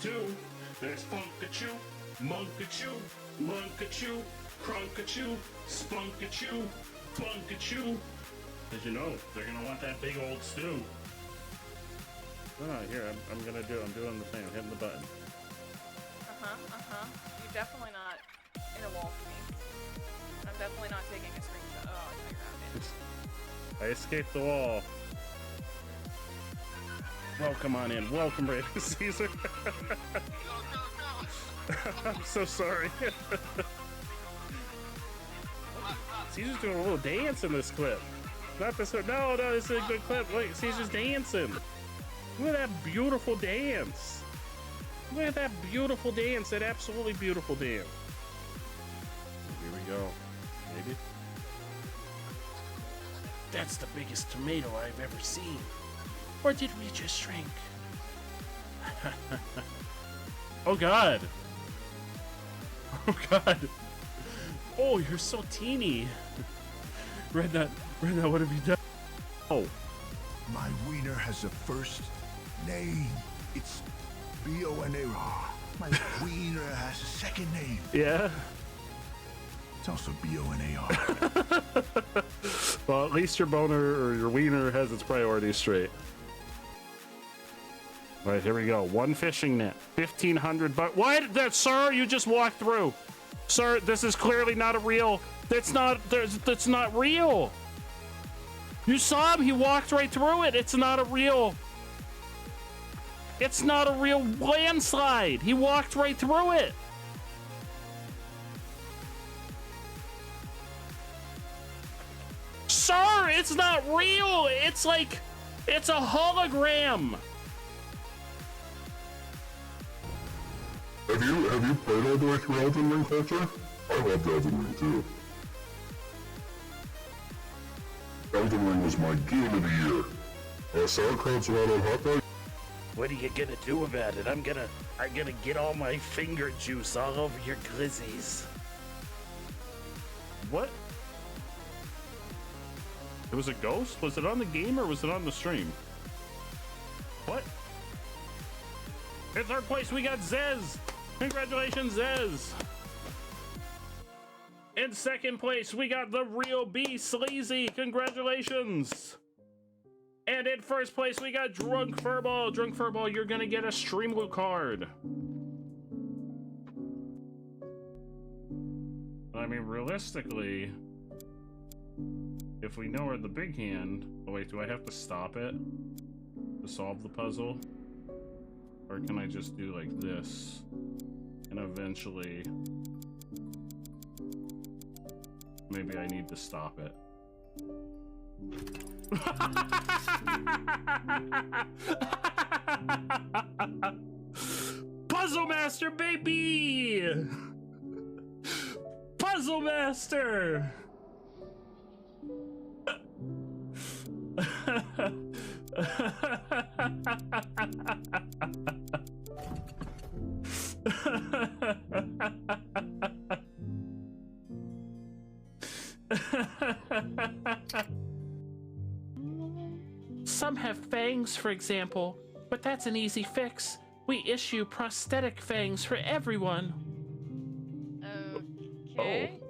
too. There's Funkachoo, Munkachoo, Munkachoo, Crunkachoo, Spunkachoo, Bunkachoo. As you know, they're gonna want that big old stew. No, here, I'm doing the thing. I'm hitting the button. You're definitely not in a wall for me. I'm definitely not taking a screenshot. Oh, no, you're not. I escaped the wall. Welcome on in. Welcome, Raven Caesar. I'm so sorry. Caesar's doing a little dance in this clip. Not this one. No, this is a good clip. Look, Caesar's dancing. Look at that beautiful dance. Look at that beautiful dance. That absolutely beautiful dance. Here we go. Maybe. That's the biggest tomato I've ever seen. Or did we just shrink? Oh God. Oh God. Oh, you're so teeny. Rednut, what have you done? Oh. My wiener has a first name. It's B-O-N-A-R. My wiener has a second name. Yeah? It's also B-O-N-A-R. Well, at least your boner or your wiener has its priorities straight. All right, here we go. One fishing net, 1,500 bucks. What? That, sir? You just walked through, sir. This is clearly not a real. That's not real. You saw him. He walked right through it. It's not a real. It's not a real landslide. He walked right through it. Sir, it's not real. It's like, it's a hologram. Have you played all the way through Elden Ring, Culture? I loved Elden Ring too. Elden Ring was my game of the year. Sauerkraut's right on hot dog. What are you gonna do about it? I'm gonna get all my finger juice all over your glizzies. What? It was a ghost? Was it on the game or was it on the stream? What? In third place, we got Zez. Congratulations, Zez. In second place, we got the real B, Sleazy. Congratulations. And in first place, we got Drunk Furball. Drunk Furball, you're gonna get a Streamloot card. I mean, realistically, if we know where the big hand... Oh wait, do I have to stop it to solve the puzzle? Or can I just do like this? And eventually... Maybe I need to stop it. Puzzle Master, baby! Puzzle Master! Some have fangs, for example, but that's an easy fix. We issue prosthetic fangs for everyone. Okay.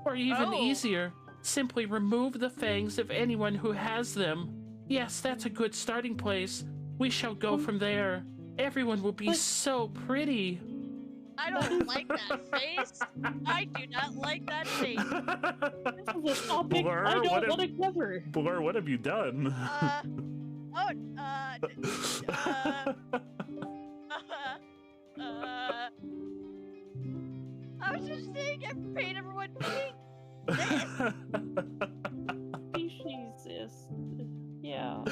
Or even easier, simply remove the fangs of anyone who has them. Yes, that's a good starting place. We shall go from there. Everyone will be so pretty. I don't like that face. I do not like that face. This is a topic I don't want to cover. Blur, what have you done? I was just saying I paid everyone pink. Species is, yeah.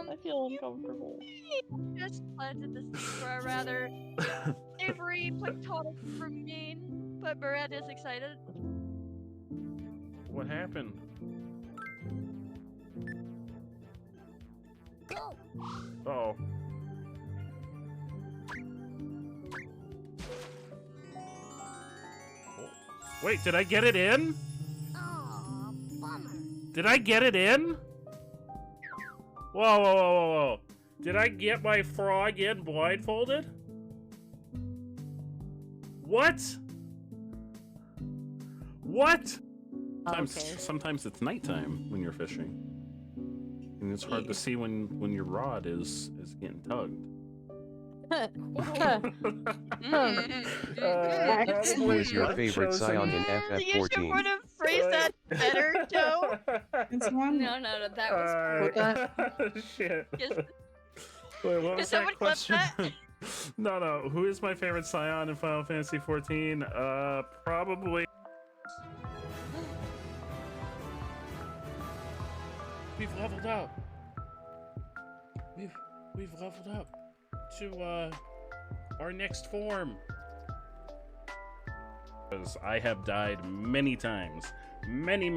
I feel uncomfortable. Just planted the seed for a rather savory platonic remain, but Barrett is excited. What happened? Uh-oh. Wait, did I get it in? Aw, bummer. Did I get it in? Whoa, whoa, whoa, whoa, whoa. Did I get my frog in blindfolded? What? What? Sometimes it's nighttime when you're fishing. And it's hard to see when your rod is getting tugged. Who is your favorite Scion in You should FF14? would have phrased that better, Joe. No, that was Shit. Yes. Wait, what was Can that someone clip question? that? No. Who is my favorite Scion in Final Fantasy 14? Probably. We've leveled up. We've leveled up to our next form. Because I have died many times. Many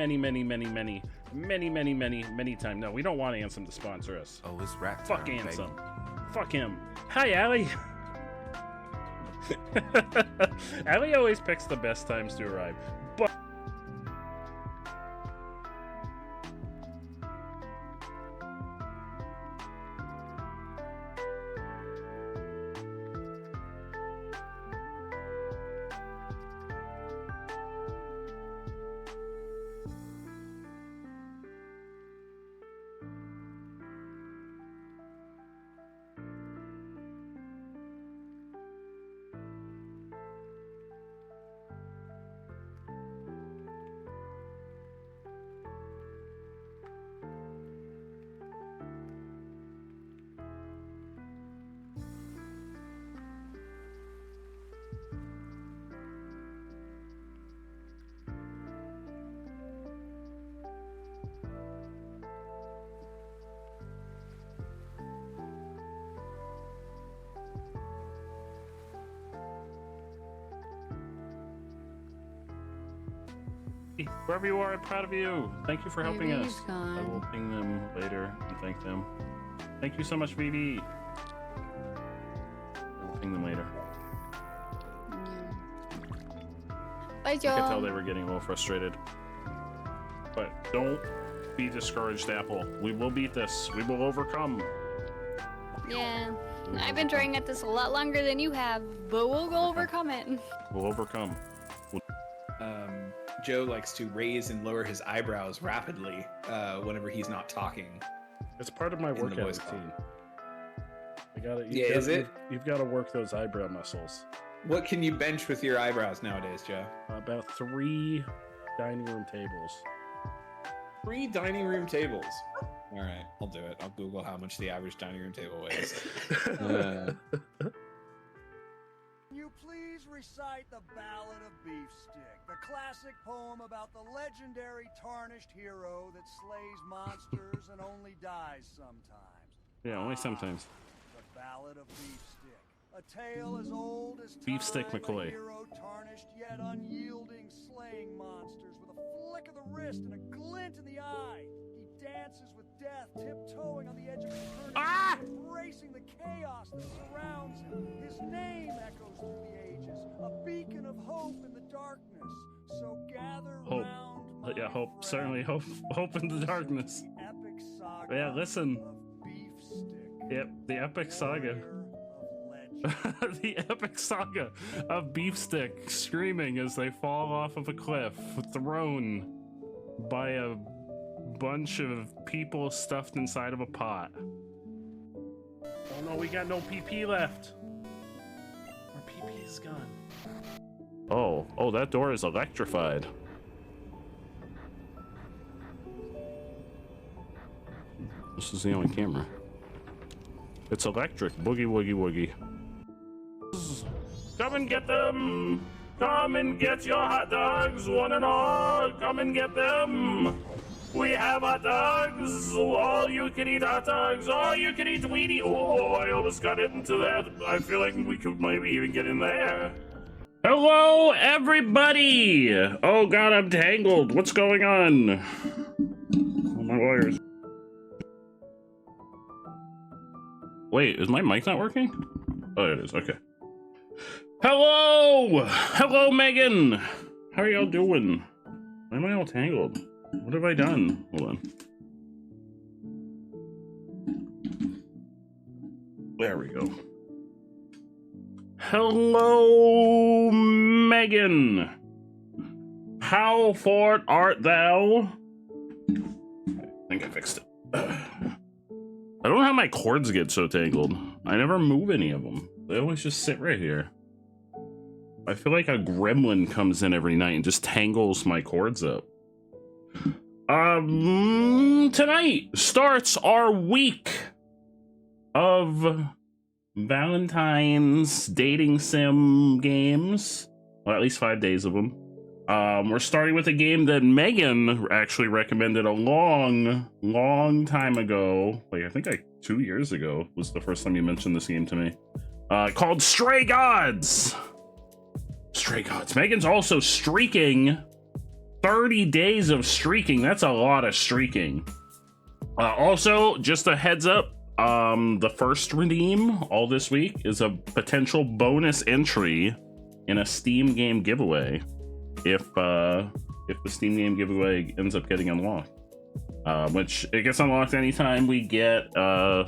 times. No, we don't want Ansem to sponsor us. Oh, it's rap Fuck time, Ansem. baby. Fuck him. Hi, Allie. Allie always picks the best times to arrive. But wherever you are, I'm proud of you. Thank you for helping us. I will ping them later and thank them. Thank you so much, Vivi. I will ping them later. Bye, I could tell Joe. they were getting a little frustrated. But don't be discouraged, Apple. We will beat this. We will overcome. Yeah. I've been trying at this a lot longer than you have, but we'll go overcome it. We'll overcome. Joe likes to raise and lower his eyebrows rapidly whenever he's not talking. It's part of my In the workout voice call. routine. I got it. Yeah, is it? You've got to work those eyebrow muscles. What can you bench with your eyebrows nowadays, Joe? About 3 dining room tables. 3 dining room tables. All right, I'll do it. I'll Google how much the average dining room table weighs. Can you please recite the Ballad of Beefstick, the classic poem about the legendary tarnished hero that slays monsters and only dies sometimes? Yeah, only sometimes. The Ballad of Beefstick, a tale as old as time. Beefstick McCoy. A hero tarnished yet unyielding, slaying monsters with a flick of the wrist and a glint in the eye. He dances with death, tiptoeing on the edge of eternity, embracing the chaos that surrounds him. His name echoes through the ages, a beacon of hope in the darkness. So gather Hope. round, Yeah, my hope. Certainly hope. friends, Hope in the darkness. the epic saga Yeah, listen. of Beefstick. Yep, the epic saga. Warrior of legend. The epic saga of Beefstick screaming as they fall off of a cliff, thrown by a bunch of people stuffed inside of a pot. Oh no, we got no PP left. Our PP is gone. Oh, that door is electrified. This is the only camera. It's electric. Boogie woogie woogie. Come and get them! Come and get your hot dogs, one and all! Come and get them! We have hot dogs! All you can eat hot dogs! All you can eat Tweety! Oh, I almost got into that. I feel like we could maybe even get in there. Hello, everybody! Oh god, I'm tangled. What's going on? Oh, my wires. Wait, is my mic not working? Oh, it is. Okay. Hello! Hello, Megan! How are y'all doing? Why am I all tangled? What have I done? Hold on. There we go. Hello, Megan. How fort art thou? I think I fixed it. I don't know how my cords get so tangled. I never move any of them. They always just sit right here. I feel like a gremlin comes in every night and just tangles my cords up. Tonight starts our week of Valentine's dating sim games. Well, at least 5 days of them. We're starting with a game that Megan actually recommended a long time ago. Like, I think like 2 years ago was the first time you mentioned this game to me. Called Stray Gods. Stray Gods. Megan's also streaking 30 days of streaking. That's a lot of streaking. Also, just a heads up, the first redeem all this week is a potential bonus entry in a Steam game giveaway. If the Steam game giveaway ends up getting unlocked, which it gets unlocked anytime we get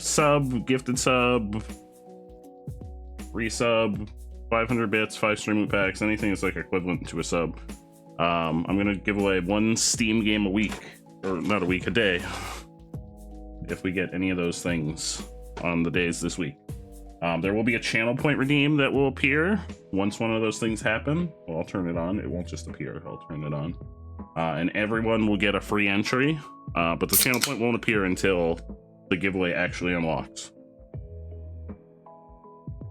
sub, gifted sub, resub, 500 bits, 5 stream loot packs, anything that's like equivalent to a sub. I'm gonna give away 1 Steam game a week, or not a week, a day, if we get any of those things on the days this week. There will be a channel point redeem that will appear once one of those things happen. Well, I'll turn it on. It won't just appear. I'll turn it on. And everyone will get a free entry, but the channel point won't appear until the giveaway actually unlocks.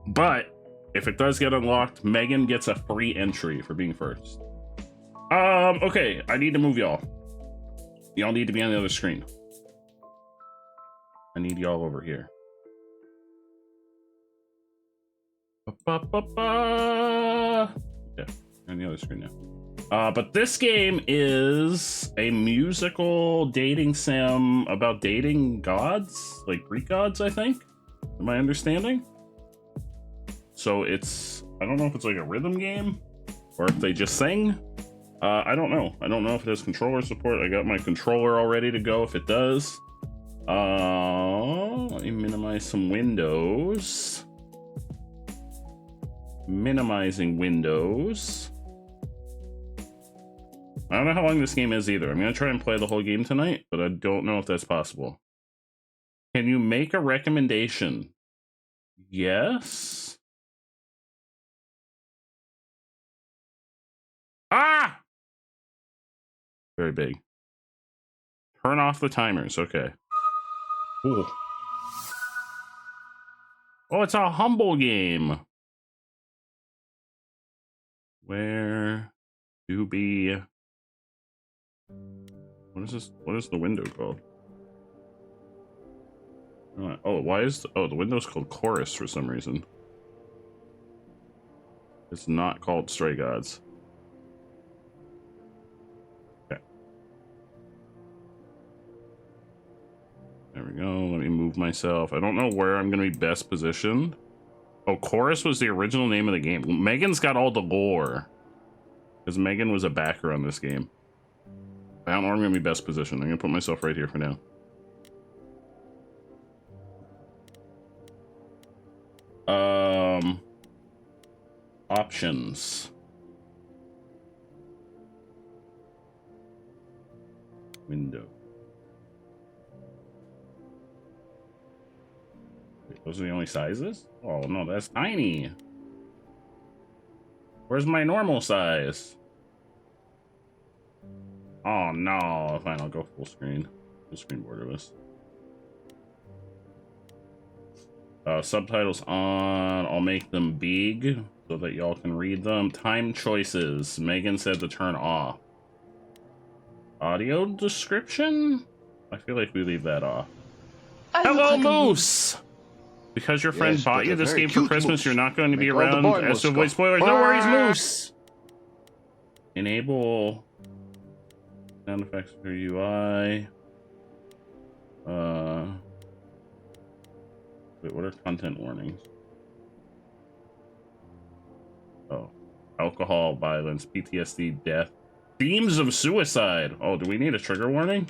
But if it does get unlocked, Megan gets a free entry for being first. Okay, I need to move y'all. Y'all need to be on the other screen. I need y'all over here. Yeah, on the other screen now. But this game is a musical dating sim about dating gods, like Greek gods, I think. Am I understanding? So it's, I don't know if it's like a rhythm game or if they just sing. I don't know. I don't know if it has controller support. I got my controller all ready to go if it does. Let me minimize some windows. Minimizing windows. I don't know how long this game is either. I'm gonna try and play the whole game tonight, but I don't know if that's possible. Can you make a recommendation? Yes. Ah! Very big. Turn off the timers. Okay. Cool. Oh, it's a humble game. Where to be? What is this? What is the window called? Oh, why is the window's called Chorus for some reason? It's not called Stray Gods. Okay. There we go. Let me move myself. I don't know where I'm going to be best positioned. Oh, Chorus was the original name of the game. Megan's got all the lore. Because Megan was a backer on this game. I don't know where I'm going to be best positioned. I'm going to put myself right here for now. Options. Window. Wait, those are the only sizes? Oh no, that's tiny. Where's my normal size? Oh no, fine, I'll go full screen. Full screen borderless. Subtitles on. I'll make them big so that y'all can read them. Time choices. Megan said to turn off. Audio description? I feel like we leave that off. Hello, Moose! Because your friend bought you this game for Christmas, you're not going to be around as to avoid spoilers. No worries, Moose! Enable sound effects for UI. Wait, what are content warnings? Oh. Alcohol, violence, PTSD, death. Themes of suicide. Oh, do we need a trigger warning?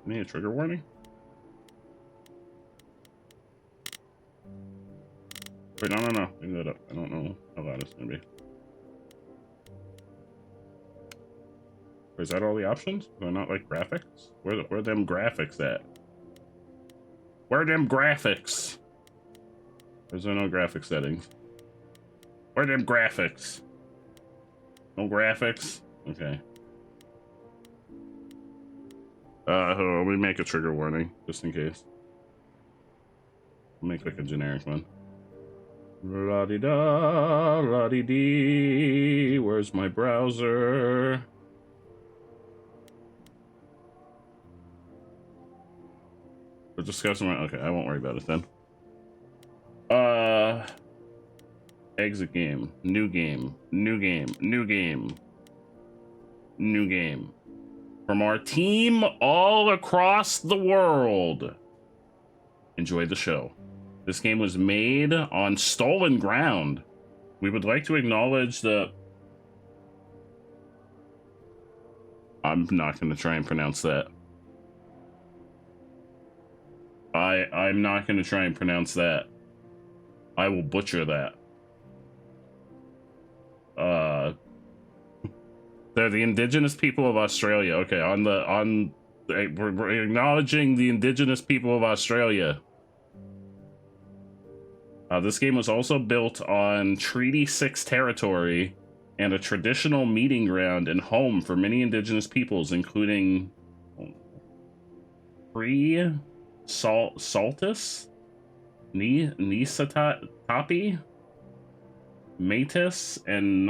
Need a trigger warning? Wait, no. Leave that up. I don't know how loud it's gonna be. Is that all the options? They're not like graphics? Where them graphics at? Where them graphics? There's no graphic settings. Where them graphics? No graphics? Okay. Hold on, let me make a trigger warning, just in case. I'll make like a generic one. La-di-da, la-di-dee. Where's my browser? We're discussing my... Okay, I won't worry about it then. Exit game. New game. New game. New game. New game. From our team all across the world. Enjoy the show. This game was made on stolen ground. We would like to acknowledge the... I'm not going to try and pronounce that. I'm not going to try and pronounce that. I will butcher that. They're the indigenous people of Australia. Okay, we're acknowledging the indigenous people of Australia. This game was also built on Treaty 6 territory and a traditional meeting ground and home for many indigenous peoples, including Saltus, Nisatapi, Métis, and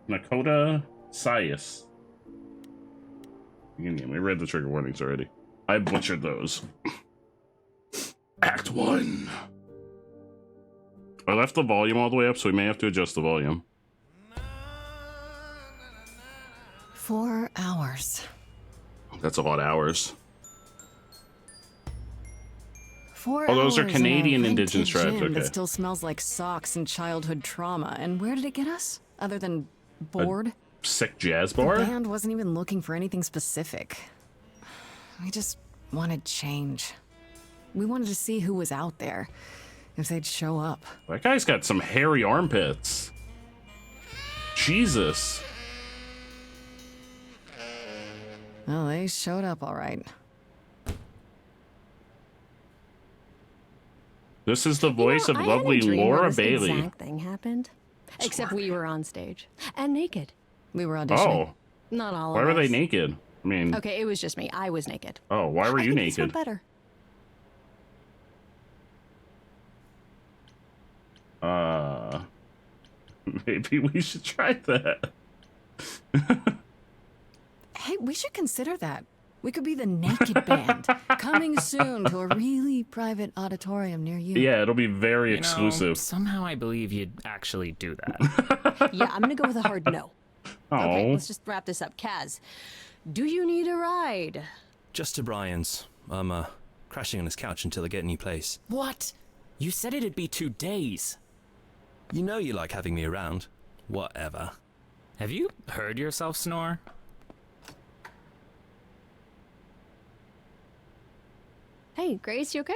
Nakota Sias. Again, we read the trigger warnings already. I butchered those. Act 1. I left the volume all the way up, so we may have to adjust the volume. 4 hours. That's a lot of hours. 4 Oh, those are hours in a Canadian rented indigenous tribes, gym okay. That still smells like socks and childhood trauma. And where did it get us? Other than bored? Sick jazz bar? The band wasn't even looking for anything specific. We just wanted change. We wanted to see who was out there, if they'd show up. That guy's got some hairy armpits. Jesus. Well, they showed up all right. This is the voice of lovely Laura Bailey. This exact thing happened, except we were on stage and naked. We were auditioning. Oh. Not all Why of were us. they naked? I mean... Okay, it was just me. I was naked. Oh, why were you I think it's naked? not better. Maybe we should try that. Hey, we should consider that. We could be the Naked Band, coming soon to a really private auditorium near you. Yeah, it'll be very exclusive. Somehow I believe you'd actually do that. Yeah, I'm gonna go with a hard no. Okay, Oh. let's just wrap this up. Kaz, do you need a ride? Just to Brian's. I'm crashing on his couch until I get a new place. What? You said it'd be 2 days. You know you like having me around. Whatever. Have you heard yourself snore? Hey, Grace, you okay?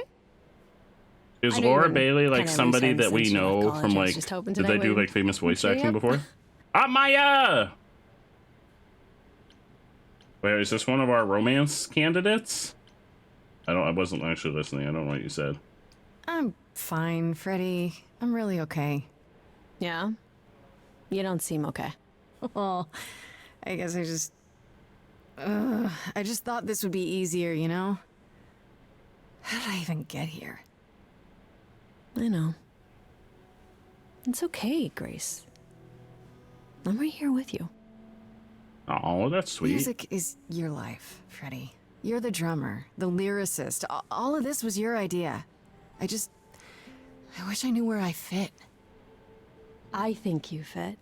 Is I know you Laura wouldn't Bailey like kinda somebody resign that we since you left know college. from I was like, just hoping did today they do would like famous voice cheer you acting up. before? Ah, Maya! Wait, is this one of our romance candidates? I wasn't actually listening. I don't know what you said. I'm fine, Freddie. I'm really okay. Yeah? You don't seem okay. Well, I guess I just thought this would be easier, you know? How did I even get here? I know. It's okay, Grace. I'm right here with you. Oh, that's sweet. Music is your life, Freddie. You're the drummer, the lyricist. All of this was your idea. I wish I knew where I fit. I think you fit.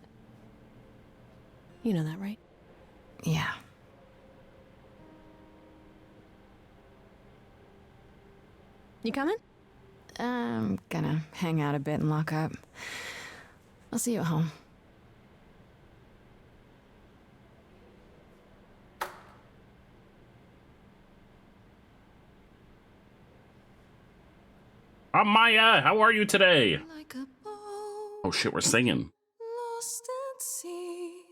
You know that, right? Yeah. You coming? I'm gonna hang out a bit and lock up. I'll see you at home. I'm Maya. How are you today? Oh shit, we're singing. Lost at sea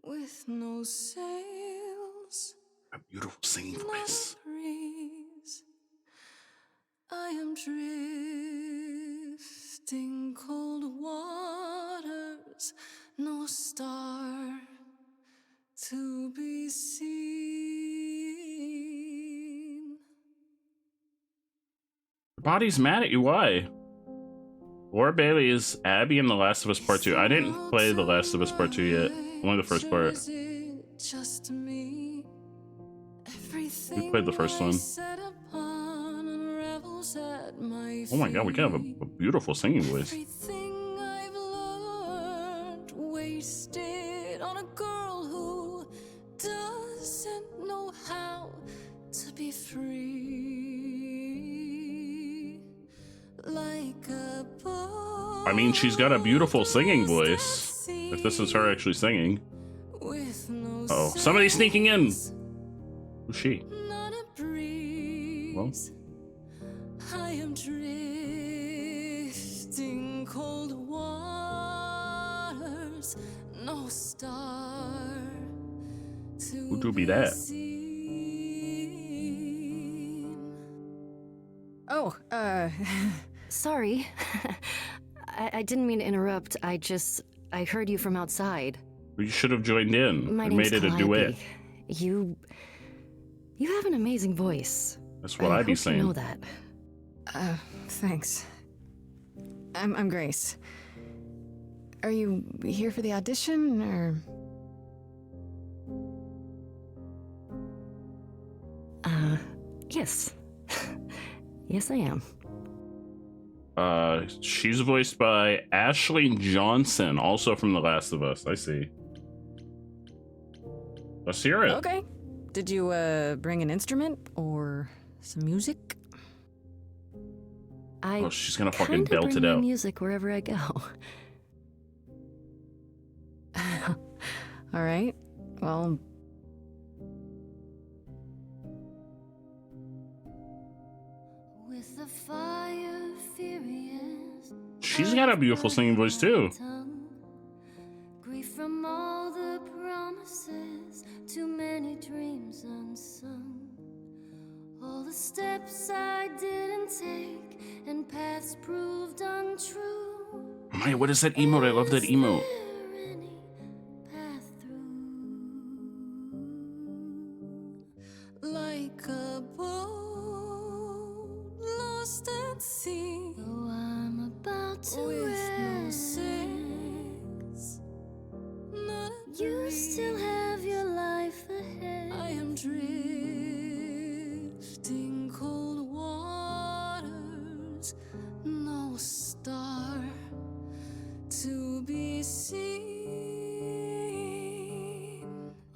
with no sails. A beautiful singing voice. Breeze. I am drifting cold waters, no star to be seen. Your body's mad at you. Why? Laura Bailey is Abby in The Last of Us Part 2. I didn't play The Last of Us Part 2 yet. Only the first part. Just me. We played the first one. Oh my god, we can have a beautiful singing voice. Everything I've learned wasted on a girl who doesn't know how to be free. Like a boat. I mean, she's got a beautiful singing voice. If this is her actually singing. Uh-oh, somebody's sneaking in. Who's she? Well, I am drifting cold waters, no star to who do be that? Oh, Sorry. I didn't mean to interrupt. I heard you from outside. You should have joined in. My We name's made it a duet. You have an amazing voice. That's what I'd be saying. You know that. Thanks. I'm Grace. Are you here for the audition, or? Yes. Yes, I am. She's voiced by Ashley Johnson, also from The Last of Us. I see. Let's hear it. Okay. Did you, bring an instrument or some music? I Oh, she's gonna fucking kinda belt bring it my out. music wherever I go. All right. Well, with the fire furious, She's got a beautiful singing voice too. grief from all the promises, too many dreams unsung. All the steps I didn't take and paths proved untrue. Maya, what is that emote? I love that emote. like a boat lost at sea. Though I'm about to with no end, sails, not a you breeze. still have your life ahead. I am drifting cold waters, no star to be seen.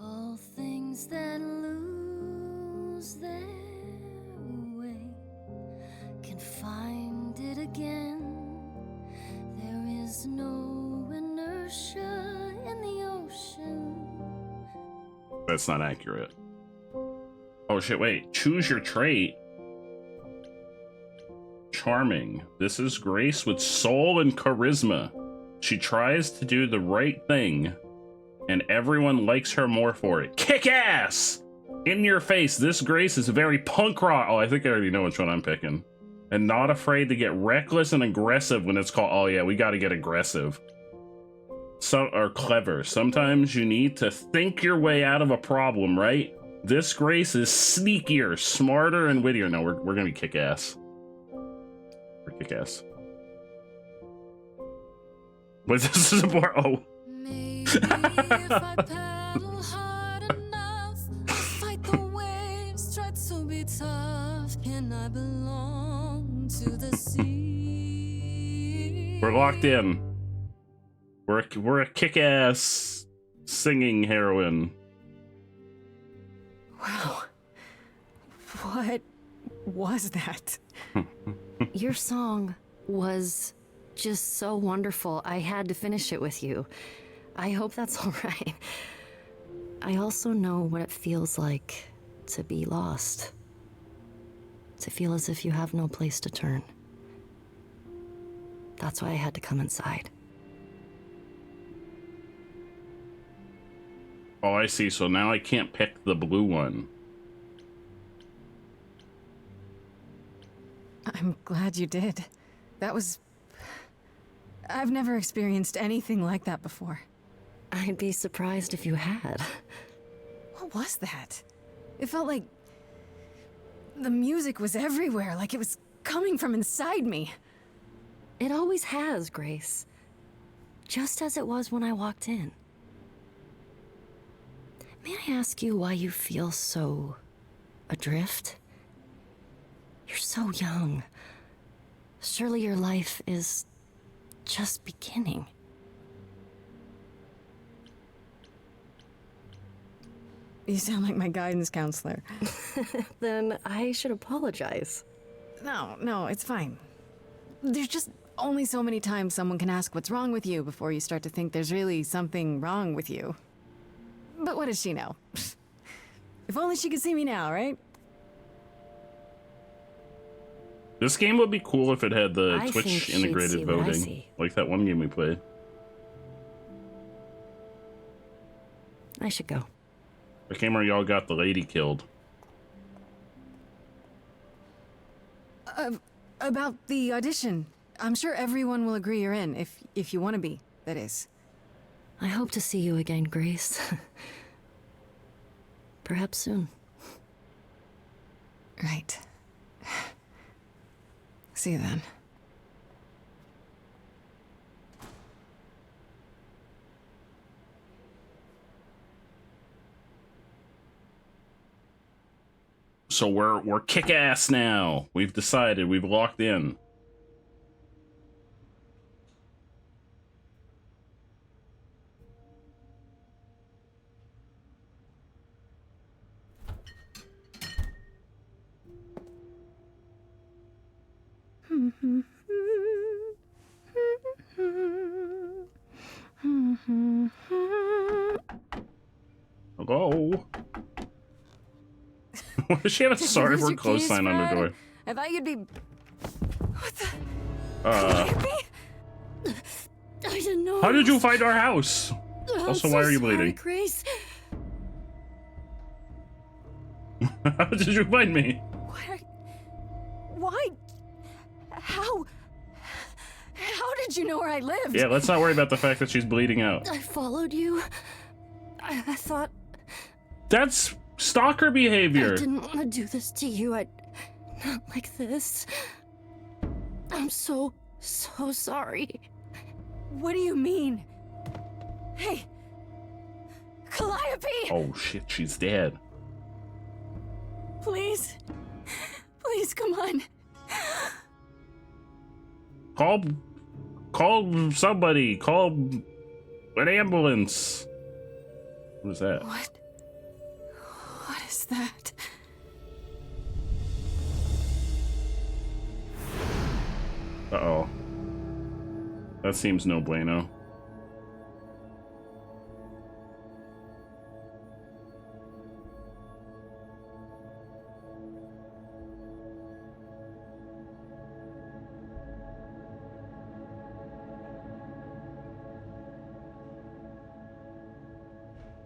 All things that lose their way can find it again. There is no inertia in the ocean. That's not accurate. Oh shit, wait. Choose your trait. Charming. This is Grace with soul and charisma. She tries to do the right thing, and everyone likes her more for it. Kick ass! In your face, this Grace is very punk rock. Oh, I think I already know which one I'm picking. And not afraid to get reckless and aggressive when it's called, oh yeah, we gotta get aggressive. Some are clever. Sometimes you need to think your way out of a problem, right? This Grace is sneakier, smarter, and wittier. No, we're gonna be kick ass. We're kick ass. But this is more. Oh. Maybe if I paddle hard enough, fight the waves, try to be tough. Can I belong to the sea? We're locked in. We're a kick-ass singing heroine. Wow. What was that? Your song was just so wonderful. I had to finish it with you. I hope that's all right. I also know what it feels like to be lost. to feel as if you have no place to turn. That's why I had to come inside. Oh, I see. So now I can't pick the blue one. I'm glad you did. That was... I've never experienced anything like that before. I'd be surprised if you had. What was that? It felt like... the music was everywhere, like it was coming from inside me. It always has, Grace. Just as it was when I walked in. May I ask you why you feel so... adrift? You're so young. Surely your life is... just beginning. You sound like my guidance counselor. Then I should apologize. No, it's fine. There's just only so many times someone can ask what's wrong with you before you start to think there's really something wrong with you. But what does she know? If only she could see me now, right? This game would be cool if it had the I think Twitch she'd integrated see what I voting, see. like that one game we played. I should go. The game where y'all got the lady killed. About the audition. I'm sure everyone will agree you're in, if you want to be, that is. I hope to see you again, Grace. Perhaps soon. Right. See you then. So we're kick-ass now. We've decided. We've locked in. Hello? Why does she have a sorry for close sign on her door? I thought you'd be... I didn't know. How did you find our house? Also, why are you bleeding? Grace. How did you find me? Why? How did you know where I lived? Yeah, let's not worry about the fact that she's bleeding out. I followed you. I thought... That's stalker behavior. I didn't want to do this to you. Not like this. I'm so sorry. What do you mean? Hey! Calliope! Oh shit, she's dead. Please. Please, come on. Call somebody. Call an ambulance. What is that? What is that? Uh-oh. That seems no bueno.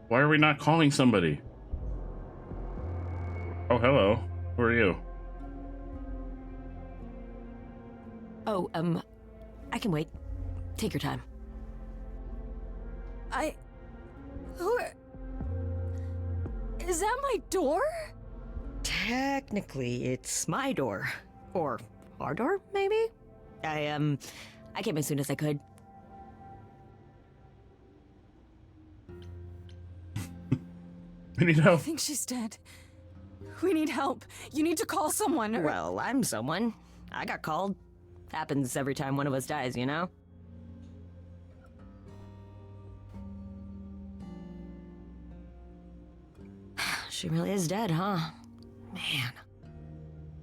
Why are we not calling somebody? Oh, hello. Who are you? Oh, I can wait. Take your time. Is that my door? Technically, it's my door. Or our door, maybe? I came as soon as I could. We need help. I think she's dead. We need help. You need to call someone. Well, I'm someone. I got called. Happens every time one of us dies, you know? She really is dead, huh? Man.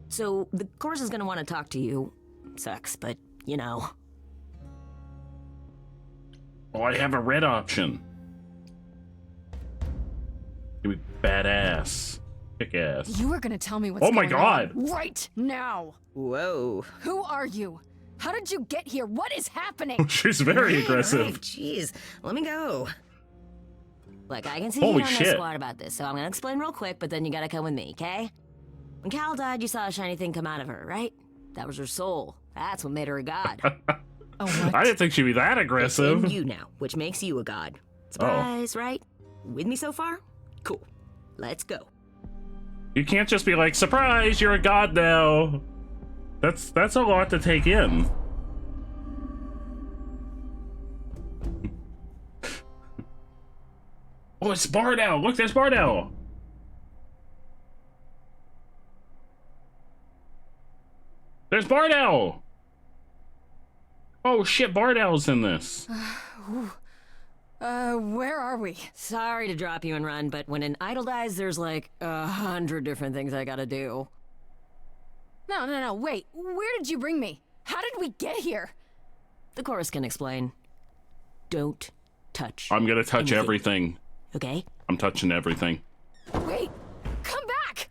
So, the course is gonna want to talk to you. Sucks, but, you know. Oh, I have a red option. Give me badass. Kick ass. You are gonna tell me what's Oh my going God. on right now. Whoa. Who are you? How did you get here? What is happening? She's very aggressive. Right, jeez, let me go. Look, I can see Holy you don't know shit. squat about this, so I'm gonna explain real quick, but then you gotta come with me, okay? When Cal died, you saw a shiny thing come out of her, right? That was her soul. That's what made her a god. I didn't think she'd be that aggressive. It's in you now, which makes you a god. Surprise, right? With me so far? Cool. Let's go. You can't just be like, surprise, you're a god now. That's a lot to take in. Oh, it's Bardell. Look, there's Bardell. There's Bardell. Oh shit, Bardell's in this. Where are we? Sorry to drop you and run, but when an idol dies, there's like 100 different things I gotta do. No, wait. Where did you bring me? How did we get here? The chorus can explain. Don't touch. I'm gonna touch everything. Okay? I'm touching everything. Wait, come back!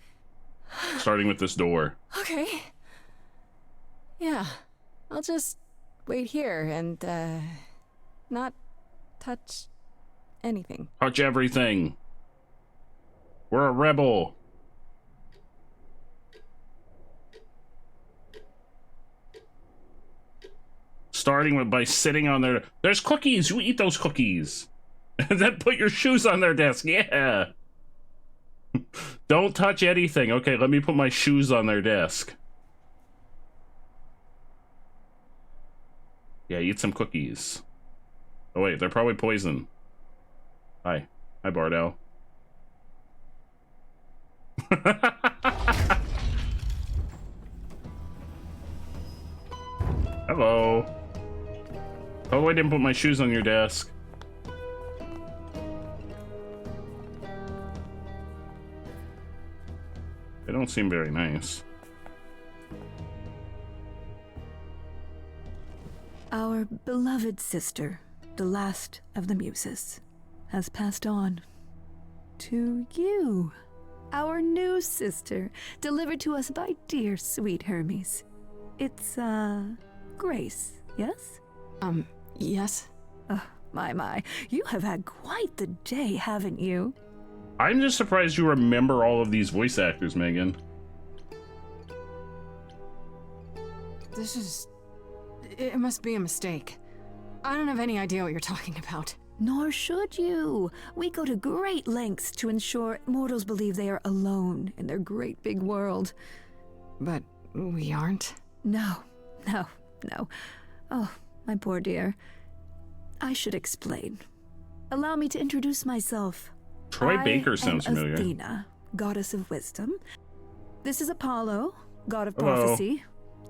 Starting with this door. Okay. Yeah, I'll just wait here and, not touch anything. Touch everything. We're a rebel. Starting with by sitting on their... There's cookies! You eat those cookies! And then put your shoes on their desk. Yeah! Don't touch anything. Okay, let me put my shoes on their desk. Yeah, eat some cookies. Oh wait, they're probably poison. Hi. Hi, Bardell. Hello. Oh, I didn't put my shoes on your desk. They don't seem very nice. Our beloved sister, the last of the Muses, has passed on. To you, our new sister, delivered to us by dear sweet Hermes. It's, Grace, yes? Yes? Oh, my. You have had quite the day, haven't you? I'm just surprised you remember all of these voice actors, Megan. This is... It must be a mistake. I don't have any idea what you're talking about. Nor should you. We go to great lengths to ensure mortals believe they are alone in their great big world. But we aren't? No. Oh, my poor dear. I should explain. Allow me to introduce myself. Troy Baker sounds I am familiar. Athena, goddess of wisdom. This is Apollo, god of Hello. prophecy,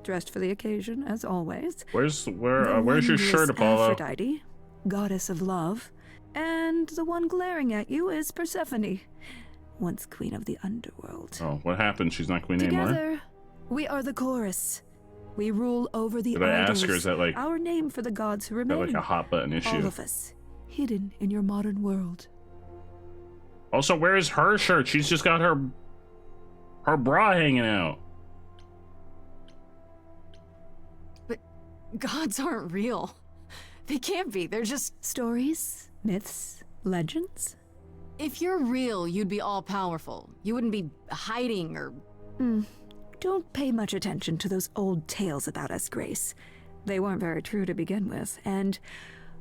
dressed for the occasion as always. Where's The where's your shirt, wondrous Apollo? Aphrodite, goddess of love, and the one glaring at you is Persephone, once queen of the underworld. Oh, what happened? She's not queen anymore? Together, we are the chorus. We rule over the Did I idols. ask her, is that like... our name for the gods who Is that remain? like a hot button issue? All of us, hidden in your modern world. Also, where is her shirt? She's just got her bra hanging out. But gods aren't real. They can't be. They're just... Stories, myths, legends. If you're real, you'd be all-powerful. You wouldn't be hiding or... Don't pay much attention to those old tales about us, Grace. They weren't very true to begin with, and,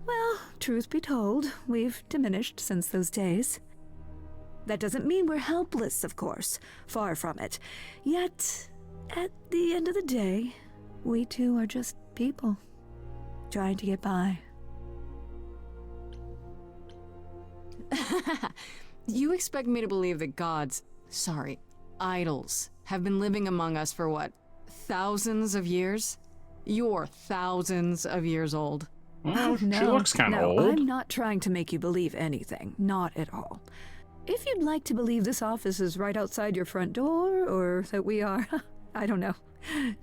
well, truth be told, we've diminished since those days. That doesn't mean we're helpless, of course. Far from it. Yet, at the end of the day, we too are just people, trying to get by. You expect me to believe that idols, have been living among us for what, thousands of years? You're thousands of years old. Well, she looks kind of old. I'm not trying to make you believe anything. Not at all. If you'd like to believe this office is right outside your front door, or that we are, I don't know,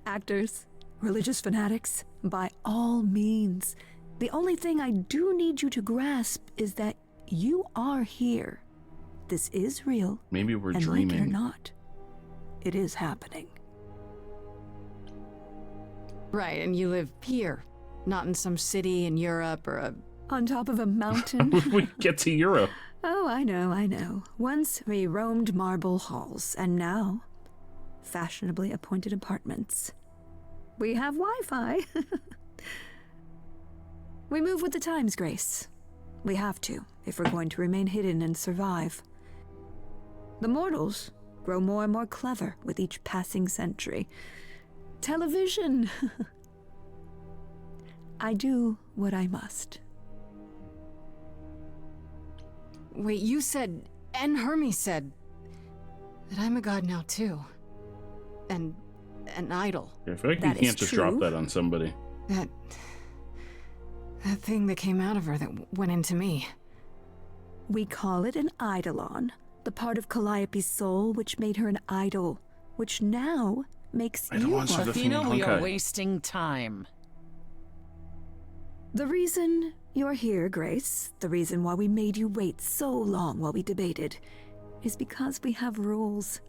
actors, religious fanatics, by all means. The only thing I do need you to grasp is that you are here. this is real. Maybe we're and dreaming. Like it or not, it is happening. Right, and you live here, not in some city in Europe or on top of a mountain. We get to Europe. Oh, I know. Once we roamed marble halls, and now fashionably appointed apartments. We have Wi-Fi. We move with the times, Grace. We have to, if we're going to remain hidden and survive. The mortals grow more and more clever with each passing century. Television! I do what I must. Wait, you said, and Hermes said, that I'm a god now too. And an idol. I feel like you can't just drop that on somebody. That thing that came out of her that went into me. We call it an eidolon, the part of Calliope's soul which made her an idol, which now makes you one. Athena, we are wasting time. The reason you're here, Grace, the reason why we made you wait so long while we debated, is because we have rules.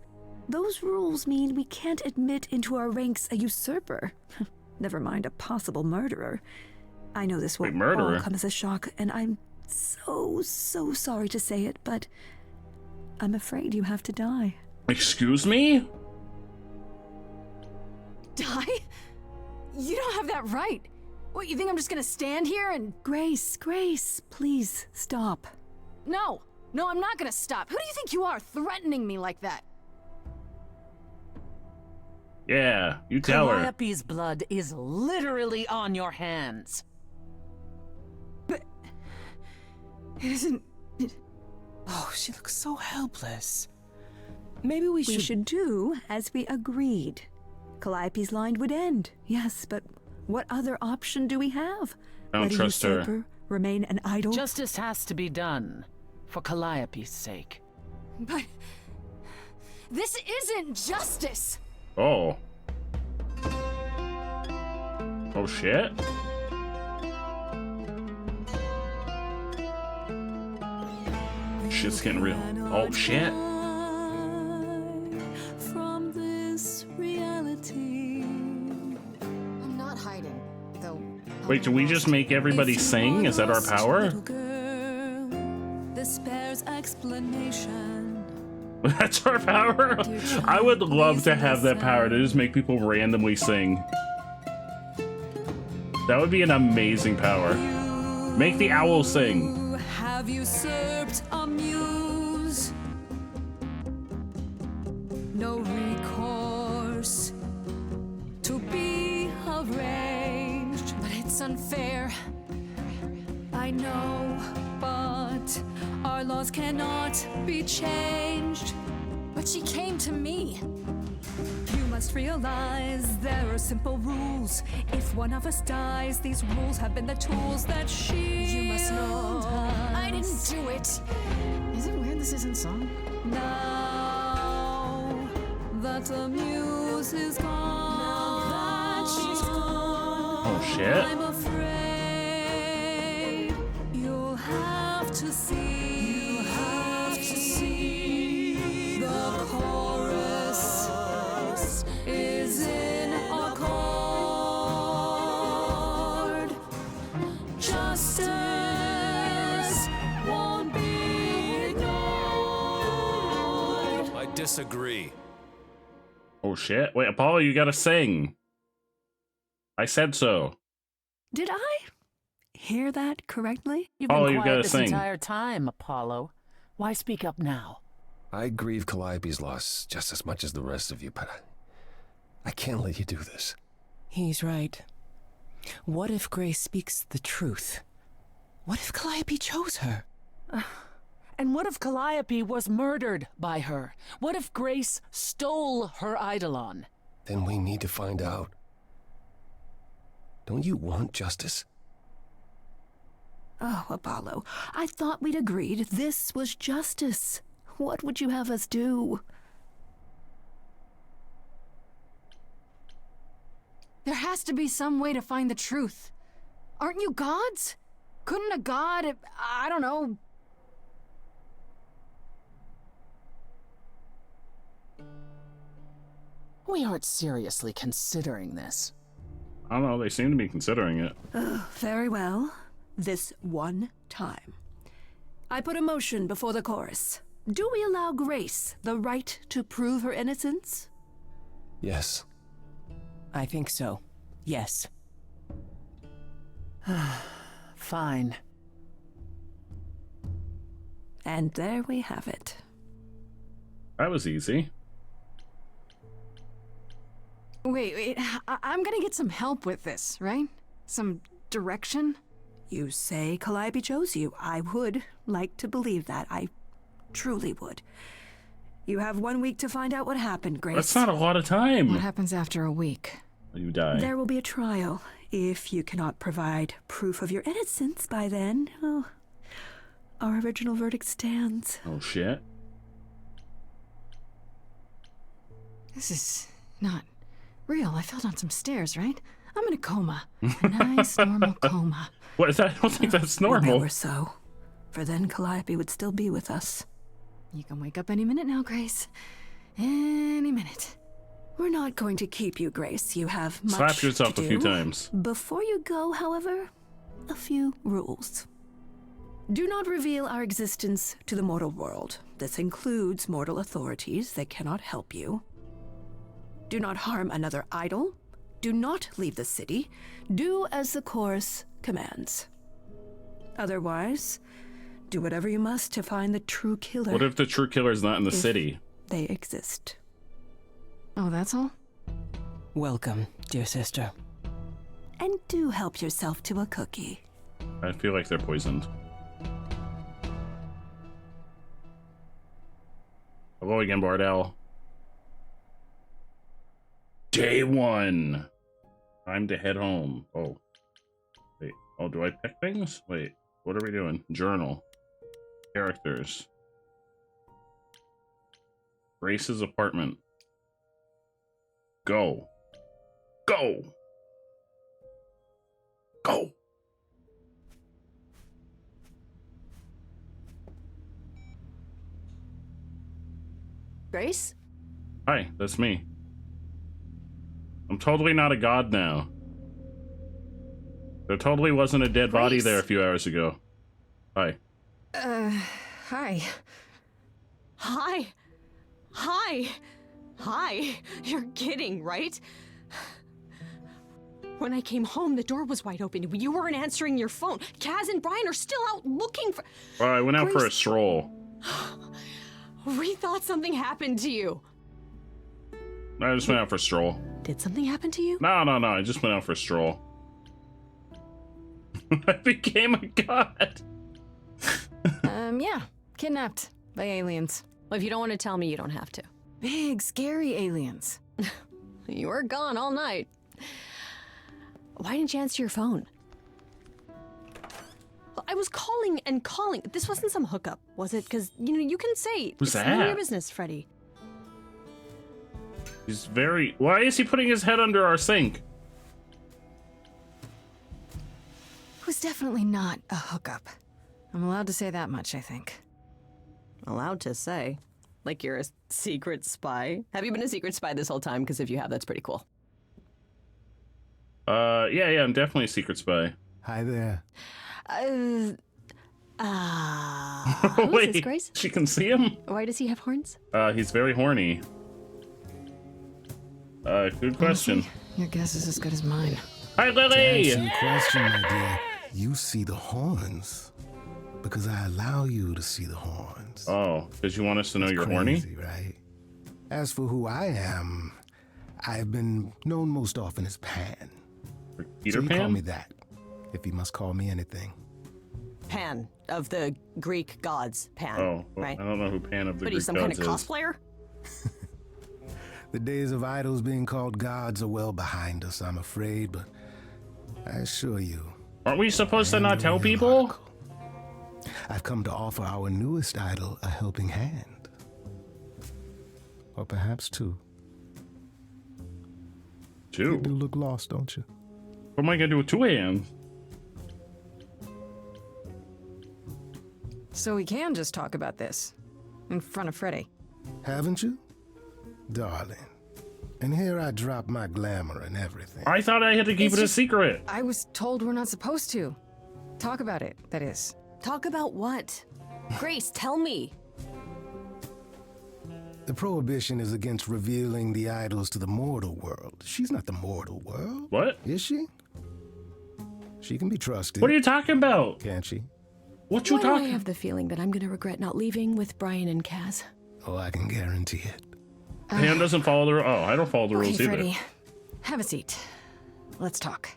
Those rules mean we can't admit into our ranks a usurper. Never mind a possible murderer. I know this will all come as a shock, and I'm so sorry to say it, but I'm afraid you have to die. Excuse me? Die? You don't have that right. What, you think I'm just gonna stand here and... Grace, please stop. No, I'm not gonna stop. Who do you think you are, threatening me like that? Yeah, you tell her. Calliope's blood is literally on your hands. But... it isn't... Oh, she looks so helpless. Maybe we should do as we agreed. Calliope's line would end, yes, but what other option do we have? I don't trust her. Remain an idol? Justice has to be done, for Calliope's sake. But... this isn't justice! Oh. Oh shit. Shit's getting real. Oh shit. From this reality. I'm not hiding, though. Wait, do we just make everybody sing? Is that our power? Despairs explanation. That's our power? I would love to have that power to just make people randomly sing. That would be an amazing power. Make the owl sing. Have usurped a muse. No recourse to be arranged. But it's unfair. I know, but our laws cannot be changed. But she came to me. You must realize there are simple rules. If one of us dies, these rules have been the tools that You must know us. I didn't do it. Is it weird this isn't song? Now that the muse is gone, now that she's gone, oh shit. I'm afraid you'll have to see. You'll have to see the chorus is in accord. Justice won't be ignored. I disagree. Oh shit. Wait, Apollo, you gotta sing. I said so. Did I hear that correctly? You've been you quiet gotta this sing. entire time, Apollo. Why speak up now? I grieve Calliope's loss just as much as the rest of you, but I can't let you do this. He's right. What if Grace speaks the truth? What if Calliope chose her? And what if Calliope was murdered by her? What if Grace stole her eidolon? Then we need to find out. Don't you want justice? Oh, Apollo, I thought we'd agreed this was justice. What would you have us do? There has to be some way to find the truth. Aren't you gods? Couldn't a god, I don't know... We aren't seriously considering this. I don't know, they seem to be considering it. Very well. This one time. I put a motion before the chorus. Do we allow Grace the right to prove her innocence? Yes. I think so. Yes. Fine. And there we have it. That was easy. Wait, I'm gonna get some help with this, right? Some direction? You say Calliope chose you. I would like to believe that. I truly would. You have 1 week to find out what happened, Grace. That's not a lot of time. What happens after a week? You die. There will be a trial. If you cannot provide proof of your innocence by then, oh, our original verdict stands. Oh, shit. This is not real. I fell down some stairs, right? I'm in a coma. A nice, normal coma. What is that? I don't think that's normal. Or so. For then Calliope would still be with us. You can wake up any minute now, Grace. Any minute. We're not going to keep you, Grace. You have much Slap yourself to a few do. times. Before you go, however, a few rules. Do not reveal our existence to the mortal world. This includes mortal authorities. They cannot help you. Do not harm another idol. Do not leave the city. Do as the chorus commands. Otherwise, do whatever you must to find the true killer. What if the true killer is not in the city? They exist. Oh, that's all? Welcome, dear sister. And do help yourself to a cookie. I feel like they're poisoned. Hello again, Bardell. Day 1. Time to head home. Oh. Wait. Oh, do I pick things? Wait. What are we doing? Journal. Characters. Grace's apartment. Go. Go. Go. Grace? Hi, that's me. I'm totally not a god now. There totally wasn't a dead body there a few hours ago. Hi. Hi. Hi. Hi. Hi. You're kidding, right? When I came home, the door was wide open. You weren't answering your phone. Kaz and Brian are still out looking for... Well, I went out for a Grace. stroll. We thought something happened to you. I just went out for a stroll. Did something happen to you? No. I just went out for a stroll. I became a god. Yeah. Kidnapped by aliens. Well, if you don't want to tell me, you don't have to. Big, scary aliens. You were gone all night. Why didn't you answer your phone? I was calling and calling. This wasn't some hookup, was it? Because, you know, you can say Who's it's that? none of your business, Freddy. He's very... Why is he putting his head under our sink? It was definitely not a hookup. I'm allowed to say that much, I think. Allowed to say? Like you're a secret spy? Have you been a secret spy this whole time? Because if you have, that's pretty cool. Yeah, I'm definitely a secret spy. Hi there. Who's Wait, this, Grace? she can see him? Why does he have horns? He's very horny. Good question. Your guess is as good as mine. Hi, To Lily! answer your question, my dear, you see the horns because I allow you to see the horns. Oh, because you want us to know you're Crazy, horny? right? As for who I am, I've been known most often as Pan. Peter so you call Pan? me that, if you must call me anything. Pan of the Greek gods. Pan. Oh, well, right? I don't know who Pan of the But Greek he's some kind of gods is. cosplayer? The days of idols being called gods are well behind us, I'm afraid, but I assure you. Aren't we supposed to not tell people? I've come to offer our newest idol a helping hand. Or perhaps two. Two? You do look lost, don't you? What am I gonna do with 2 hands? So we can just talk about this in front of Freddy. Haven't you? Darling, And here I drop my glamour and everything. I thought I had to keep It's it a just- secret. I was told we're not supposed to. Talk about it, that is. Talk about what? Grace, tell me. The prohibition is against revealing the idols to the mortal world. She's not the mortal world. What? Is she? She can be trusted. What are you talking about? Can't she? What you Why do I talking? have the feeling that I'm gonna regret not leaving with Brian and Kaz? Oh, I can guarantee it. Pam doesn't follow the. Oh, I don't follow the rules Okay, either. Freddy. Have a seat. Let's talk.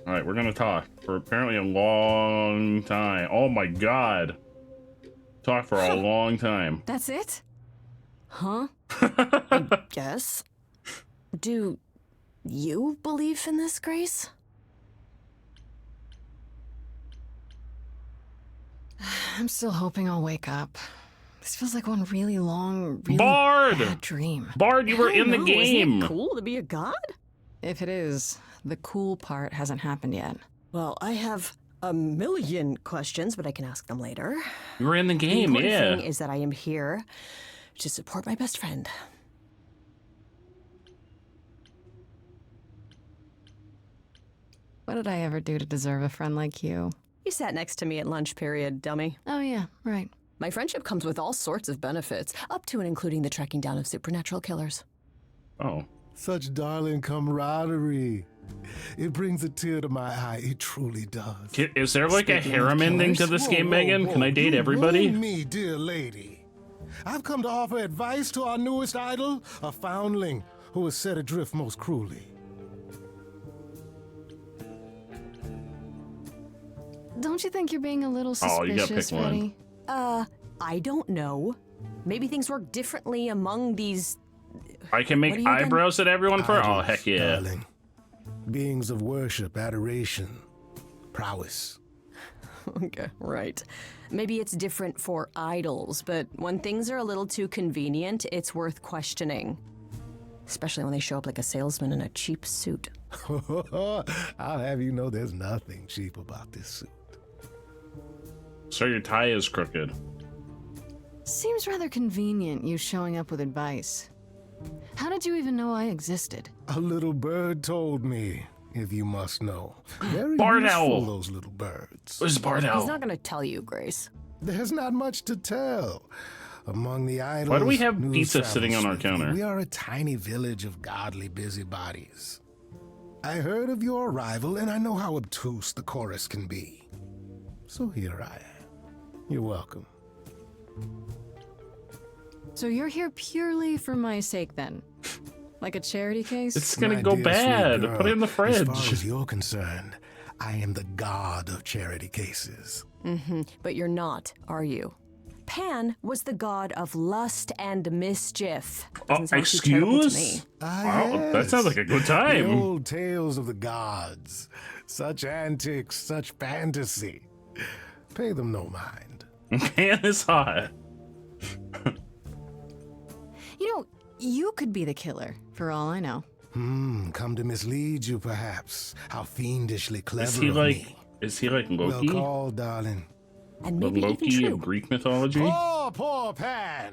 All right, we're gonna talk for apparently a long time. Oh my god, talk for a long time. That's it? Huh? I guess. Do you believe in this, Grace? I'm still hoping I'll wake up. This feels like one really long, really Bard! bad dream. Bard, you were in the No, game. Isn't it cool to be a god? If it is, the cool part hasn't happened yet. Well, I have a million questions, but I can ask them later. You were in the The game, important yeah. thing is that I am here to support my best friend. What did I ever do to deserve a friend like you? You sat next to me at lunch period, dummy. Oh yeah, right. My friendship comes with all sorts of benefits, up to and including the tracking down of supernatural killers. Oh. Such darling camaraderie. It brings a tear to my eye. It truly does. Is there like a Speaking of harem ending to killers- this Whoa, game, whoa, Megan? whoa. Can I date You everybody? wound me, dear lady. I've come to offer advice to our newest idol, a foundling who was set adrift most cruelly. Don't you think you're being a little Oh, you gotta suspicious, pick one. Freddy? I don't know. Maybe things work differently among these. I can What make are you eyebrows at everyone for. Oh Idols, heck yeah! darling. Beings of worship, adoration, prowess. Okay, right. Maybe it's different for idols, but when things are a little too convenient, it's worth questioning. Especially when they show up like a salesman in a cheap suit. I'll have you know there's nothing cheap about this suit. So your tie is crooked. Seems rather convenient, you showing up with advice. How did you even know I existed? A little bird told me, if you must know. Very Barn useful, owl. those little birds. Where's Bard He's Owl? not gonna tell you, Grace. There's not much to tell. Among the idols, Why do we have news pizza travels sitting on our swiftly. counter? We are a tiny village of godly busybodies. I heard of your arrival, and I know how obtuse the chorus can be. So here I am. You're welcome. So you're here purely for my sake, then? Like a charity case? It's gonna My go dear bad. sweet Put it in the girl, As far fridge. as you're concerned, I am the god of charity cases. But you're not, are you? Pan was the god of lust and mischief. Doesn't sound too terrible to me. Excuse? Wow, that sounds like a good time. The old tales of the gods. Such antics, such fantasy. Pay them no mind. Pan is hot. You know, you could be the killer, for all I know. Come to mislead you, perhaps. How fiendishly clever Is he of like? me. Is he like Well Loki? called, darling. And The maybe even Loki true. of Greek mythology? Oh, poor Pan!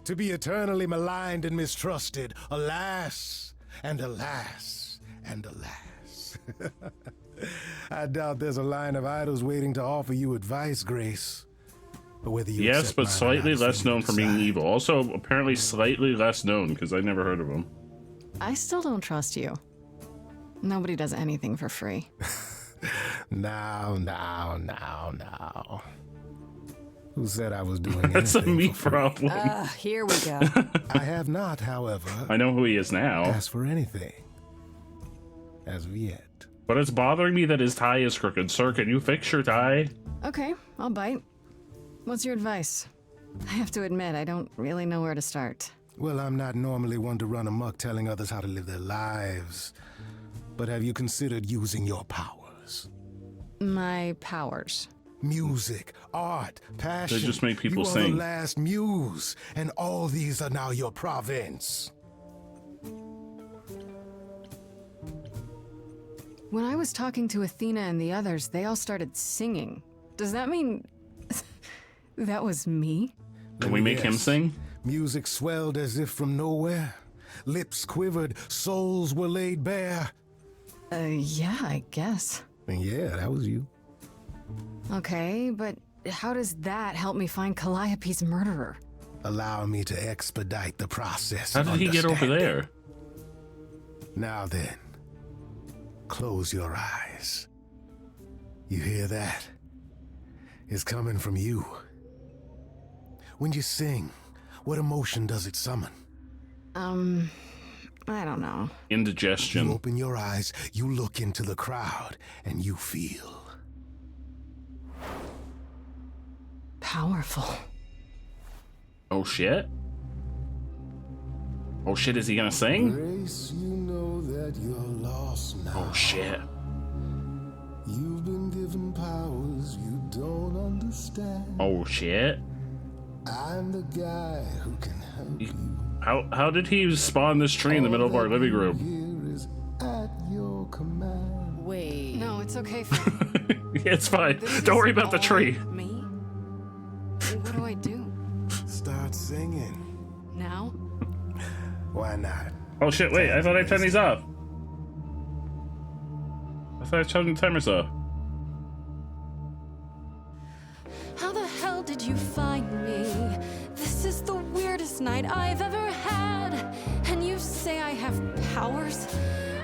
To be eternally maligned and mistrusted. Alas, and alas, and alas. I doubt there's a line of idols waiting to offer you advice, Grace. But whether you Yes, accept but mine or slightly not is less for you known to for being decide. evil. Also, apparently slightly less known because I never heard of him. I still don't trust you. Nobody does anything for free. Now. Who said I was doing That's a anything me for free? problem. Here we go. I have not, however, I know who he is now. asked for anything. As of yet. But it's bothering me that his tie is crooked. Sir, can you fix your tie? Okay, I'll bite. What's your advice? I have to admit, I don't really know where to start. Well, I'm not normally one to run amok telling others how to live their lives. But have you considered using your powers? My powers. Music, art, passion. They just make people you are sing. the last muse, and all these are now your province. When I was talking to Athena and the others, they all started singing. Does that mean that was me? Can we make him Yes. sing? Music swelled as if from nowhere. Lips quivered, souls were laid bare. Yeah, I guess. And yeah, that was you. Okay, but how does that help me find Calliope's murderer? Allow me to expedite the process. How did he get over there? Now then, close your eyes. You hear that? It's coming from you. When you sing, what emotion does it summon? I don't know. Indigestion. You open your eyes, you look into the crowd, and you feel powerful. Oh shit. Oh shit, is he gonna sing? Grace, you know that you're lost now. Oh shit. You've been given powers you don't understand. Oh shit. I'm the guy who can help you. How did he spawn this tree in the middle of our living room? Here is at your command. Wait. No, it's okay. It's fine. Don't worry about the tree. Me? What do I do? Start singing. Now? Why not? Oh shit, wait, I thought I turned these off. I thought I turned the timers off. How the hell did you find me? This is the weirdest night I've ever had. And you say I have powers?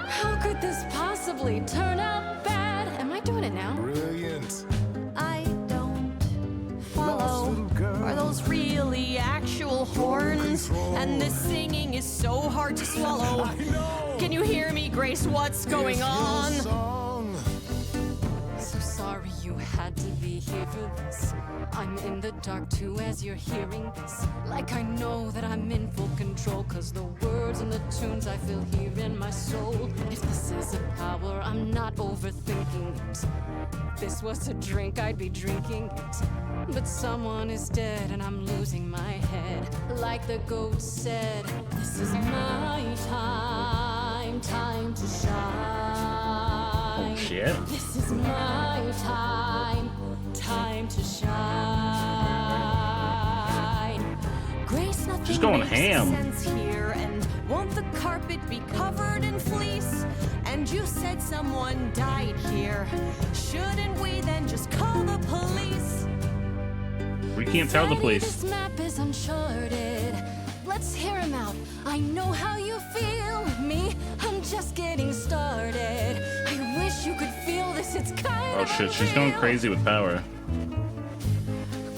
How could this possibly turn out bad? Am I doing it now? Brilliant. I don't follow. Are those really actual horns? And this singing is so hard to swallow. Can you hear me, Grace? What's going on? So sorry you had to be here for this. I'm in the dark too as you're hearing this. Like I know that I'm in full control, cause the words and the tunes I feel here in my soul. If this is a power, I'm not overthinking it. If this was a drink, I'd be drinking it. But someone is dead and I'm losing my head. Like the goat said, this is my time, time to shine. Oh shit. This is my time, time to shine. Grace, nothing She's going makes ham. sense here, and won't the carpet be covered in fleece? And you said someone died here. Shouldn't we then just call the police? We can't tell the police. This map is uncharted. Let's hear him out. I know how you feel. Me, I'm just getting started. I wish you could feel this. It's kind Oh of shit, she's going crazy with power.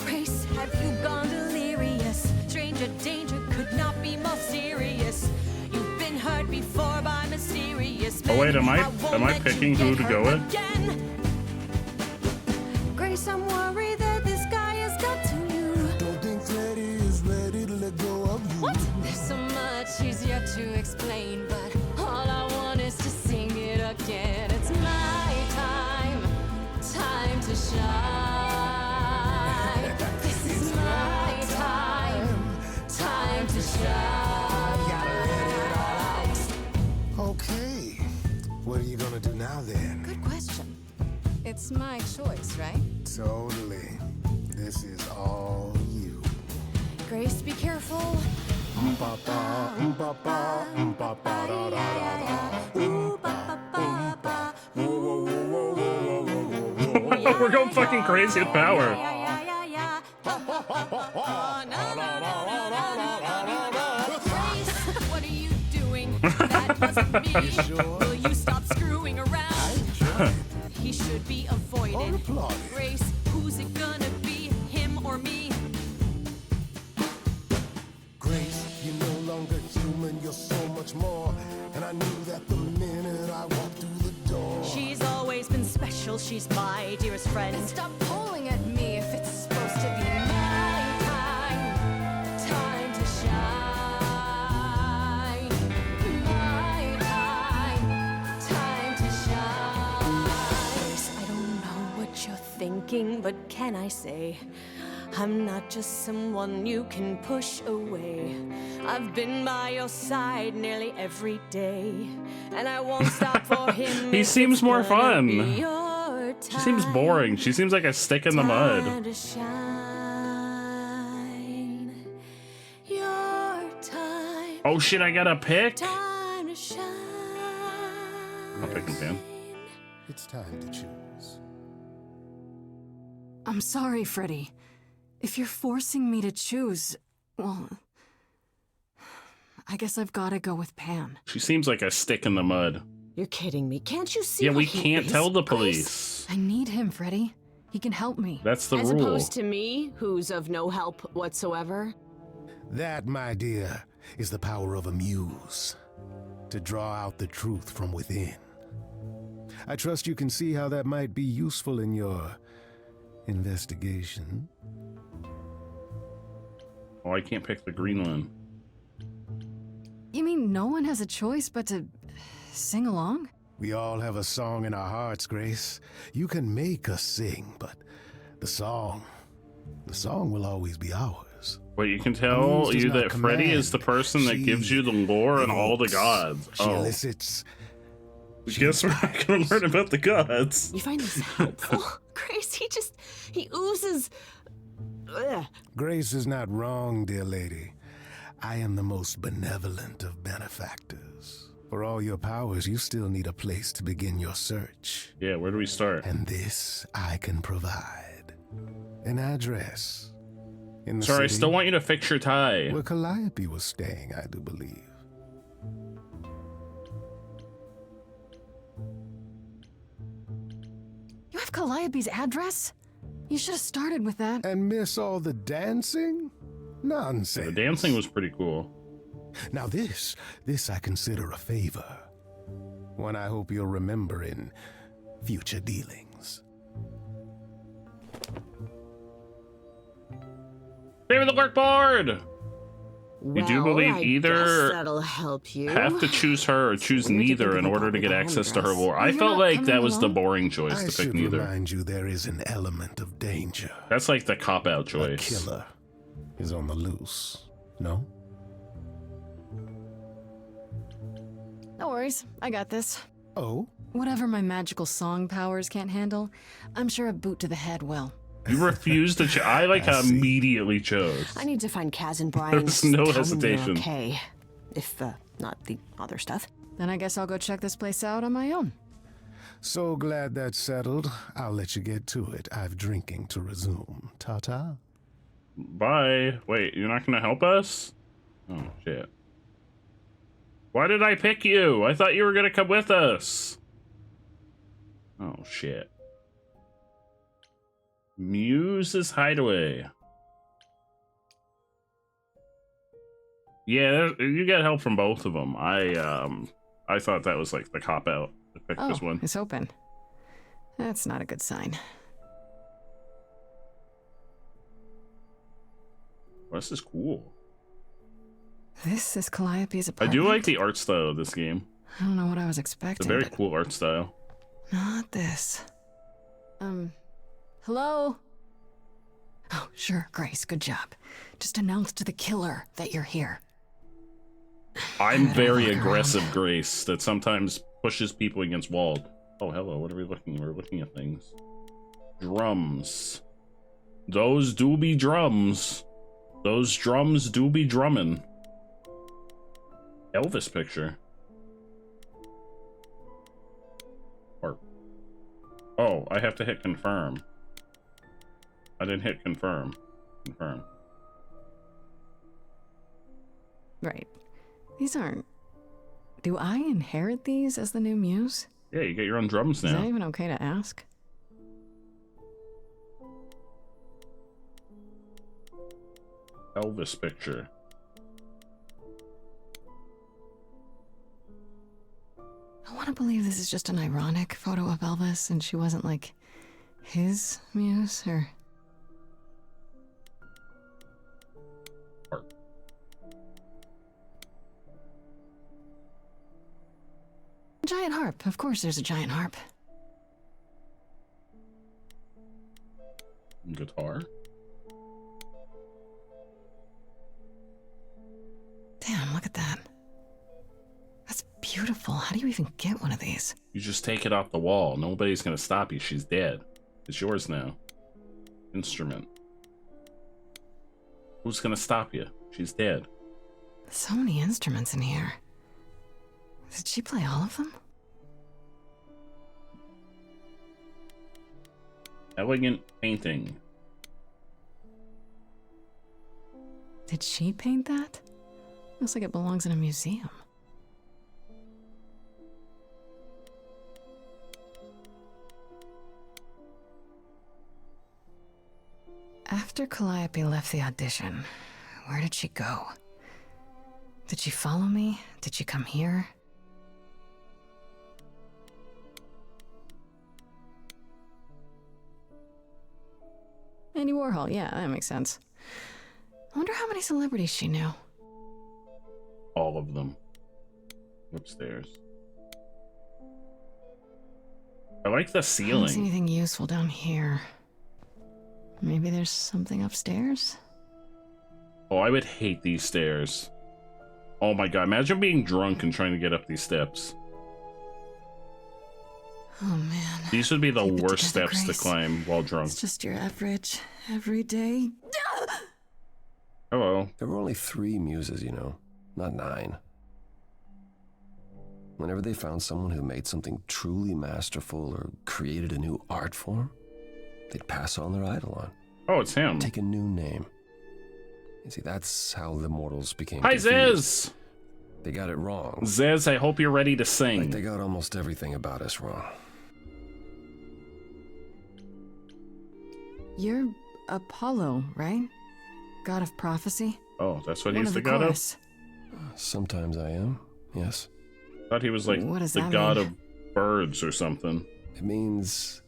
Grace, have you gone delirious? Stranger danger could not be more serious. You've been hurt before by mysterious men. Oh wait, am won't I let you picking who get to go hurt with? again. Grace, I'm worried that this guy has got to you. Don't think Freddy is ready to let go of you. What? There's so much easier to explain, but all I want is to sing it again. It's my time, time to shine. This is my time, time to shine. Okay. What are you gonna do now then? Good question. It's my choice, right? Totally. This is all you. Grace, be careful. We're going fucking crazy with power. Grace, what are you doing? That wasn't me. Will you stop screwing around? He should be avoided. Grace, who's it gonna be? Him or me? Grace, you're no longer human, you're so much more. And I knew that the minute I walked through the door. She's always been special. She's my dearest friend. And stop pulling at me if it's supposed to be my time. Time to shine. My time. Time to shine. Grace, I don't know what you're thinking, but can I say, I'm not just someone you can push away. I've been by your side nearly every day, and I won't stop for him. He seems more fun. Your She seems boring. She seems like a stick in the time mud. to shine. Your time. Oh shit, I gotta pick? Time to shine. I'm picking Pan. It's time to choose. I'm sorry, Freddy. If you're forcing me to choose, well, I guess I've got to go with Pan. She seems like a stick in the mud. You're kidding me. Can't you see? Yeah, we what he can't is, tell the Grace? police. I need him, Freddy. He can help me. That's the As rule. opposed to me, who's of no help whatsoever. That, my dear, is the power of a muse. To draw out the truth from within. I trust you can see how that might be useful in your investigation. Oh, I can't pick the green one. You mean no one has a choice but to sing along? We all have a song in our hearts, Grace. You can make us sing, but the song will always be ours. Wait, you can tell you that Freddy is the person that gives you the lore and all the gods. She elicits. Guess we're not gonna learn about the gods. You find this helpful? Grace, he oozes. Ugh. Grace is not wrong, dear lady. I am the most benevolent of benefactors. For all your powers, you still need a place to begin your search. Yeah, where do we start? And this I can provide. An address. In the Sorry, I city still want you to fix your tie. where Calliope was staying, I do believe. You have Calliope's address? You should have started with that. And miss all the dancing? Nonsense. The dancing was pretty cool. Now this I consider a favor. One I hope you'll remember in future dealings. Favor the workboard! You do believe I either guess that'll help you. have to choose her or choose Weird to neither think in about order to the get behind access to her dress. lore. I You're felt not like coming that was the along? boring choice I to pick should neither. remind you there is an element of danger. That's like the cop-out A choice. killer is on the loose. No? No worries, I got this. Oh? Whatever my magical song powers can't handle, I'm sure a boot to the head will. You refused to I immediately chose. I need to find Kaz and Brian. There's no Tell them hesitation. they're okay. If, not the other stuff. Then I guess I'll go check this place out on my own. So glad that's settled. I'll let you get to it. I've drinking to resume. Ta-ta. Bye. Wait, you're not gonna help us? Oh, shit. Why did I pick you? I thought you were gonna come with us. Oh, shit. Muse's Hideaway. Yeah, you got help from both of them. I thought that was like the cop-out to pick this one. It's open. That's not a good sign. Well, this is cool. This is Calliope's I apartment. do like the art style of this game. I don't know what I was It's expecting. a very but cool art style. Not this. Hello? Oh, sure, Grace, good job. Just announce to the killer that you're here. I'm very aggressive, Grace, that sometimes pushes people against walls. Oh, hello, what are we looking? We're looking at things. Drums. Those do be drums. Those drums do be drumming. Elvis picture. Or, oh, I have to hit confirm. I didn't hit confirm. Confirm. Right. These aren't... Do I inherit these as the new muse? Yeah, you get your own drums Is now. that even okay to ask? Elvis picture. I want to believe this is just an ironic photo of Elvis and she wasn't like his muse or... Giant harp. Of course there's a giant harp. Guitar. Damn, look at that. That's beautiful. How do you even get one of these? You just take it off the wall. Nobody's gonna stop you. She's dead. It's yours now. Instrument. Who's gonna stop you? She's dead. So many instruments in here. Did she play all of them? Elegant painting. Did she paint that? Looks like it belongs in a museum. After Calliope left the audition, where did she go? Did she follow me? Did she come here? Andy Warhol, yeah, that makes sense. I wonder how many celebrities she knew. All of them. Upstairs. I like the I don't see ceiling. anything useful down here. Maybe there's something upstairs? Oh, I would hate these stairs. Oh my god, imagine being drunk and trying to get up these steps. Oh man. These would be the Keep it worst together, steps Grace. to climb while drunk. It's just your average, everyday. Hello. There were only 3 muses, you know, not 9. Whenever they found someone who made something truly masterful or created a new art form, they'd pass on their idol on. Oh, it's him. Take a new name. You see, that's how the mortals became Hi, confused. Zez! They got it wrong. Zez, I hope you're ready to sing. Like they got almost everything about us wrong. You're Apollo, right? God of prophecy? Oh, that's what One he's of the the god chorus. Sometimes I am, yes. Thought he was like What does the that god mean? of birds or something. It means...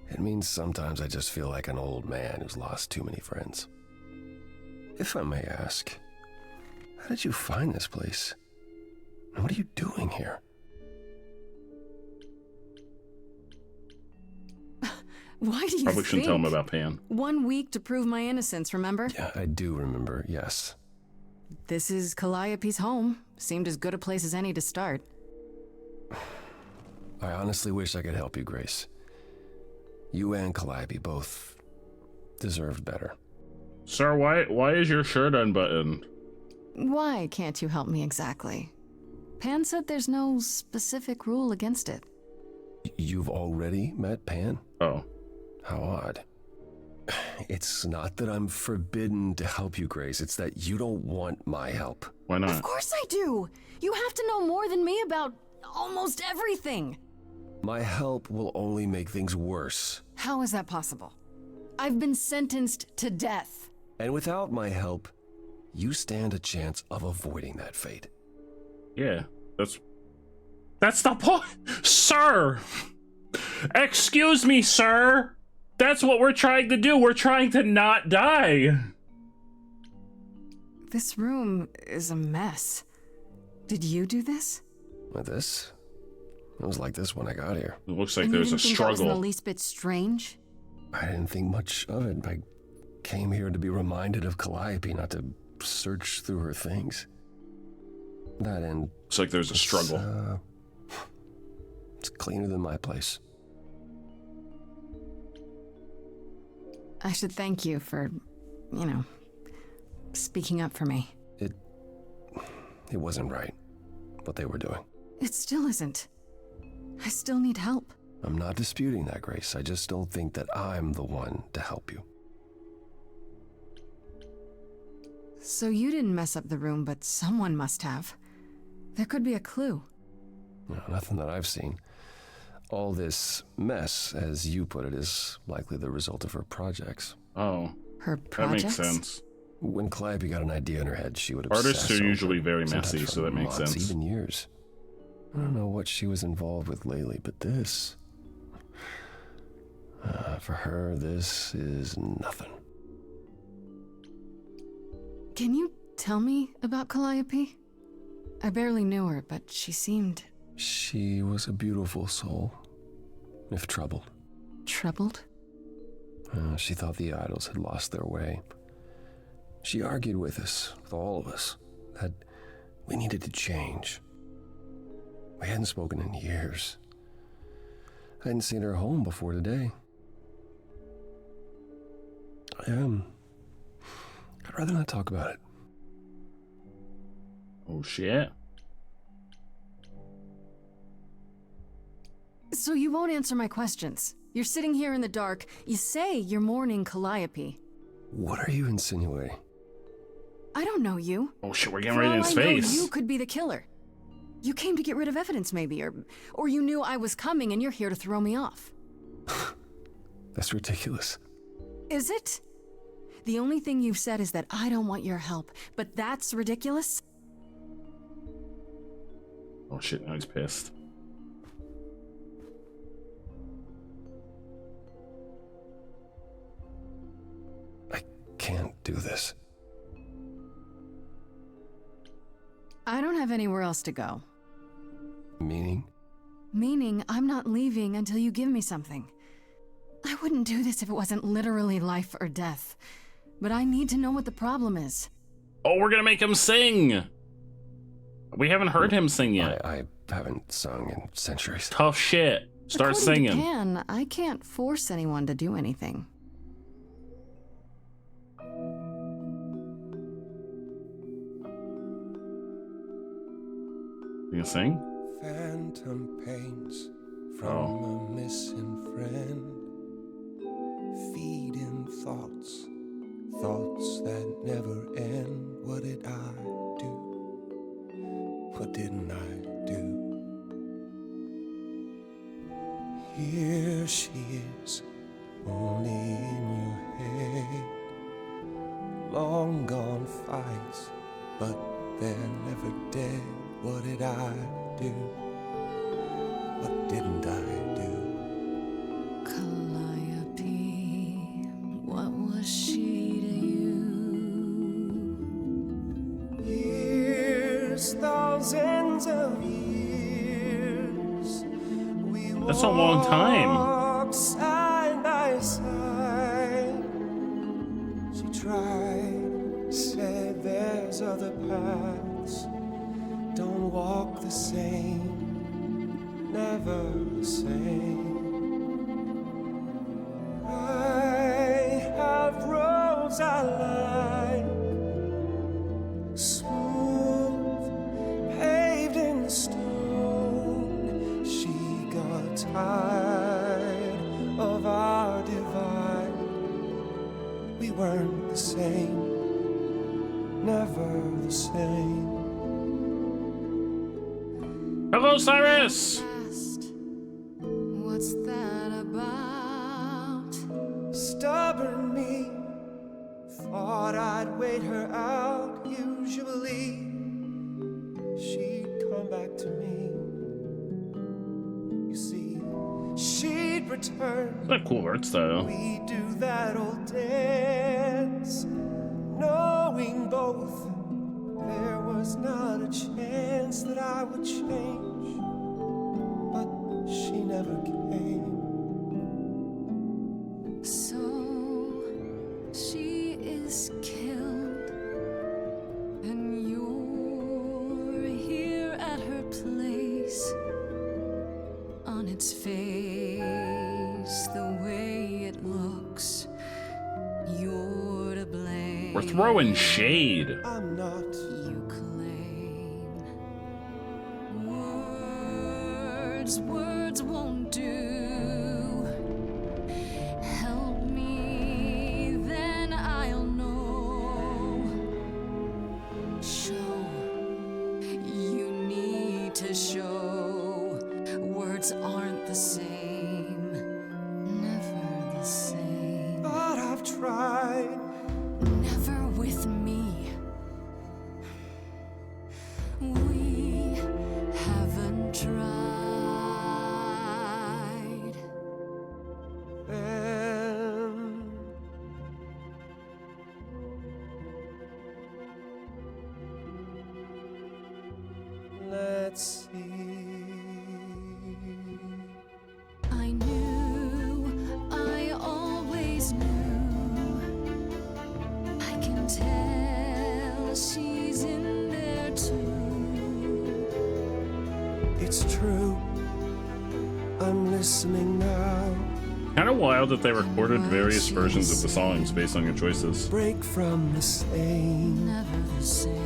It means sometimes I just feel like an old man who's lost too many friends. If I may ask, how did you find this place? And what are you doing here? Why do you Probably shouldn't tell him think? about Pan. 1 week to prove my innocence, remember? Yeah, I do remember, yes. This is Calliope's home. Seemed as good a place as any to start. I honestly wish I could help you, Grace. You and Calliope both deserved better. Sir, why is your shirt unbuttoned? Why can't you help me exactly? Pan said there's no specific rule against it. You've already met Pan? Oh. How odd. It's not that I'm forbidden to help you, Grace. It's that you don't want my help. Why not? Of course I do! You have to know more than me about almost everything! My help will only make things worse. How is that possible? I've been sentenced to death. And without my help, you stand a chance of avoiding that fate. Yeah, that's the point, sir. Excuse me, sir. That's what we're trying to do. We're trying to not die. This room is a mess. Did you do this? With this? It was like this when I got here. It looks like And you there's a didn't think that was in the struggle. least bit strange? I didn't think much of it. I came here to be reminded of Calliope, not to search through her things. That end. Looks like there's a struggle. It's cleaner than my place. I should thank you for, speaking up for me. It wasn't right, what they were doing. It still isn't. I still need help. I'm not disputing that, Grace. I just don't think that I'm the one to help you. So you didn't mess up the room, but someone must have. There could be a clue. No, nothing that I've seen. All this mess, as you put it, is likely the result of her projects. Oh. Her That makes projects? sense. When Calliope got an idea in her head, she would Artists obsess are over usually it, very sometimes messy, for so that makes months, sense. Even years. I don't know what she was involved with lately, but this... for her, this is nothing. Can you tell me about Calliope? I barely knew her, but she seemed... She was a beautiful soul, if troubled. Troubled? She thought the idols had lost their way. She argued with us, with all of us, that we needed to change. We hadn't spoken in years. I hadn't seen her home before today. I'd rather not talk about it. Oh shit. So you won't answer my questions. You're sitting here in the dark. You say you're mourning Calliope. What are you insinuating? I don't know you. Oh shit, we're getting For right in all his I know, face. you could be the killer. You came to get rid of evidence, maybe, or you knew I was coming and you're here to throw me off. That's ridiculous. Is it? The only thing you've said is that I don't want your help, but that's ridiculous? Oh shit, now he's pissed. I can't do this. I don't have anywhere else to go. Meaning? Meaning, I'm not leaving until you give me something. I wouldn't do this if it wasn't literally life or death. But I need to know what the problem is. Oh, we're gonna make him sing! We haven't heard him sing yet. I haven't sung in centuries. Tough shit. Start According to singing. Pan, I can't force anyone to do anything. You can sing? Phantom pains from a missing friend, feeding thoughts, thoughts that never end. What did I do? What didn't I do? Here she is, only in your head. Long gone fights, but they're never dead. What did I do? What didn't I do? Calliope, what was she to you? Years, thousands of years. That's a long time. Walked side by side. She tried, said there's other paths. Don't walk the same, never the same. I have roads I like, smooth, paved in stone. She got tired of our divide. We weren't the same, never the same. Hello, Cyrus! What's that about? Stubborn me, thought I'd wait her out. Usually, she'd come back to me. You see, she'd return. Is that cool art style? We do that old dance, knowing both there was not a chance that I would change, but she never came. So she is killed, and you're here at her place. On its face, the way it looks, you're to blame. We're throwing shade. I'm not. You claim words won't do. Help me, then I'll know. Show, you need to show. Words aren't the same, never the same. But I've tried. Never with me. We haven't tried. Then let's see. I knew, I always knew. I can tell she's in there too. It's true. I'm listening now. Kind of wild that they recorded various versions of the songs based on your choices. Break from the same. Never the same.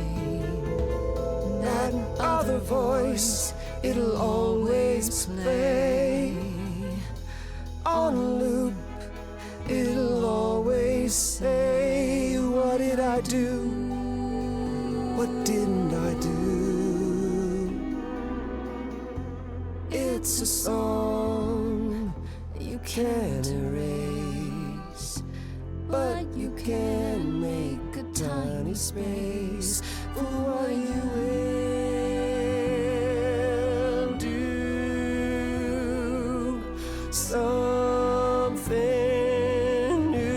That other voice, it'll always play. On a loop, it'll always say, what did I do? What didn't I do? It's a song you can't erase, but you can make a tiny space for what you will do. Something new.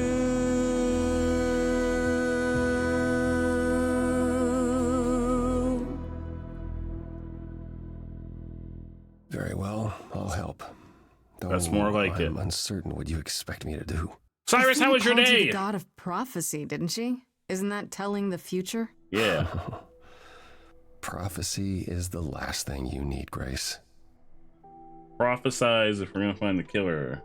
Very well, I'll help. That's more like I'm it. uncertain what you expect me to do. Cyrus, Athena how was your called you day? the god of prophecy, didn't she? Isn't that telling the future? Yeah. Prophecy is the last thing you need, Grace. Prophesize if we're gonna find the killer.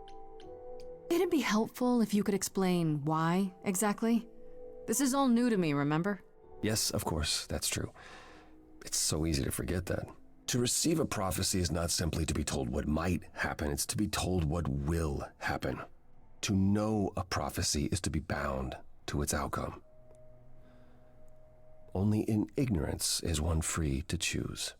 It'd be helpful if you could explain why exactly. This is all new to me, remember? Yes, of course, that's true. It's so easy to forget that. To receive a prophecy is not simply to be told what might happen, it's to be told what will happen. To know a prophecy is to be bound to its outcome. Only in ignorance is one free to choose.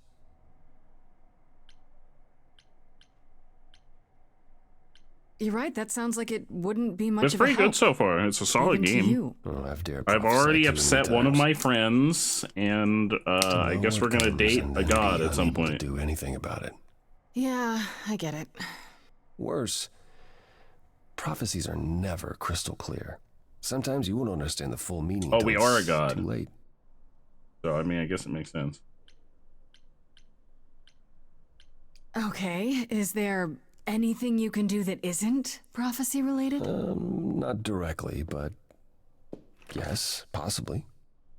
You're right, that sounds like it wouldn't be much It's of a pretty help. good so far. It's a solid Even to game. you. Oh, I've already upset one of my friends, and I guess we're gonna date a god at some point. Do anything about it. Yeah, I get it. Worse, prophecies are never crystal clear. Sometimes you won't understand the full meaning. Oh, till we are a it's god. Too late. So I mean, I guess it makes sense. Okay, is there anything you can do that isn't prophecy related? Not directly, but yes, possibly.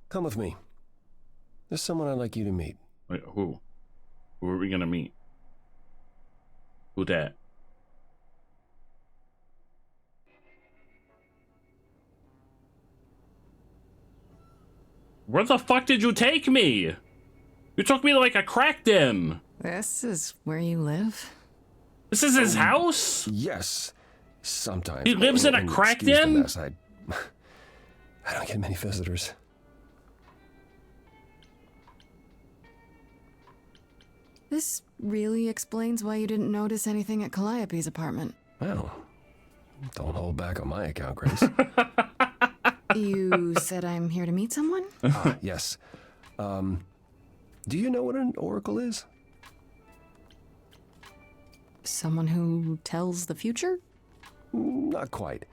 Come with me. There's someone I'd like you to meet. Wait, who? Who are we gonna meet? Who that? Where the fuck did you take me? You took me to like a crack den. This is where you live? This is his house? Yes, sometimes. He lives in a And crack excuse the den? mess, I don't get many visitors. This really explains why you didn't notice anything at Calliope's apartment. Well, don't hold back on my account, Grace. You said I'm here to meet someone? Yes. Do you know what an oracle is? Someone who tells the future? Not quite.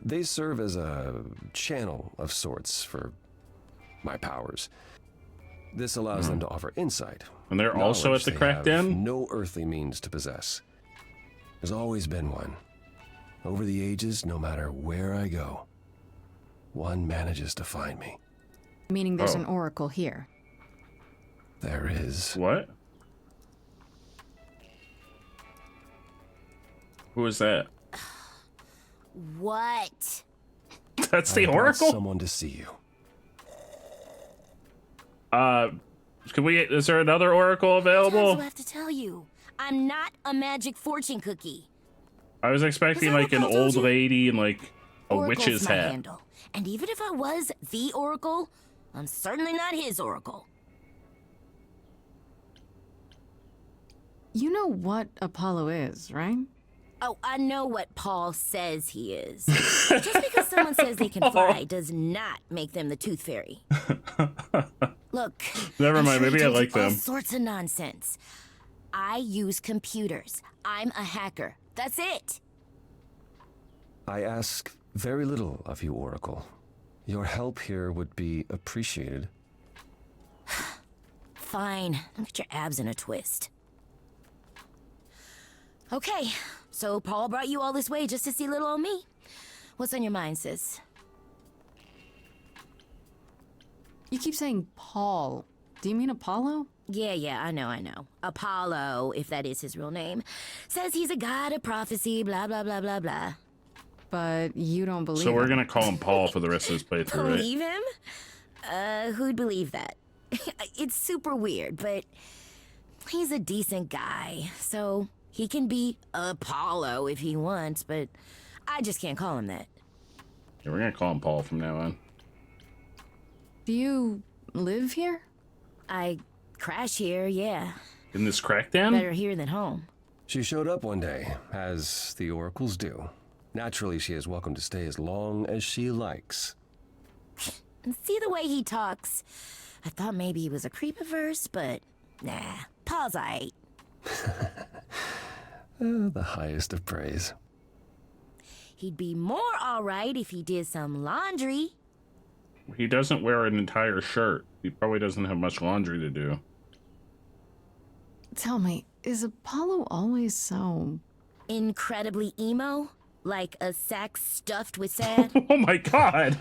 They serve as a channel of sorts for my powers. This allows them to offer insight. And they're also knowledge at the they crack have den? No earthly means to possess. There's always been one. Over the ages, no matter where I go, one manages to find me. Meaning there's Oh. an oracle here. There is. What? Who is that? What? That's the I brought oracle? someone to see you. Can we? Is there another oracle Sometimes available? I have to tell you, I'm not a magic fortune cookie. I was expecting Is that like an what Paul old told you? lady in like a Oracle's witch's my hat. handle. And even if I was the oracle, I'm certainly not his oracle. You know what Apollo is, right? Oh, I know what Paul says he is. Just because someone says they can fly does not make them the Tooth Fairy. Look, Never I'm mind, sure he maybe I told you like all them. sorts of nonsense. I use computers. I'm a hacker. That's it. I ask very little of you, Oracle. Your help here would be appreciated. Fine. Don't get your abs in a twist. Okay, so Paul brought you all this way just to see little old me. What's on your mind, sis? You keep saying Paul. Do you mean Apollo? Yeah, I know. Apollo, if that is his real name, says he's a god of prophecy, blah, blah, blah, blah, blah. But you don't believe So we're him. gonna call him Paul for the rest of this playthrough, right? Believe him? Who'd believe that? It's super weird, but he's a decent guy, so he can be Apollo if he wants, but I just can't call him that. Yeah, we're gonna call him Paul from now on. Do you live here? I crash here, yeah. In this crackdown? Better here than home. She showed up one day, as the oracles do. Naturally, she is welcome to stay as long as she likes. And see the way he talks. I thought maybe he was a creep-averse, but nah, Paul's aight. The highest of praise. He'd be more alright if he did some laundry. He doesn't wear an entire shirt. He probably doesn't have much laundry to do. Tell me, is Apollo always so... incredibly emo? Like a sack stuffed with sand? Oh my god!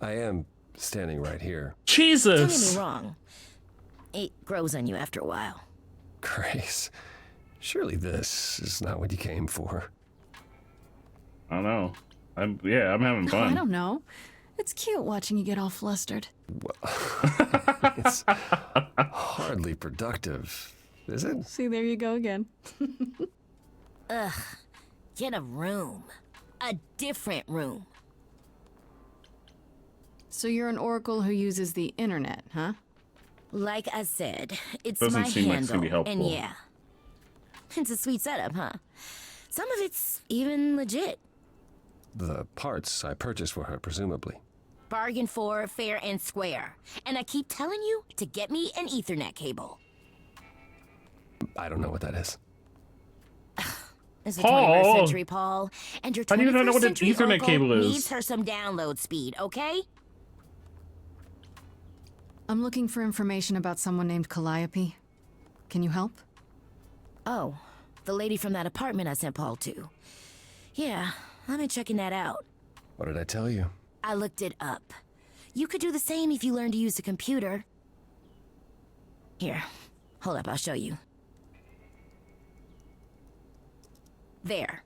I am standing right here. Jesus! Don't get me wrong. It grows on you after a while. Grace, surely this is not what you came for. I don't know. I'm having fun. I don't know. It's cute watching you get all flustered. Well, it's hardly productive, is it? See, there you go again. Ugh. Get a room. A different room. So you're an oracle who uses the internet, huh? Like I said, it's Doesn't my seem like it's handle, gonna be helpful. and yeah. It's a sweet setup, huh? Some of it's even legit. The parts I purchased for her, presumably. Bargain for, fair and square. And I keep telling you to get me an Ethernet cable. I don't know what that is. It's the Paul! 21st century, Paul. And your How do you not know 21st what an century Ethernet uncle cable is? needs her some download speed, okay? I'm looking for information about someone named Calliope. Can you help? Oh, the lady from that apartment I sent Paul to. Yeah, I've been checking that out. What did I tell you? I looked it up. You could do the same if you learned to use a computer. Here, hold up, I'll show you. There.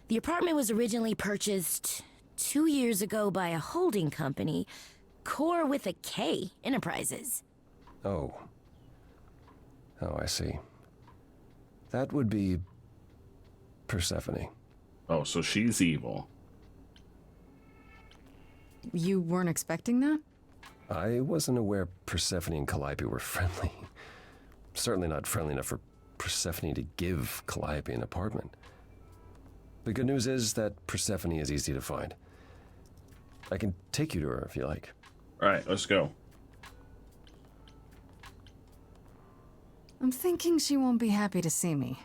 The apartment was originally purchased 2 years ago by a holding company, Core with a K Enterprises. Oh. Oh, I see. That would be Persephone. Oh, so she's evil. You weren't expecting that? I wasn't aware Persephone and Calliope were friendly. Certainly not friendly enough for Persephone to give Calliope an apartment. The good news is that Persephone is easy to find. I can take you to her if you like. All right, let's go. I'm thinking she won't be happy to see me.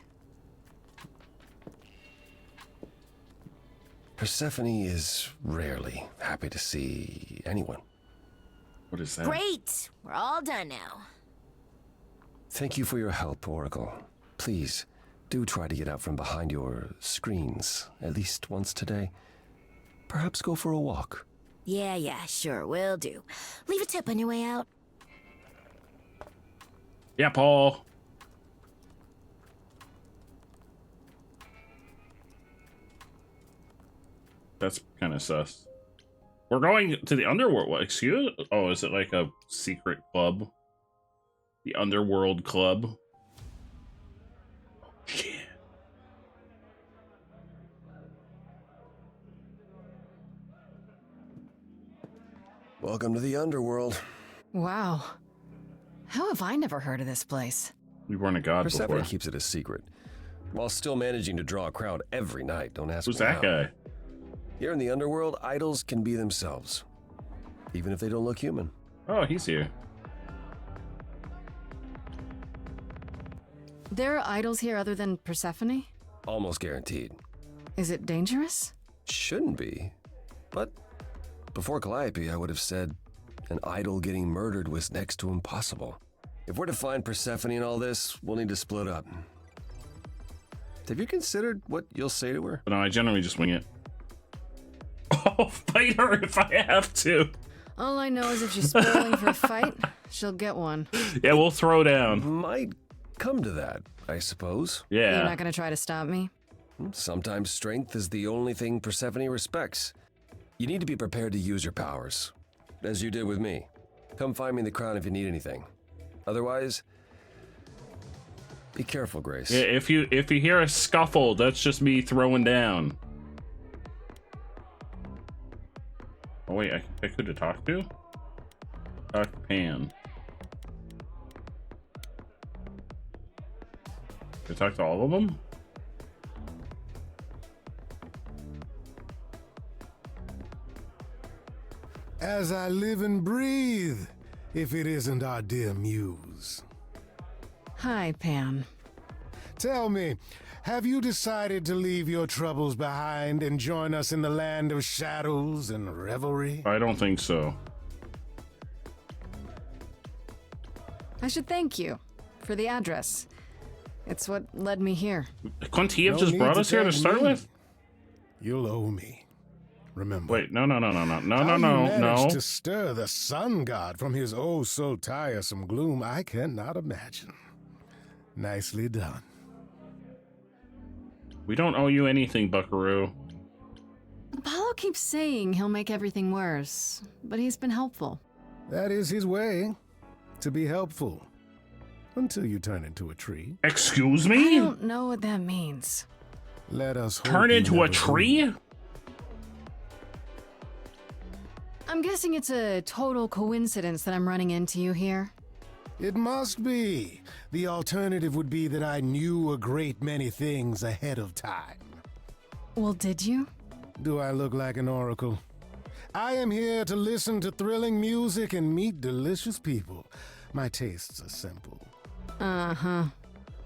Persephone is rarely happy to see anyone. What is that? Great! We're all done now. Thank you for your help, Oracle. Please, do try to get out from behind your screens at least once today. Perhaps go for a walk. Yeah, sure, will do. Leave a tip on your way out. Yeah, Paul. That's kind of sus. We're going to the underworld. What, excuse? Oh, is it like a secret club? The Underworld Club? Oh, shit. Welcome to the underworld. Wow. How have I never heard of this place? We weren't a god Persephone before. keeps it a secret, while still managing to draw a crowd every night. Don't ask Who's me that how. guy? Here in the underworld, idols can be themselves, even if they don't look human. Oh, he's here. There are idols here other than Persephone? Almost guaranteed. Is it dangerous? Shouldn't be, but before Calliope, I would have said an idol getting murdered was next to impossible. If we're to find Persephone in all this, we'll need to split up. Have you considered what you'll say to her? No, I generally just wing it. Oh, fight her if I have to. All I know is if she's spoiling for a fight, she'll get one. Yeah, we'll throw down. Might come to that, I suppose. Yeah. You're not gonna try to stop me? Sometimes strength is the only thing Persephone respects. You need to be prepared to use your powers, as you did with me. Come find me in the crown if you need anything. Otherwise, be careful, Grace. Yeah, if you hear a scuffle, that's just me throwing down. Oh wait, I could have talked to? Talk to Pan. Did I talk to all of them? As I live and breathe, if it isn't our dear muse. Hi, Pam. Tell me, have you decided to leave your troubles behind and join us in the land of shadows and revelry? I don't think so. I should thank you for the address. It's what led me here. Couldn't he have just brought us here to start with? You'll owe me. Remember. Wait, no. How you managed to stir the sun god from his oh so tiresome gloom, I cannot imagine. Nicely done. We don't owe you anything, Buckaroo. Apollo keeps saying he'll make everything worse, but he's been helpful. That is his way, to be helpful. Until you turn into a tree. Excuse me? I don't know what that means. Let us hope turn you into a never tree? do. I'm guessing it's a total coincidence that I'm running into you here. It must be. The alternative would be that I knew a great many things ahead of time. Well, did you? Do I look like an oracle? I am here to listen to thrilling music and meet delicious people. My tastes are simple. Uh-huh.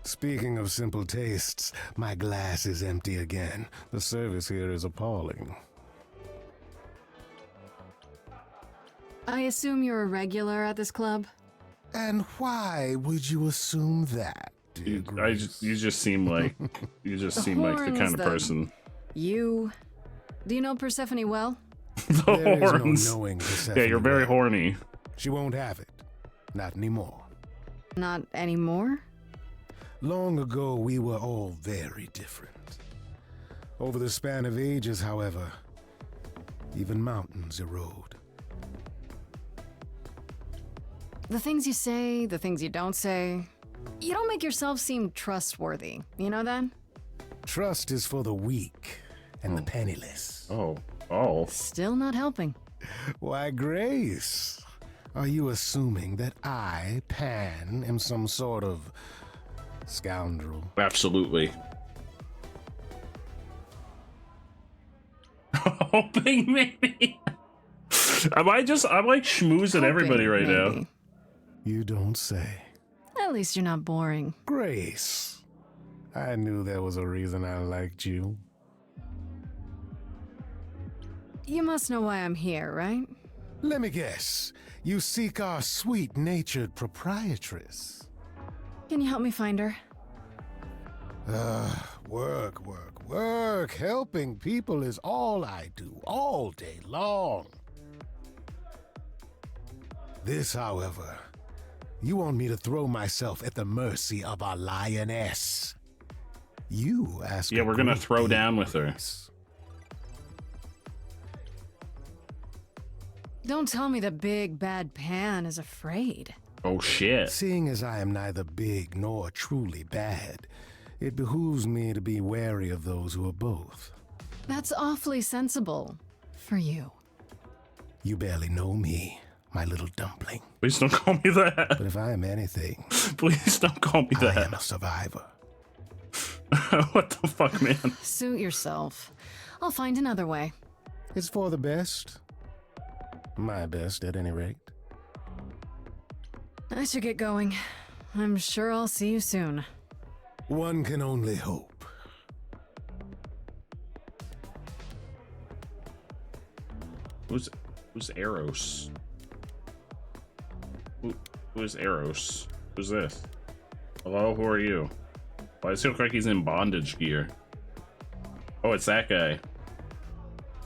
Speaking of simple tastes, my glass is empty again. The service here is appalling. I assume you're a regular at this club? And why would you assume that? You just seem like the kind of person. You. Do you know Persephone well? The There horns. is no knowing Persephone Yeah, you're very well. horny. She won't have it. Not anymore. Not anymore? Long ago, we were all very different. Over the span of ages, however, even mountains erode. The things you say, the things you don't say. You don't make yourself seem trustworthy. You know that? Trust is for the weak and the penniless. Oh. Still not helping. Why, Grace, are you assuming that I, Pan, am some sort of scoundrel? Absolutely. Hoping maybe. I'm like schmoozing everybody right now. You don't say. At least you're not boring. Grace, I knew there was a reason I liked you. You must know why I'm here, right? Let me guess. You seek our sweet-natured proprietress. Can you help me find her? Work. Helping people is all I do, all day long. This, however, you want me to throw myself at the mercy of a lioness. You ask. Yeah, we're gonna throw down with her. Don't tell me the big bad Pan is afraid. Oh shit. Seeing as I am neither big nor truly bad, it behooves me to be wary of those who are both. That's awfully sensible for you. You barely know me, my little dumpling. Please don't call me that. But if I am anything, please don't call me that. I am a survivor. What the fuck, man? Suit yourself. I'll find another way. It's for the best. My best, at any rate. I should get going. I'm sure I'll see you soon. One can only hope. Who's Eros? Who is Eros? Who's this? Hello, who are you? Why does he look like he's in bondage gear? Oh, it's that guy.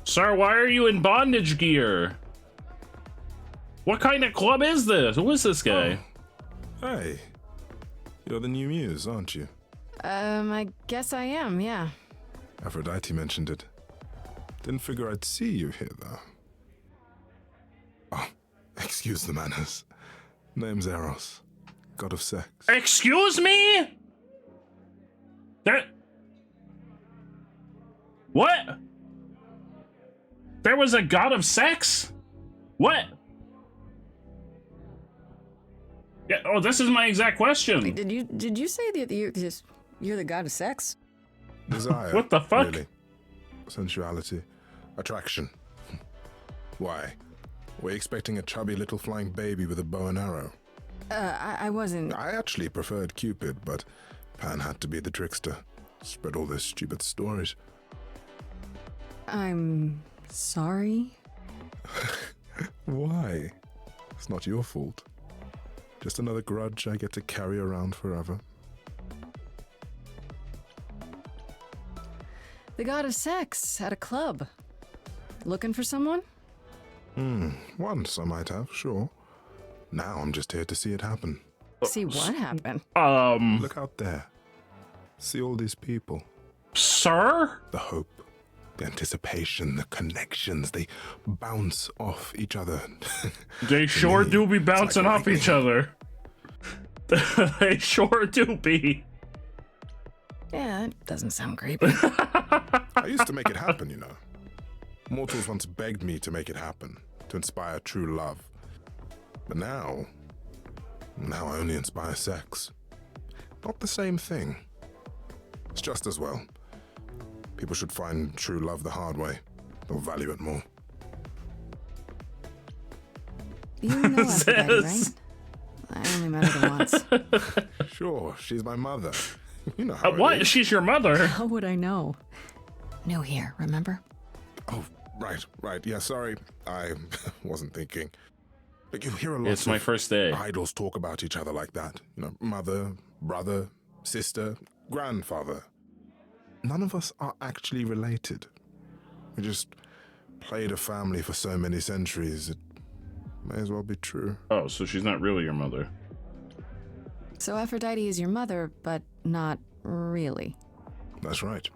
Sir, why are you in bondage gear? What kind of club is this? Who is this guy? Oh. Hey, you're the new muse, aren't you? I guess I am, yeah. Aphrodite mentioned it. Didn't figure I'd see you here, though. Oh, Excuse the manners. Name's Eros, god of sex. Excuse me? What? There was a god of sex? What? Yeah, oh, this is my exact question. Wait, did you say that you're the god of sex? Desire. What the fuck? Really. Sensuality. Attraction. Why? Were you expecting a chubby little flying baby with a bow and arrow? I wasn't. I actually preferred Cupid, but Pan had to be the trickster. Spread all those stupid stories. I'm sorry. Why? It's not your fault. Just another grudge I get to carry around forever. The god of sex at a club. Looking for someone? Once I might have, sure. Now I'm just here to see it happen. See what happened? Look out there. See all these people. Sir? The hope, the anticipation, the connections, they bounce off each other. They sure do be bouncing off each other. They sure do be. Yeah, that doesn't sound creepy. I used to make it happen, you know. Mortals once begged me to make it happen, to inspire true love. But now I only inspire sex. Not the same thing. It's just as well. People should find true love the hard way. They'll value it more. You know Aphrodite, right? I only met her once. Sure, she's my mother. You know how what? it is. She's your mother? How would I know? New here, remember? Oh, right. Yeah, sorry. I wasn't thinking. Like, you hear a lot It's my first day. Idols talk about each other like that. You know, mother, brother, sister, grandfather. None of us are actually related. We just played a family for so many centuries. It may as well be true. Oh, so she's not really your mother. So Aphrodite is your mother, but not really. That's right.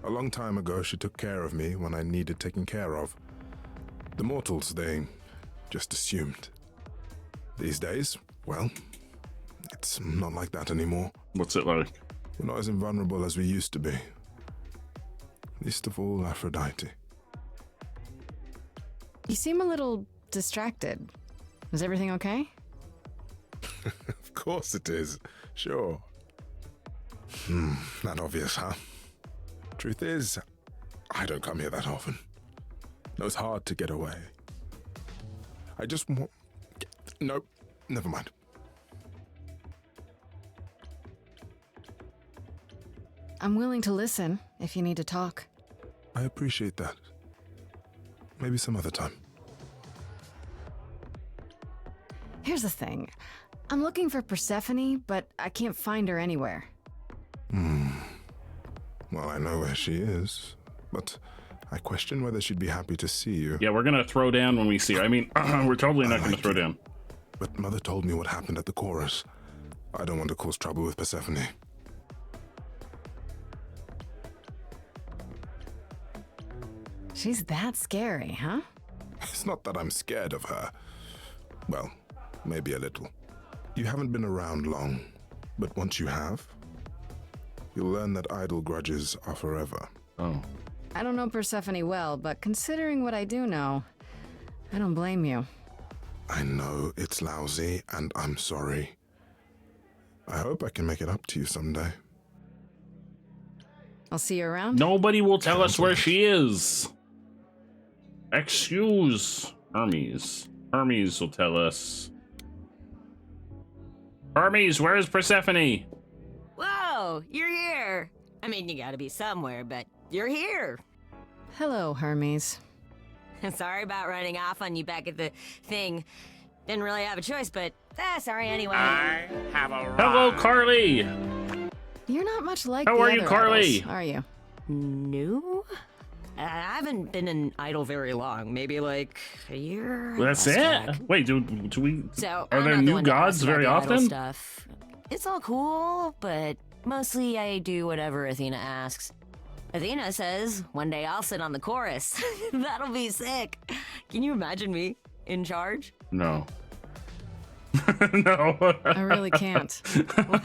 A long time ago, she took care of me when I needed taking care of. The mortals, they just assumed. These days, well, it's not like that anymore. What's it like? We're not as invulnerable as we used to be. Least of all, Aphrodite. You seem a little distracted. Is everything okay? Of course it is. Sure. Not obvious, huh? Truth is, I don't come here that often. No, it's hard to get away. I just want... Nope, never mind. I'm willing to listen if you need to talk. I appreciate that. Maybe some other time. Here's the thing. I'm looking for Persephone, but I can't find her anywhere. Well, I know where she is, but I question whether she'd be happy to see you. Yeah, we're gonna throw down when we see her. I mean, we're totally not gonna throw down. But Mother told me what happened at the chorus. I don't want to cause trouble with Persephone. She's that scary, huh? It's not that I'm scared of her. Well, maybe a little. You haven't been around long, but once you have, you'll learn that idle grudges are forever. Oh. I don't know Persephone well, but considering what I do know, I don't blame you. I know it's lousy, and I'm sorry. I hope I can make it up to you someday. I'll see you around. Nobody will tell us where she is. Excuse Hermes. Hermes will tell us. Hermes, where's Persephone? Whoa, you're here. I mean, you gotta be somewhere, but you're here. Hello, Hermes. Sorry about running off on you back at the thing. Didn't really have a choice, but sorry anyway. I have a Hello, Carly. You're not much like How the are you, other Carly? idols, are you? No? I haven't been an idol very long. Maybe like a year. That's Lost it? track. Wait, do we... So, are I'm there not the new one to gods ask about very the idol often? Stuff. It's all cool, but mostly I do whatever Athena asks. Athena says, one day I'll sit on the chorus. That'll be sick. Can you imagine me in charge? No. No. I really can't.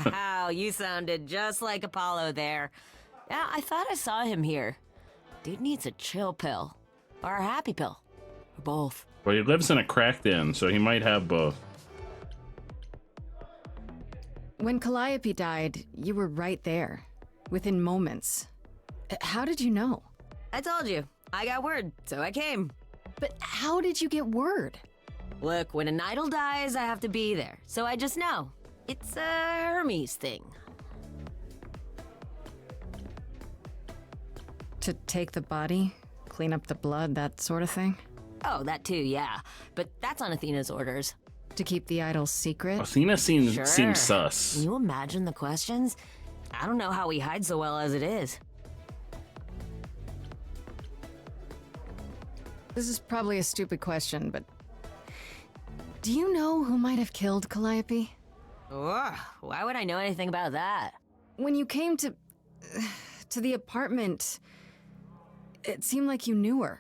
Wow, you sounded just like Apollo there. Yeah, I thought I saw him here. Dude needs a chill pill. Or a happy pill. Or both. Well, he lives in a cracked inn, so he might have both. When Calliope died, you were right there. Within moments. How did you know? I told you. I got word, so I came. But how did you get word? Look, when an idol dies, I have to be there. So I just know. It's a Hermes thing. To take the body, clean up the blood, that sort of thing? Oh, that too, yeah. But that's on Athena's orders. To keep the idol's secret? Athena seems Sure. sus. Can you imagine the questions? I don't know how we hide so well as it is. This is probably a stupid question, but do you know who might have killed Calliope? Ugh, why would I know anything about that? When you came to the apartment, it seemed like you knew her.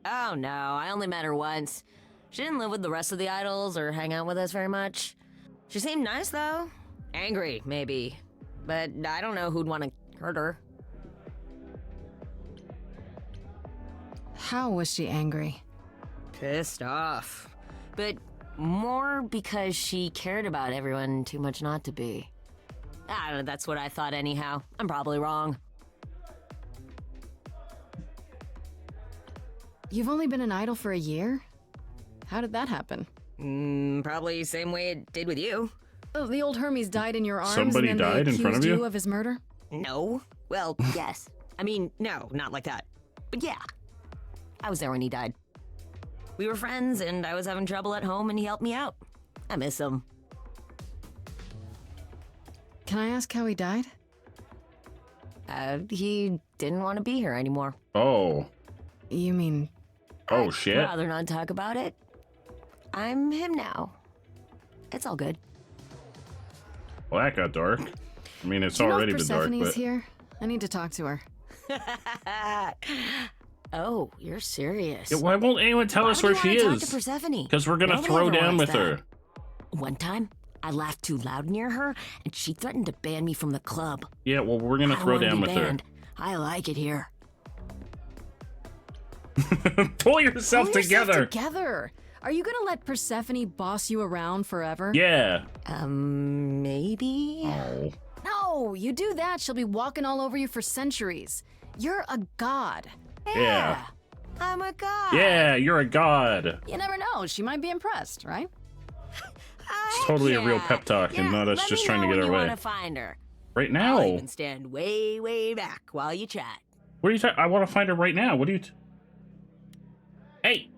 Oh no, I only met her once. She didn't live with the rest of the idols or hang out with us very much. She seemed nice though. Angry, maybe. But I don't know who'd want to hurt her. How was she angry? Pissed off. But more because she cared about everyone too much not to be. I don't know, that's what I thought anyhow. I'm probably wrong. You've only been an idol for a year? How did that happen? Probably same way it did with you. Oh, the old Hermes died in your arms Somebody and then died they in front of accused you? of his murder? No. Well, yes. I mean, no, not like that. But yeah. I was there when he died. We were friends, and I was having trouble at home, and he helped me out. I miss him. Can I ask how he died? He didn't want to be here anymore. Oh. You mean... Oh, shit. I'd rather not talk about it. I'm him now. It's all good. Well, that got dark. I mean, it's Do you know already if been dark, Persephone's but... here? I need to talk to her. Oh, you're serious. Yeah, why won't anyone tell us where she Talk is? to Persephone. Because we're gonna Nobody throw ever down wants with that. her. One time, I laughed too loud near her, and she threatened to ban me from the club. Yeah, well, we're gonna I don't throw wanna down be with her. banned. I like it here. Pull yourself Pull together. Yourself together. Are you gonna let Persephone boss you around forever? Yeah. Maybe? Oh. No, you do that, she'll be walking all over you for centuries. You're a god. Yeah. I'm a god. Yeah, you're a god. You never know, she might be impressed, right? It's totally a real pep talk and not us Let just me trying to know get when our you way. want to find her. Right I'll now. even stand way, way back while you chat. What are you talking? I want to find her right now. What are you? Hey.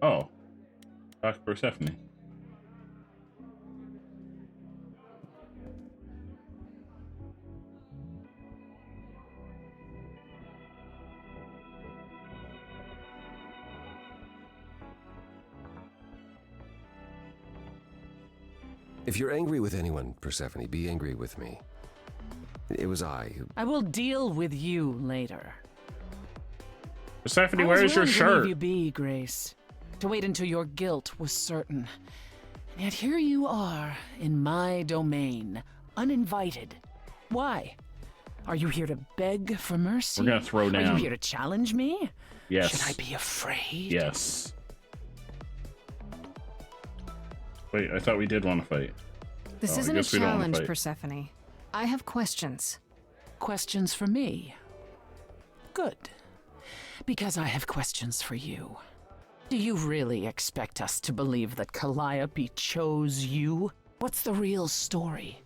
Oh. Talk to Persephone. If you're angry with anyone, Persephone, be angry with me. It was I who... I will deal with you later. Persephone, I where was is your willing to shirt? leave you be, Grace. To wait until your guilt was certain. And yet here you are, in my domain, uninvited. Why? Are you here to beg for mercy? We're gonna throw Are down. you here to challenge me? Yes. Should I be afraid? Yes. Wait, I thought we did want to fight. This Oh, I isn't a guess we don't wanna challenge, fight. Persephone. I have questions. Questions for me? Good. Because I have questions for you. Do you really expect us to believe that Calliope chose you? What's the real story?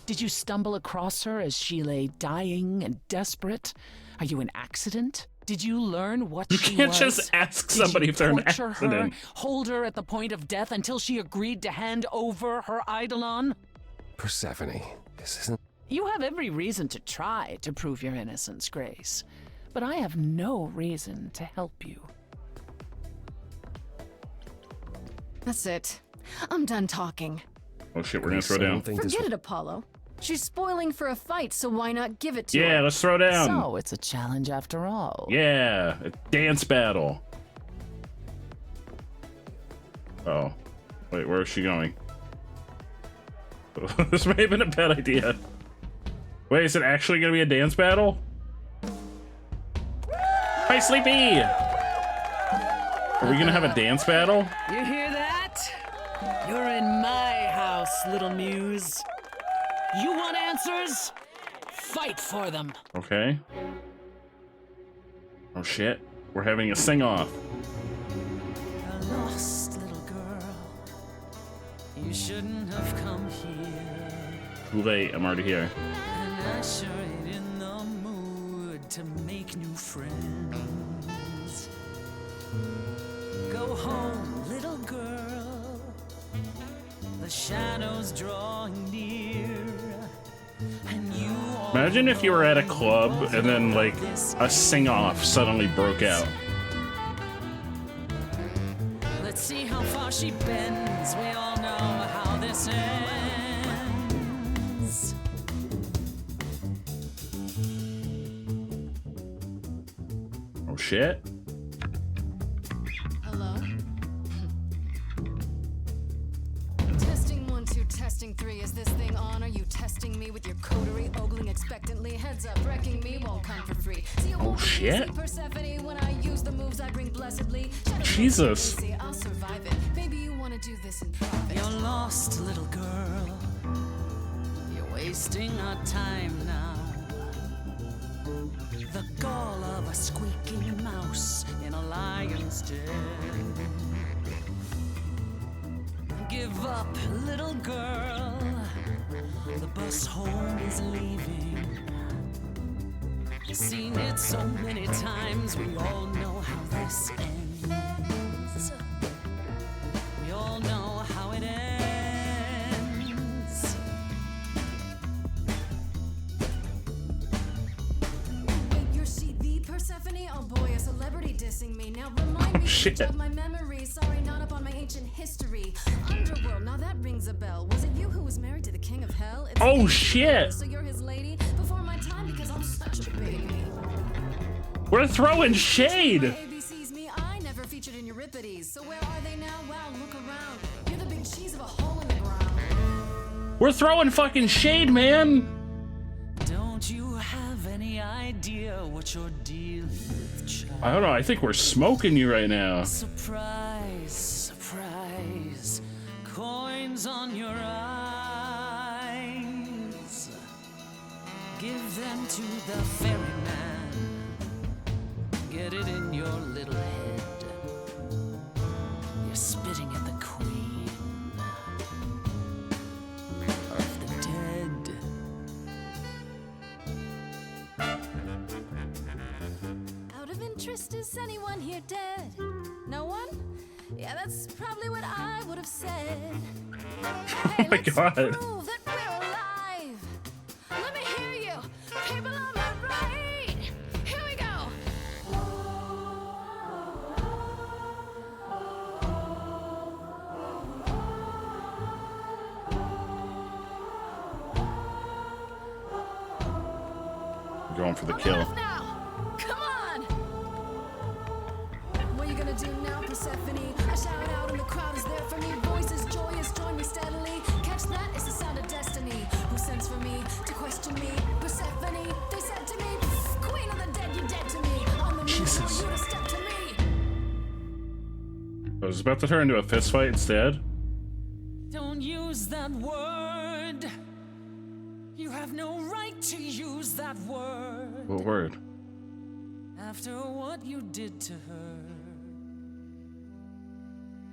Did you stumble across her as she lay dying and desperate? Are you an accident? Did you learn what You she can't was? just ask Did somebody you if they're an torture accident. Her, hold her at the point of death until she agreed to hand over her eidolon? Persephone, this isn't... You have every reason to try to prove your innocence, Grace. But I have no reason to help you. That's it. I'm done talking. Oh shit, we're gonna throw down. Forget it, Apollo. She's spoiling for a fight, so why not give it to her? Yeah, let's throw down. So it's a challenge after all. Yeah, a dance battle. Oh. Wait, where is she going? This may have been a bad idea. Wait, is it actually gonna be a dance battle? Hi, Sleepy! Are we gonna have a dance battle? You hear that? You're in my house, little muse. You want answers? Fight for them. Okay. Oh shit. We're having a sing-off. A lost little girl. You shouldn't have come here. Too late, I'm already here. And I sure ain't in the mood to make new friends. Go home, little girl. The shadows drawing near. And you Imagine if you were at a club and then, like, a sing-off suddenly broke out. let's see how far she bends. We all know how this ends. Oh shit. Hello? Testing 1, 2, testing 3. Is this thing on? Are you testing me with your coterie, ogling expectantly? Heads up, wrecking me won't come for free. See, you won't shit. see Persephone when I use the moves I bring blessedly. Shadow Jesus. See, I'll survive it. Maybe you want to do this in private. You're lost, little girl. You're wasting our time now. The gall of a squeaking mouse in a lion's den. Give up, little girl. The bus home is leaving. Seen it so many times, we all know how this ends. We all know how it ends. Wait, you're she the Persephone? Oh boy, a celebrity dissing me. Now remind me shit. of my memory. Sorry, not up on my ancient history. Underworld, now that rings a bell. Was it you who was married to the king of hell? It's Oh, me. shit. So you're his lady before my time because I'm such a baby. We're throwing shade. ABC's me, I never featured in Euripides. So where are they now? Wow, look around. You're the big cheese of a hole in the ground. We're throwing fucking shade, man. Don't you have any idea what you're dealing with, child? I don't know. I think we're smoking you right now. Surprise, surprise. Coins on your eyes. Give them to the ferryman. Get it in your little head. You're spitting at the queen of the dead. Out of interest, is anyone here dead? No one? Yeah, that's probably what I would have said. Oh my god. Prove that we're alive. Let me hear you. People on my right. Here we go. Going for the kill. Now, come on. What are you gonna do now, Persephone? I shout out and the crowd is there for me. Voices joyous, join me steadily. Catch that? It's the sound of destiny. Who sends for me to question me? Persephone, they said to me, Queen of the dead, you're dead to me. On the move for you to step to me. I was about to turn into a fist fight instead. Don't use that word. You have no right to use that word. What word? After what you did to her.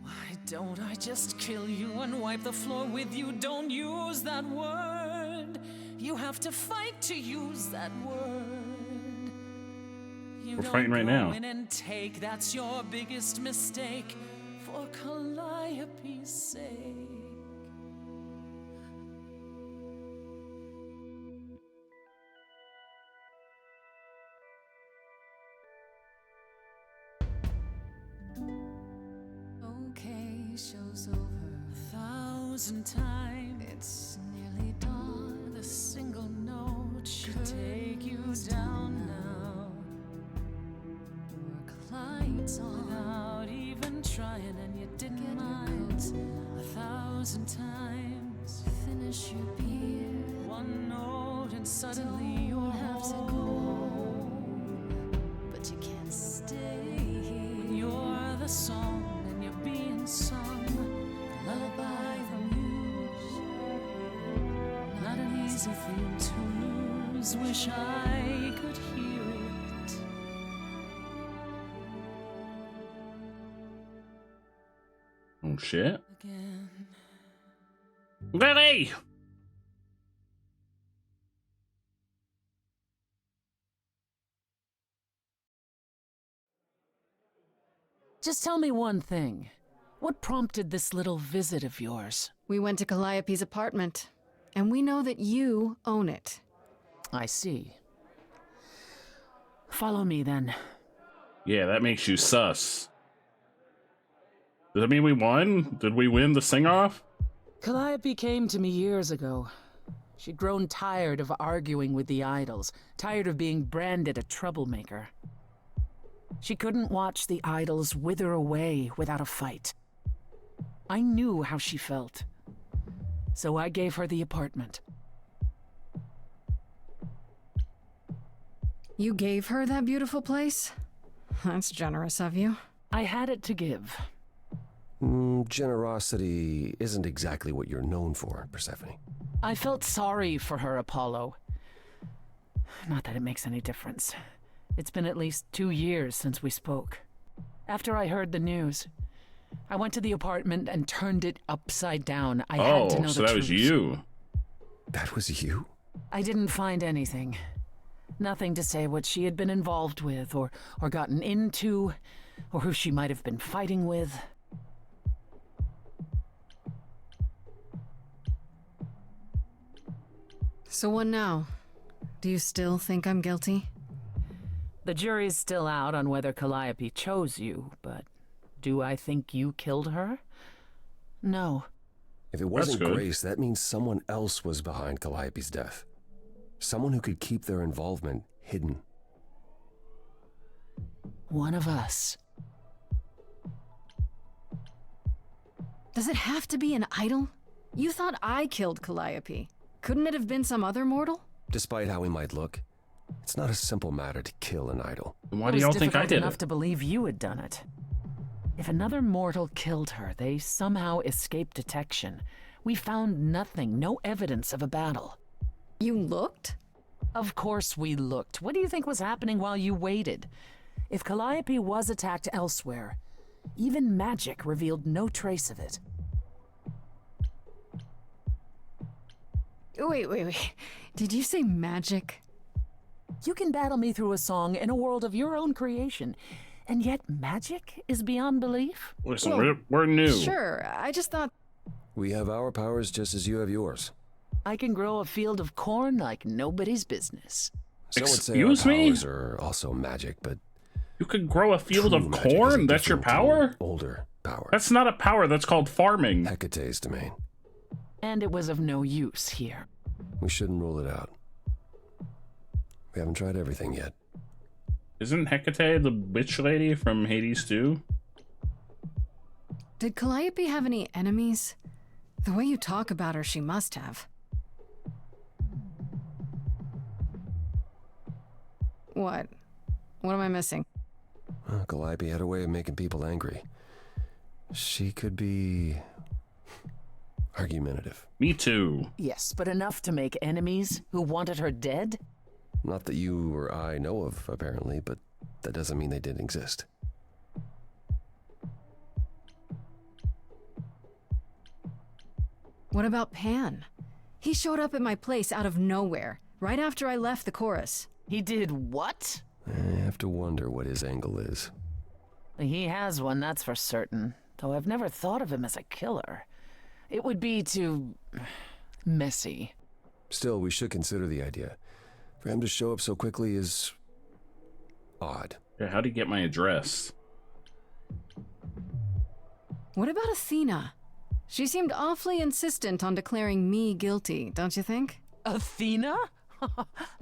Why don't I just kill you and wipe the floor with you? Don't use that word. You have to fight to use that word. You We're don't fighting right go now. in and take, that's your biggest mistake. For Calliope's sake. Okay, show's over. 1,000 times. It's nearly dawn. The single note should take you down now. Work lights on. Without even trying, and you didn't mind. words 1,000 times. Finish your beer. One note and suddenly you'll have to go home, but you can't stay here. You're the song and you're being sung. Lullaby the muse. Not an easy thing to lose. Wish I could hear it. Oh shit. Again. Lily! Just tell me one thing. What prompted this little visit of yours? We went to Calliope's apartment, and we know that you own it. I see. Follow me, then. Yeah, that makes you sus. Does that mean we won? Did we win the sing-off? Calliope came to me years ago. She'd grown tired of arguing with the idols, tired of being branded a troublemaker. She couldn't watch the idols wither away without a fight. I knew how she felt. So I gave her the apartment. You gave her that beautiful place? That's generous of you. I had it to give. Generosity isn't exactly what you're known for, Persephone. I felt sorry for her, Apollo. Not that it makes any difference. It's been at least 2 years since we spoke. After I heard the news, I went to the apartment and turned it upside down. I had to know so the that truth. was you. That was you? I didn't find anything. Nothing to say what she had been involved with, or gotten into, or who she might have been fighting with. So what now? Do you still think I'm guilty? The jury's still out on whether Calliope chose you, but do I think you killed her? No. If it wasn't Grace, that means someone else was behind Calliope's death. Someone who could keep their involvement hidden. One of us. Does it have to be an idol? You thought I killed Calliope. Couldn't it have been some other mortal? Despite how he might look, it's not a simple matter to kill an idol. Why do y'all think I did enough it? to believe you had done it. If another mortal killed her, they somehow escaped detection. We found nothing, no evidence of a battle. You looked? Of course we looked. What do you think was happening while you waited? If Calliope was attacked elsewhere, even magic revealed no trace of it. Wait. Did you say magic? You can battle me through a song in a world of your own creation, and yet magic is beyond belief? Listen, we're new. Sure, I just thought... We have our powers just as you have yours. I can grow a field of corn like nobody's business. Some would say our powers are also magic, but... You could grow a field of corn? That's your power? Older power. That's not a power, that's called farming. Hecate's domain. And it was of no use here. We shouldn't rule it out. We haven't tried everything yet. Isn't Hecate the witch lady from Hades too? Did Calliope have any enemies? The way you talk about her, she must have. What? What am I missing? Calliope had a way of making people angry. She could be... argumentative. Me too. Yes, but enough to make enemies who wanted her dead? Not that you or I know of, apparently, but that doesn't mean they didn't exist. What about Pan? He showed up at my place out of nowhere, right after I left the chorus. He did what? I have to wonder what his angle is. He has one, that's for certain. Though I've never thought of him as a killer. It would be too... messy. Still, we should consider the idea. For him to show up so quickly is... odd. Yeah, how'd he get my address? What about Athena? She seemed awfully insistent on declaring me guilty, don't you think? Athena?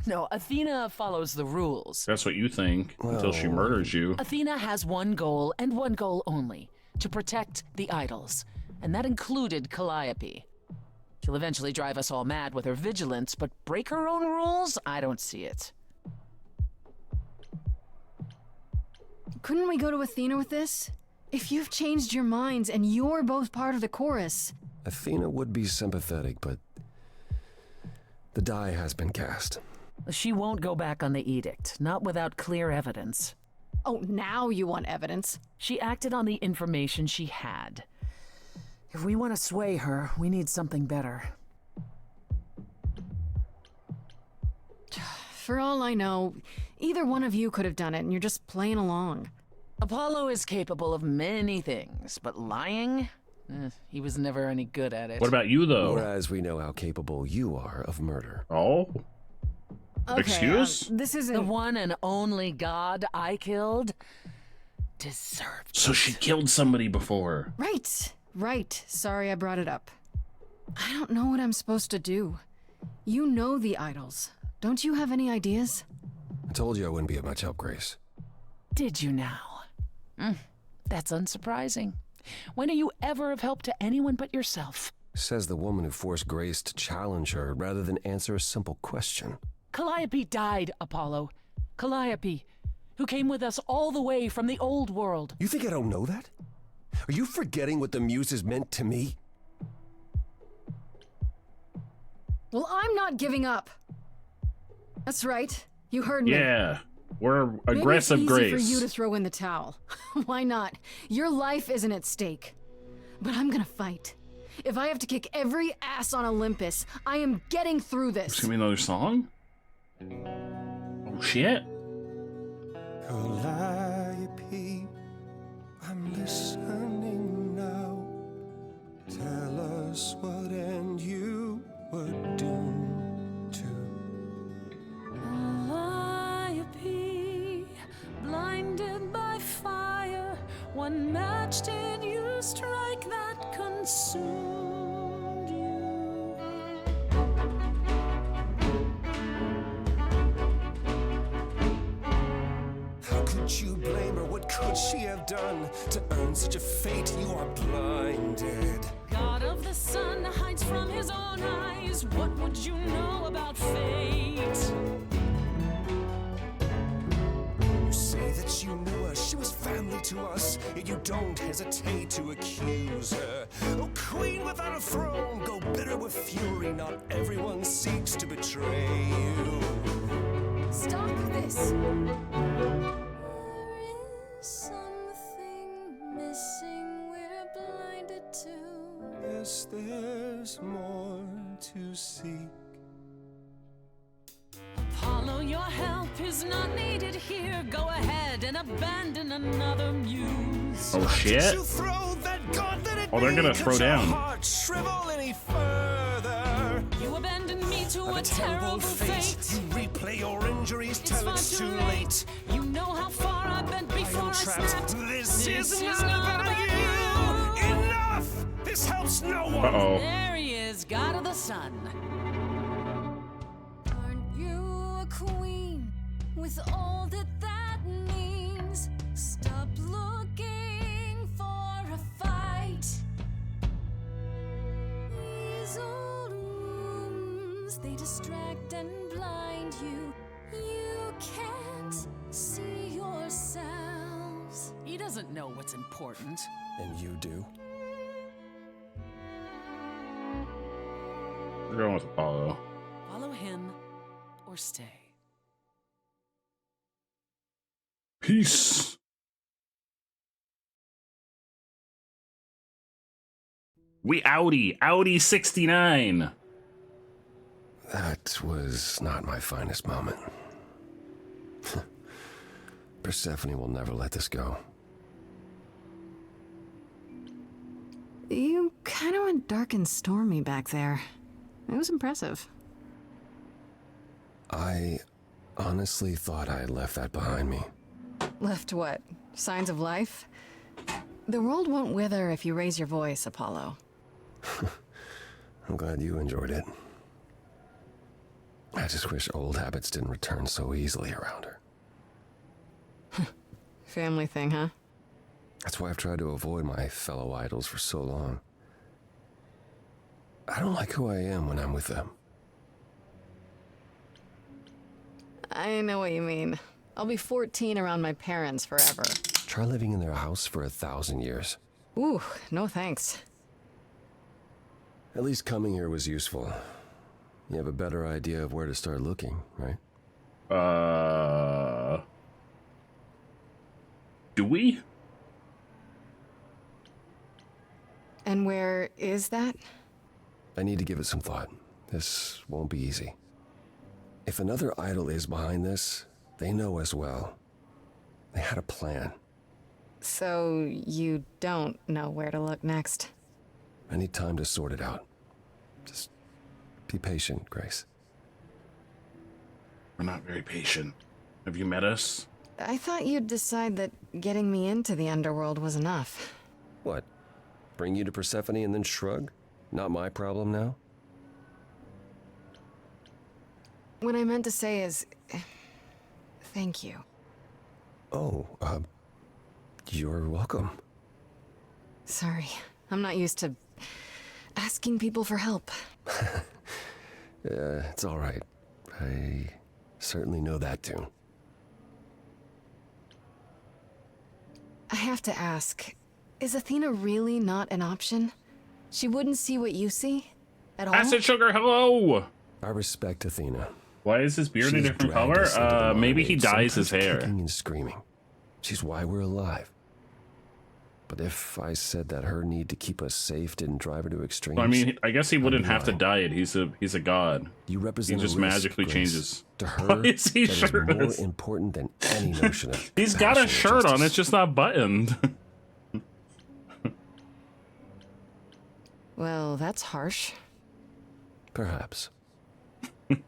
No, Athena follows the rules. That's what you think, until she murders you. Athena has one goal, and one goal only. To protect the idols. and that included Calliope. She'll eventually drive us all mad with her vigilance, but break her own rules? I don't see it. Couldn't we go to Athena with this? If you've changed your minds and you're both part of the chorus. Athena would be sympathetic, but the die has been cast. She won't go back on the edict, not without clear evidence. Oh, now you want evidence? She acted on the information she had. If we want to sway her, we need something better. For all I know, either one of you could have done it and you're just playing along. Apollo is capable of many things, but lying? He was never any good at it. What about you, though? Whereas we know how capable you are of murder. Oh? Okay, Excuse? This isn't... The one and only god I killed deserved So she killed somebody before. Right. Sorry I brought it up. I don't know what I'm supposed to do. You know the idols. Don't you have any ideas? I told you I wouldn't be of much help, Grace. Did you now? That's unsurprising. When are you ever of help to anyone but yourself? Says the woman who forced Grace to challenge her rather than answer a simple question. Calliope died, Apollo. Calliope, who came with us all the way from the old world. You think I don't know that? Are you forgetting what the Muses meant to me? Well, I'm not giving up. That's right. You heard me. Yeah. We're aggressive, Maybe it's easy Grace. for you to throw in the towel. Why not? Your life isn't at stake. But I'm gonna fight. If I have to kick every ass on Olympus, I am getting through this. It's gonna be another song? Oh, shit. Calliope, I'm listening now. Tell us what end you were doomed to. Calliope, blinded by fire, one match did you strike that consumed you. How could you blame her? What could she have done to earn such a fate? You are blinded. God of the sun hides from his own eyes. What would you know about fate? You say that you knew her, she was family to us, yet you don't hesitate to accuse her. Oh, queen without a throne, go bitter with fury. Not everyone seeks to betray you. Stop this. There is something missing we're blinded to. Yes, there's more to seek. Apollo, your help is not needed here. Go ahead and abandon another muse. Oh, shit. You throw that gauntlet at Oh, they're gonna me? throw Could your down. heart shrivel any further? You abandoned me to a terrible fate. You replay your injuries till far it's too too late. late. You know how far I've been before I trapped. snapped. This is not about you. Enough! This helps no one. Uh-oh. There he is, god of the sun. Aren't you a queen with all that that means? Stop looking for a fight. These old wounds, they distract and blind you. You can't see yourselves. He doesn't know what's important. And you do? We're going with Apollo. Follow him or stay. Peace. We Audi 69. That was not my finest moment. Persephone will never let this go. You kind of went dark and stormy back there. It was impressive. I honestly thought I had left that behind me. Left what? Signs of life? The world won't wither if you raise your voice, Apollo. I'm glad you enjoyed it. I just wish old habits didn't return so easily around her. Family thing, huh? That's why I've tried to avoid my fellow idols for so long. I don't like who I am when I'm with them. I know what you mean. I'll be 14 around my parents forever. Try living in their house for 1,000 years. Ooh, no thanks. At least coming here was useful. You have a better idea of where to start looking, right? Do we? And where is that? I need to give it some thought. This won't be easy. If another idol is behind this, they know as well. They had a plan. So you don't know where to look next? I need time to sort it out. Just be patient, Grace. We're not very patient. Have you met us? I thought you'd decide that getting me into the underworld was enough. What? Bring you to Persephone and then shrug? Not my problem now? What I meant to say is... thank you. Oh, you're welcome. Sorry, I'm not used to asking people for help. It's all right. I certainly know that tune. I have to ask, is Athena really not an option? She wouldn't see what you see? At all? Acid Sugar, hello! I respect Athena. Why is his beard a She's different dragged us into the color? Maybe mire, he dyes his sometimes hair. Kicking and screaming. She's why we're alive. But if I said that her need to keep us safe didn't drive her to extremes, I mean, I guess he wouldn't have to lying. dye it. He's a god. You represent He just a risk, magically Grace. changes. To her, Why is he that is shirtless? more important than any notion of He's got a passion or shirt on. justice. It's just not buttoned. Well, that's harsh. Perhaps.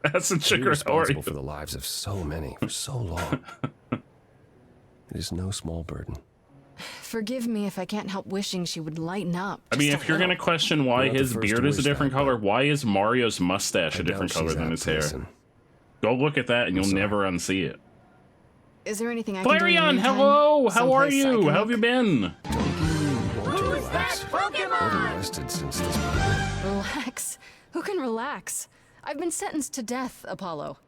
Acid You're Sugar, how are responsible you? for the lives of so many for so long. It is no small burden. Forgive me if I can't help wishing she would lighten up. I mean, if you're gonna question why You're not the his first to beard is a wish different that, color, why is Mario's mustache I a different doubt color she's than that his hair? person. Go look at that and you'll sorry. never unsee it. Is there anything I can do in the Flareon, meantime? hello! How are Someplace I you? can How have you been? Who's that Pokemon? I've been rested since this morning. Relax. Who can relax? I've been sentenced to death, Apollo.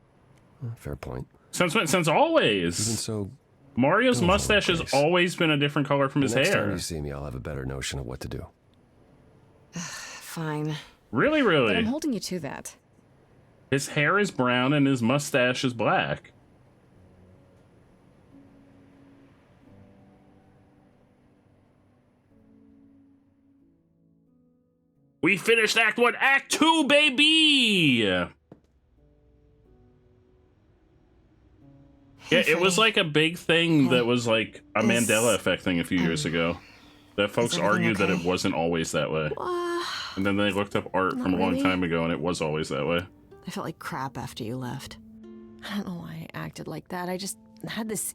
Fair point. Since when? Since always. Even so, Mario's don't mustache has Grace. always been a different color from his the next time hair. you see me, I'll have a better notion of what to do. Fine. Really, But I'm really. holding you to that. His hair is brown and his mustache is black. We finished Act 1. Act 2, baby! Yeah, it was like a big thing that was like a Mandela effect thing a few years ago. That folks everything argued that okay? it wasn't always that way. And then they looked up art from a long really. time ago and it was always that way. I felt like crap after you left. I don't know why I acted like that. I just had this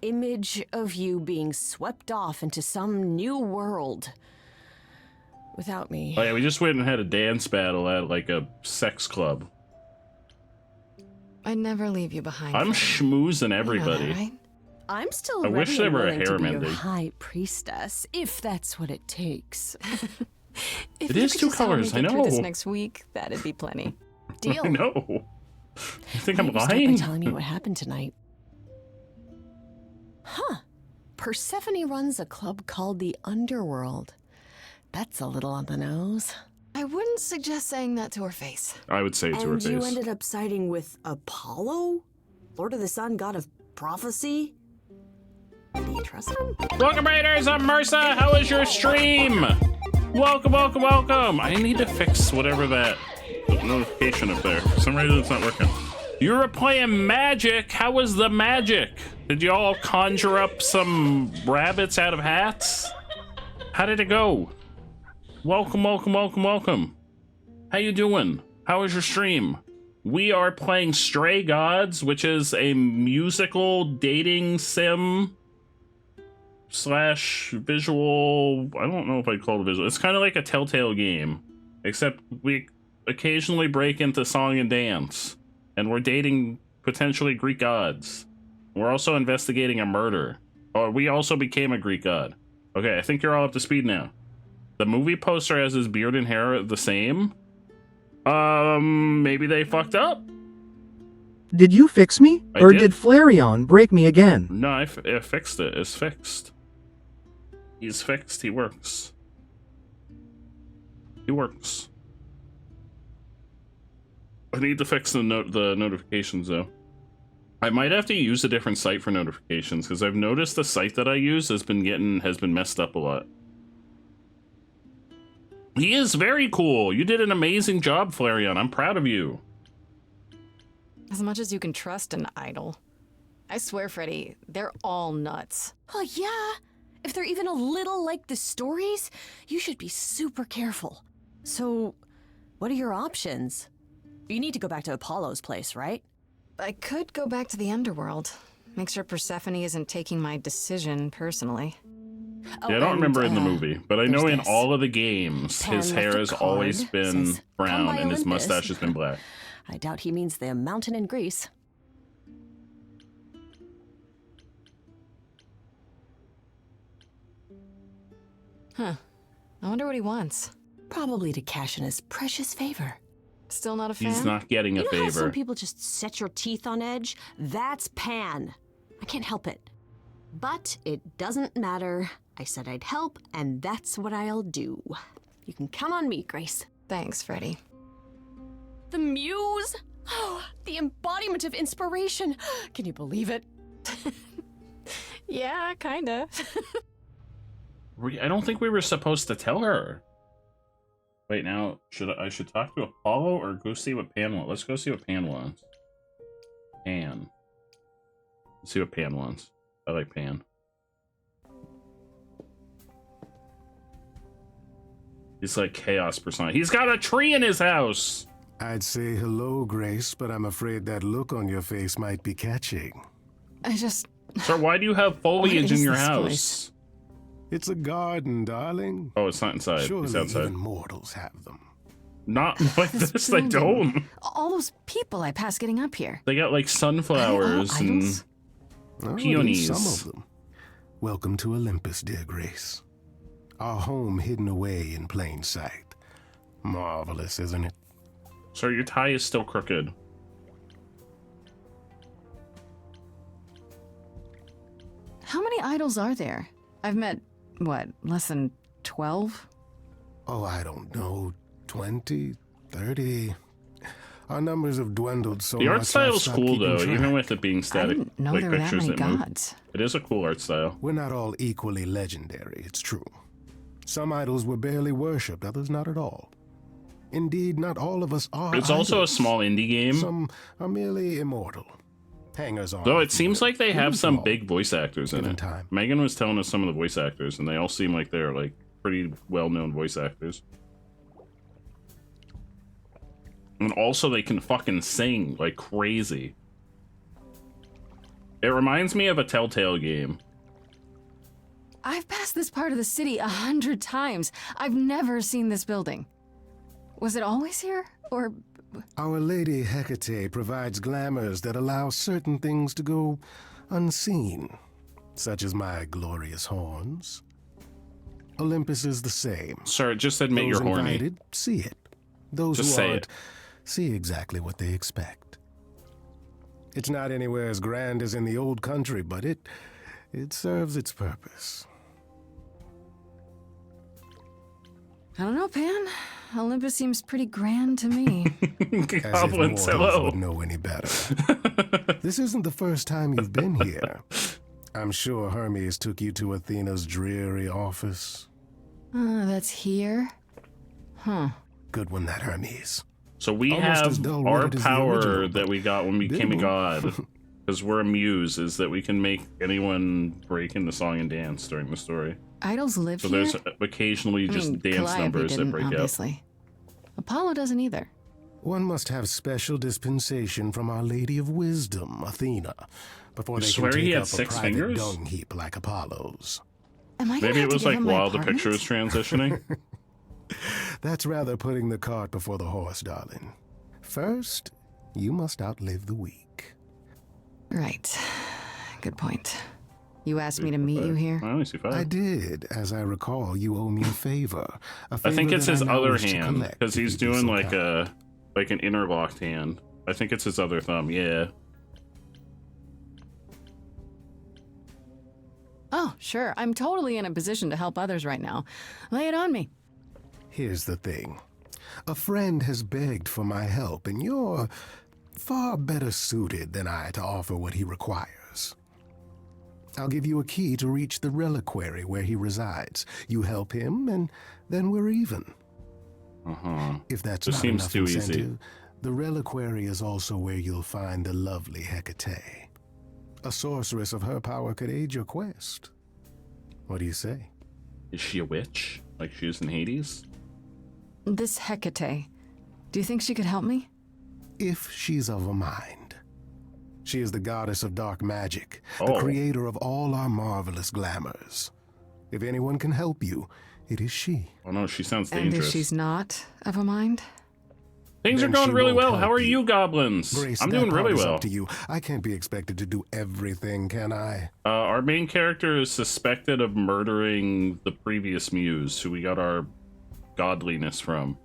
image of you being swept off into some new world without me. Oh yeah, we just went and had a dance battle at like a sex club. I'd never leave you behind. I'm Freddy. schmoozing You know that, everybody. right? I'm still I ready wish there and were a willing to hair be your Mindy. high priestess, if that's what it takes. If It you is could two just help me colors, I get through This know. next week, that'd be plenty. Deal. I know. You think I'm Why don't you start by lying? telling me what happened tonight. Huh. Persephone runs a club called the Underworld. That's a little on the nose. I wouldn't suggest saying that to her face. I would say it to her And you face. ended up siding with Apollo? Lord of the Sun, god of prophecy? Do you trust him? Welcome, Raiders. I'm Marsa. How was your stream? Welcome, welcome, welcome. I need to fix whatever that notification up there. For some reason, it's not working. You were playing magic. How was the magic? Did you all conjure up some rabbits out of hats? How did it go? Welcome, welcome, welcome, welcome. How you doing? How was your stream? We are playing Stray Gods, which is a musical dating sim slash visual. I don't know if I'd call it visual. It's kind of like a Telltale game, except we occasionally break into song and dance, and we're dating potentially Greek gods. We're also investigating a murder. Oh, we also became a Greek god. Okay, I think you're all up to speed now. The movie poster has his beard and hair the same. Maybe they fucked up. Did you fix me? Or did Flareon break me again? No, I fixed it. It's fixed. He's fixed. He works. He works. I need to fix the notifications though. I might have to use a different site for notifications because I've noticed the site that I use has been messed up a lot. He is very cool. You did an amazing job, Flareon. I'm proud of you. As much as you can trust an idol. I swear, Freddy, they're all nuts. Oh, yeah. If they're even a little like the stories, you should be super careful. So, what are your options? You need to go back to Apollo's place, right? I could go back to the underworld. Make sure Persephone isn't taking my decision personally. Yeah, I don't remember in the movie, but I know in all of the games, his hair has always been brown and his mustache has been black. I doubt he means the mountain in Greece. Huh. I wonder what he wants. Probably to cash in his precious favor. Still not a fan? He's not getting a You know how some favor. people just set your teeth on edge? That's Pan. I can't help it. But it doesn't matter. I said I'd help, and that's what I'll do. You can count on me, Grace. Thanks, Freddy. The muse? Oh, the embodiment of inspiration. Can you believe it? Yeah, kinda. I don't think we were supposed to tell her. Wait, now I should talk to Apollo or go see what Pan wants? Let's go see what Pan wants. Pan. Let's see what Pan wants. I like Pan. He's like chaos persona. He's got a tree in his house. I'd say hello, Grace, but I'm afraid that look on your face might be catching. I just... Sir, why do you have foliage in your house? It's a garden, darling. Oh, it's not inside. Surely It's outside. even mortals have them. Not like this, they don't. All those people I pass getting up here. They got like sunflowers and Oh, at peonies. least some of them. Welcome to Olympus, dear Grace. Our home hidden away in plain sight. Marvelous, isn't it? Sir, your tie is still crooked. How many idols are there? I've met, what, less than 12? Oh, I don't know. 20, 30. Our numbers have dwindled so much. The art I've style's stopped cool keeping though, track. even with it being static. didn't know like there were that pictures many that move. gods. It is a cool art style. We're not all equally legendary, it's true. Some idols were barely worshipped, others not at all. Indeed, not all of us are It's also a idols. small indie game. Some are merely immortal. Hangers on. Though it seems like they have some small. big voice actors in it. Time. Megan was telling us some of the voice actors, and they all seem like they're like pretty well-known voice actors. And also they can fucking sing like crazy. It reminds me of a Telltale game. I've passed this part of the city 100 times. I've never seen this building. Was it always here? Or... Our Lady Hecate provides glamours that allow certain things to go unseen, such as my glorious horns. Olympus is the same. Sir, just admit Those you're horny. invited see it. Those Just who say aren't it. see exactly what they expect. It's not anywhere as grand as in the old country, but it serves its purpose. I don't know, Pan. Olympus seems pretty grand to me. As if Goblins, mortals hello. would know any better. This isn't the first time you've been here. I'm sure Hermes took you to Athena's dreary office. That's here? Huh. Good one, that Hermes. So we Almost as have dull our witted as the power original, that we got when we became a biddable. god, because we're a muse, is that we can make anyone break into song and dance during the story. Idols live So here? there's occasionally just dance Calliope numbers that didn't, break obviously. Apollo doesn't either. One must have special dispensation from Our Lady of Wisdom, Athena, before You they swear can he take had up a 6 private fingers? dung heap like Apollo's. Am I up. gonna Maybe have it to was give like him my while the apartment? picture was transitioning. That's rather putting the cart before the horse, darling. First, you must outlive the week. Right. Good point. You asked me to meet you here? I only see 5. I did. As I recall, you owe me a favor. I think it's that his now other wish to hand collect, because if he's you'd be doing so like kind. an interlocked hand. I think it's his other thumb. Yeah. Oh, sure. I'm totally in a position to help others right now. Lay it on me. Here's the thing. A friend has begged for my help, and you're far better suited than I to offer what he requires. I'll give you a key to reach the reliquary where he resides. You help him, and then we're even. If that's This not seems enough too easy. incentive, the reliquary is also where you'll find the lovely Hecate. A sorceress of her power could aid your quest. What do you say? Is she a witch? Like she was in Hades? This Hecate, do you think she could help me? If she's of a mind. She is the goddess of dark magic, the Oh. creator of all our marvelous glamours. If anyone can help you, it is she. Oh no, she sounds And dangerous. if she's not of a mind? Things are Then going she really won't well. help How are you, goblins? Grace, I'm that doing part really is well. up to you. I can't be expected to do everything, can I? Our main character is suspected of murdering the previous muse, who we got our godliness from.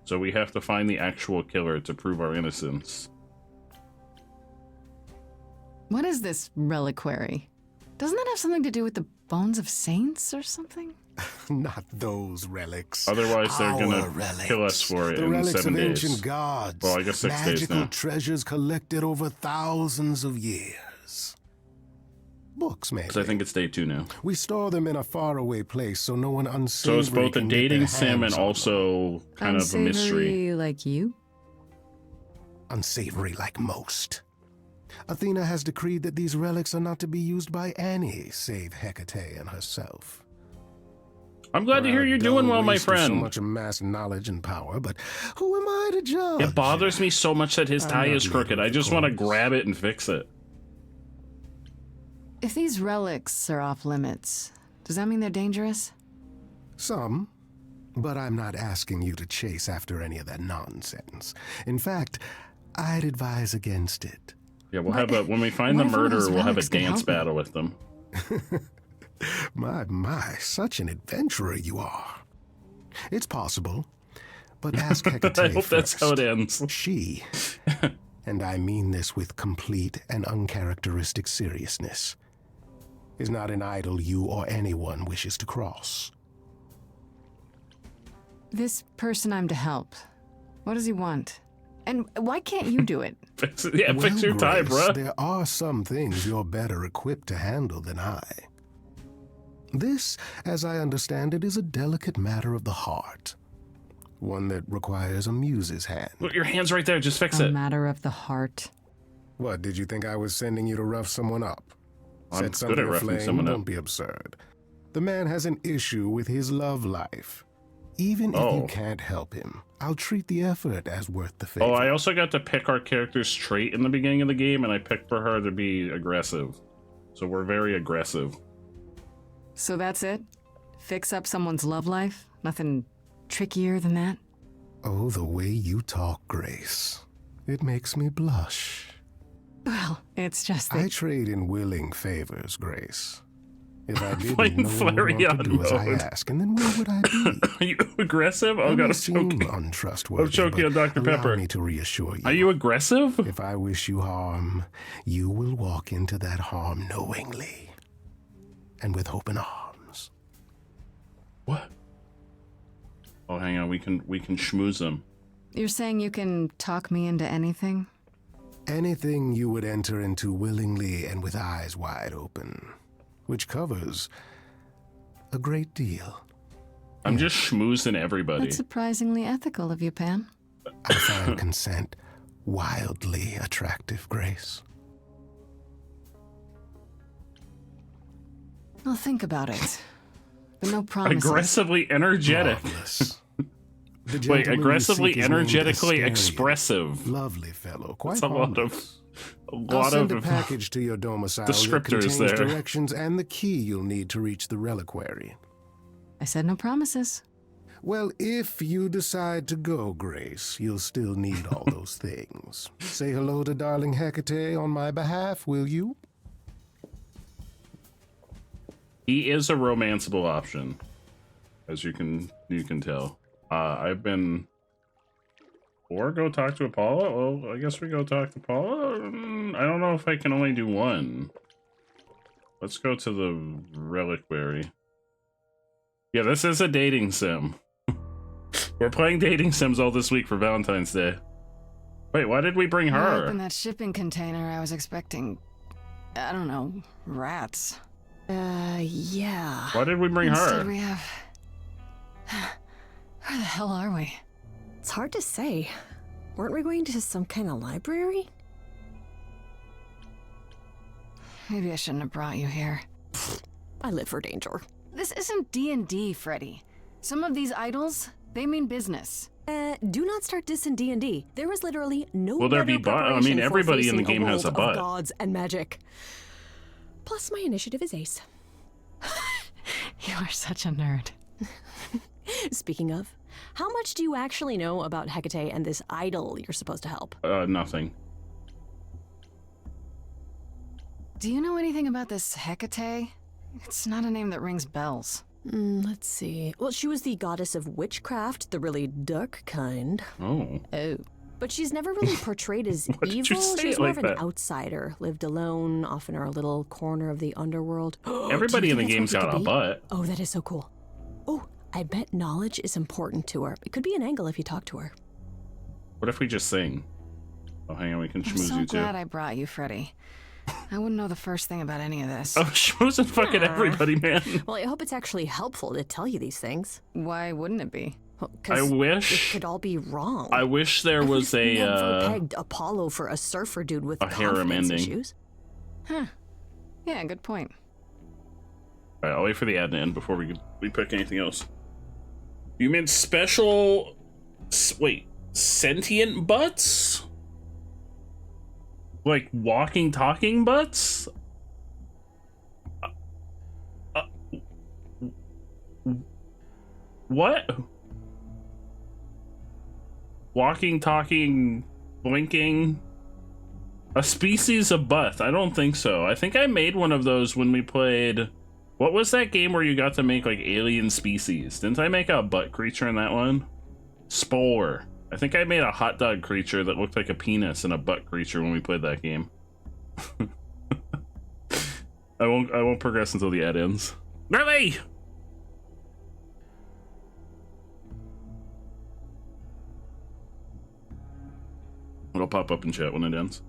So we have to find the actual killer to prove our innocence. What is this reliquary? Doesn't that have something to do with the bones of saints or something? Not those relics. Otherwise, they're Our gonna relics. kill us for it The in relics 7 of days. ancient gods. Well, I guess 6 days Magical now. treasures collected over thousands of years. Books, maybe. So I think it's day 2 now. We store them in a faraway place so no one unsavory So it's both a can get their dating sim hands and on also kind of a mystery. Unsavory like you? unsavory like most. Athena has decreed that these relics are not to be used by any save Hecate and herself. I'm glad to hear you're doing well, my So friend. much amassed knowledge and power, but who am I to judge? It bothers me so much that his I'm tie not is crooked. leading I the just want to chorus. grab it and fix it. If these relics are off limits, does that mean they're dangerous? Some, but I'm not asking you to chase after any of that nonsense. In fact, I'd advise against it. Yeah, we'll have a when we find the what if one of murderer, those we'll have a relics could dance help me? battle with them. My, such an adventurer you are. It's possible, but ask Hecate I hope that's first. how it ends. She, and I mean this with complete and uncharacteristic seriousness, is not an idol you or anyone wishes to cross. This person I'm to help, what does he want? And why can't you do it? Fix your tie, Grace, bruh. There are some things you're better equipped to handle than I. This, as I understand it, is a delicate matter of the heart. One that requires a muse's hand. Look, your hand's right there. Just fix A it. matter of the heart. What, did you think I was sending you to rough someone up? I'm Set good something at roughing aflame? someone up. Don't be absurd. The man has an issue with his love life. Even if you Oh. can't help him, I'll treat the effort as worth the favor. Oh, I also got to pick our character's trait in the beginning of the game, and I picked for her to be aggressive. So we're very aggressive. So that's it? Fix up someone's love life? Nothing trickier than that? Oh, the way you talk, Grace. It makes me blush. Well, it's just that... I trade in willing favors, Grace. If I didn't, Playing no one would want to do as I mode. ask, and then where would I be? Are you aggressive? Oh I god, may I'm seem choking. untrustworthy, I'm choking on but Dr. allow Pepper. me to reassure you. Are you aggressive? If I wish you harm, you will walk into that harm knowingly, and with open arms. What? Oh, hang on. We can schmooze them. You're saying you can talk me into anything? Anything you would enter into willingly and with eyes wide open, which covers a great deal. I'm just schmoozing everybody. That's surprisingly ethical of you, Pan. I find consent wildly attractive, Grace. I'll think about it. But no promises. Aggressively energetic. Marvelous. The Wait, gentleman you aggressively, seek is named energetically Asterion. expressive. Lovely fellow, quite That's a lot harmless. of I'll send a package to your domicile that descriptors contains there. directions and the key you'll need to reach the reliquary. I said no promises. Well, if you decide to go, Grace, you'll still need all those things. Say hello to darling Hecate on my behalf, will you? He is a romanceable option, as you can tell. I've been. Or go talk to Apollo? Well, I guess we go talk to Apollo. I don't know if I can only do one. Let's go to the reliquary. Yeah, this is a dating sim. We're playing dating sims all this week for Valentine's Day. Wait, why did we bring When I her? opened that shipping container, I was expecting, I don't know, rats. Yeah. Why did we bring Instead her? we have... Where the hell are we? It's hard to say. Weren't we going to some kind of library? Maybe I shouldn't have brought you here. I live for danger. This isn't D&D, Freddy. Some of these idols, they mean business. Do not start dissing D&D. There is literally no Will there be better I mean, preparation for everybody in the facing game has a world butt. of gods and magic. Plus, my initiative is ace. You are such a nerd. Speaking of, how much do you actually know about Hecate and this idol you're supposed to help? Nothing. Do you know anything about this Hecate? It's not a name that rings bells. Let's see. Well, she was the goddess of witchcraft, the really dark kind. Oh. Oh. But she's never really portrayed as Why did you evil. say She was it more like of an that? outsider, lived alone, off in her little corner of the underworld. Everybody in the Do you game's think that's got what a it could be? butt. Oh, that is so cool. Oh, I bet knowledge is important to her. It could be an angle if you talk to her. What if we just sing? Oh, hang on, we can I'm schmooze so you too. glad I brought you, Freddy. I wouldn't know the first thing about any of this. Oh, schmoozing fucking everybody, man. Well, I hope it's actually helpful to tell you these things. Why wouldn't it be? Well, I 'cause wish- it could all be wrong. I wish there was a Never pegged Apollo for a surfer dude with harem confidence ending. issues. Huh. Yeah, good point. All right, I'll wait for the ad to end before we pick anything else. You meant special? Wait, sentient butts? Like walking, talking butts? What? Walking, talking, blinking? A species of butt? I don't think so. I think I made one of those when we played... What was that game where you got to make, like, alien species? Didn't I make a butt creature in that one? Spore. I think I made a hot dog creature that looked like a penis and a butt creature when we played that game. I won't progress until the ad ends. Really? It'll pop up in chat when it ends.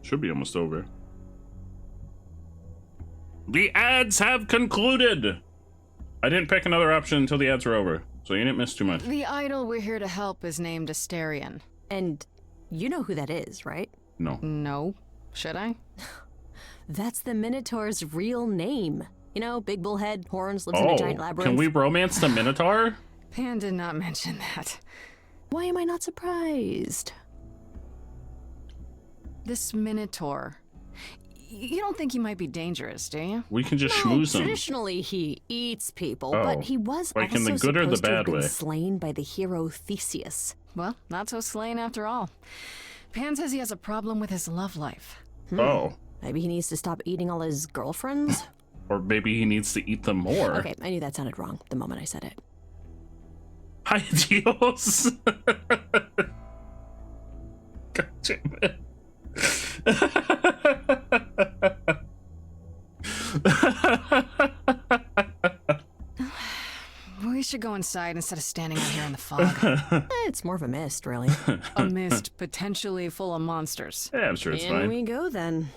Should be almost over. The ads have concluded! I didn't pick another option until the ads were over, so you didn't miss too much. The idol we're here to help is named Asterion. And you know who that is, right? No. No. Should I? That's the Minotaur's real name. You know, big bullhead, horns, lives in a giant labyrinth. Can we romance the Minotaur? Pan did not mention that. Why am I not surprised? This Minotaur. You don't think he might be dangerous, do you? We can just No, schmooze him. traditionally he eats people, Oh. but he was Like in also the good or the supposed to have bad been way? slain by the hero Theseus. Well, not so slain after all. Pan says he has a problem with his love life. Oh. Maybe he needs to stop eating all his girlfriends? Or maybe he needs to eat them more. Okay, I knew that sounded wrong the moment I said it. Hi, Dios. God damn it. We should go inside instead of standing out here in the fog. It's more of a mist, really. A mist potentially full of monsters. Yeah, I'm sure it's In fine. we go then.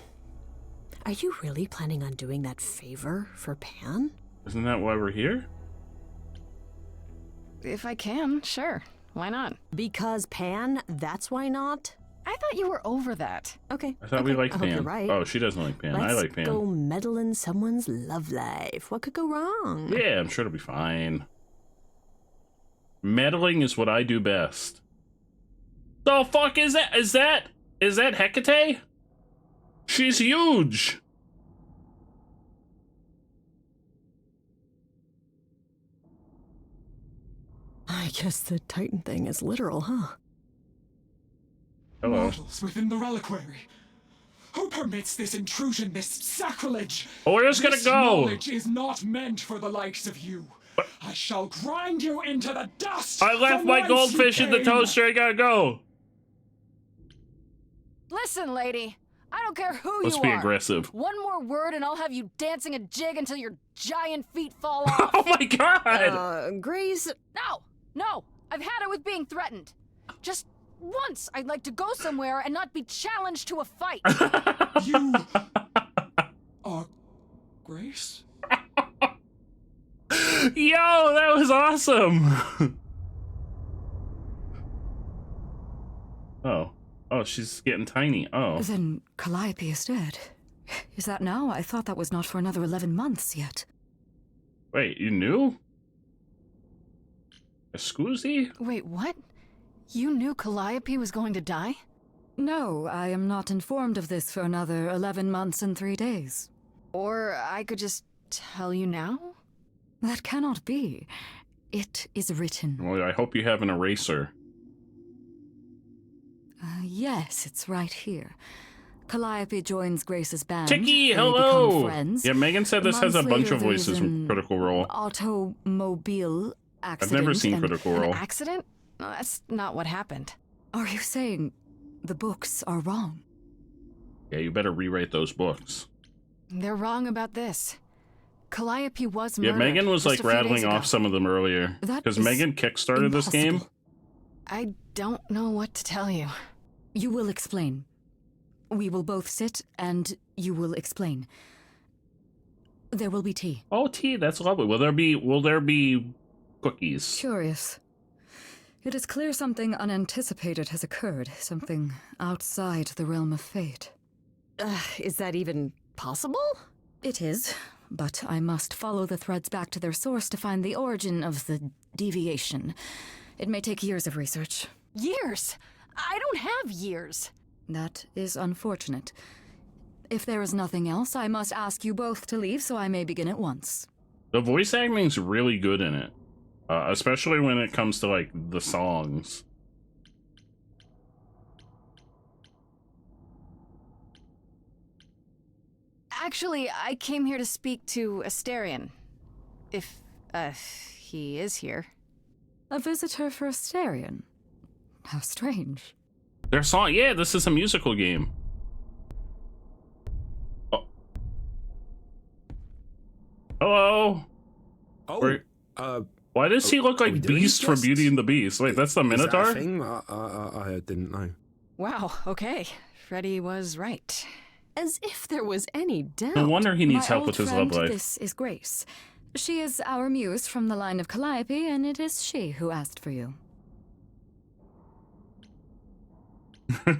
Are you really planning on doing that favor for Pan? Isn't that why we're here? If I can, sure. Why not? Because Pan, that's why not? I thought you were over that. Okay. I thought we liked I hope Pan. you're right. Oh, she doesn't like Pan. I Let's like Pan. go meddle in someone's love life. What could go wrong? Yeah, I'm sure it'll be fine. Meddling is what I do best. The fuck is that? Is that Hecate? She's huge. I guess the Titan thing is literal, huh? Hello. Mortals within the reliquary. Who permits this intrusion, this sacrilege? Oh, we're just gonna This go. knowledge is not meant for the likes of you. I shall grind you into the dust. I left from my whence you goldfish in the came. toaster. I gotta go. Listen, lady. I don't care who Let's you be are. aggressive. One more word and I'll have you dancing a jig until your giant feet fall off. Oh my god! Grace. No. I've had it with being threatened. Just once I'd like to go somewhere and not be challenged to a fight. You are Grace? Yo, that was awesome. Oh, she's getting tiny. Oh. Then Calliope is dead. Is that now? I thought that was not for another 11 months yet. Wait, you knew? Scusi? Wait, what? You knew Calliope was going to die? No, I am not informed of this for another 11 months and 3 days. Or I could just tell you now? That cannot be. It is written. Well, I hope you have an eraser. Yes, it's right here. Calliope joins Grace's band. Tiki, They hello! become friends. Yeah, Megan said this has a Months bunch later, of voices from there's Critical Role. an automobile accident. I've never seen and- Critical An Role. accident? No, that's not what happened. Are you saying the books are wrong? Yeah, you better rewrite those books. They're wrong about this. Calliope was Yeah, murdered. Megan was just like a few rattling days off ago. some of them earlier. That Because is Megan kickstarted this game. I don't know what to tell you. You will explain. We will both sit and you will explain. There will be tea. Oh, tea, that's lovely. Will there be cookies? Curious. It is clear something unanticipated has occurred, something outside the realm of fate. Is that even possible? It is, but I must follow the threads back to their source to find the origin of the deviation. It may take years of research. Years? I don't have years. That is unfortunate. If there is nothing else, I must ask you both to leave so I may begin at once. The voice acting's really good in it. Especially when it comes to, like, the songs. Actually, I came here to speak to Asterion. If, he is here. A visitor for Asterion? How strange. Their song, yeah, this is a musical game. Oh. Hello? Oh, why does he look like Beast from Beauty and the Beast? Wait, that's the Is that a Minotaur? thing? I didn't know. Wow, okay. Freddy was right. As if there was any doubt. No wonder he needs My help old with his friend, love life. This is Grace. She is our muse from the line of Calliope, and it is she who asked for you.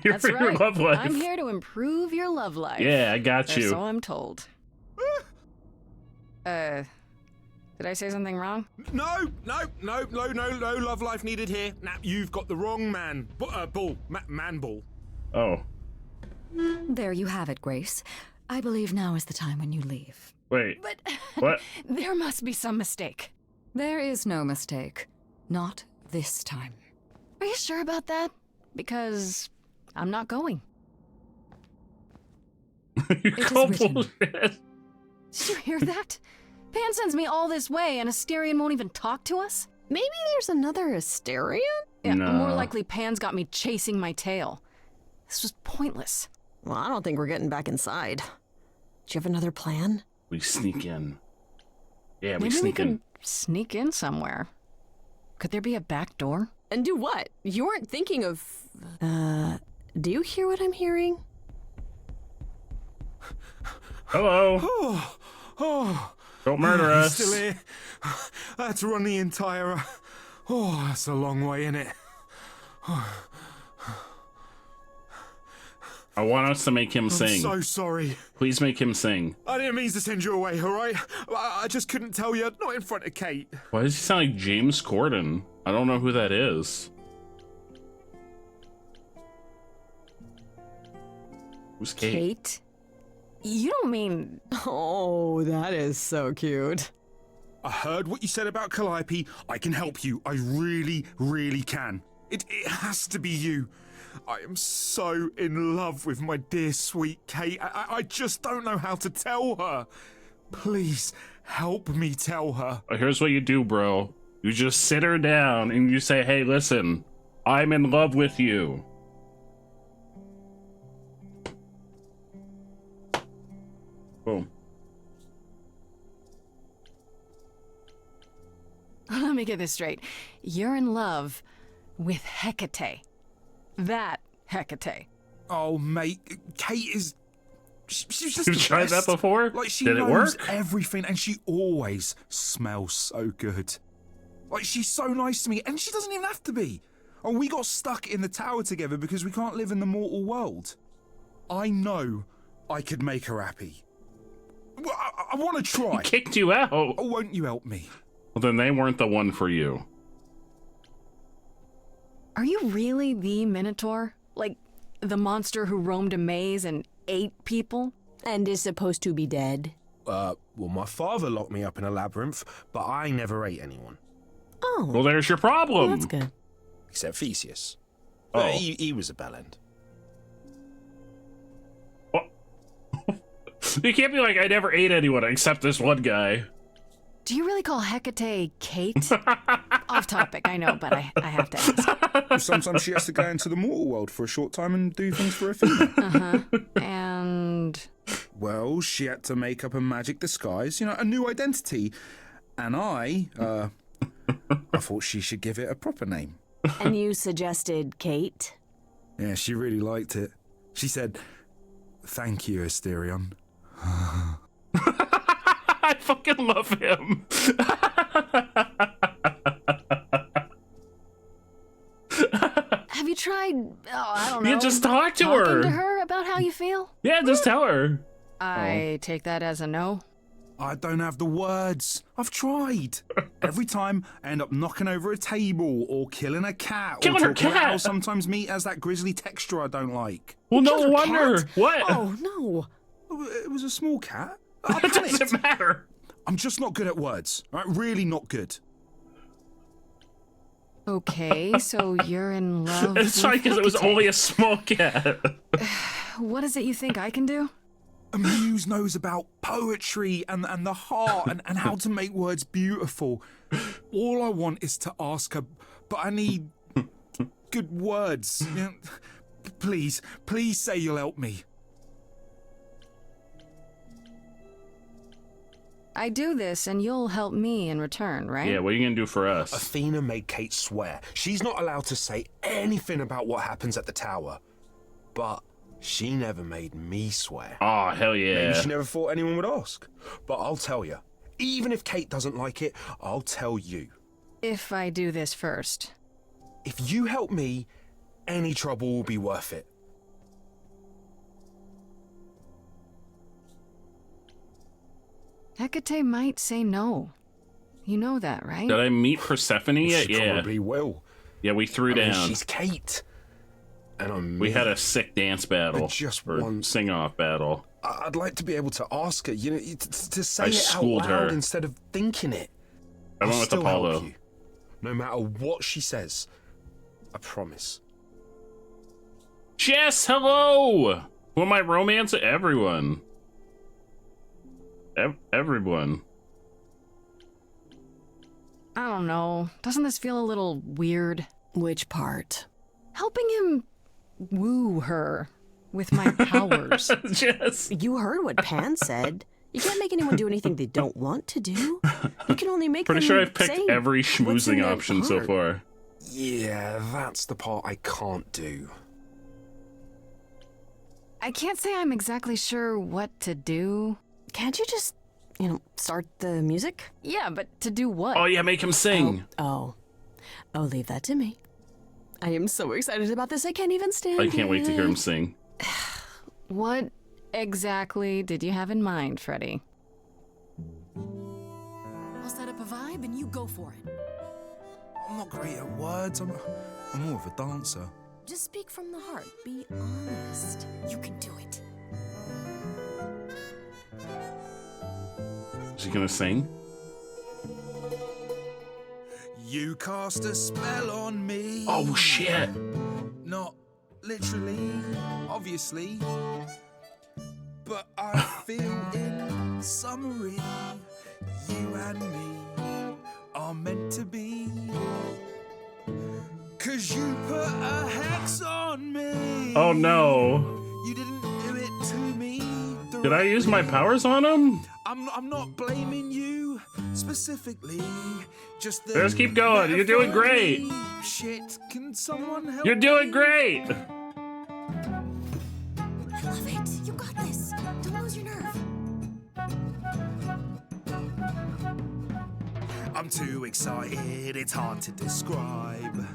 Your favorite love life. I'm here to improve your love life. Yeah, I got Or you. So I'm told. Did I say something wrong? No, love life needed here. Now, you've got the wrong man. Man ball. Oh. There you have it, Grace. I believe now is the time when you leave. Wait. But What? there must be some mistake. There is no mistake. Not this time. Are you sure about that? Because I'm not going. You call bullshit. Did you hear that? Pan sends me all this way and Asterion won't even talk to us? Maybe there's another Asterion? Yeah, No. more likely Pan's got me chasing my tail. This was pointless. Well, I don't think we're getting back inside. Do you have another plan? We sneak in. Yeah, we Maybe we sneak in. could sneak in somewhere. Could there be a back door? And do what? You weren't thinking of... do you hear what I'm hearing? Hello. Oh. Don't murder He's us. Still here. I had to run the entire... Oh, that's a long way, innit? I want us to make him sing. I'm so sorry. Please make him sing. I didn't mean to send you away, alright? I just couldn't tell you, not in front of Kate. Why does he sound like James Corden? I don't know who that is. Who's Kate? Kate? You don't mean... Oh, that is so cute. I heard what you said about Calliope. I can help you. I really, really can. It has to be you. I am so in love with my dear sweet Kate. I just don't know how to tell her. Please help me tell her. Here's what you do, bro. You just sit her down and you say, hey, listen, I'm in love with you. Boom. Let me get this straight. You're in love with Hecate. That Hecate. Oh, mate, Kate is... She's just You've the tried best. that before? Like, she Did it knows work? everything, and she always smells so good. Like, she's so nice to me, and she doesn't even have to be. Oh, we got stuck in the tower together because we can't live in the mortal world. I know I could make her happy. Well, I want to try. Kicked you out. Oh, won't you help me? Well, then they weren't the one for you. Are you really the Minotaur? Like, the monster who roamed a maze and ate people? And is supposed to be dead? Well, my father locked me up in a labyrinth, but I never ate anyone. Oh. Well, there's your problem. Well, that's good. Except Theseus. Oh. He was a bellend. You can't be like, I never ate anyone except this one guy. Do you really call Hecate Kate? Off topic, I know, but I have to ask. Well, sometimes she has to go into the mortal world for a short time and do things for Athena. Uh-huh. And... Well, she had to make up a magic disguise, you know, a new identity. And I thought she should give it a proper name. And you suggested Kate? Yeah, she really liked it. She said, thank you, Asterion. I fucking love him. Have you tried, I don't know. You just talk to talking her. to her about how you feel? Yeah, just tell her. I take that as a no. I don't have the words. I've tried. Every time I end up knocking over a table or killing a cat Killing or her talking about cat? how sometimes meat has that grisly texture I don't like. Well, no Killed her wonder. cat? What? Oh, no. It was a small cat. It doesn't matter. I'm just not good at words. Right? Really not good. Okay, so you're in love It's with funny because it was Hecate. only a small cat. What is it you think I can do? A muse knows about poetry and the heart and how to make words beautiful. All I want is to ask her, but I need good words. You know, please say you'll help me. I do this and you'll help me in return, right? Yeah, what are you gonna do for us? Athena made Kate swear she's not allowed to say anything about what happens at the tower. But she never made me swear. Oh, hell yeah. Maybe she never thought anyone would ask. But I'll tell you, even if Kate doesn't like it, I'll tell you. If I do this first. If you help me, any trouble will be worth it. Hecate might say no. You know that, right? Did I meet Persephone yet? She Yeah. probably will. Yeah, we threw I mean, down. she's Kate. And I'm We me. had a sick dance battle. But just or one sing-off battle. I'd like to be able to ask her, you know, to say I it out schooled loud her. instead of thinking it. I went I'll with still help Apollo. you, no matter what she says. I promise. Jess, hello! Who am I romancing? Everyone. Everyone. I don't know. Doesn't this feel a little weird? Which part? Helping him woo her with my powers. Jess. You heard what Pan said. You can't make anyone do anything they don't want to do. You can only make Pretty them sure I've picked say every what's in schmoozing their option so heart. far. Yeah, that's the part I can't do. I can't say I'm exactly sure what to do. Can't you just, start the music? Yeah, but to do what? Oh yeah, make him sing. Oh, leave that to me. I am so excited about this, I can't even stand I can't wait to hear it. him sing. What exactly did you have in mind, Freddy? I'll set up a vibe and you go for it. I'm not great at words. I'm more of a dancer. Just speak from the heart. Be honest. You can do it. Is he gonna sing? You cast a spell on me. Oh shit. Not literally, obviously. But I feel in summary, you and me are meant to be. 'Cause you put a hex on me. Oh no. You didn't do it to me. Did I use my powers on him? I'm not blaming you specifically. Just the Just keep going. You're doing great. Shit, can someone help? You're doing great. I love it. You got this. Don't lose your nerve. I'm too excited, it's hard to describe.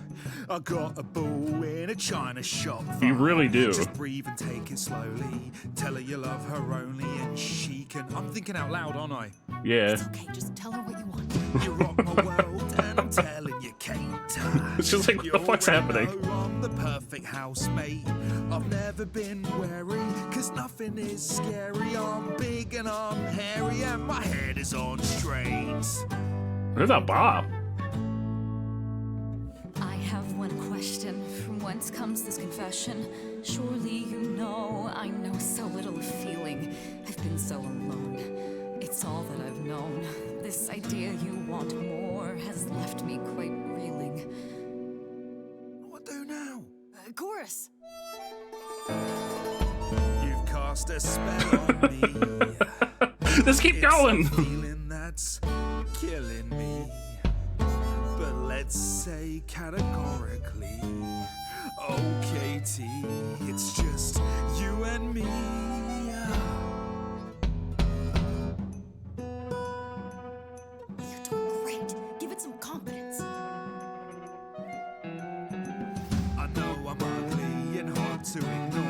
I got a ball in a china shop. You really do. Just breathe and take it slowly. Tell her you love her only and she can. I'm thinking out loud, aren't I? Yeah. It's okay, just tell her what you want. You rock my world and I'm telling you, Kate. It's just like, what the fuck's happening? I'm the perfect housemate. I've never been wary, 'cause nothing is scary. I'm big and I'm hairy and my head is on straight. Where's that Bob? I have one question. From whence comes this confession? Surely you know I know so little of feeling. I've been so alone. It's all that I've known. This idea you want more has left me quite reeling. What do now? Chorus. You've cast a spell on me. Just keep going. It's a feeling that's killing me. But let's say categorically, oh Katie, it's just you and me. You're doing great. Give it some confidence. I know I'm ugly and hard to ignore.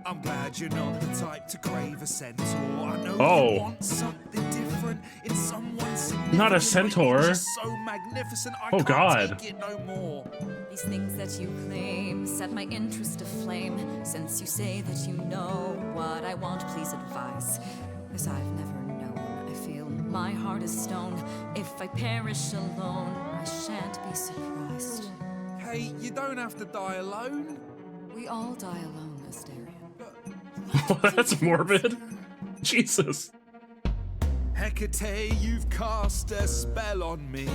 I'm glad you're not the type to crave a centaur. I know you want something different in someone significant. Not a centaur. Just so magnificent, I Oh, can't God. take it no more. These things that you claim set my interest aflame. Since you say that you know what I want, please advise. As I've never known, I feel my heart is stone. If I perish alone, I shan't be surprised. Hey, you don't have to die alone. We all die alone, Asterion. That's morbid. Jesus. Hecate, you've cast a spell on me,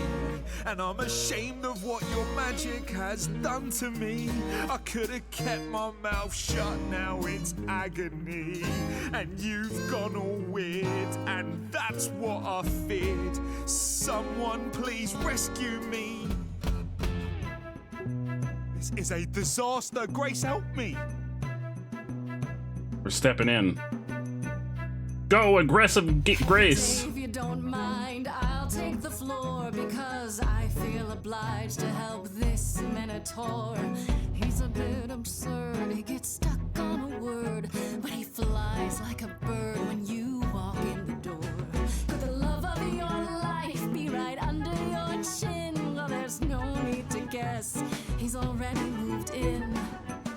and I'm ashamed of what your magic has done to me. I could have kept my mouth shut, now it's agony, and you've gone all weird, and that's what I feared. Someone please rescue me. This is a disaster. Grace, help me. We're stepping in. Go, aggressive Grace. If you don't mind, I'll take the floor because I feel obliged to help this minotaur. He's a bit absurd, he gets stuck on a word, but he flies like a bird when you walk in the door. Could the love of your life be right under your chin? Well, there's no need to guess, he's already moved in.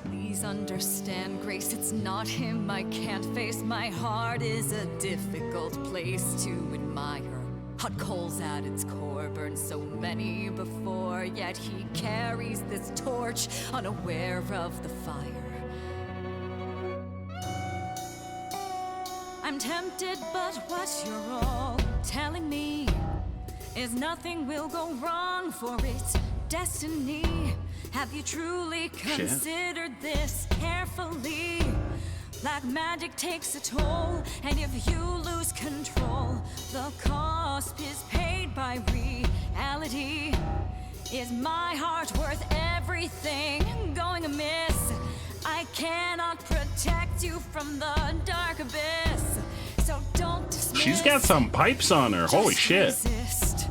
Please understand, Grace, it's not him I can't face. My heart is a difficult place to admire. Hot coals at its core, burned so many before, yet he carries this torch, unaware of the fire. I'm tempted, but what you're all telling me is nothing will go wrong, for it's destiny. Have you truly considered this carefully? Black magic takes a toll, and if you lose control, the cost is paid by reality. Is my heart worth everything going amiss? I cannot protect you from the dark abyss, so don't dismiss. She's got some pipes on her. Holy shit. Resist.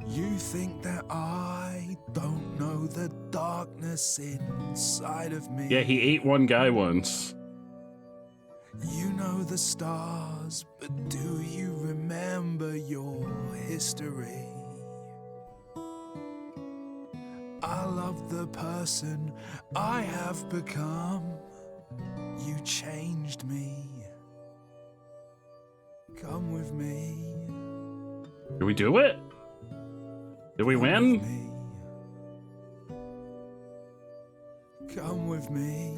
You think that I don't know the darkness inside of me? Yeah, he ate one guy once. You know the stars, but do you remember your history? I love the person I have become. You changed me. Come with me. Did we do it? Did we win? Come with me.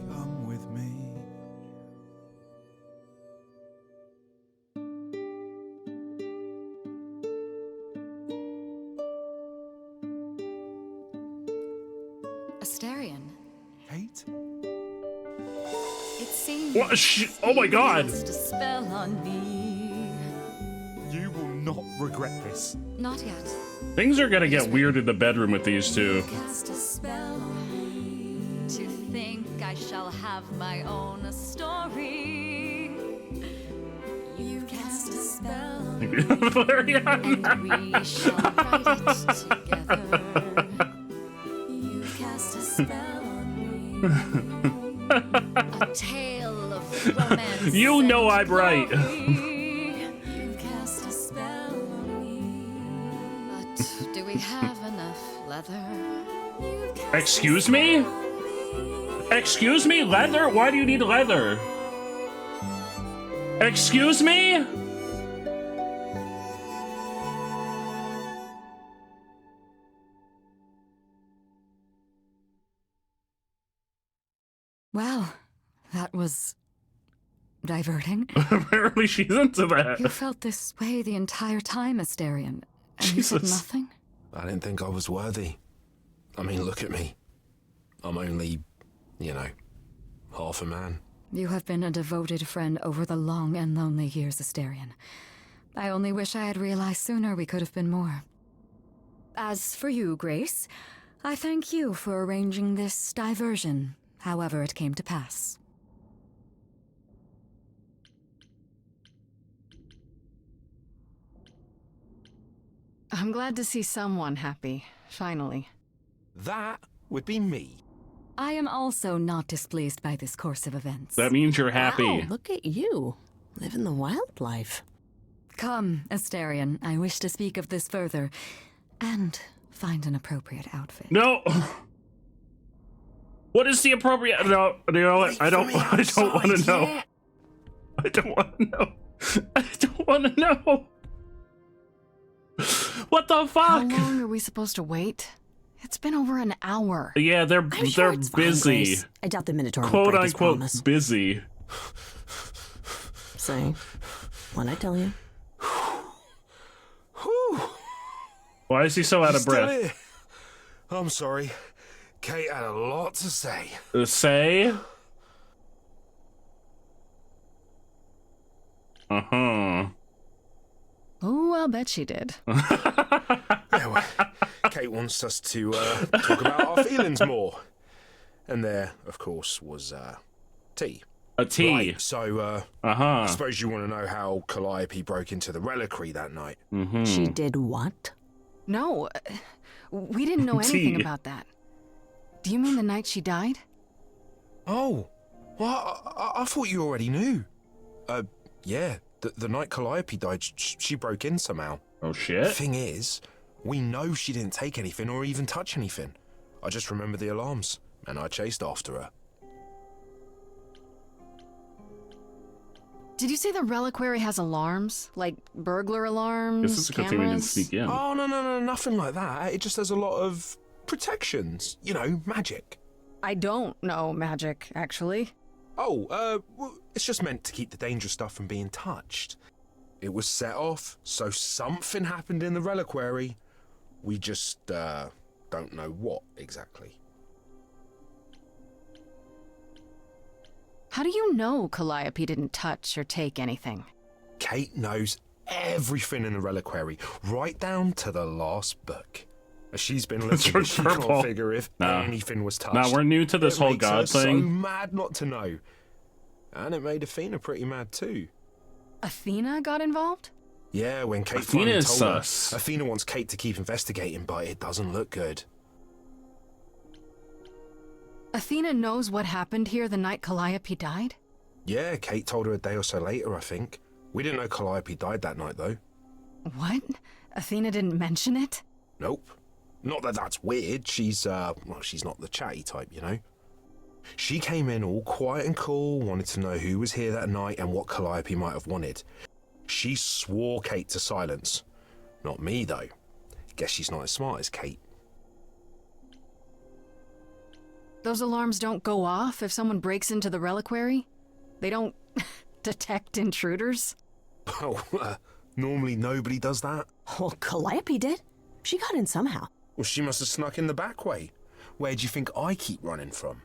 Come with me. Asterion. Kate? It seems What? Oh my god! cast a spell on me. You will not regret this. Not yet. Things are gonna get weird in the bedroom with these two. Cast a spell on me. To think I shall have my own story. You cast a spell on me. And we shall write it together. You cast a spell on me. A tale of romance. You know I'm right. You cast a spell on me. But do we have enough leather? Excuse me? Excuse me? Leather? Why do you need leather? Excuse me? Well, that was diverting. Apparently she's into that. You felt this way the entire time, Asterion, and you said nothing? I didn't think I was worthy. I mean, look at me. I'm only, you know, half a man. You have been a devoted friend over the long and lonely years, Asterion. I only wish I had realized sooner we could have been more. As for you, Grace, I thank you for arranging this diversion, however it came to pass. I'm glad to see someone happy, finally. That would be me. I am also not displeased by this course of events. That means you're happy. Wow, look at you, living the wildlife. Come, Asterion, I wish to speak of this further, and find an appropriate outfit. No. What is the appropriate? No, you know what? I don't want to know. I don't want to know. I don't want to know. What the fuck? How long are we supposed to wait? It's been over an hour. Yeah, they're sure it's fine, busy. Grace. I doubt the Minotaur will Quote break his unquote promise. busy. Say, what'd I tell you? Why is he so out of Still breath? here. I'm sorry. Kate had a lot to say. Say? Uh-huh. Oh, I'll bet she did. Yeah, well, Kate wants us to talk about our feelings more. And there, of course, was tea. A tea. Right, so, uh-huh. I suppose you want to know how Calliope broke into the reliquary that night. Mm-hmm. She did what? No, we didn't know anything Tea. about that. Do you mean the night she died? Oh, well, I thought you already knew. Yeah, the night Calliope died, she broke in somehow. Oh, shit. The thing is, we know she didn't take anything or even touch anything. I just remember the alarms, and I chased after her. Did you say the reliquary has alarms? Like burglar alarms, This is a good thing we didn't cameras? sneak in. Oh, no, nothing like that. It just has a lot of protections. You know, magic. I don't know magic, actually. Oh, well, it's just meant to keep the dangerous stuff from being touched. It was set off, so something happened in the reliquary. We just, don't know what exactly. How do you know Calliope didn't touch or take anything? Kate knows everything in the reliquary, right down to the last book. As she's been listening, she can't figure if anything was touched. Nah, we're new to this It whole makes her god thing. so mad not to know. And it made Athena pretty mad too. Athena got involved? Yeah, when Kate Athena finally is told her, sus. Athena wants Kate to keep investigating, but it doesn't look good. Athena knows what happened here the night Calliope died? Yeah, Kate told her a day or so later, I think. We didn't know Calliope died that night, though. What? Athena didn't mention it? Nope. Not that that's weird. She's, well, she's not the chatty type, you know? She came in all quiet and cool, wanted to know who was here that night and what Calliope might have wanted. She swore Kate to silence. Not me, though. Guess she's not as smart as Kate. Those alarms don't go off if someone breaks into the reliquary? They don't detect intruders? Oh, normally nobody does that. Well, Calliope did. She got in somehow. Well, she must have snuck in the back way. Where do you think I keep running from?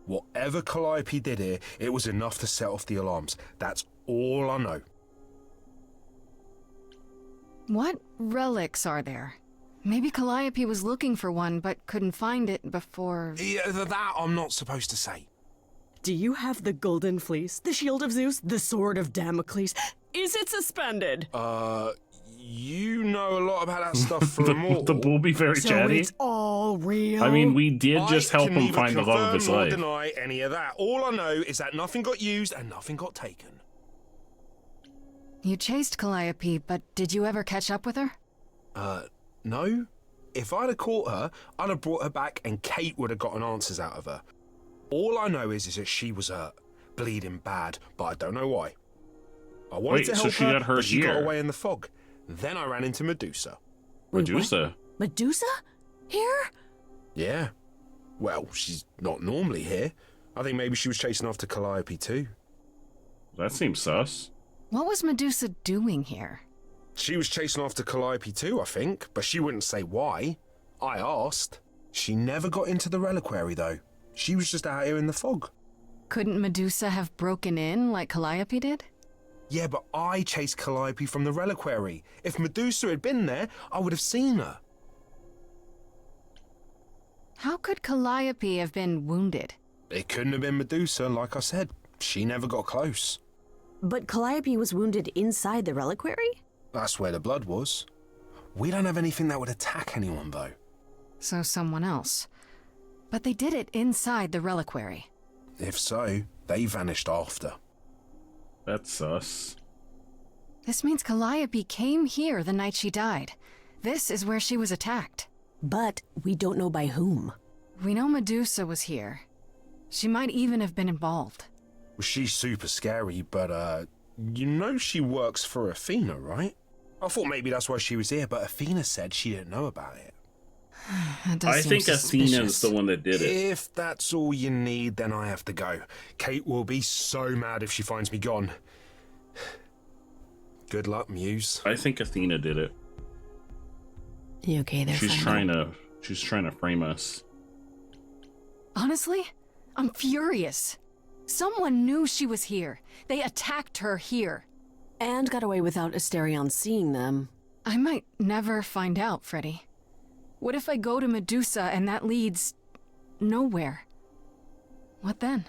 Whatever Calliope did here, it was enough to set off the alarms. That's all I know. What relics are there? Maybe Calliope was looking for one, but couldn't find it before... Yeah, that I'm not supposed to say. Do you have the golden fleece, the shield of Zeus, the sword of Damocles? Is it suspended? You know a lot about that stuff for Immortal. The bull be very chatty. It's all real. I mean, we did just help him find the love of his life. I can neither confirm nor deny any of that. All I know is that nothing got used and nothing got taken. You chased Calliope, but did you ever catch up with her? No. If I'd have caught her, I'd have brought her back and Kate would have gotten answers out of her. All I know is that she was hurt, bleeding bad, but I don't know why. I wanted to help her, but she got away in the fog. Then I ran into Medusa. Medusa? Medusa? Here? Yeah. Well, she's not normally here. I think maybe she was chasing after Calliope too. That seems sus. What was Medusa doing here? She was chasing after Calliope too, I think, but she wouldn't say why. I asked. She never got into the reliquary though. She was just out here in the fog. Couldn't Medusa have broken in like Calliope did? Yeah, but I chased Calliope from the reliquary. If Medusa had been there, I would have seen her. How could Calliope have been wounded? It couldn't have been Medusa, like I said. She never got close. But Calliope was wounded inside the reliquary? That's where the blood was. We don't have anything that would attack anyone, though. So someone else. But they did it inside the reliquary. If so, they vanished after. That's sus. This means Calliope came here the night she died. This is where she was attacked. But we don't know by whom. We know Medusa was here. She might even have been involved. Well, she's super scary, but, you know she works for Athena, right? I thought maybe that's why she was here, but Athena said she didn't know about it. I think Athena's the one that did it. If that's all you need, then I have to go. Kate will be so mad if she finds me gone. Good luck, Muse. I think Athena did it. You okay there? She's trying to frame us. Honestly, I'm furious. Someone knew she was here. They attacked her here. And got away without Asterion seeing them. I might never find out, Freddy. What if I go to Medusa and that leads nowhere? What then?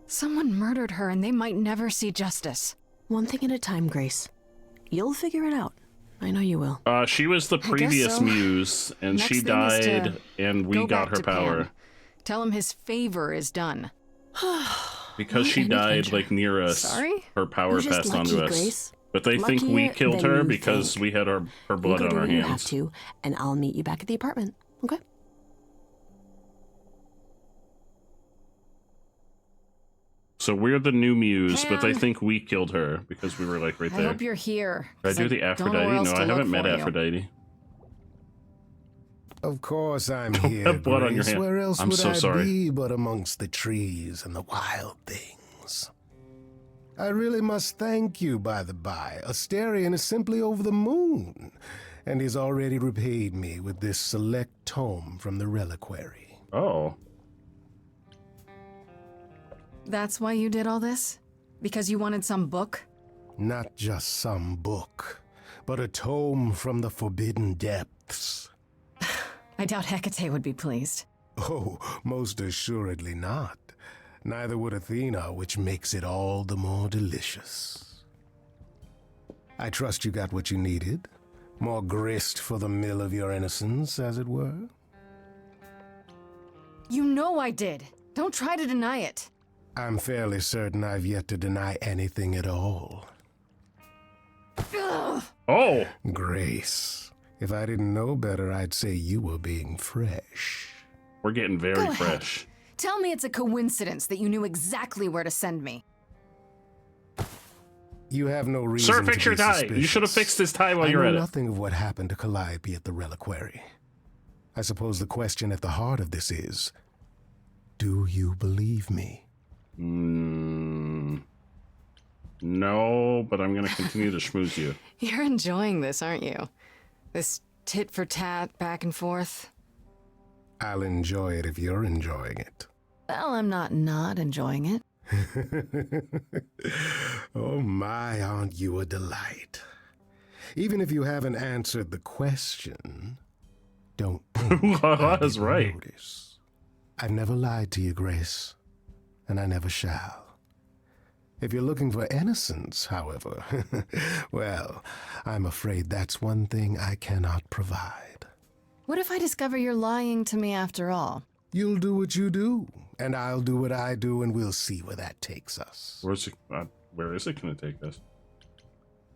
Someone murdered her and they might never see justice. One thing at a time, Grace. You'll figure it out. I know you will. She was the previous muse, and Next she thing is to died, and we go got back her to power. Pan. Tell him his favor is done. Because she died, like, near us, Sorry? her power You're just passed on to lucky, us. Grace. But they think we Luckier killed than her you because think. we had her blood You go on do our what you have hands. to, and I'll meet you back at the apartment. Okay? So we're the new muse, but they Pan. think we killed her because we were, like, right I there. hope you're here. Did I 'cause do the don't know Aphrodite? where else No, to I look haven't met for you. Aphrodite. Of course I'm Don't here, have blood on your Grace. hand. Where else I'm would so I sorry. be but amongst the trees and the wild things? I really must thank you, by the by. Asterion is simply over the moon, and he's already repaid me with this select tome from the reliquary. Oh. That's why you did all this? Because you wanted some book? Not just some book, but a tome from the forbidden depths. I doubt Hecate would be pleased. Oh, most assuredly not. Neither would Athena, which makes it all the more delicious. I trust you got what you needed. More grist for the mill of your innocence, as it were. You know I did. Don't try to deny it. I'm fairly certain I've yet to deny anything at all. Ugh. Oh! Grace, if I didn't know better, I'd say you were being fresh. We're getting very Go ahead. fresh. Tell me it's a coincidence that you knew exactly where to send me. You have no reason Sir, to fix be your tie. You suspicious. should have fixed this tie while I you're know at it. nothing of what happened to Calliope at the reliquary. I suppose the question at the heart of this is, do you believe me? No, but I'm going to continue to schmooze you. You're enjoying this, aren't you? This tit for tat, back and forth. I'll enjoy it if you're enjoying it. Well, I'm not enjoying it. Oh my, aren't you a delight? Even if you haven't answered the question, don't think I That's didn't right. notice. I've never lied to you, Grace, and I never shall. If you're looking for innocence, however, well, I'm afraid that's one thing I cannot provide. What if I discover you're lying to me after all? You'll do what you do, and I'll do what I do, and we'll see where that takes us. Where is it going to take us?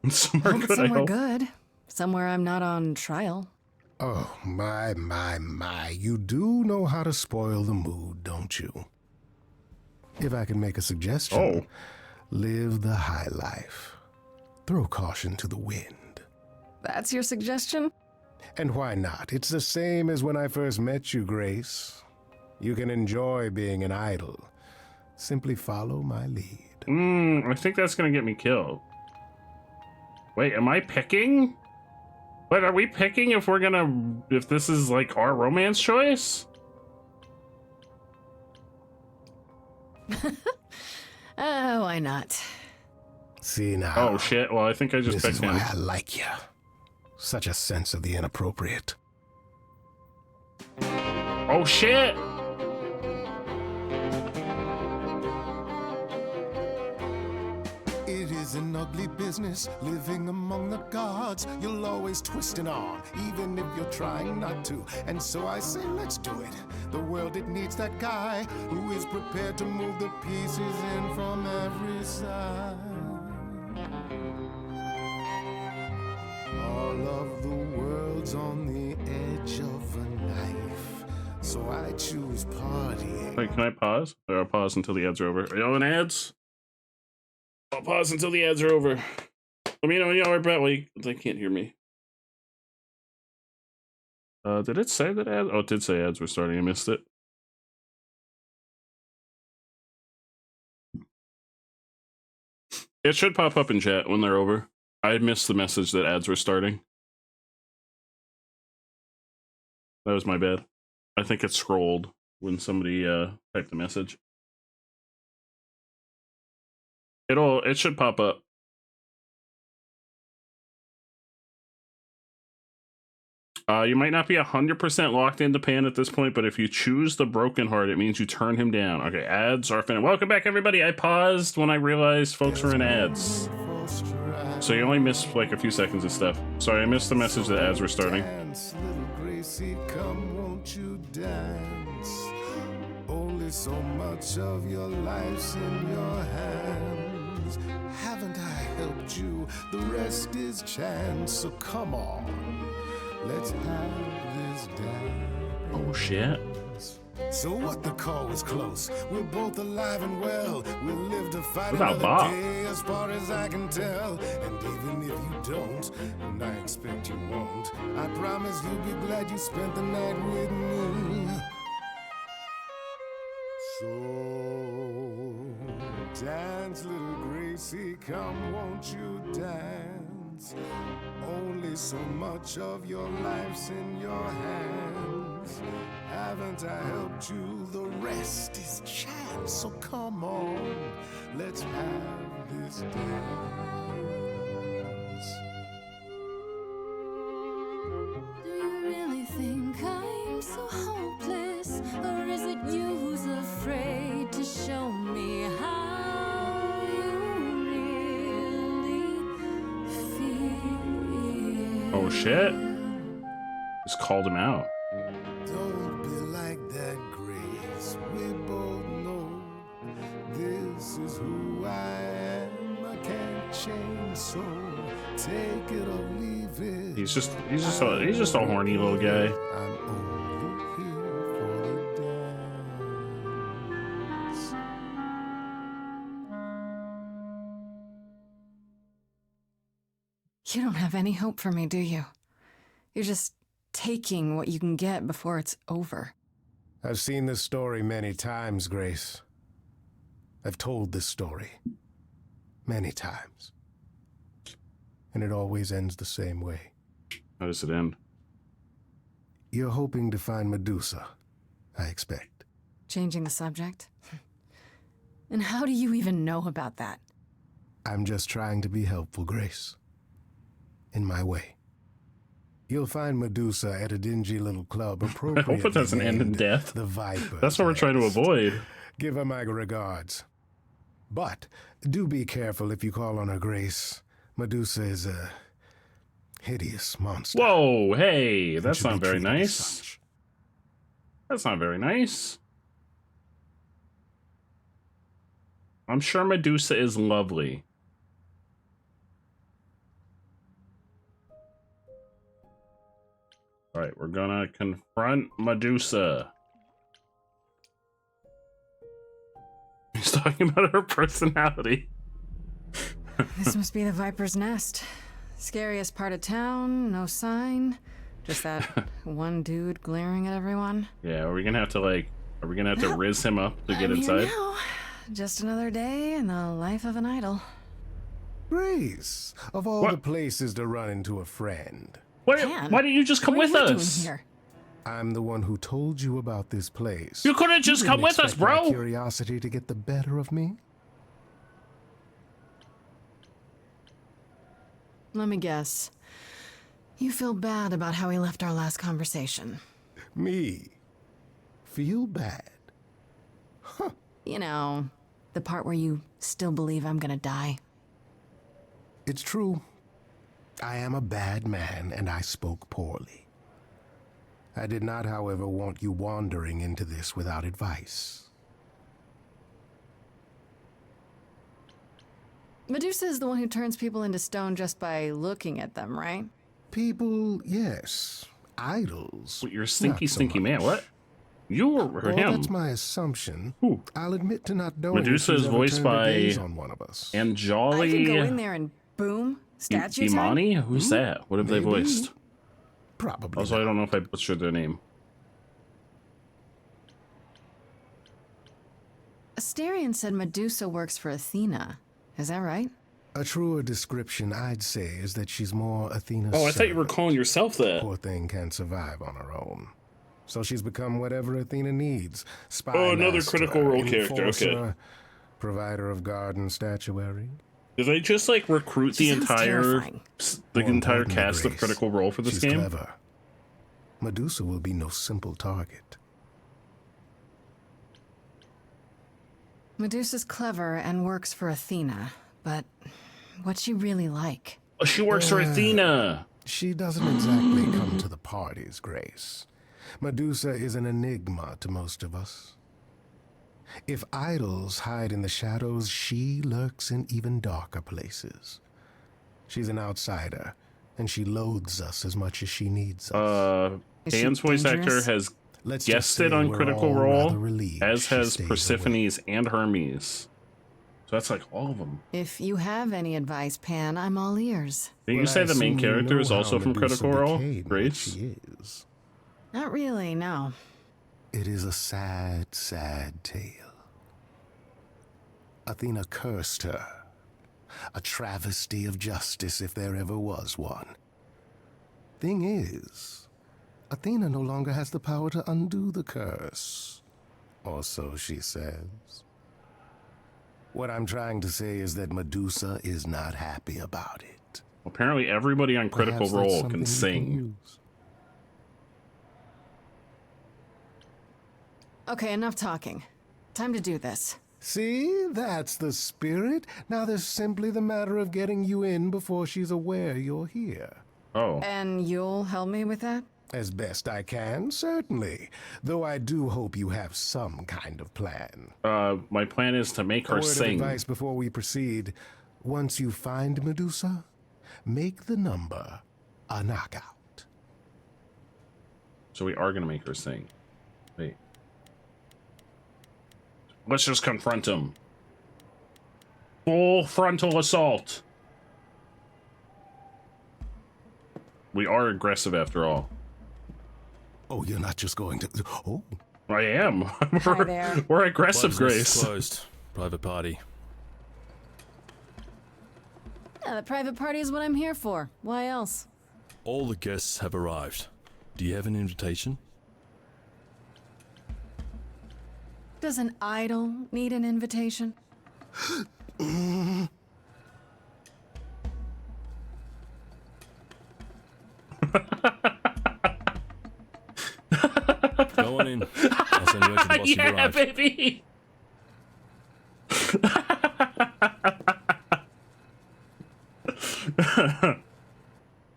I Somewhere hope it's good, I somewhere hope. good. Somewhere I'm not on trial. Oh, my. You do know how to spoil the mood, don't you? If I can make a suggestion, live the high life. Throw caution to the wind. That's your suggestion? And why not? It's the same as when I first met you, Grace. You can enjoy being an idol. Simply follow my lead. I think that's going to get me killed. Wait, am I picking? Wait, are we picking if we're gonna, if this is like our romance choice? Why not? See now. Oh shit, well I think I just This picked is him. why I like you. Such a sense of the inappropriate. Oh shit! It is an ugly business, living among the gods. You'll always twisting on, even if you're trying not to. And so I say, let's do it. The world, it needs that guy who is prepared to move the pieces in from every side. All of the world's on the edge of a knife, so I choose partying. Wait, can I pause? Or I'll pause until the ads are over. Are y'all in ads? I'll pause until the ads are over. Let me know when y'all are back. Well, they can't hear me. Did it say that ads? Oh, it did say ads were starting. I missed it. It should pop up in chat when they're over. I missed the message that ads were starting. That was my bad. I think it scrolled when somebody typed the message. It should pop up. You might not be 100% locked into Pan at this point, but if you choose the Broken Heart, it means you turn him down. Okay, ads are finished. Welcome back, everybody. I paused when I realized folks were in ads. So you only missed like a few seconds of stuff. Sorry, I missed the message that ads were starting. Dance, little Gracie, come, won't you dance? Only so much of your life's in your hands. Haven't I helped you? The rest is chance, so come on. Let's have this dance. Oh shit. So what, the call was close. We're both alive and well. We'll live to fight What about another Bob? day, as far as I can tell. And even if you don't, and I expect you won't, I promise you'll be glad you spent the night with me. So dance, little Gracie, come, won't you dance? Only so much of your life's in your hands. Haven't I helped you? The rest is chance. So come on, let's have this dance. Do you really think I'm so hopeless? Or is it you who's afraid to show me how you really feel? Oh shit. Just called him out. Don't be like that, Grace. We both know this is who I am. I can't change, so take it or leave it. He's just a horny little guy. I'm only here for the dance. You don't have any hope for me, do you? You're just taking what you can get before it's over. I've seen this story many times, Grace. I've told this story many times. And it always ends the same way. How does it end? You're hoping to find Medusa, I expect. Changing the subject? And how do you even know about that? I'm just trying to be helpful, Grace. In my way. You'll find Medusa at a dingy little club I appropriately hope it doesn't end in named death. The Viper. That's what we're trying to avoid. Give her my regards. But do be careful if you call on her, Grace. Medusa is a hideous monster. Whoa, hey, that's should not be very treated as nice. That's not very nice. I'm sure Medusa is lovely. All right, we're gonna confront Medusa. He's talking about her personality. This must be the Viper's Nest. Scariest part of town, no sign. Just that one dude glaring at everyone. Yeah, are we gonna have to are we gonna have to riz him up to get I'm inside? Here now. Just another day in the life of an idol. Grace, of all the places to run into a friend. Why didn't you just come with us? I'm the one who told you about this place. You could've just come with us, bro. My curiosity to get the better of me? Let me guess. You feel bad about how we left our last conversation. Me? Feel bad? You know, the part where you still believe I'm gonna die. It's true. I am a bad man, and I spoke poorly. I did not, however, want you wandering into this without advice. Medusa is the one who turns people into stone just by looking at them, right? People, yes. Idols. You're a stinky, not so stinky man. much. What? You or Well, him? that's my assumption. I'll admit to not knowing Medusa if is she's ever voiced turned her by gaze on one of us. Anjali. I can go in there and boom, statue time. Imani? Who's that? What have they Maybe. voiced? Probably. Also, I don't know if I butchered their name. Asterion said Medusa works for Athena. Is that right? A truer description, I'd say, is that she's more Athena's Oh, I thought you were servant. calling yourself that. Poor thing can't survive on her own. So she's become whatever Athena needs. Spy Oh, another master, Critical Role character, okay. enforcer, provider of garden statuary. Did they just recruit the sounds entire terrifying. the More entire importantly, cast of Grace, Critical Role for this she's game? Clever. Medusa will be no simple target. Medusa's clever and works for Athena, but what's she really like? Oh, she works for Athena. She doesn't exactly come to the parties, Grace. Medusa is an enigma to most of us. If idols hide in the shadows, she lurks in even darker places. She's an outsider, and she loathes us as much as she needs us. Dan's voice actor has Let's just guested say on we're Critical all Role, rather relieved as she has stays Persephone's and Hermes. So that's all of them. If you have any advice, Pan, I'm all ears. Didn't you say the main character is also from Critical Role? What Grace? she is. Not really, no. It is a sad, sad tale. Athena cursed her. A travesty of justice if there ever was one. Thing is, Athena no longer has the power to undo the curse. Or so she says. What I'm trying to say is that Medusa is not happy about it. Apparently everybody on Critical Perhaps that's Role something can we sing. use. Okay, enough talking. Time to do this. See, that's the spirit. Now there's simply the matter of getting you in before she's aware you're here. Oh. And you'll help me with that? As best I can, certainly. Though I do hope you have some kind of plan. My plan is to make A her word sing. of advice before we proceed. Once you find Medusa, make the number a knockout. So we are gonna make her sing. Wait. Let's just confront him. Full frontal assault. We are aggressive after all. Oh, you're not just going to... Oh. I am. Hi there. We're aggressive, Club's Grace. Closed. Private party. Yeah, the private party is what I'm here for. Why else? All the guests have arrived. Do you have an invitation? Does an idol need an invitation? Go on in. I'll send you out to the boss you've Yeah, arrived. baby.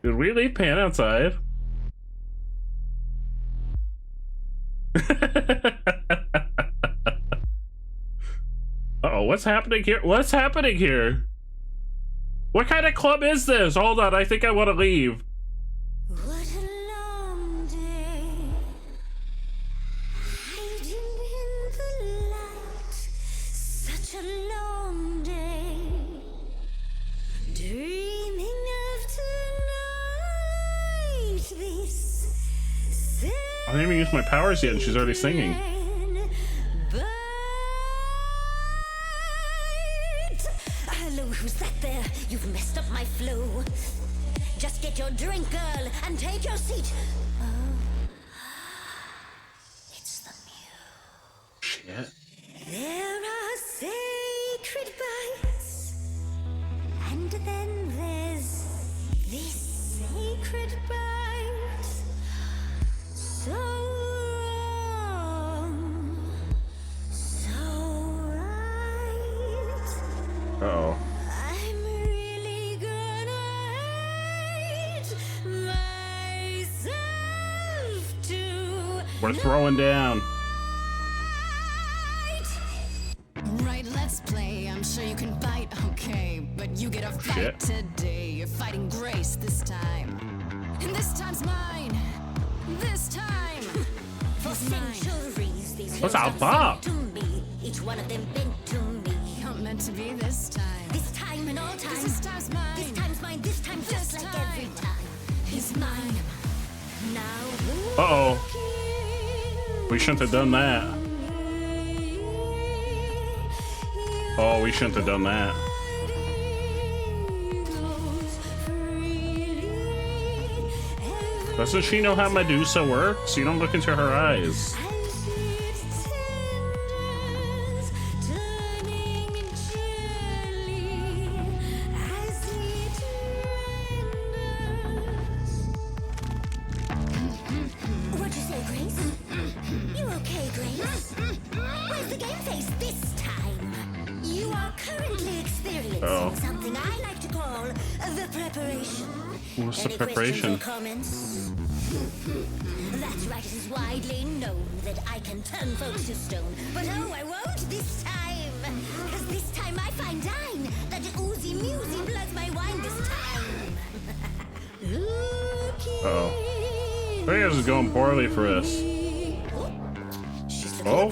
Did we leave Pan outside? Uh-oh, what's happening here? What's happening here? What kind of club is this? Hold on, I think I want to leave. What a long day, hiding in the light. Such a long day, dreaming of tonight. This I didn't even use my powers yet and she's already singing. Hello, who's that there? You've messed up my flow. Just get your drink, girl, and take your seat. Oh, it's the Shit. There are sacred bites, and then there's this sacred bite. So wrong, so right. Uh-oh. I'm really gonna hate myself too. We're throwing down. Right, let's play. I'm sure you can bite, okay. But you get a fight Shit. today. You're fighting Grace this time. And this time's mine. This time. For centuries, these What's hills our have Bob? sung to me. Each one of them bent to me. Not meant to be this time. This time and all time. This time's mine. This time's mine. This time just like every time. It's mine. Now who Uh-oh. We shouldn't have done that. Oh, we shouldn't have done that. Doesn't she know how Medusa works? You don't look into her eyes. What'd you say, Grace? You okay, Grace? Where's the game face this time? You are currently experiencing Uh-oh. something I like to call the preparation. What's the Any preparation? questions or comments? That's right, it is widely known that I can turn folks to stone. But oh, I won't this time. Cause this time I find dine that oozy musy bloods my wine this time. Uh-oh. I think this is going poorly for us. Oh?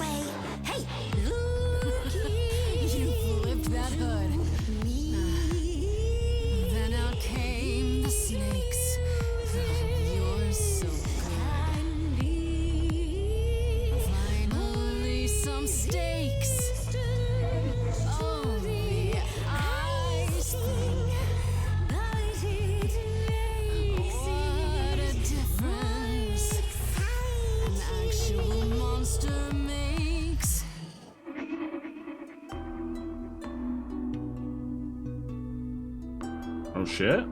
Hey, You flipped that hood. Then out came the snakes. Oh, you're so good. Finally, some steaks. Oh, the ice thing. What a difference an actual monster makes. Oh shit.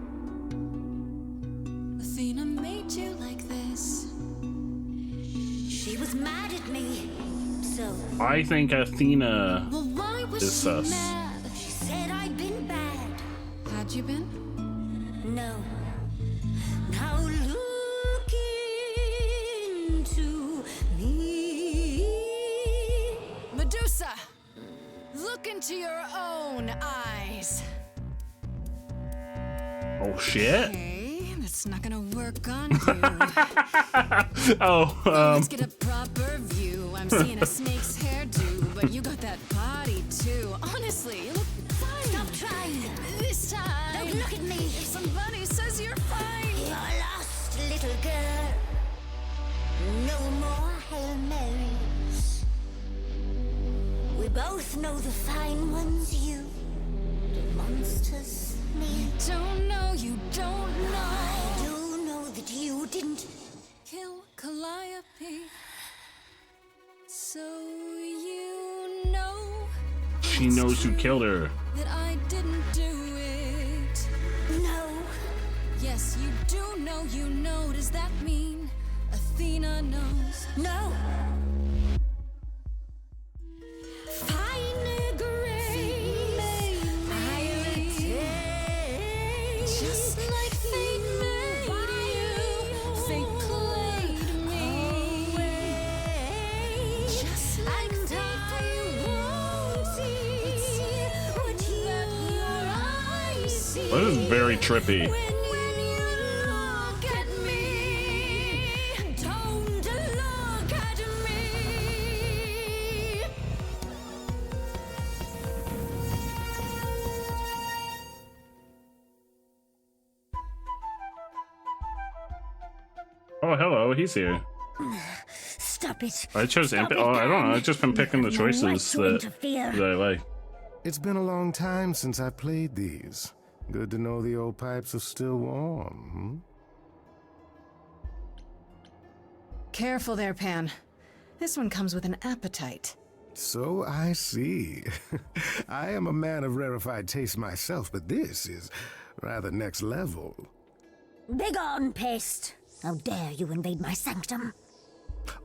Athena made you like this. She was mad at me. So, I think Athena well, why was is she sus. mad? She said I'd been bad. Had you been? No. Now look into me. Medusa, look into your own eyes. Oh shit. Okay, that's not gonna work on you. Oh, Let's get a proper view. I'm seeing a snake's hairdo, but you got that body too. Honestly, you look fine. Stop trying. This time. Don't look at me. If somebody says you're fine. You're lost. girl. No more Hail Marys. We both know the fine ones you, the monsters, me. You don't know, you don't know. I do know that you didn't Kill Calliope. So you know She knows who killed her. that I didn't do it. No. Yes, you do know, you know. Does that mean Athena knows? No. Fine grace, just like fate made you, fate played me. Just like I won't see what your eyes see. That is very trippy. When you look at me, don't look at me. Oh, hello, he's here. Stop it. I chose Stop imp. it, Oh, I don't know. Dan. I've just been picking the You have no right choices to that interfere. I like. It's been a long time since I played these. Good to know the old pipes are still warm, Careful there, Pan. This one comes with an appetite. So I see. I am a man of rarefied taste myself, but this is rather next level. Begone, pest. How dare you invade my sanctum?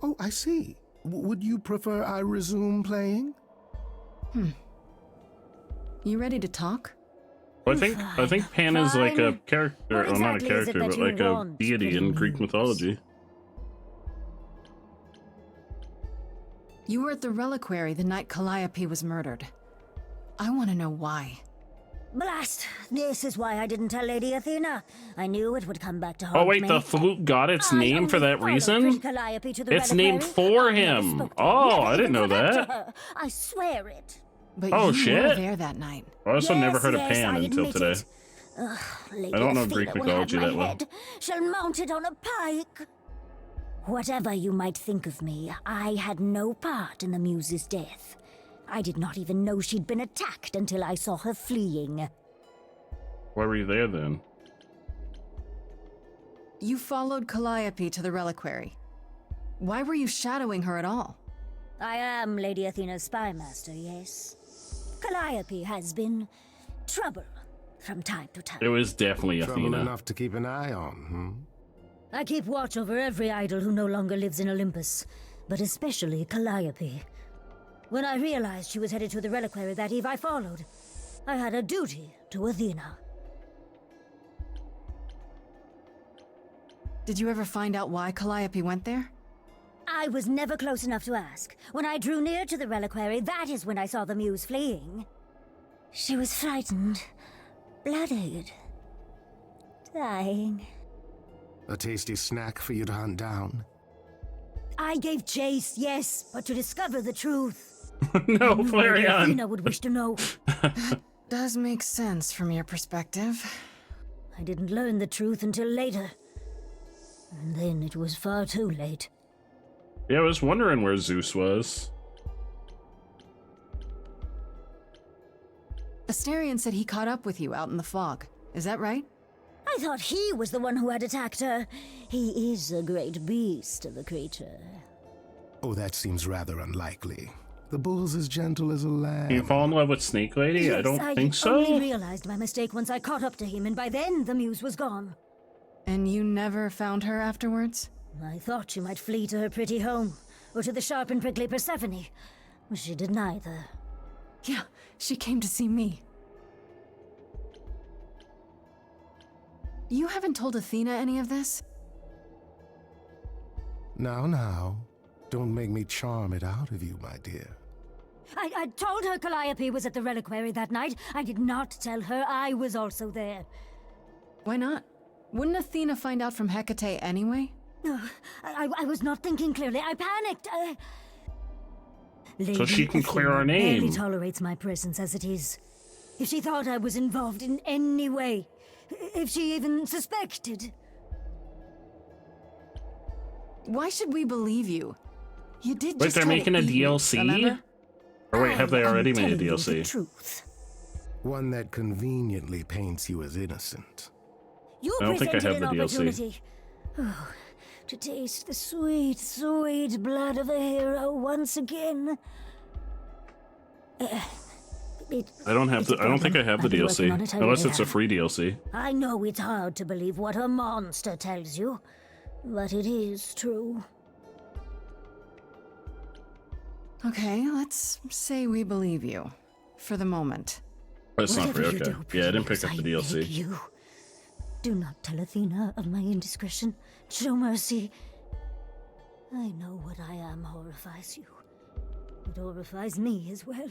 Oh, I see. Would you prefer I resume playing? You ready to talk? Well, I think Pan is like a character, What well, not a exactly is it character, that but you like a want, deity pretty in Greek muse? mythology. You were at the reliquary the night Calliope was murdered. I want to know why. Blast! This is why I didn't tell Lady Athena. I knew it would come back to haunt Oh wait, me. the flute got its I name for only that followed reason? pretty Calliope to the It's named reliquary. for I never him. spoke to her, Oh, never I didn't even know got back to that. her. I swear it. But Oh, you were shit. there that night. I also never Yes, heard of yes, Pan I until admit today. it. Ugh, Lady I don't know Athena Greek will have mythology my that well. head. She'll mount it on a pike. Whatever you might think of me, I had no part in the muse's death. I did not even know she'd been attacked until I saw her fleeing. Why were you there then? You followed Calliope to the reliquary. Why were you shadowing her at all? I am Lady Athena's spy master, yes. Calliope has been trouble from time to time. It was definitely Trouble Athena. enough to keep an eye on, I keep watch over every idol who no longer lives in Olympus, but especially Calliope. When I realized she was headed to the reliquary that eve, I followed. I had a duty to Athena. Did you ever find out why Calliope went there? I was never close enough to ask. When I drew near to the reliquary, that is when I saw the muse fleeing. She was frightened, bloodied, dying. A tasty snack for you to hunt down. I gave chase, yes, but to discover the truth. No, I knew Lady Flareon. Athena would wish to know. Does make sense from your perspective. I didn't learn the truth until later. And then it was far too late. Yeah, I was wondering where Zeus was. Asterion said he caught up with you out in the fog. Is that right? I thought he was the one who had attacked her. He is a great beast of a creature. Oh, that seems rather unlikely. The bull's as gentle as a lamb. Can you fall in love with Snake Lady? I Yes, don't think I only so. realized my mistake once I caught up to him, and by then the muse was gone. And you never found her afterwards? I thought she might flee to her pretty home, or to the sharp and prickly Persephone. She did neither. Yeah, she came to see me. You haven't told Athena any of this? Now. Don't make me charm it out of you, my dear. I told her Calliope was at the reliquary that night. I did not tell her I was also there. Why not? Wouldn't Athena find out from Hecate anyway? I was not thinking clearly. I panicked. So she can clear Athena our name. barely tolerates my presence as it is. If she thought I was involved in any way, if she even suspected. Why should we believe you? You did Wait, just they're try making to a eat me, DLC? remember? Or wait, have they already made a telling you the DLC? truth. One that conveniently paints you as innocent. You I don't think I presented have an the DLC. opportunity. Oh, to taste the sweet, sweet blood of a hero once again. I don't have the. I don't think I have the I've been working on DLC it, I unless really it's a have. free DLC. I know it's hard to believe what a monster tells you, but it is true. Okay, let's say we believe you. For the moment. That's not free. Whatever you Okay. do, Yeah, I didn't pick please, up the I beg DLC. you. Do not tell Athena of my indiscretion. Show mercy. I know what I am horrifies you. It horrifies me as well.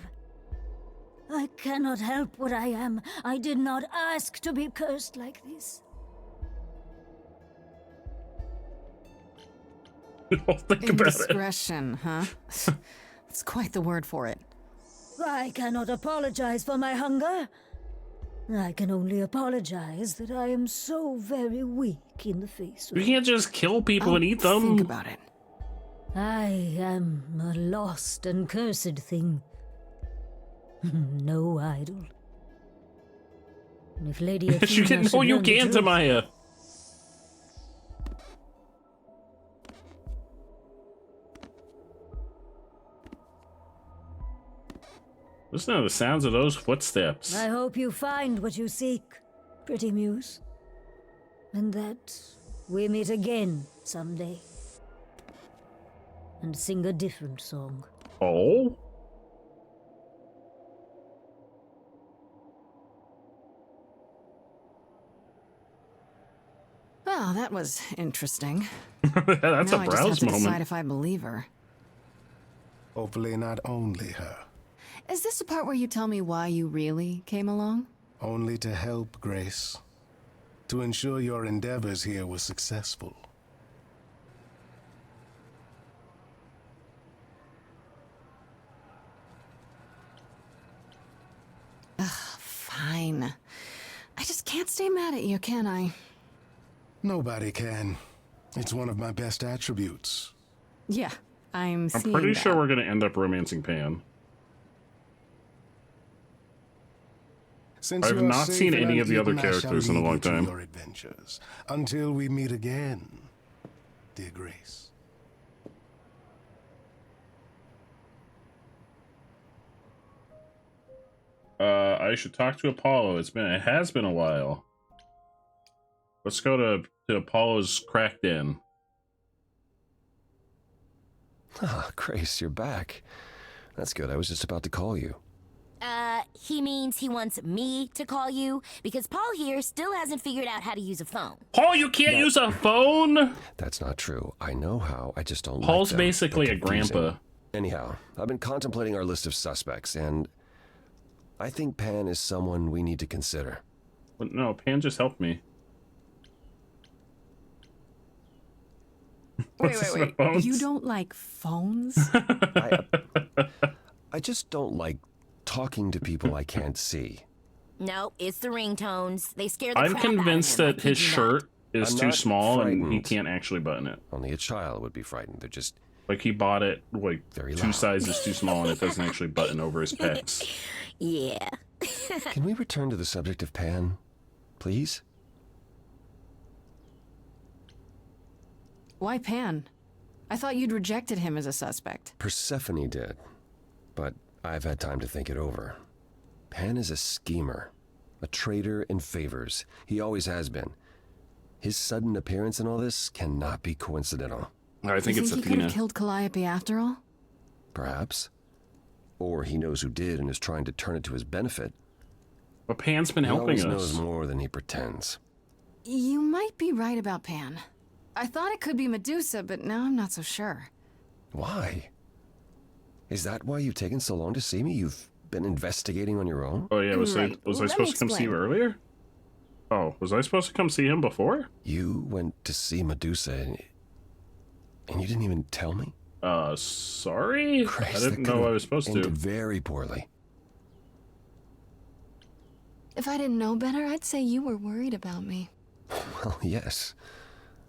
I cannot help what I am. I did not ask to be cursed like this. Think about it. Indiscretion, huh? That's quite the word for it. I cannot apologize for my hunger. I can only apologize that I am so very weak in the face of You can't just kill people and eat them. Think about it. I am a lost and cursed thing. No idol. If Lady you Athena can. should No, you learn the can't, truth- Amaya. Listen to the sounds of those footsteps. I hope you find what you seek, pretty muse. And that we meet again someday. And sing a different song. Oh? Well, that was interesting. That's now a I just have browse to moment. decide if I believe her. Hopefully not only her. Is this the part where you tell me why you really came along? Only to help, Grace. To ensure your endeavors here were successful. Fine. I just can't stay mad at you, can I? Nobody can. It's one of my best attributes. Yeah, I'm I'm seeing pretty that. sure we're gonna end up romancing Pan. Since I've you are not safe seen and any of the other uneaten, I shall characters in a leave long you to time. your adventures. Until we meet again, dear Grace. I should talk to Apollo. It has been a while. Let's go to Apollo's crack den. Ah, Grace, you're back. That's good. I was just about to call you. He means he wants me to call you because Paul here still hasn't figured out how to use a phone. Paul, you can't use a phone? That's not true. I know how. I just don't Paul's like them. basically They're a confusing. grandpa. Anyhow, I've been contemplating our list of suspects, and I think Pan is someone we need to consider. But no, Pan just helped me. Wait. Phones? You don't like phones? I just don't like talking to people I can't see. No, it's the ringtones. They scare the I'm crap out of convinced him, I that kid his you not. shirt is I'm too not small and he frightened. can't actually button it. Only a child would be frightened. They're just Like he bought it like Very two loud. sizes too small and it doesn't actually button over his pecs. Yeah. Can we return to the subject of Pan, please? Why Pan? I thought you'd rejected him as a suspect. Persephone did, but I've had time to think it over. Pan is a schemer, a traitor in favors. He always has been. His sudden appearance in all this cannot be coincidental. I think you it's think he could Athena. have killed Calliope after all? Perhaps. Or he knows who did and is trying to turn it to his benefit. But Pan's been He helping always us. knows more than he pretends. You might be right about Pan. I thought it could be Medusa, but now I'm not so sure. Why? Is that why you've taken so long to see me? You've been investigating on your own? Oh yeah, was Right. I Let me supposed to come see you explain. earlier? Oh, was I supposed to come see him before? You went to see Medusa and you didn't even tell me? Sorry? Christ, I that didn't could know I have was supposed to. ended very poorly. If I didn't know better, I'd say you were worried about me. Well, yes.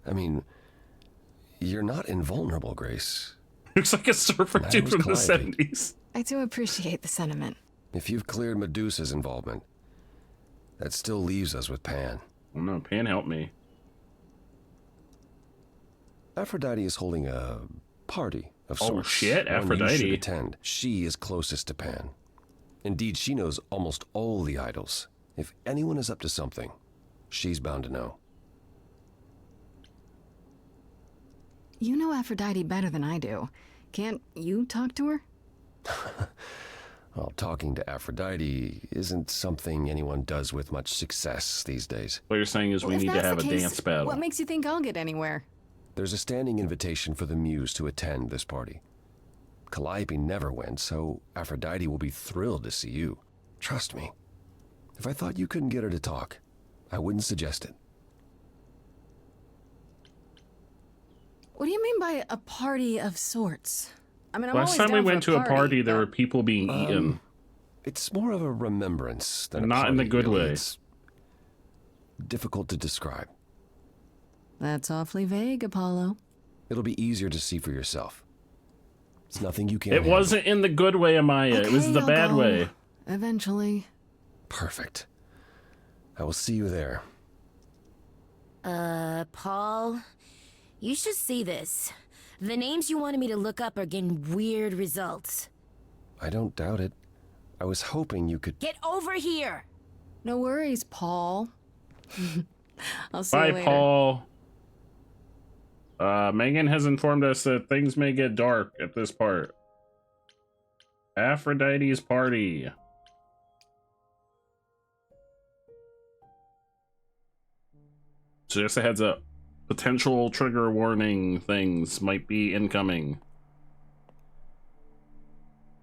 I mean, You're not invulnerable, Grace. Looks like a surfer Neither dude is from the Calliope. 70s. I do appreciate the sentiment. If you've cleared Medusa's involvement, that still leaves us with Pan. Oh no, Pan help me. Aphrodite is holding a party of Oh, sorts. shit, one you Aphrodite. should attend. She is closest to Pan. Indeed, she knows almost all the idols. If anyone is up to something, she's bound to know. You know Aphrodite better than I do. Can't you talk to her? Well, talking to Aphrodite isn't something anyone does with much success these days. What you're saying is we Well, if need to that's have the a case, dance battle. What makes you think I'll get anywhere? There's a standing invitation for the Muse to attend this party. Calliope never went, so Aphrodite will be thrilled to see you. Trust me. If I thought you couldn't get her to talk, I wouldn't suggest it. What do you mean by a party of sorts? I mean, I'm Last always time we down for went to a party, there but- were people being eaten. It's more of a remembrance than a Not in the party, good really. way. It's difficult to describe. That's awfully vague, Apollo. It'll be easier to see for yourself. It's nothing you can't It handle. wasn't in the good way, Amaya. It was Okay, the I'll bad go. way. Eventually. Perfect. I will see you there. Paul, you should see this. The names you wanted me to look up are getting weird results. I don't doubt it. I was hoping you could... Get over here! No worries, Paul. I'll see Bye, you later. Paul. Megan has informed us that things may get dark at this part. Aphrodite's party. So just a heads up. Potential trigger warning things might be incoming.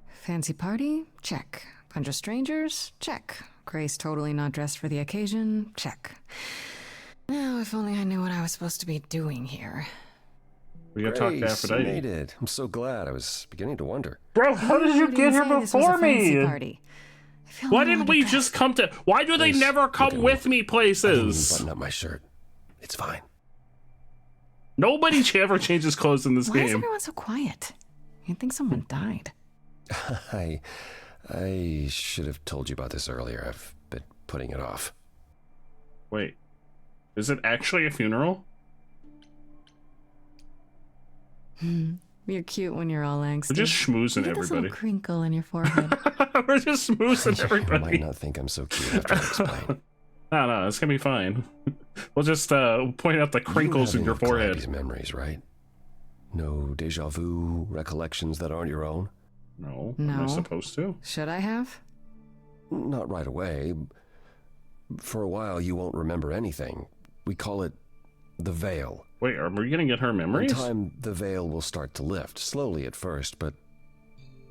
Fancy party? Check. Bunch of strangers? Check. Grace totally not dressed for the occasion? Check. Now, if only I knew what I was supposed to be doing here. We gotta talk to Grace, you Aphrodite. made it. I'm so glad. I was beginning to wonder. Bro, how did you get here say this was a before fancy me? party? I feel Why a little didn't we depressed. just come to... Why do they Grace, never look at come me. with me I didn't even places? button up my shirt. It's fine. Nobody ever changes clothes in this Why is game. everyone so quiet? You'd think someone died. I should have told you about this earlier. I've been putting it off. Wait. Is it actually a funeral? You're cute when you're all angsty. We're just schmoozing Look at this everybody. little crinkle in your forehead. We're just schmoozing You might everybody. not think I'm so cute after I explain. No, it's gonna be fine. We'll just point out the crinkles You in have your any of Calliope's forehead. memories, right? No deja vu recollections that aren't your own? No, am I No. supposed to? Should I have? Not right away. For a while, you won't remember anything. We call it the veil. Wait, are we gonna get her In memories? time, the veil will start to lift, slowly at first, but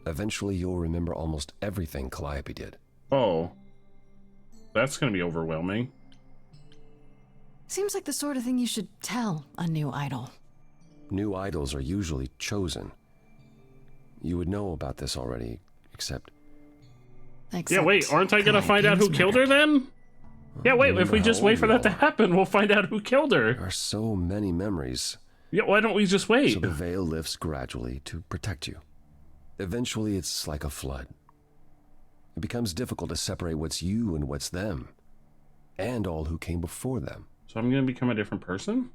eventually you'll remember almost everything Calliope did. Oh. That's gonna be overwhelming. Seems like the sort of thing you should tell a new idol. New idols are usually chosen. You would know about this already, except... Yeah, wait, aren't I gonna find out who killed her then? Yeah, wait, if we just wait for that to happen, we'll find out who killed her. There are so many memories. Yeah, why don't we just wait? So the veil lifts gradually to protect you. Eventually, it's like a flood. It becomes difficult to separate what's you and what's them, and all who came before them. So I'm gonna become a different person?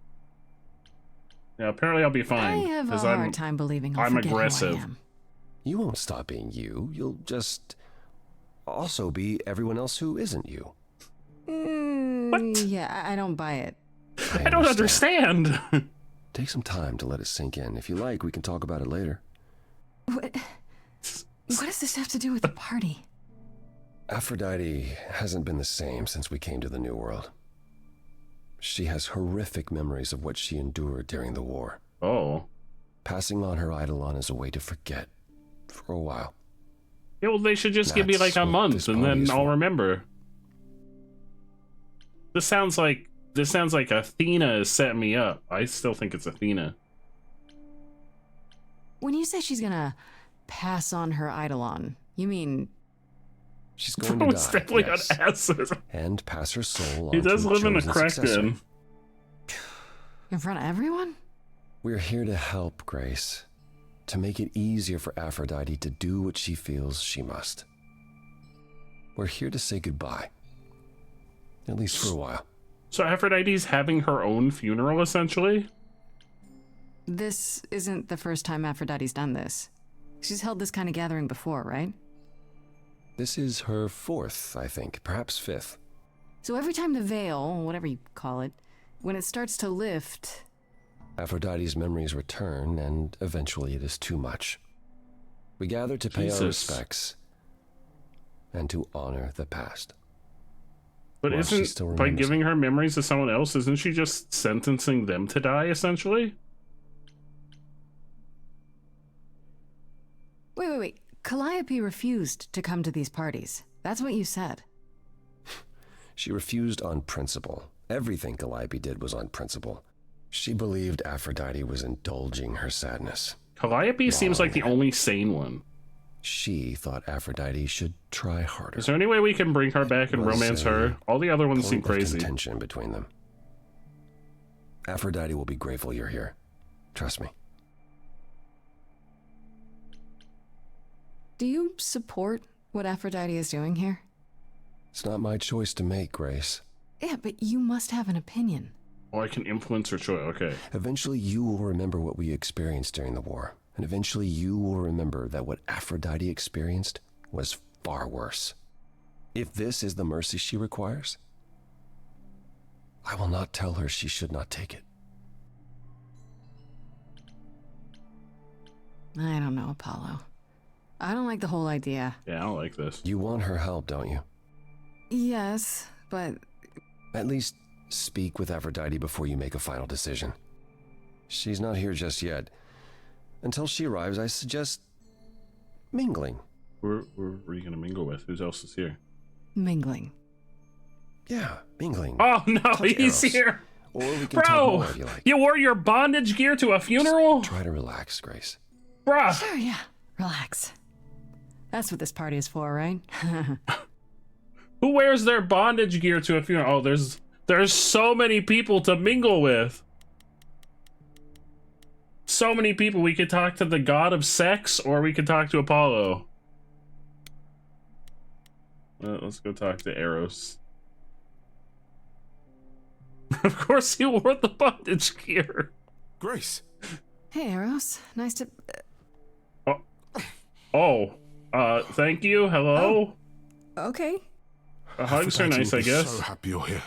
Yeah, apparently I'll be fine. I have a 'cause hard time believing I'll I'm forget aggressive. who I am. You won't stop being you. You'll just also be everyone else who isn't you. Yeah, I don't buy it. I don't understand. Take some time to let it sink in. If you like, we can talk about it later. What does this have to do with the party? Aphrodite hasn't been the same since we came to the New World. She has horrific memories of what she endured during the war. Oh. Passing on her Eidolon is a way to forget for a while. Yeah, well, they should just give me That's like a what month this and party then is I'll for. remember. This sounds like Athena is setting me up. I still think it's Athena. When you say she's gonna pass on her Eidolon, you mean She's going Bro, to it's die, definitely yes, on acid. and pass her soul on He does to live in a chosen crack successor. den. in front of everyone? We're here to help, Grace. To make it easier for Aphrodite to do what she feels she must. We're here to say goodbye. At least for a while. So Aphrodite's having her own funeral, essentially? This isn't the first time Aphrodite's done this. She's held this kind of gathering before, right? This is her 4th, I think, perhaps 5th. So every time the veil, whatever you call it, when it starts to lift... Aphrodite's memories return, and eventually it is too much. We gather to pay our respects and to honor the past. But isn't, by giving her memories to someone else, isn't she just sentencing them to die, essentially? Wait. Calliope refused to come to these parties. That's what you said. She refused on principle. Everything Calliope did was on principle. She believed Aphrodite was indulging her sadness. Calliope seems like the only sane one. She thought Aphrodite should try harder. Is there any way we can bring her back and romance her? All the other ones seem crazy. Tension between them. Aphrodite will be grateful you're here. Trust me. Do you support what Aphrodite is doing here? It's not my choice to make, Grace. Yeah, but you must have an opinion. Oh, I can influence her choice. Okay. Eventually you will remember what we experienced during the war. And eventually you will remember that what Aphrodite experienced was far worse. If this is the mercy she requires, I will not tell her she should not take it. I don't know, Apollo. I don't like the whole idea. Yeah, I don't like this. You want her help, don't you? Yes, but... At least speak with Aphrodite before you make a final decision. She's not here just yet. Until she arrives, I suggest mingling. Who are you gonna mingle with? Who else is here? Mingling. Yeah, mingling. Oh no, Touch he's Eros. here. Or we can talk more if you like. You wore your bondage gear to a funeral? Just try to relax, Grace. Bruh. Sure, yeah. Relax. That's what this party is for, right? Who wears their bondage gear to a funeral? Oh, there's so many people to mingle with. So many people. We could talk to the god of sex, or we could talk to Apollo. Let's go talk to Eros. Of course he wore the bondage gear. Grace. Hey, Eros. Nice to... Thank you. Hello? Oh. Okay. Hugs are nice, I guess. So happy you're here.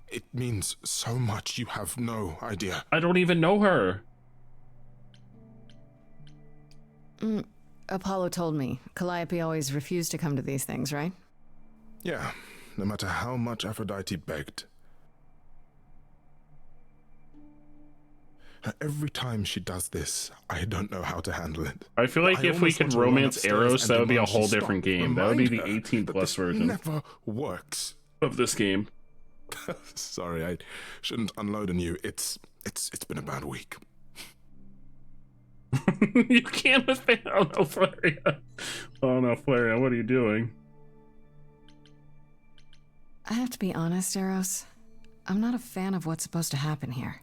It means so much, you have no idea. I don't even know her. Apollo told me. Calliope always refused to come to these things, right? Yeah, no matter how much Aphrodite begged. Every time she does this, I don't know how to handle it. I feel like if we could romance Eros, that would be a whole different game. That would be the 18+ version. Never works. Of this game. Sorry, I shouldn't unload on you. It's been a bad week. You can't with me. Oh no, Flaria. Oh no, Flaria, what are you doing? I have to be honest, Eros. I'm not a fan of what's supposed to happen here.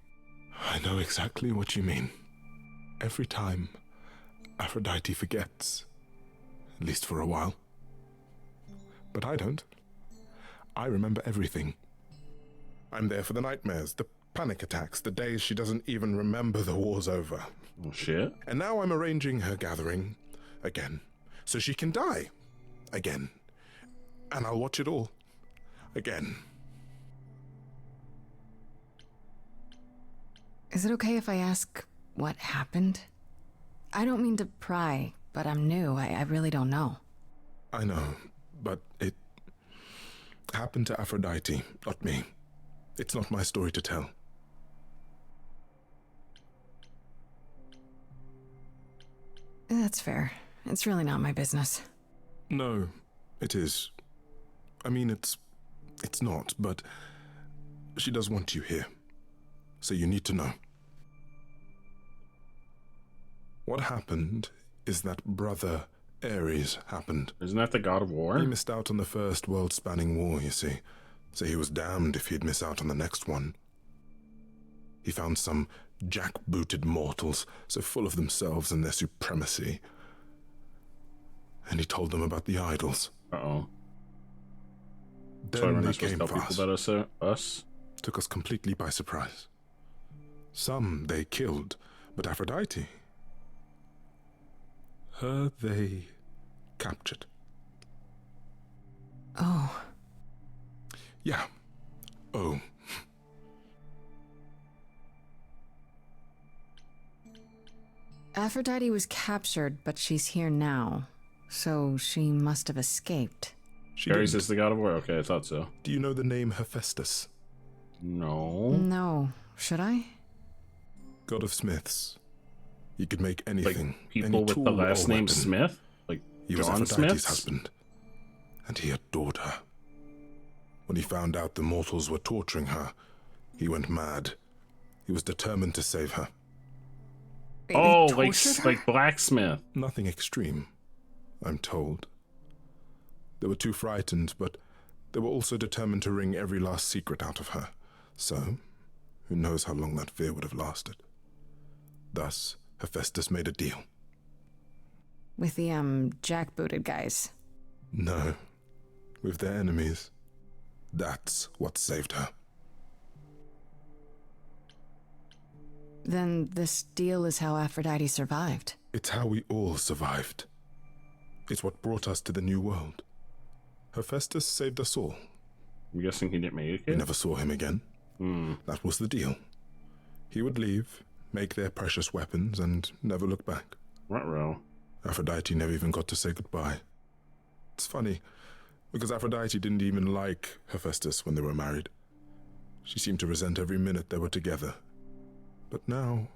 I know exactly what you mean. Every time, Aphrodite forgets. At least for a while. But I don't. I remember everything. I'm there for the nightmares, the panic attacks, the days she doesn't even remember the war's over. Oh shit. And now I'm arranging her gathering again, so she can die again. And I'll watch it all again. Is it okay if I ask what happened? I don't mean to pry, but I'm new. I really don't know. I know, but it happened to Aphrodite, not me. It's not my story to tell. That's fair. It's really not my business. No, it is. I mean, it's not, but she does want you here. So you need to know. What happened is that Brother Ares happened. Isn't that the god of war? He missed out on the first world-spanning war, you see. So he was damned if he'd miss out on the next one. He found some jackbooted mortals, so full of themselves and their supremacy. And he told them about the idols. Uh-oh. Then So we're they not supposed came to for tell people us. about us? Took us completely by surprise. Some they killed, but Aphrodite, her they captured. Oh. Yeah. Oh. Aphrodite was captured, but she's here now. So she must have escaped. Ares is the god of war? Okay, I thought so. Do you know the name Hephaestus? No. No. Should I? God of smiths. He could make anything. Like people any with tool the or last name weapon. Smith? Like He was John Aphrodite's Smiths? husband, and he adored her. When he found out the mortals were torturing her, he went mad. He was determined to save her. Oh, like blacksmith. Nothing extreme, I'm told. They were too frightened, but they were also determined to wring every last secret out of her. So, who knows how long that fear would have lasted. Thus, Hephaestus made a deal. With the, jackbooted guys. No, with their enemies. That's what saved her. Then this deal is how Aphrodite survived. It's how we all survived. It's what brought us to the new world. Hephaestus saved us all. I'm guessing he didn't make it. We never saw him again. That was the deal. He would leave, make their precious weapons, and never look back. Ruh-roh. Aphrodite never even got to say goodbye. It's funny, because Aphrodite didn't even like Hephaestus when they were married. She seemed to resent every minute they were together. But now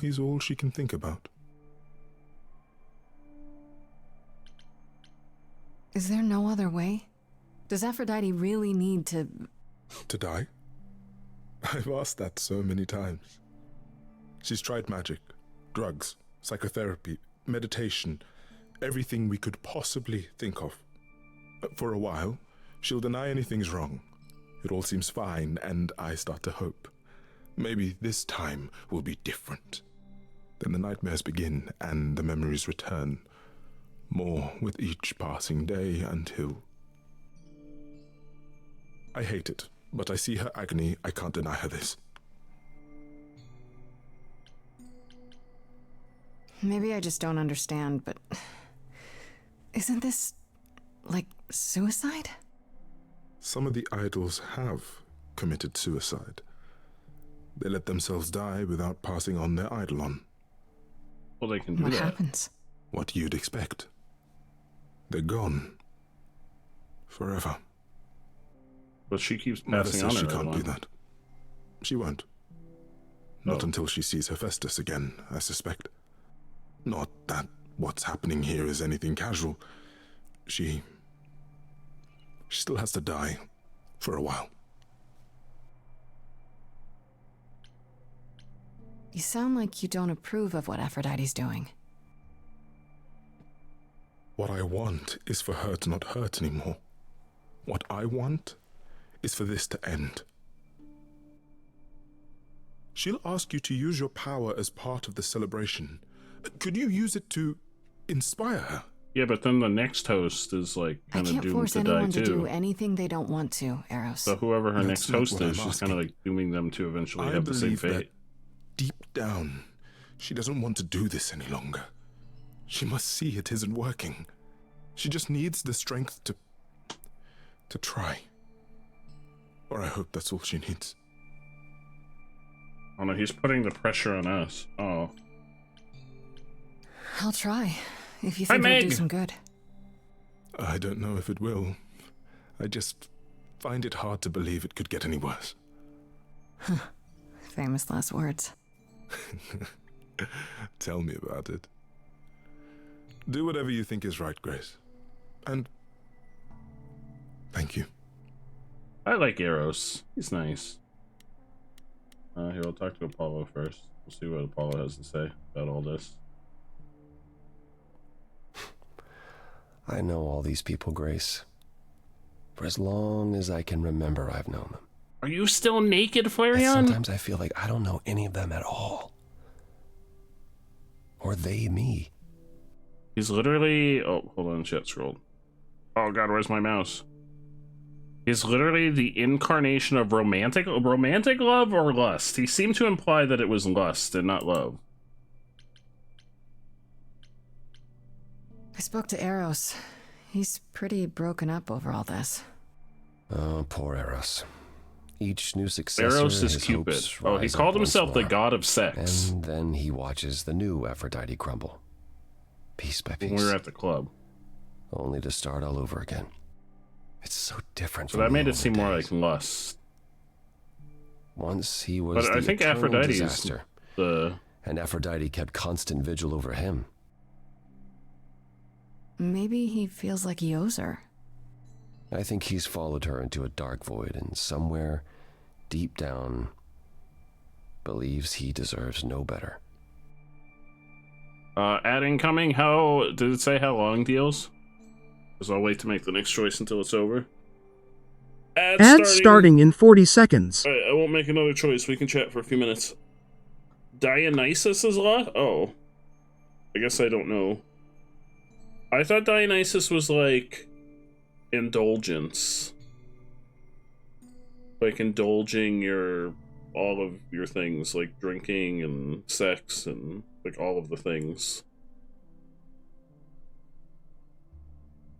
he's all she can think about. Is there no other way? Does Aphrodite really need to... To die? I've asked that so many times. She's tried magic, drugs, psychotherapy, meditation, everything we could possibly think of. For a while, she'll deny anything's wrong. It all seems fine, and I start to hope. Maybe this time will be different. Then the nightmares begin, and the memories return. More with each passing day until... I hate it, but I see her agony. I can't deny her this. Maybe I just don't understand, but... Isn't this... like, suicide? Some of the idols have committed suicide. They let themselves die without passing on their eidolon. Well, they can do What that. happens? What you'd expect. They're gone. Forever. But she keeps Mother passing says on she her can't do eidolon. that. She won't. Not until she sees Hephaestus again, I suspect. Not that what's happening here is anything casual. She still has to die for a while. You sound like you don't approve of what Aphrodite's doing. What I want is for her to not hurt anymore. What I want is for this to end. She'll ask you to use your power as part of the celebration. Could you use it to inspire her? Yeah, but then the next host is like I kind of can't doomed force to die anyone to do too. anything they don't want to, Eros. So whoever her That's next not host what is, I'm she's kind of like dooming them to eventually I have the same believe that fate. deep down, she doesn't want to do this any longer. She must see it isn't working. She just needs the strength to try. Or I hope that's all she needs. Oh no, he's putting the pressure on us. Oh. I'll try, if you Hi, think it'll do Meg. some good. I don't know if it will. I just find it hard to believe it could get any worse. Famous last words. Tell me about it. Do whatever you think is right, Grace. And thank you. I like Eros. He's nice. Here, we'll talk to Apollo first. We'll see what Apollo has to say about all this. I know all these people, Grace. For as long as I can remember, I've known them. Are you still naked, And Flareon? sometimes I feel like I don't know any of them at all. Or they me. He's literally... Oh, hold on, shit, scrolled. Oh god, where's my mouse? He's literally the incarnation of romantic love or lust. He seemed to imply that it was lust and not love. I spoke to Eros. He's pretty broken up over all this. Oh, poor Eros. Each new successor, Eros is his Cupid. hopes Oh, he rise called up once himself the more. god of sex. And then he watches the new Aphrodite crumble. Piece by piece. When we were at the club. Only to start all over again. It's so different So from that the made it older seem more days. like lust. Once he was But the I think eternal Aphrodite is disaster, the... and Aphrodite kept constant vigil over him. Maybe he feels like he owes her. I think he's followed her into a dark void, and somewhere, deep down, believes he deserves no better. Ad incoming, how... Did it say how long deals? Because I'll wait to make the next choice until it's over. Ad starting in 40 seconds. Alright, I won't make another choice. We can chat for a few minutes. Dionysus is a lot? Oh. I guess I don't know. I thought Dionysus was like... indulgence. Like indulging your... all of your things. Like drinking and sex and like all of the things.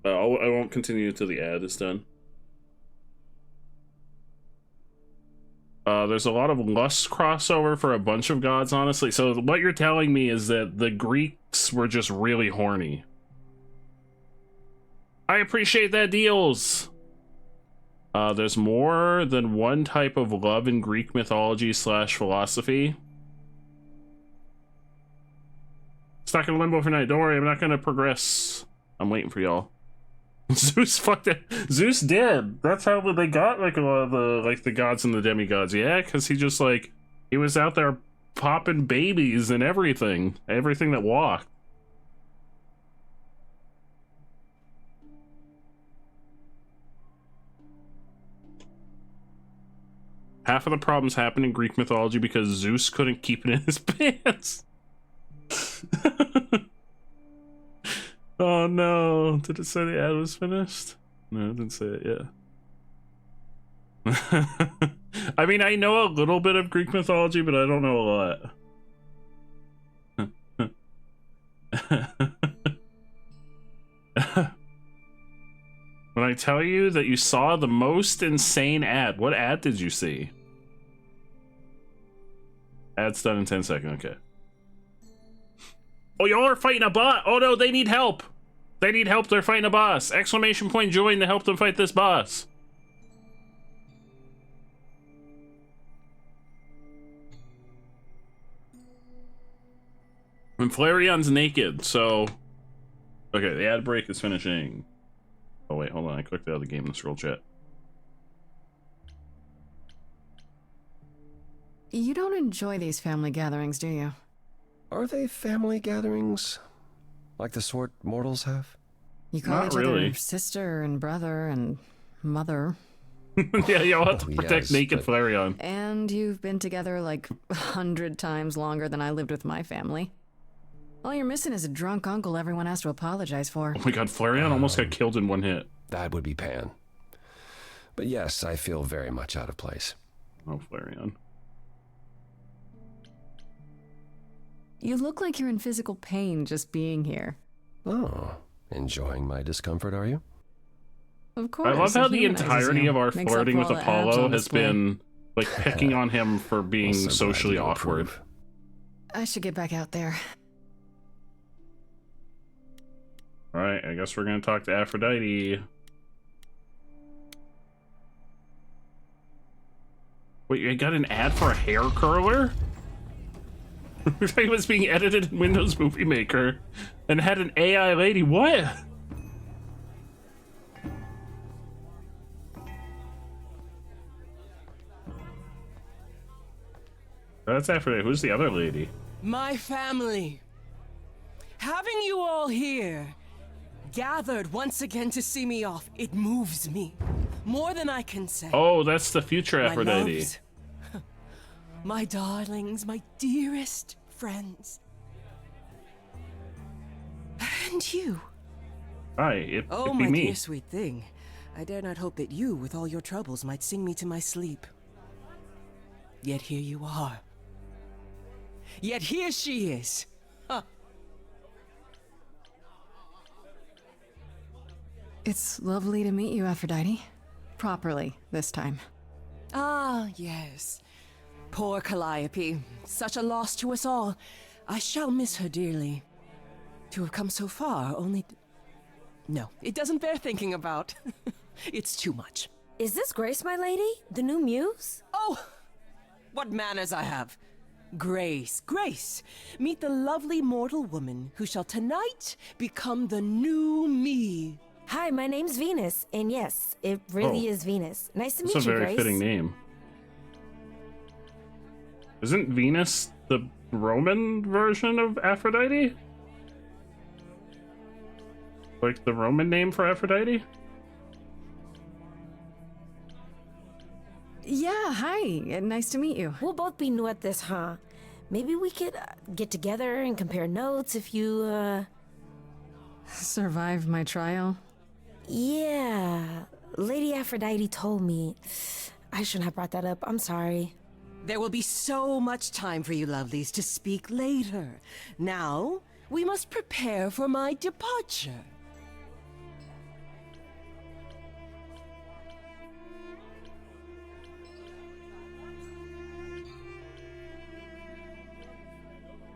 I won't continue until the ad is done. There's a lot of lust crossover for a bunch of gods, honestly. So what you're telling me is that the Greeks were just really horny. I appreciate that, deals. There's more than one type of love in Greek mythology / philosophy. Stuck in limbo for night. Don't worry, I'm not gonna progress. I'm waiting for y'all. Zeus fucked it. Zeus did. That's how they got like a lot of the gods and the demigods. Yeah, because he just like he was out there popping babies and everything that walked. Half of the problems happen in Greek mythology because Zeus couldn't keep it in his pants. Oh no, did it say the ad was finished? No, it didn't say it yet. I mean, I know a little bit of Greek mythology, but I don't know a lot. When I tell you that you saw the most insane ad, what ad did you see? Ad's done in 10 seconds, okay. Oh, y'all are fighting a bot. Oh no, they need help. They need help, they're fighting a boss. Exclamation point join to help them fight this boss. And Flareon's naked, so... Okay, the ad break is finishing. Oh wait, hold on, I clicked out of the game in the scroll chat. You don't enjoy these family gatherings, do you? Are they family gatherings? Like the sort mortals have? You call Not each really. other sister and brother and mother. Yeah, y'all have to protect yes, naked but- Flareon. And you've been together like 100 times longer than I lived with my family. All you're missing is a drunk uncle everyone has to apologize for. Oh my god, Flareon almost got killed in one hit. That would be Pan. But yes, I feel very much out of place. Oh, Flareon. You look like you're in physical pain just being here. Oh, enjoying my discomfort, are you? Of course. I love how it the humanizes entirety you. of our Makes up flirting for with all the abs Apollo on has display. been like picking on him for being So glad socially you awkward. approve. I should get back out there. Alright, I guess we're gonna talk to Aphrodite. Wait, you got an ad for a hair curler? It was being edited in Windows Movie Maker and had an AI lady. What? That's Aphrodite. Who's the other lady? My family. Having you all here, gathered once again to see me off, it moves me. more than I can say. Oh, that's the future My Aphrodite. loves, my darlings, my dearest friends. And you. Hi, Oh, it'd be my me. dear sweet thing. I dare not hope that you, with all your troubles, might sing me to my sleep. Yet here you are. Yet here she is. Huh. It's lovely to meet you, Aphrodite. Properly, this time. Ah, yes. Poor Calliope. Such a loss to us all. I shall miss her dearly. To have come so far, only... No, it doesn't bear thinking about. It's too much. Is this Grace, my lady? The new muse? Oh, what manners I have. Grace, Grace, meet the lovely mortal woman who shall tonight become the new me. Hi, my name's Venus, and yes, it really is Venus. Nice to meet That's you, a very Grace. fitting name. Isn't Venus the Roman version of Aphrodite? Like the Roman name for Aphrodite? Yeah, hi. Nice to meet you. We'll both be new at this, huh? Maybe we could get together and compare notes if you, Survive my trial? Yeah. Lady Aphrodite told me. I shouldn't have brought that up. I'm sorry. There will be so much time for you lovelies to speak later. Now, we must prepare for my departure.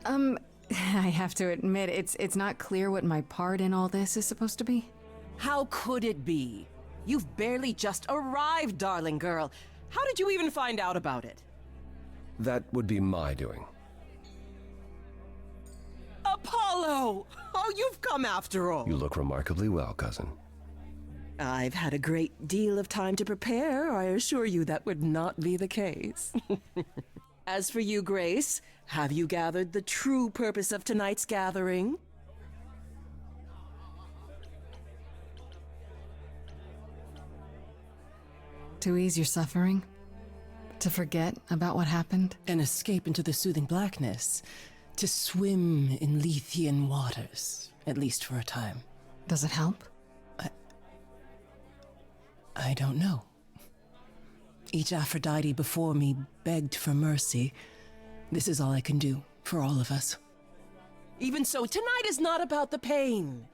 I have to admit, it's not clear what my part in all this is supposed to be. How could it be? You've barely just arrived, darling girl. How did you even find out about it? That would be my doing. Apollo! Oh, you've come after all. You look remarkably well, cousin. I've had a great deal of time to prepare. I assure you that would not be the case. As for you, Grace, have you gathered the true purpose of tonight's gathering? To ease your suffering? To forget about what happened? And escape into the soothing blackness. To swim in Lethean waters, at least for a time. Does it help? I don't know. Each Aphrodite before me begged for mercy. This is all I can do for all of us. Even so, tonight is not about the pain.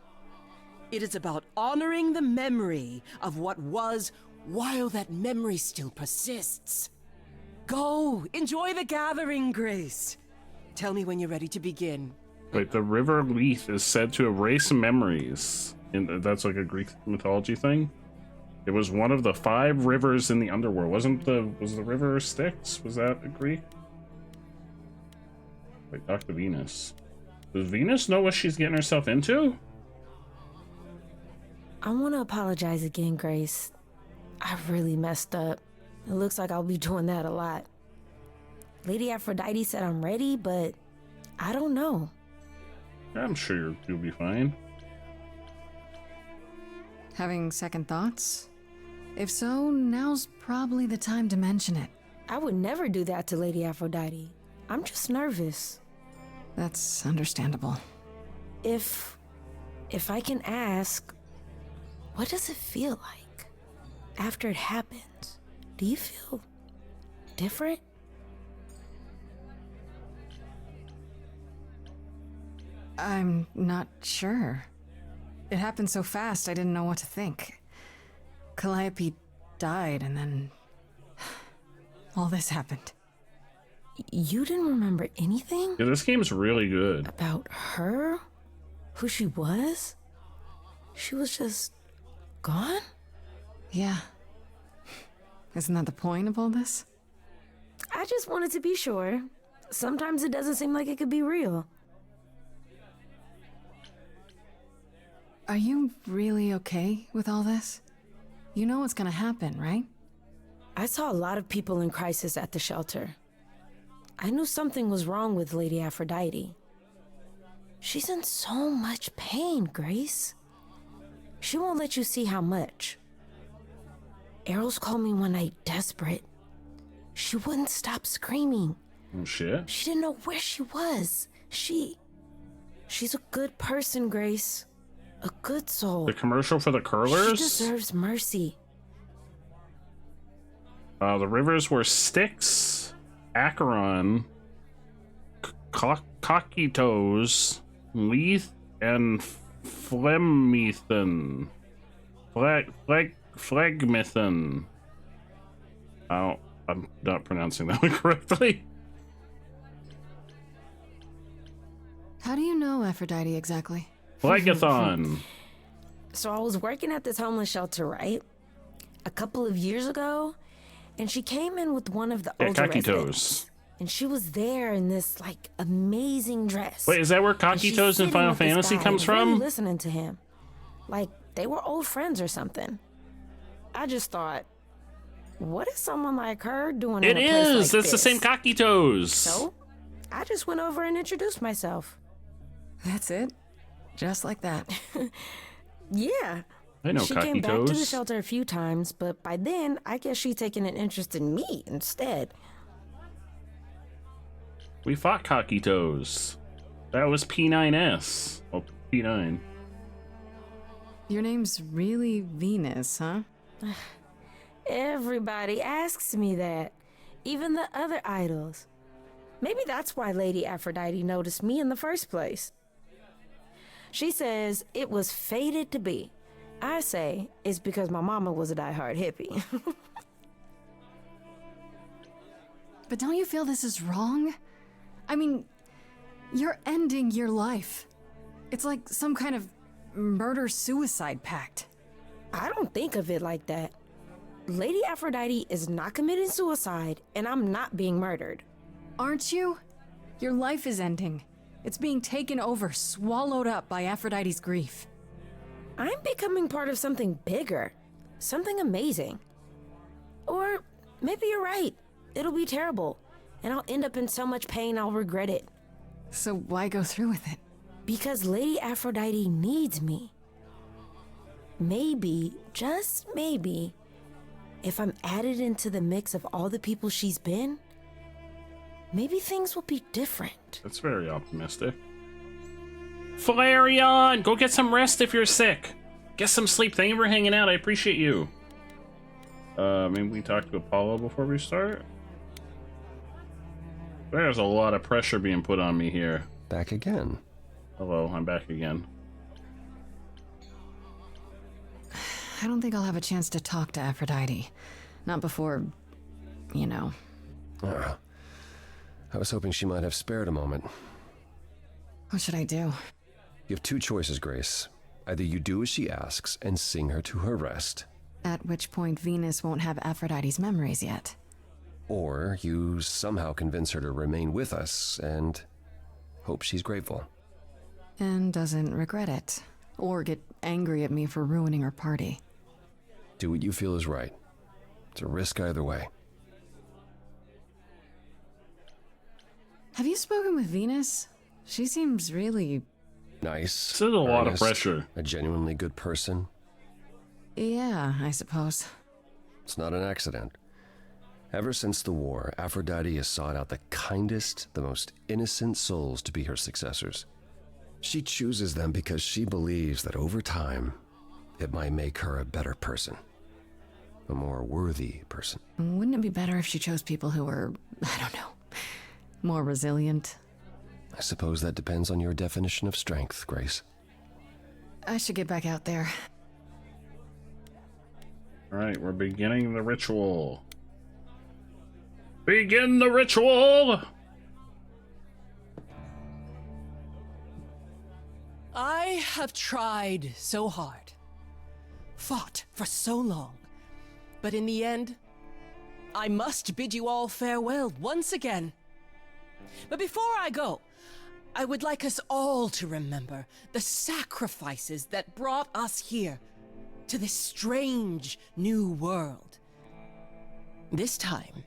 It is about honoring the memory of what was while that memory still persists. Go, enjoy the gathering, Grace. Tell me when you're ready to begin. Wait, the river Lethe is said to erase memories. And that's like a Greek mythology thing? It was one of the 5 rivers in the underworld. Was the river Styx? Was that a Greek? Wait, Dr. Venus. Does Venus know what she's getting herself into? I want to apologize again, Grace. I really messed up. It looks like I'll be doing that a lot. Lady Aphrodite said I'm ready, but I don't know. I'm sure you'll be fine. Having second thoughts? If so, now's probably the time to mention it. I would never do that to Lady Aphrodite. I'm just nervous. That's understandable. If I can ask, what does it feel like after it happens? Do you feel different? I'm not sure. It happened so fast, I didn't know what to think. Calliope died, and then all this happened. You didn't remember anything? Yeah, this game's really good. About her? Who she was? She was just gone? Yeah. Isn't that the point of all this? I just wanted to be sure. Sometimes it doesn't seem like it could be real. Are you really okay with all this? You know what's gonna happen, right? I saw a lot of people in crisis at the shelter. I knew something was wrong with Lady Aphrodite. She's in so much pain, Grace. She won't let you see how much. Errol's called me one night desperate. She wouldn't stop screaming. Oh, shit. She didn't know where she was. She's a good person, Grace. A good soul. The commercial for the curlers? She deserves mercy. The rivers were Styx, Acheron, Cocytos, Leith, and Phlegmethon. Phlegmethon. Oh, I'm not pronouncing that one correctly. How do you know Aphrodite exactly? Phlegathon. So I was working at this homeless shelter, right? A couple of years ago, and she came in with one of the older residents. And she was there in this, like, amazing dress. Wait, is that where Cocytos in Final Fantasy comes from? Really listening to him. Like, they were old friends or something. I just thought, what is someone like her doing in a place like this? That's the same Cocytos. So, I just went over and introduced myself. That's it? Just like that? Yeah. I know She came back to the Cocytos. shelter a few times, but by then, I guess she'd taken an interest in me instead. We fought Cocytos. That was P9S. Oh, P9. Your name's really Venus, huh? Everybody asks me that. Even the other idols. Maybe that's why Lady Aphrodite noticed me in the first place. She says it was fated to be. I say it's because my mama was a diehard hippie. But don't you feel this is wrong? I mean, you're ending your life. It's like some kind of murder-suicide pact. I don't think of it like that. Lady Aphrodite is not committing suicide, and I'm not being murdered. Aren't you? Your life is ending. It's being taken over, swallowed up by Aphrodite's grief. I'm becoming part of something bigger. Something amazing. Or maybe you're right. It'll be terrible. And I'll end up in so much pain I'll regret it. So why go through with it? Because Lady Aphrodite needs me. Maybe, just maybe, if I'm added into the mix of all the people she's been, maybe things will be different. That's very optimistic. Flareon, go get some rest if you're sick. Get some sleep. Thank you for hanging out. I appreciate you. Maybe we talk to Apollo before we start? There's a lot of pressure being put on me here. Back again. Hello, I'm back again. I don't think I'll have a chance to talk to Aphrodite. Not before, you know. I was hoping she might have spared a moment. What should I do? You have two choices, Grace. Either you do as she asks and sing her to her rest, At which point Venus won't have Aphrodite's memories yet. or you somehow convince her to remain with us and hope she's grateful. And doesn't regret it. Or get angry at me for ruining her party. Do what you feel is right. It's a risk either way. Have you spoken with Venus? She seems really... Nice. This is a lot of earnest, pressure. A genuinely good person. Yeah, I suppose. It's not an accident. Ever since the war, Aphrodite has sought out the kindest, the most innocent souls to be her successors. She chooses them because she believes that over time, it might make her a better person. A more worthy person. Wouldn't it be better if she chose people who were, I don't know, more resilient? I suppose that depends on your definition of strength, Grace. I should get back out there. Alright, we're beginning the ritual. Begin the ritual! I have tried so hard, fought for so long, but in the end, I must bid you all farewell once again. But before I go, I would like us all to remember the sacrifices that brought us here to this strange new world. This time,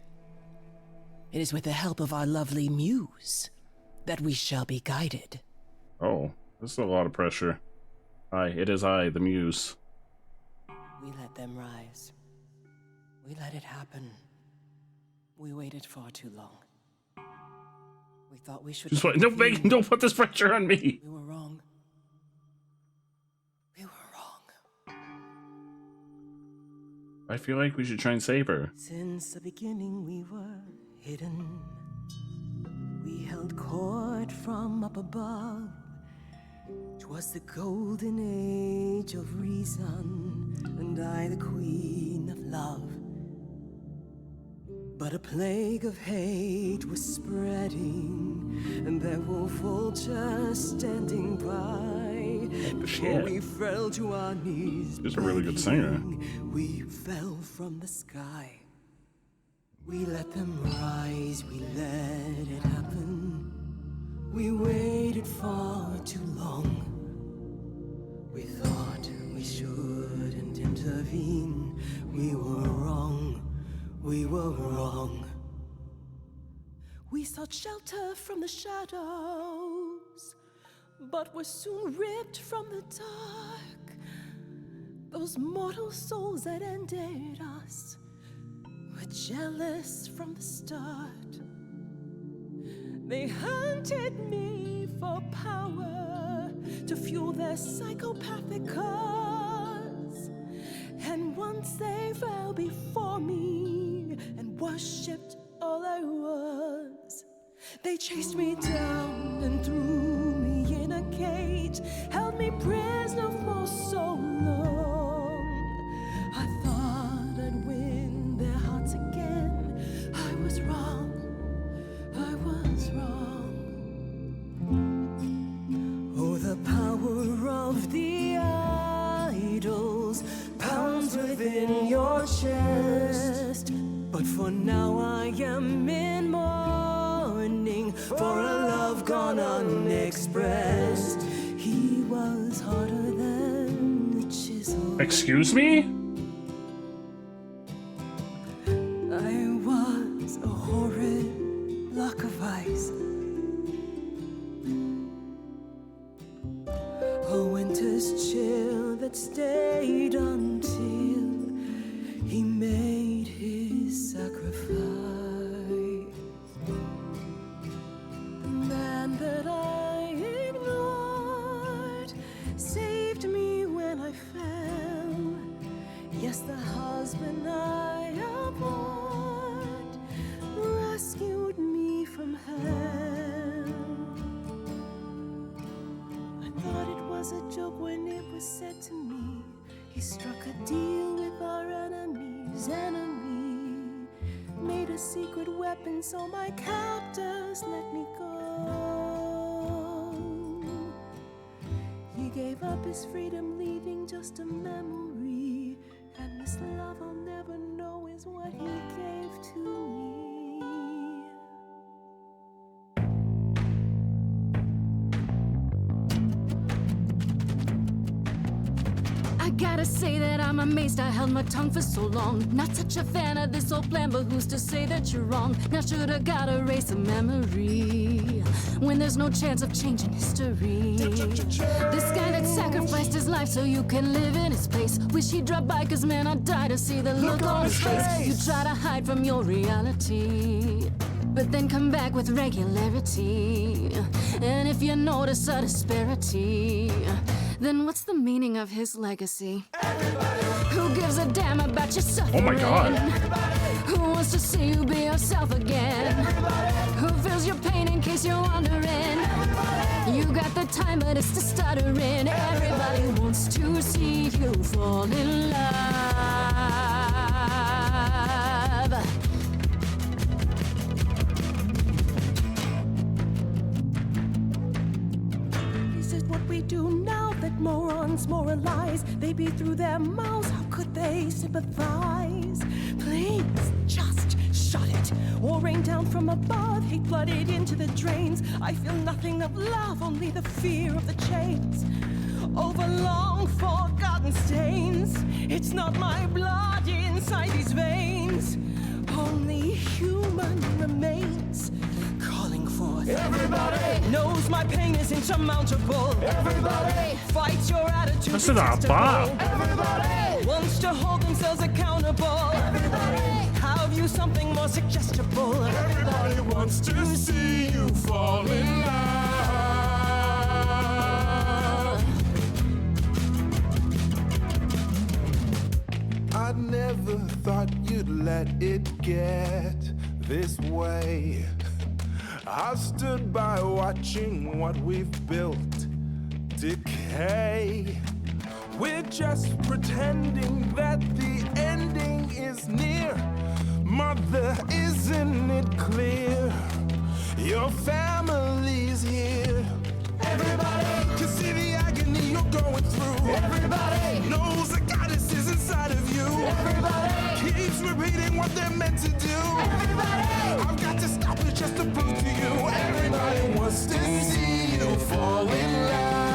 it is with the help of our lovely muse that we shall be guided. Oh, this is a lot of pressure. It is I, the muse. We let them rise. We let it happen. We waited far too long. We thought we should. Just wait. No, Megan, don't put this pressure on me. We were wrong. I feel like we should try and save her. Since the beginning we were hidden. We held court from up above. 'Twas the golden age of reason, and I the queen of love. But a plague of hate was spreading, and there were vultures standing by. Before we fell to our knees, she's a really good singer. We fell from the sky. We let them rise, we let it happen. We waited far too long. We thought we shouldn't intervene. We were wrong, we were wrong. We sought shelter from the shadows, but were soon ripped from the dark. Those mortal souls that ended us were jealous from the start. They hunted me for power to fuel their psychopathic cause. And once they fell before me and worshipped all I was, they chased me down and threw me in a cage, held me prisoner for so long. I thought I'd win their hearts again. I was wrong. I was wrong. Oh, the power of the idols pounds within your chest. But for now I am in mourning for a love gone unexpressed. He was harder than the chisel. Excuse me? I was a horrid block of ice. A winter's chill that stayed until he made his sacrifice. The man that I ignored saved me when I fell. Yes, the husband I abhorred rescued me from hell. I thought it was a joke when it was said to me. He struck a deal with our enemy's enemy, made a secret weapon so my captors let me go. He gave up his freedom, leaving just a memory, and this love I'll never know is what he gave to me. I gotta say that I'm amazed I held my tongue for so long. Not such a fan of this old plan, but who's to say that you're wrong? Now shoulda gotta erase a memory when there's no chance of changing history. This guy that sacrificed his life so you can live in his place. Wish he'd drop by, cause man, I'd die to see the look on his face. You try to hide from your reality, but then come back with regularity. And if you notice a disparity, then what's the meaning of his legacy? Who gives a damn about your suffering? Oh my God. Who wants to see you be yourself again? Who feels your pain in case you're wondering? You got the time, but it's the stuttering. Everybody wants to see you fall in love. This is what we do now that morons moralize. They beat through their mouths, how could they sympathize? Please, just shut it, or rain down from above, hate flooded into the drains. I feel nothing of love, only the fear of the chains. Over long forgotten stains, it's not my blood inside these veins, only human remains. Calling forth. Everybody knows my pain is insurmountable. Everybody fights your attitude. This is a bop. Everybody wants to hold themselves accountable. Everybody give you something more suggestible. Everybody wants to see you fall in love. I never thought you'd let it get this way. I stood by watching what we've built decay. We're just pretending that the ending is near. Mother, isn't it clear? Your family's here. Everybody can see the agony you're going through. Everybody knows the goddess is inside of you. Everybody keeps repeating what they're meant to do. Everybody, I've got to stop it just to prove to you. Everybody wants to see you fall in love.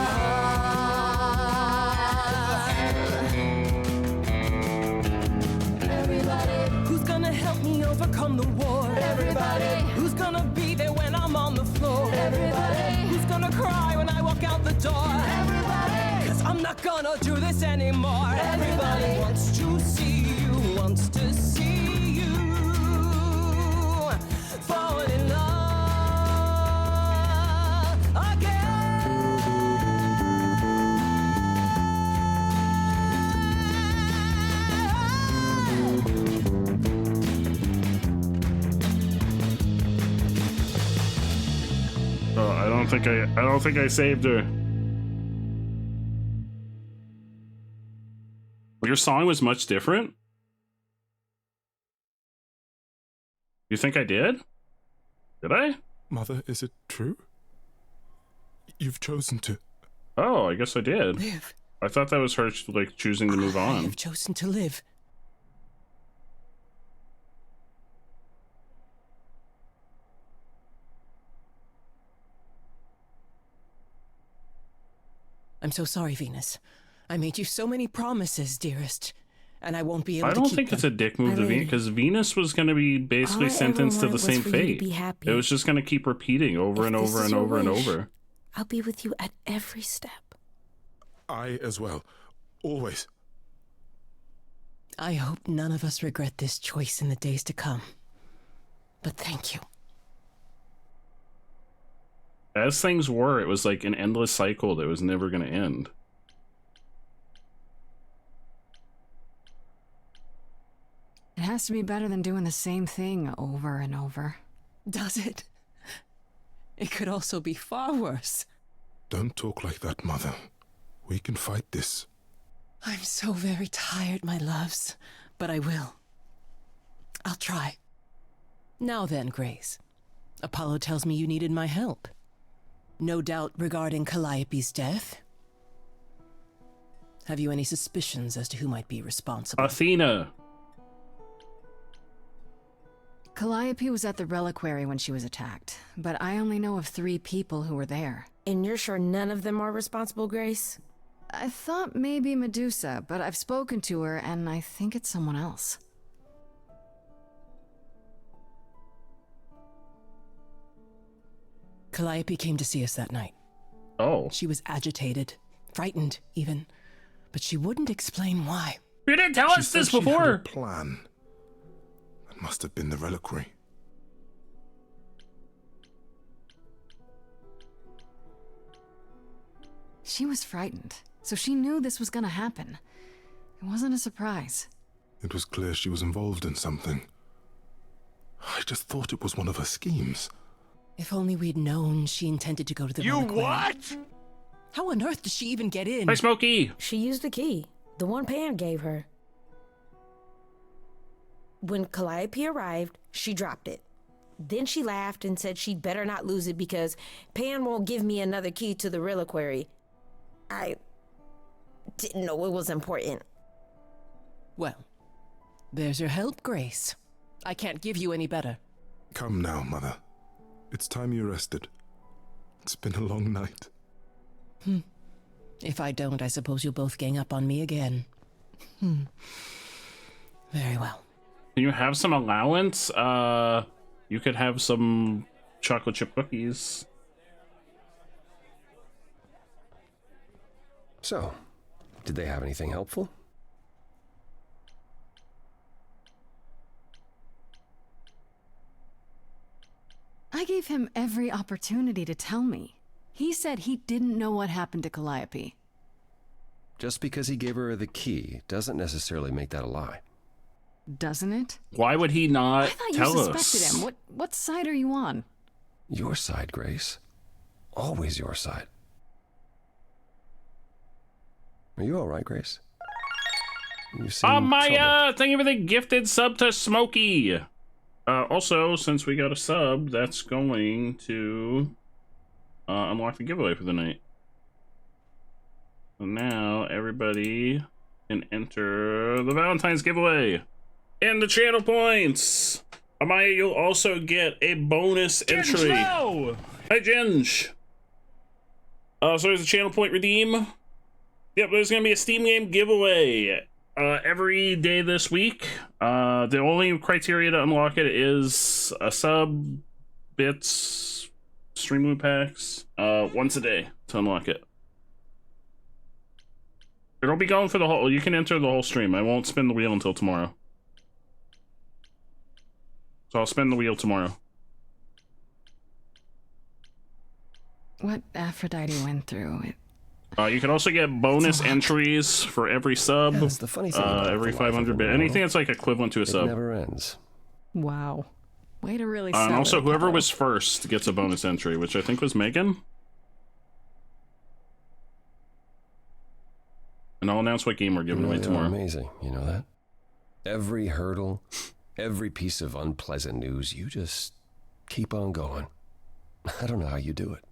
Everybody, who's gonna help me overcome the war? Everybody, who's gonna be there when I'm on the floor? Everybody, who's gonna cry when I walk out the door? Everybody, 'cause I'm not gonna do this anymore. Everybody wants to see you, wants to see you fall in love again. Oh, I don't think I saved her. Your song was much different? You think I did? Did I? Mother, is it true? You've chosen to... Oh, I guess I did. Live. I thought that was her, like, choosing to move I on. have chosen to live. I'm so sorry, Venus. I made you so many promises, dearest, and I won't be able to keep them. I don't think it's a dick move to Venus, because Venus was going to be basically sentenced to the same fate. It was just going to keep repeating over and over and over and over. I'll be with you at every step. I as well. Always. I hope none of us regret this choice in the days to come. But thank you. As things were, it was like an endless cycle that was never going to end. It has to be better than doing the same thing over and over. Does it? It could also be far worse. Don't talk like that, Mother. We can fight this. I'm so very tired, my loves, but I will. I'll try. Now then, Grace. Apollo tells me you needed my help. No doubt regarding Calliope's death. Have you any suspicions as to who might be responsible? Athena! Calliope was at the reliquary when she was attacked, but I only know of 3 people who were there. And you're sure none of them are responsible, Grace? I thought maybe Medusa, but I've spoken to her and I think it's someone else. Calliope came to see us that night. Oh. She was agitated, frightened even, but she wouldn't explain why. You didn't tell us this She had before! a plan. That must have been the reliquary. She was frightened, so she knew this was gonna happen. It wasn't a surprise. It was clear she was involved in something. I just thought it was one of her schemes. If only we'd known she intended to go to the reliquary. What? How on earth did she even get in? Hey, Smokey! She used the key, the one Pan gave her. When Calliope arrived, she dropped it. Then she laughed and said she'd better not lose it because Pan won't give me another key to the reliquary. I didn't know it was important. Well, there's your help, Grace. I can't give you any better. Come now, Mother. It's time you rested. It's been a long night. If I don't, I suppose you'll both gang up on me again. Very well. Can you have some allowance? You could have some chocolate chip cookies. So, did they have anything helpful? gave him every opportunity to tell me. He said he didn't know what happened to Calliope. Just because he gave her the key doesn't necessarily make that a lie. Doesn't it? Why would he not I thought tell you suspected us? him. What side are you on? Your side, Grace. Always your side. Are you all right, Grace? You seem troubled. Maya, thank you for the gifted sub to Smokey. Also, since we got a sub, that's going to unlock the giveaway for the night. So now everybody can enter the Valentine's giveaway. And the channel points. Amaya, you'll also get a bonus entry. Hi, Ginge. So there's a channel point redeem. Yep, there's gonna be a Steam game giveaway every day this week. The only criteria to unlock it is a sub, bits, stream loot packs, once a day to unlock it. It'll be going for the whole. You can enter the whole stream. I won't spin the wheel until tomorrow. So I'll spin the wheel tomorrow. What Aphrodite went through. You can also get bonus entries for every sub. Yeah, that's the funny thing about every the life of 500 a bit. mortal. Anything that's like equivalent to a It sub. never ends. Wow. Way to really And sell also, it, whoever Apollo. was first gets a bonus entry, which I think was Megan. And I'll announce what game we're giving away You're tomorrow. Amazing, you know that? Every hurdle, every piece of unpleasant news, you just keep on going. I don't know how you do it.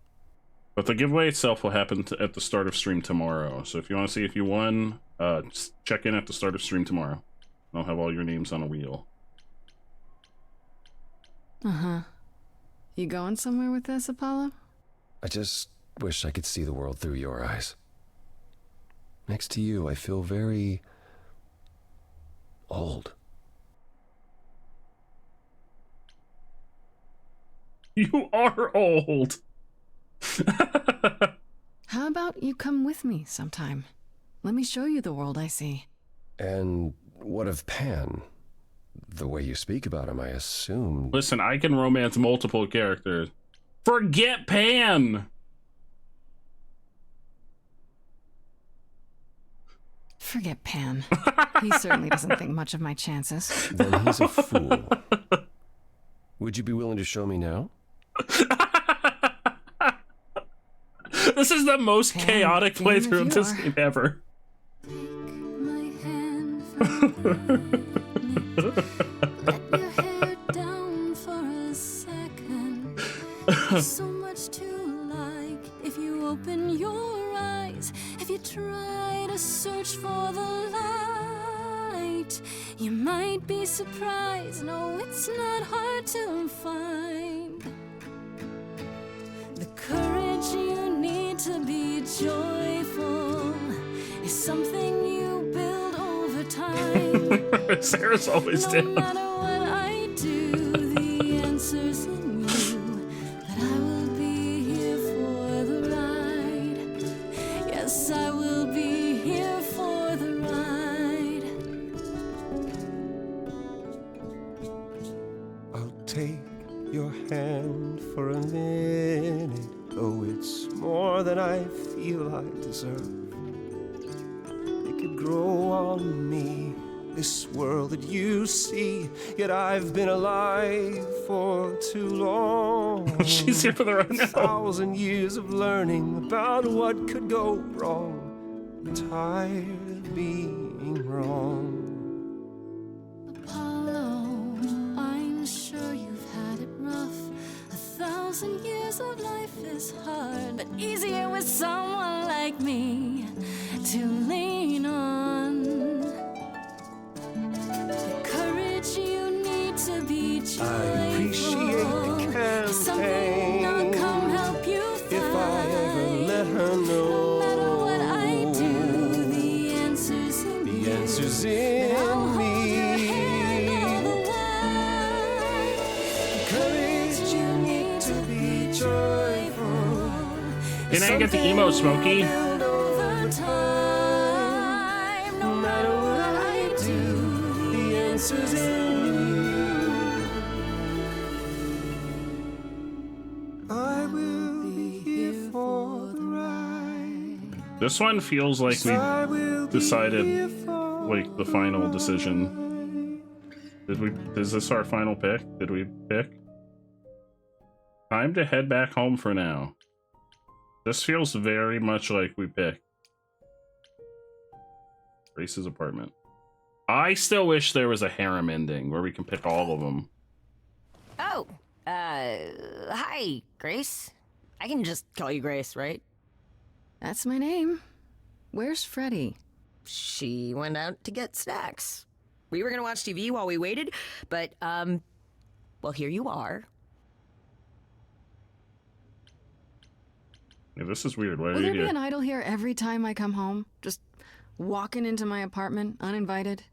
But the giveaway itself will happen at the start of stream tomorrow. So if you want to see if you won, just check in at the start of stream tomorrow. I'll have all your names on a wheel. Uh-huh. You going somewhere with this, Apollo? I just wish I could see the world through your eyes. Next to you, I feel very old. You are old. How about you come with me sometime? Let me show you the world I see. And what of Pan? The way you speak about him, I assume. Listen, I can romance multiple characters. Forget Pan! Forget Pan. He certainly doesn't think much of my chances. Then he's a fool. Would you be willing to show me now? This is the most chaotic playthrough of this game ever. So much to like if you open your eyes. If you try to search for the light, you might be surprised. No, it's not hard to find. The courage you need to be joyful is something you build over time. Sarah's always No down. matter what I do, the answer's in you. But I will be here for the ride. Yes, I will be here for the ride. I'll take your hand for a minute. Oh, it's more than I feel I deserve. It could grow on me, this world that you see. Yet I've been alive for too long. She's here for the ride now. 1,000 years of learning about what could go wrong. I'm tired of being wrong. Apollo, I'm sure you've had it rough. 1,000 years of life is hard, but easier with someone like me to lean on. The courage you need to be joyful. I appreciate the campaign. Something I'll come help you find. If I ever let her know. No matter what I do, the answer's in you. The answer's in me. Courage you need to be joyful. Can I get the emo, Smokey? Over time. No matter what I do, the answer's in you. This one feels like we decided, like, the final decision. Is this our final pick? Did we pick? Time to head back home for now. This feels very much like we picked. Grace's apartment. I still wish there was a harem ending where we can pick all of them. Oh, hi, Grace. I can just call you Grace, right? That's my name. Where's Freddie? She went out to get snacks. We were gonna watch TV while we waited, but, well, here you are. Yeah, this is weird. Why are Will you there be here? an idol here every time I come home? Just walking into my apartment, uninvited?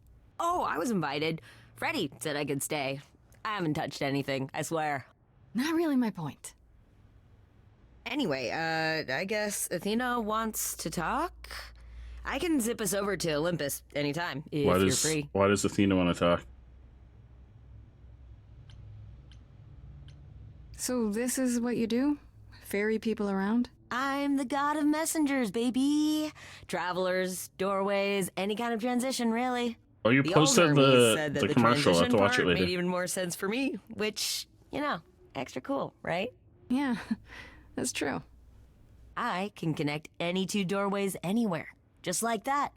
Oh, I was invited. Freddie said I could stay. I haven't touched anything, I swear. Not really my point. Anyway, I guess Athena wants to talk? I can zip us over to Olympus anytime, if you're free. Why does Athena want to talk? So this is what you do? Ferry people around? I'm the god of messengers, baby. Travelers, doorways, any kind of transition, really. Oh, you The posted old Hermes said that the commercial. I'll have to watch it transition part later. made even more sense for me, which, you know, extra cool, right? Yeah, that's true. I can connect any two doorways anywhere, just like that.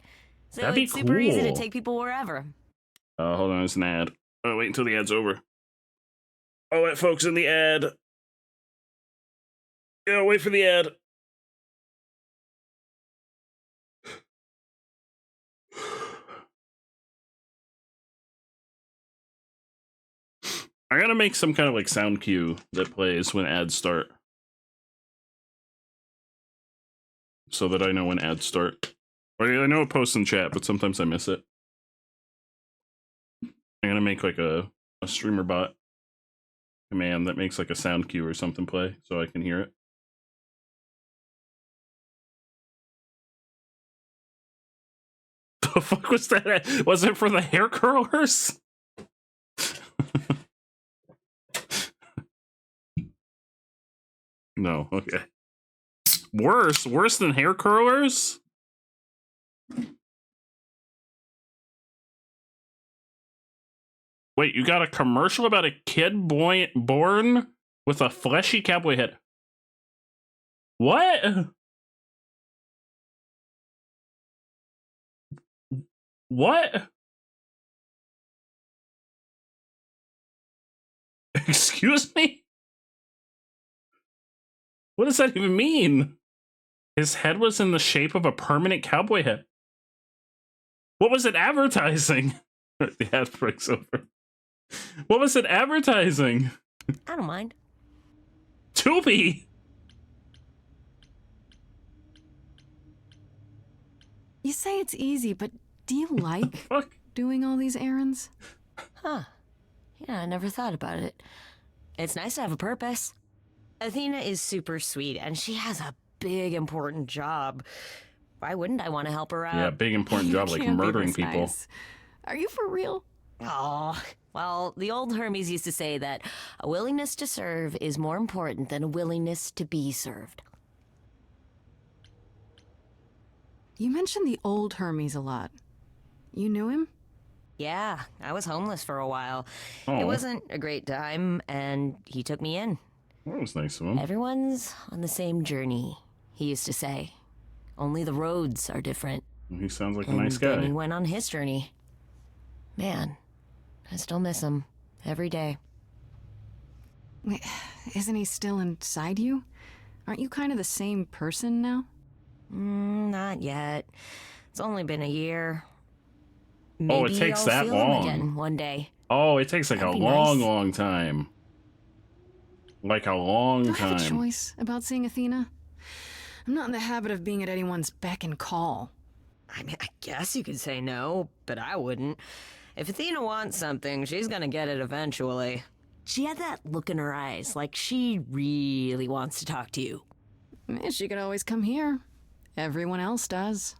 So That'd be it's super easy to cool. take people wherever. Hold on, it's an ad. Oh, wait until the ad's over. Oh, wait, folks, in the ad. Yeah, wait for the ad. I gotta make some kind of like sound cue that plays when ads start. So that I know when ads start. I know it posts in chat, but sometimes I miss it. I'm gonna make like a streamer bot command that makes like a sound cue or something play so I can hear it. The fuck was that? Was it for the hair curlers? No, okay. Worse than hair curlers? Wait, you got a commercial about a kid born with a fleshy cowboy head. What? What? Excuse me? What does that even mean? His head was in the shape of a permanent cowboy head. What was it advertising? The ad breaks over. What was it advertising? I don't mind. Tubi! You say it's easy, but do you like doing all these errands? Huh. Yeah, I never thought about it. It's nice to have a purpose. Athena is super sweet, and she has a big, important job. Why wouldn't I want to help her out? Yeah, big important job like Can't be murdering this people. nice. Are you for real? Oh, well, the old Hermes used to say that a willingness to serve is more important than a willingness to be served. You mentioned the old Hermes a lot. You knew him? Yeah, I was homeless for a while. Oh. It wasn't a great time, and he took me in. That was nice of him. Everyone's on the same journey, he used to say. Only the roads are different. He sounds like a And nice then guy. he went on his journey. Man, I still miss him every day. Wait, isn't he still inside you? Aren't you kind of the same person now? Not yet. It's only been a year. Oh, it Maybe takes I'll that feel him long. again one day. Oh, it takes like a That'd be long, nice. long time. Like a long Do I have a time. choice about seeing Athena? I'm not in the habit of being at anyone's beck and call. I mean, I guess you could say no, but I wouldn't. If Athena wants something, she's gonna get it eventually. She had that look in her eyes, like she really wants to talk to you. She could always come here. Everyone else does.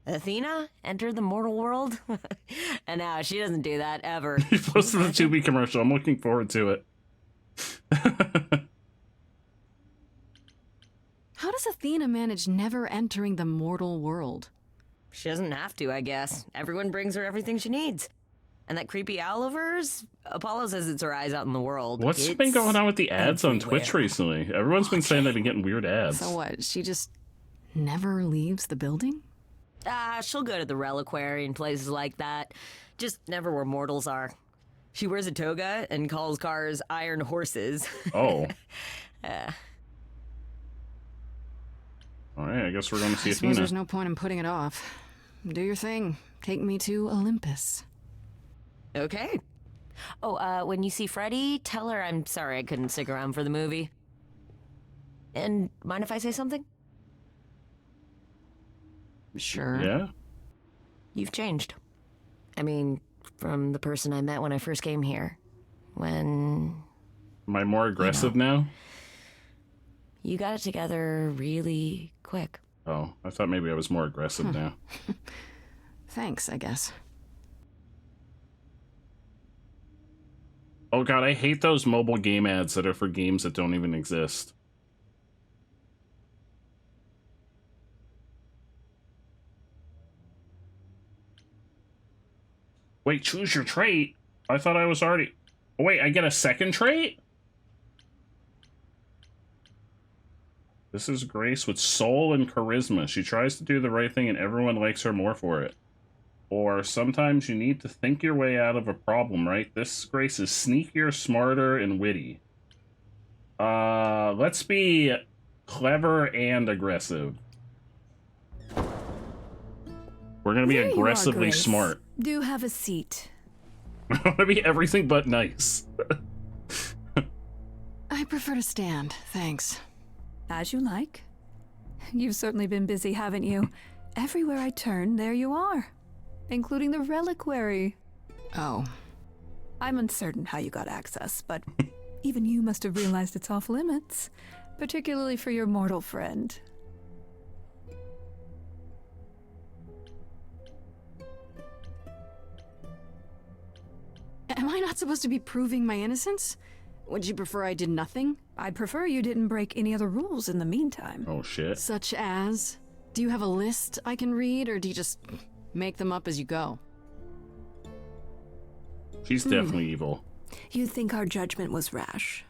Athena entered the mortal world? And now she doesn't do that ever. You posted the Tubi commercial. I'm looking forward to it. How does does Athena manage never entering the mortal world? She doesn't have to, I guess. Everyone brings her everything she needs. And that creepy owl of hers? Apollo says it's her eyes out in the world. What's It's been going on with the ads on Twitch everywhere. recently? Everyone's been saying they've been getting weird ads. So what, she just never leaves the building? She'll go to the reliquary and places like that. Just never where mortals are. She wears a toga and calls cars iron horses. Oh. uh, All right, I guess we're going to see I suppose Athena. there's no point in putting it off. Do your thing. Take me to Olympus. Okay. Oh, when you see Freddie, tell her I'm sorry I couldn't stick around for the movie. And mind if I say something? Sure. Yeah? You've changed. I mean, from the person I met when I first came here. When Am I more aggressive now? you got it together really quick. Oh, I thought maybe I was more aggressive now. Thanks, I guess. Oh god, I hate those mobile game ads that are for games that don't even exist. Wait, choose your trait? I thought I was already... Oh, wait, I get a second trait? This is Grace with soul and charisma. She tries to do the right thing and everyone likes her more for it. Or sometimes you need to think your way out of a problem, right? This Grace is sneakier, smarter, and witty. Let's be clever and aggressive. We're gonna be There you are, aggressively Grace. smart. Do have a seat. We're gonna be everything but nice. I prefer to stand, thanks. As you like. You've certainly been busy, haven't you? Everywhere I turn, there you are. Including the reliquary. Oh. I'm uncertain how you got access, but even you must have realized it's off limits. Particularly for your mortal friend. Am I not supposed to be proving my innocence? Would you prefer I did nothing? I'd prefer you didn't break any other rules in the meantime. Oh shit. Such as? Do you have a list I can read, or do you just make them up as you go? She's definitely evil. You think our judgment was rash?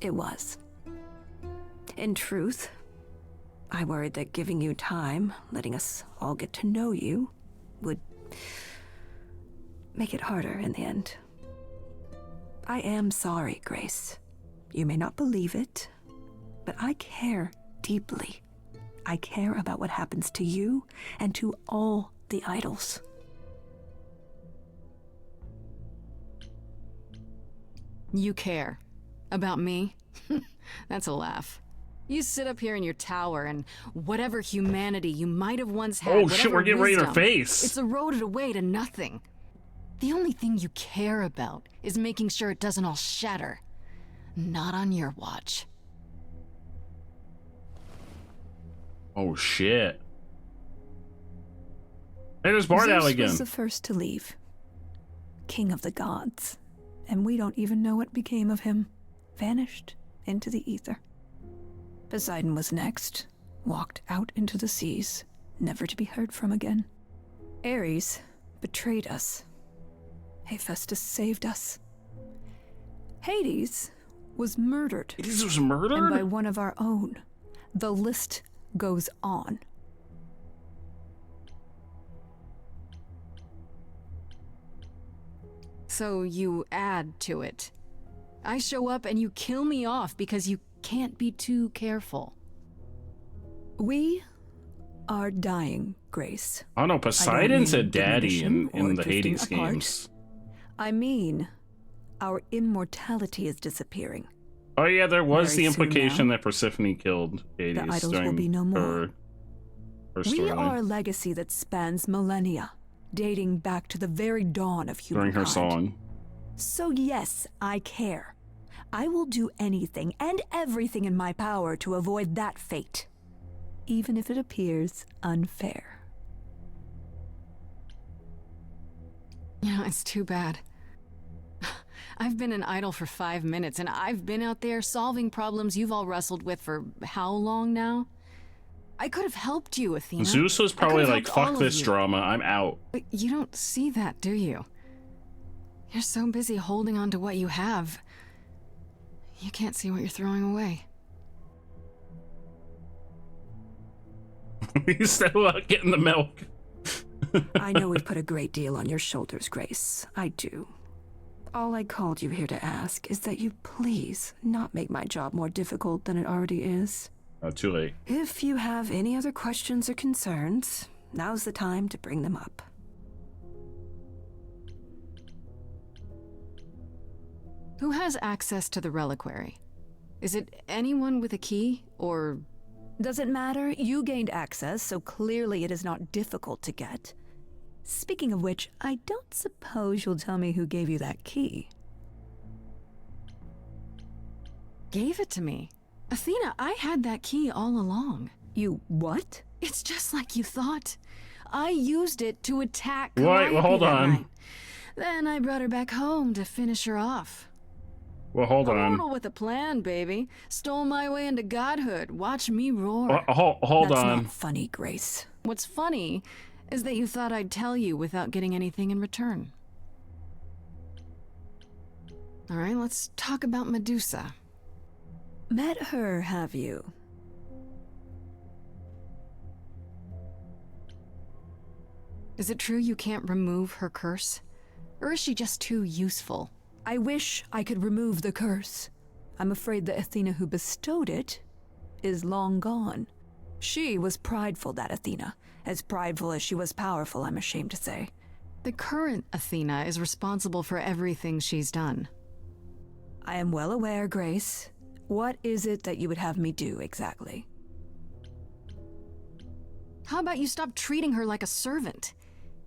It was. In truth, I worried that giving you time, letting us all get to know you, would make it harder in the end. I am sorry, Grace. You may not believe it, but I care deeply. I care about what happens to you and to all the idols. You care. About me? That's a laugh. You sit up here in your tower and whatever humanity you might have once had, Oh shit, we're getting right in her wisdom, face. it's eroded away to nothing. The only thing you care about is making sure it doesn't all shatter. Not on your watch. Oh shit. Hey, there's Bardal Zeus again. was the first to leave. King of the gods. And we don't even know what became of him. Vanished into the ether. Poseidon was next. Walked out into the seas, never to be heard from again. Ares betrayed us. Hephaestus saved us. Hades was murdered. Hades was murdered? And by one of our own. The list goes on. So you add to it. I show up and you kill me off because you can't be too careful. We are dying, Grace. Oh no, Poseidon said daddy in diminution or the drifting Hades apart. games. I mean, our immortality is disappearing. Oh yeah, there was Very the soon implication now. that Persephone killed Hades The idols will during be no more. her We storyline. are a legacy that spans millennia, dating back to the very dawn of During humankind. her song. So yes, I care. I will do anything and everything in my power to avoid that fate, even if it appears unfair. You know, it's too bad. I've been an idol for 5 minutes, and I've been out there solving problems you've all wrestled with for how long now? I could have helped you, Athena. Zeus was probably like, fuck this drama, I'm out. But you don't see that, do you? You're so busy holding on to what you have. You can't see what you're throwing away. He's still out getting the milk. I know we've put a great deal on your shoulders, Grace. I do. All I called you here to ask is that you please not make my job more difficult than it already is. Oh, too late. If you have any other questions or concerns, now's the time to bring them up. Who has access to the reliquary? Is it anyone with a key, or... Does it matter? You gained access, so clearly it is not difficult to get. Speaking of which, I don't suppose you'll tell me who gave you that key. Gave it to me? Athena, I had that key all along. You what? It's just like you thought. I used it to attack Wait, well, hold on. night. Then I brought her back home to finish her off. Well, hold A on. mortal with a plan, baby. Stole my way into godhood. Watch me roar. Hold That's on. not funny, Grace. What's funny is that you thought I'd tell you without getting anything in return. All right, let's talk about Medusa. Met her, have you? Is it true you can't remove her curse? Or is she just too useful? I wish I could remove the curse. I'm afraid the Athena who bestowed it is long gone. She was prideful, that Athena. As prideful as she was powerful, I'm ashamed to say. The current Athena is responsible for everything she's done. I am well aware, Grace. What is it that you would have me do, exactly? How about you stop treating her like a servant?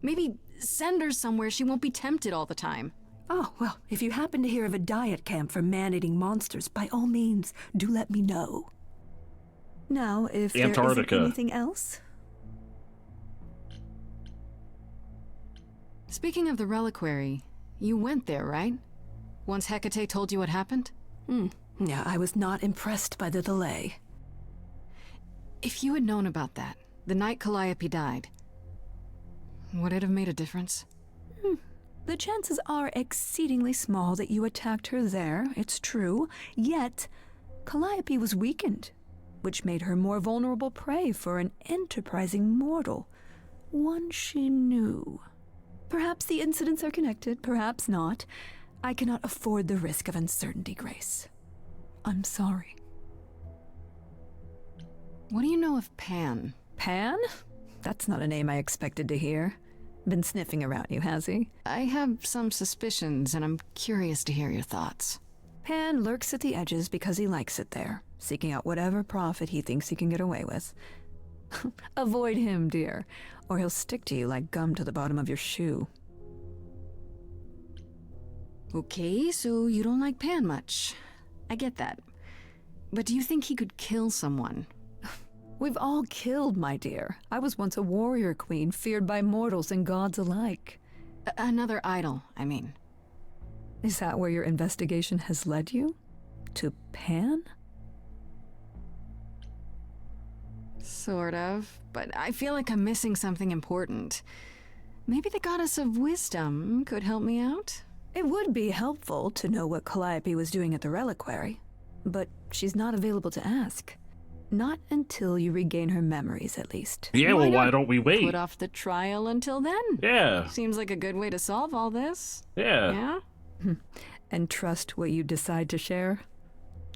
Maybe send her somewhere she won't be tempted all the time. Oh, well, if you happen to hear of a diet camp for man-eating monsters, by all means, do let me know. Now, if Antarctica. there isn't anything else... Speaking of the reliquary, you went there, right? Once Hecate told you what happened? Yeah, I was not impressed by the delay. If you had known about that, the night Calliope died, would it have made a difference? The chances are exceedingly small that you attacked her there, it's true. Yet, Calliope was weakened, which made her more vulnerable prey for an enterprising mortal. One she knew. Perhaps the incidents are connected, perhaps not. I cannot afford the risk of uncertainty, Grace. I'm sorry. What do you know of Pan? Pan? That's not a name I expected to hear. Been sniffing around you, has he? I have some suspicions, and I'm curious to hear your thoughts. Pan lurks at the edges because he likes it there, seeking out whatever profit he thinks he can get away with. Avoid him, dear, or he'll stick to you like gum to the bottom of your shoe. Okay, so you don't like Pan much. I get that. But do you think he could kill someone? We've all killed, my dear. I was once a warrior queen, feared by mortals and gods alike. Another idol, I mean. Is that where your investigation has led you? To Pan? Sort of, but I feel like I'm missing something important. Maybe the goddess of wisdom could help me out? It would be helpful to know what Calliope was doing at the reliquary, but she's not available to ask. Not until you regain her memories, at least. Yeah, well, why don't we wait? Put off the trial until then. Yeah. Seems like a good way to solve all this. Yeah. Yeah? And trust what you decide to share?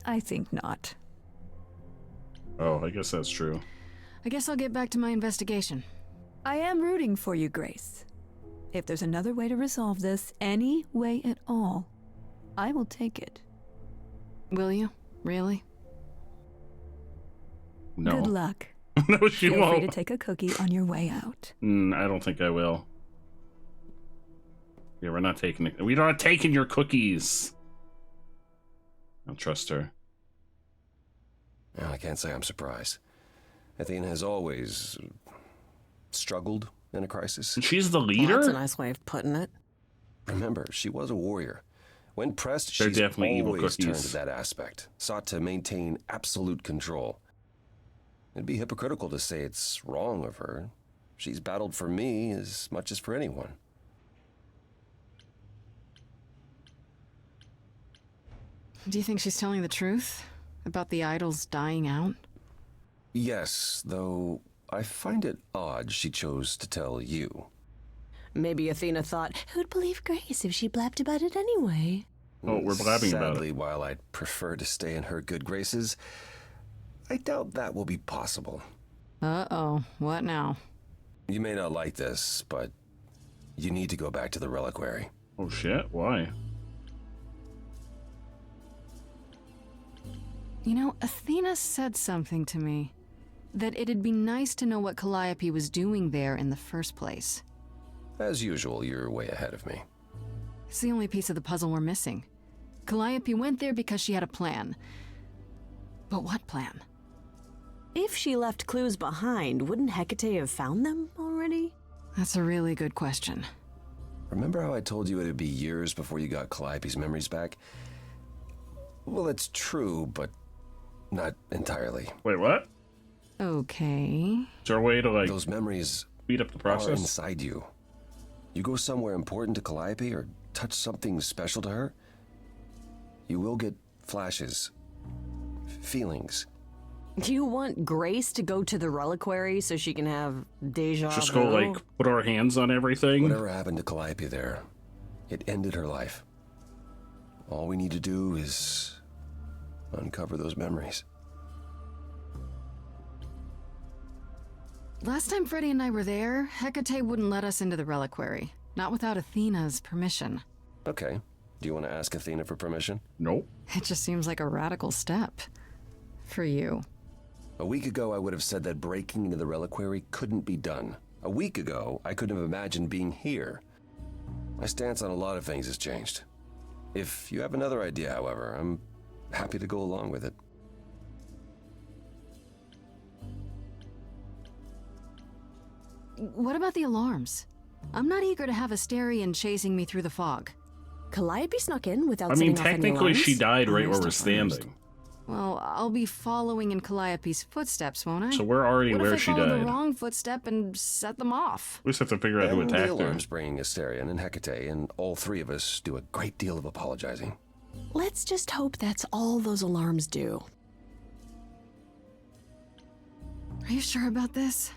I think not. Oh, I guess that's true. I guess I'll get back to my investigation. I am rooting for you, Grace. If there's another way to resolve this, any way at all, I will take it. Will you? Really? No. Good luck. No, she Feel won't. free to take a cookie on your way out. I don't think I will. Yeah, we're not taking it. We're not taking your cookies. I don't trust her. Well, I can't say I'm surprised. Athena has always struggled in a crisis. She's the leader? Well, that's a nice way of putting it. Remember, she was a warrior. When pressed, They're she's definitely evil always turned cookies. to that aspect, sought to maintain absolute control. It'd be hypocritical to say it's wrong of her. She's battled for me as much as for anyone. Do you think she's telling the truth about the idols dying out? Yes, though I find it odd she chose to tell you. Maybe Athena thought, who'd believe Grace if she blabbed about it anyway? Oh, we're blabbing about it. Sadly, while I'd prefer to stay in her good graces, I doubt that will be possible. Uh-oh, what now? You may not like this, but you need to go back to the reliquary. Oh shit, why? You know, Athena said something to me. That it'd be nice to know what Calliope was doing there in the first place. As usual, you're way ahead of me. It's the only piece of the puzzle we're missing. Calliope went there because she had a plan. But what plan? If she left clues behind, wouldn't Hecate have found them already? That's a really good question. Remember how I told you it'd be years before you got Calliope's memories back? Well, it's true, but not entirely. Wait, what? Okay. Is there a way to, like, those memories speed up the are process? inside you. You go somewhere important to Calliope or touch something special to her, you will get flashes, feelings. Do you want Grace to go to the reliquary so she can have deja vu? Just go, like, put our hands on everything? Whatever happened to Calliope there, it ended her life. All we need to do is uncover those memories. Last time Freddy and I were there, Hecate wouldn't let us into the reliquary. Not without Athena's permission. Okay. Do you want to ask Athena for permission? Nope. It just seems like a radical step. For you. A week ago, I would have said that breaking into the reliquary couldn't be done. A week ago, I couldn't have imagined being here. My stance on a lot of things has changed. If you have another idea, however, I'm happy to go along with it. What about the alarms? I'm not eager to have Asterion chasing me through the fog. Calliope snuck in without I mean, setting off any technically alarms? she died right where we're standing. Well, I'll be following in Calliope's footsteps, won't I? So we're already what where if I she follow died. the wrong footstep and set them off? We just have to figure out who And attacked the her. alarms bringing Asterion and Hecate, and all three of us do a great deal of apologizing. Let's just hope that's all those alarms do. Are you sure about this?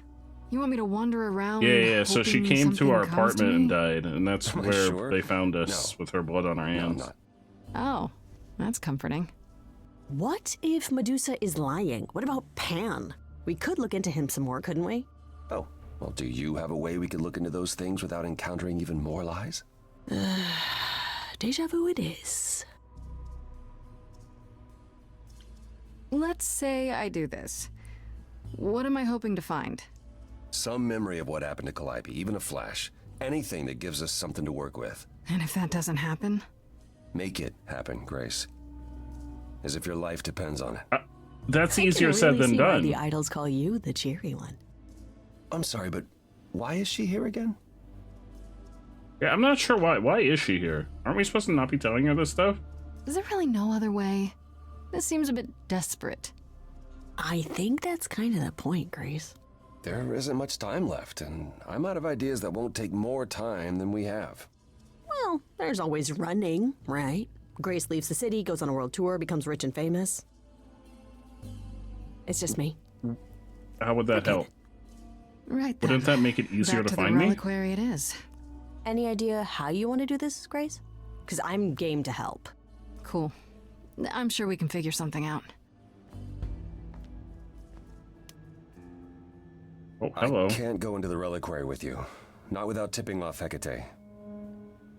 You want me to wander around? Yeah. So she hoping came to something our comes apartment and me? died, and that's Am I where sure? they found us with her blood on her hands. Oh, that's comforting. What if Medusa is lying? What about Pan? We could look into him some more, couldn't we? Oh, well, do you have a way we could look into those things without encountering even more lies? Deja vu it is. Let's say I do this. What am I hoping to find? Some memory of what happened to Calliope, even a flash. Anything that gives us something to work with. And if that doesn't happen? Make it happen, Grace. As if your life depends on it. That's I can easier really said than see why done. the idols call you the cheery one. I'm sorry, but why is she here again? Yeah, I'm not sure why. Why is she here? Aren't we supposed to not be telling her this stuff? Is there really no other way? This seems a bit desperate. I think that's kind of the point, Grace. There isn't much time left, and I'm out of ideas that won't take more time than we have. Well, there's always running, right? Grace leaves the city, goes on a world tour, becomes rich and famous. It's just me. How would that help? Right then. Wouldn't that make it easier Back to to find the me? reliquary it is. Any idea how you want to do this, Grace? Because I'm game to help. Cool. I'm sure we can figure something out. Oh, hello. I can't go into the reliquary with you. Not without tipping off Hecate.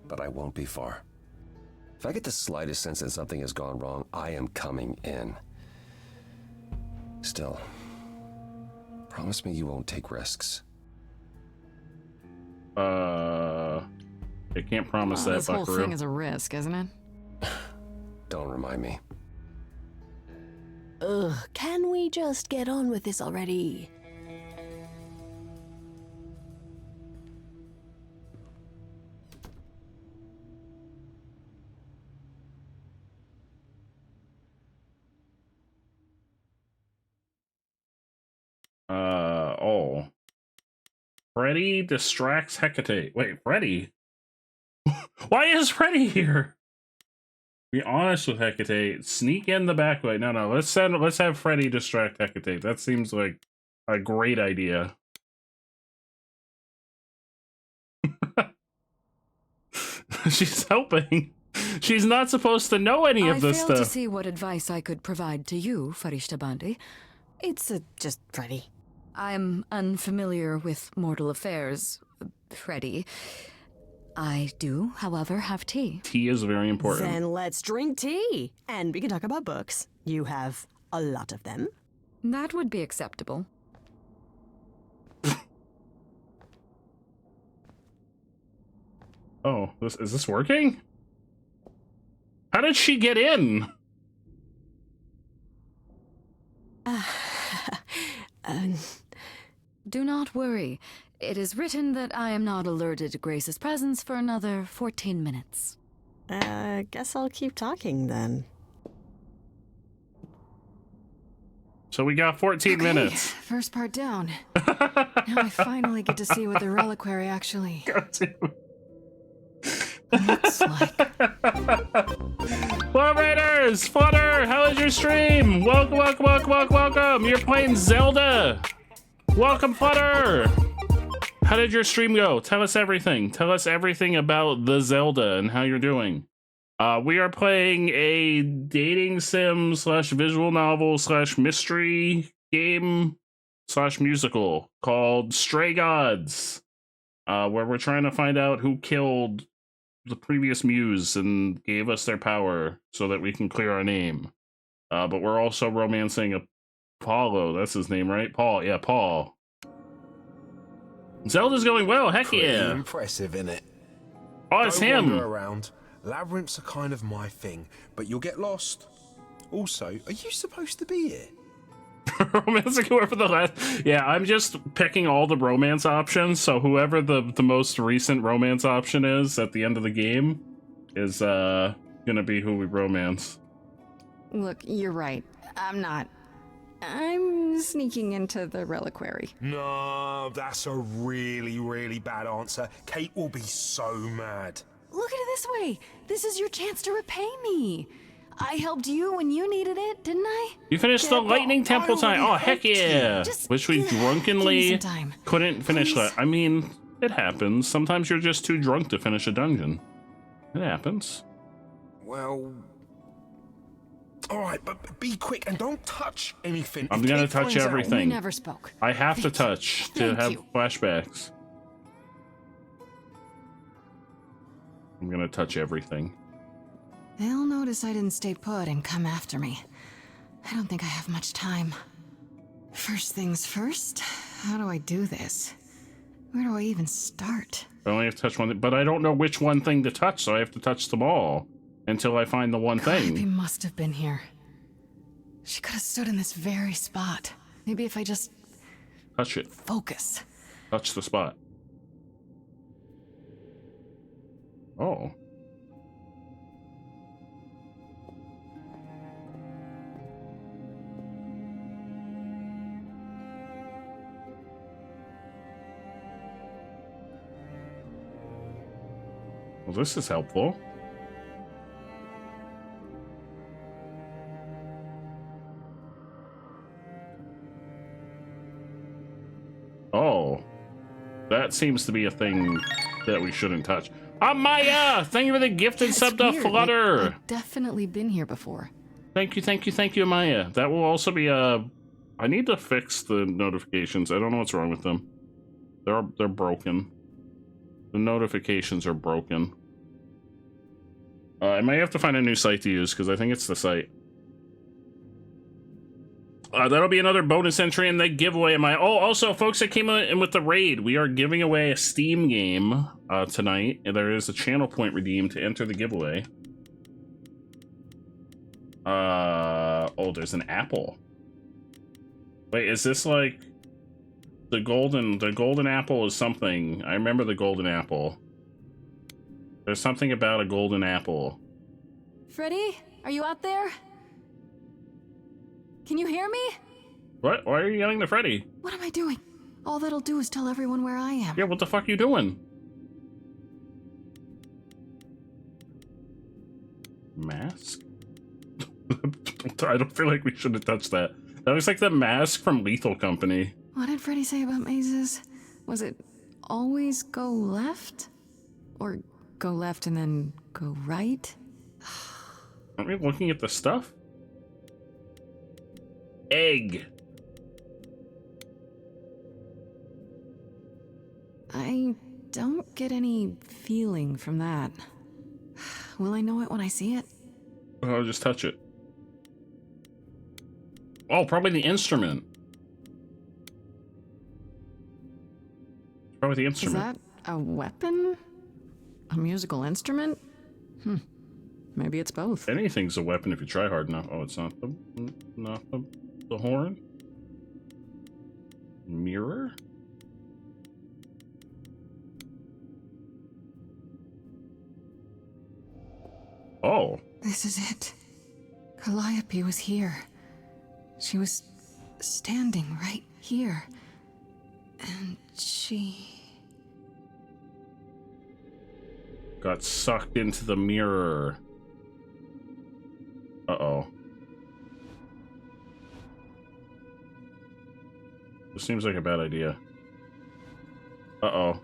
But I won't be far. If I get the slightest sense that something has gone wrong, I am coming in. Still, promise me you won't take risks. I can't promise that, This whole Buckaroo. thing is a risk, isn't it? Don't remind me. Ugh, can we just get on with this already? all. Freddy distracts Hecate. Wait, Freddy? Why is Freddy here? Be honest with Hecate. Sneak in the back way. No, let's have Freddy distract Hecate. That seems like a great idea. She's helping. She's not supposed to know any of this I failed to stuff. see what advice I could provide to you, Farishta Bandi. It's just Freddy. I'm unfamiliar with mortal affairs, Freddy. I do, however, have tea. Tea is very important. Then let's drink tea. And we can talk about books. You have a lot of them. That would be acceptable. Oh, is this working? How did she get in? Do not worry. It is written that I am not alerted to Grace's presence for another 14 minutes. Guess I'll keep talking then. So we got 14 minutes. First part down. Now I finally get to see what the reliquary actually looks like. Well, Raiders, Flutter, how is your stream? Welcome. You're playing Zelda. Welcome, Flutter. How did your stream go? Tell us everything. Tell us everything about the Zelda and how you're doing. We are playing a dating sim / visual novel / mystery game / musical called Stray Gods, where we're trying to find out who killed the previous muse and gave us their power so that we can clear our name. But we're also romancing Apollo. That's his name, right? Paul. Yeah, Paul. Zelda's going well. Heck Pretty yeah. impressive, innit? Oh, it's Don't him. wander around. Labyrinths are kind of my thing, but you'll get lost. Also, are you supposed to be here? Romancing whoever the last. Yeah, I'm just picking all the romance options, so whoever the most recent romance option is at the end of the game is gonna be who we romance. Look, you're right. I'm sneaking into the reliquary. No, that's a really, really bad answer. Kate will be so mad. Look at it this way. This is your chance to repay me. I helped you when you needed it, didn't I? You finished the Lightning Temple time. Oh, heck yeah. Which we drunkenly couldn't finish that. I mean, it happens. Sometimes you're just too drunk to finish a dungeon. It happens. Well, all right, but be quick and don't touch anything. I'm gonna touch everything. We never spoke. I have to touch to have flashbacks. I'm gonna touch everything. They'll notice I didn't stay put and come after me. I don't think I have much time. First things first, how do I do this? Where do I even start? I only have to touch one, but I don't know which one thing to touch, so I have to touch them all until I find the one Calliope thing. must have been here. She could have stood in this very spot. Maybe if I just Touch it. focus. Touch the spot. Oh. Well, this is helpful. Oh. That seems to be a thing that we shouldn't touch. Maya! Thank you for the gifted sub to Flutter! I've definitely been here before. Thank you, Maya. That will also be I need to fix the notifications. I don't know what's wrong with them. They're broken. The notifications are broken. I might have to find a new site to use because I think it's the site. That'll be another bonus entry in the giveaway. Oh, also, folks that came in with the raid, we are giving away a Steam game tonight, and there is a channel point redeemed to enter the giveaway. Oh, there's an apple. Wait, is this like the golden apple is something? I remember the golden apple. There's something about a golden apple. Freddy, are you out there? Can you hear me? What? Why are you yelling to Freddy? What am I doing? All that'll do is tell everyone where I am. Yeah, what the fuck you doing? Mask? I don't feel like we should have touched that. That looks like the mask from Lethal Company. What did Freddy say about mazes? Was it always go left? Or go left and then go right? Aren't we looking at the stuff? Egg. I don't get any feeling from that. Will I know it when I see it? I'll just touch it. Oh, probably the instrument. Probably the instrument. Is that a weapon? A musical instrument? Maybe it's both. Anything's a weapon if you try hard enough. Oh, it's not the horn? Mirror? Oh. This is it. Calliope was here. She was standing right here. And she... got sucked into the mirror. Uh-oh. This seems like a bad idea. Uh-oh.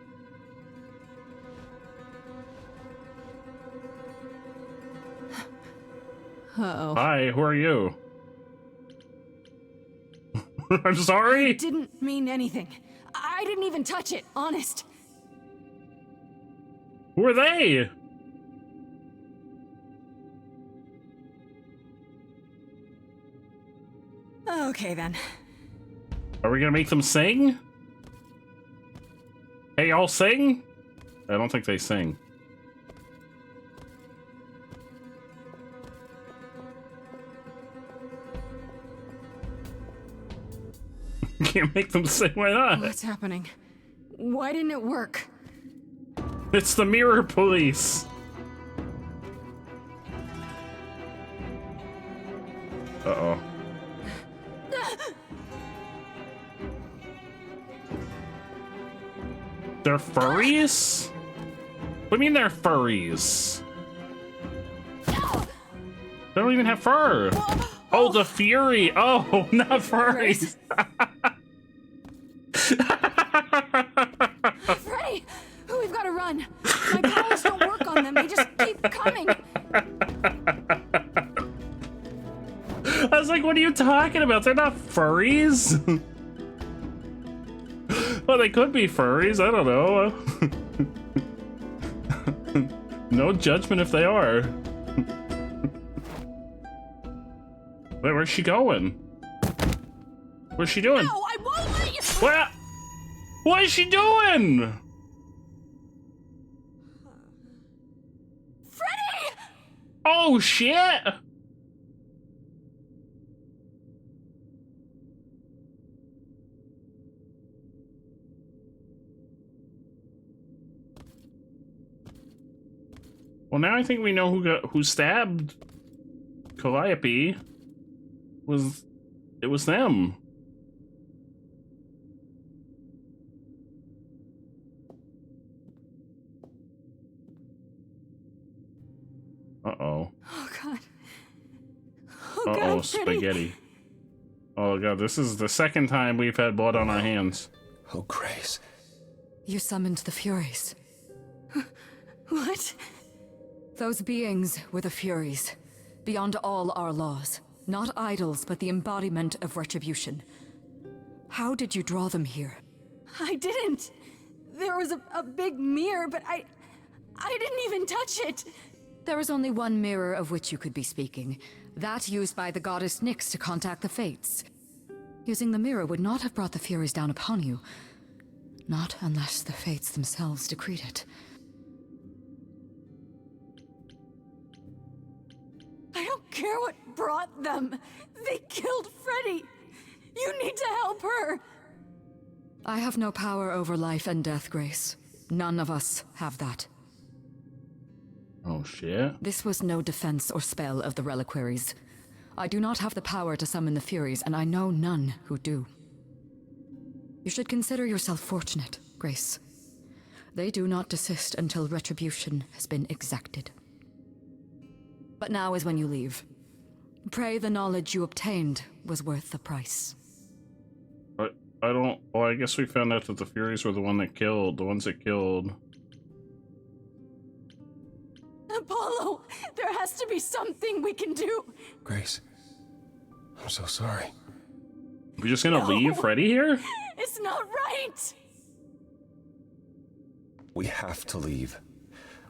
Uh-oh. Hi, who are you? I'm sorry? I didn't mean anything. I didn't even touch it, honest. Who are they? Okay, then. Are we gonna make them sing? Hey, y'all sing? I don't think they sing. Can't make them sing, why not? What's happening? Why didn't it work? It's the mirror police. Uh-oh. They're furries? What do you mean they're furries? They don't even have fur. Oh, the Fury. Oh, not furries. Freddy! We've got to run. My powers don't work on them. They just keep coming. I was like, what are you talking about? They're not furries. Well, they could be furries. I don't know. No judgment if they are. Wait, where's she going? What's she doing? No, I won't let you. What is she doing? Freddy! Oh, shit! Well, now I think we know who stabbed Calliope. It was them. Uh-oh. Oh, God. Uh-oh, God, spaghetti. Oh, God, this is the second time we've had blood on our hands. Oh, Grace. You summoned the Furies. What? Those beings were the Furies, beyond all our laws. Not idols, but the embodiment of retribution. How did you draw them here? I didn't. There was a big mirror, but I didn't even touch it. There is only one mirror of which you could be speaking. That used by the goddess Nyx to contact the Fates. Using the mirror would not have brought the Furies down upon you. Not unless the Fates themselves decreed it. I don't care what brought them. They killed Freddy. You need to help her. I have no power over life and death, Grace. None of us have that. Oh, shit. This was no defense or spell of the reliquaries. I do not have the power to summon the Furies, and I know none who do. You should consider yourself fortunate, Grace. They do not desist until retribution has been exacted. But now is when you leave. Pray the knowledge you obtained was worth the price. I don't... Well, I guess we found out that the Furies were the ones that killed. Apollo, there has to be something we can do. Grace, I'm so sorry. We're just gonna leave Freddy here? It's not right. We have to leave.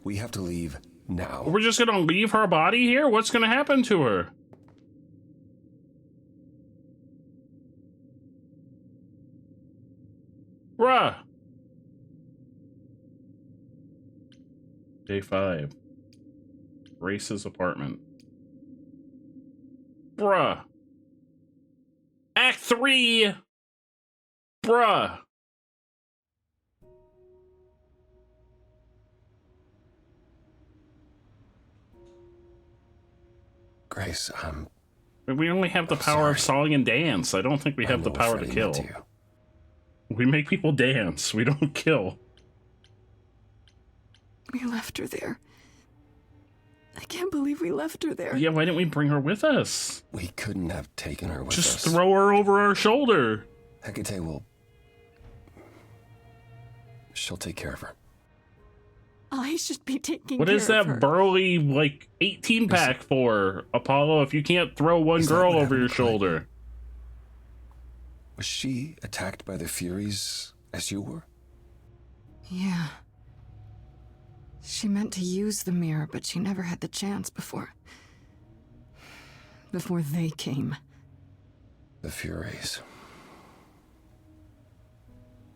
We have to leave now. We're just gonna leave her body here? What's gonna happen to her? Bruh. Day 5. Grace's apartment. Bruh. Act 3. Bruh. Grace, we only have the power of song and dance. I don't think we have the power to kill. We make people dance. We don't kill. We left her there. I can't believe we left her there. Yeah, why didn't we bring her with us? We couldn't have taken her with Just us. Just throw her over our shoulder. Hecate will... She'll take care of her. I should be taking What care is that of her. burly, like, 18-pack for, Apollo, if you can't throw one girl over your shoulder? Was she attacked by the Furies as you were? Yeah. She meant to use the mirror, but she never had the chance before they came. The Furies.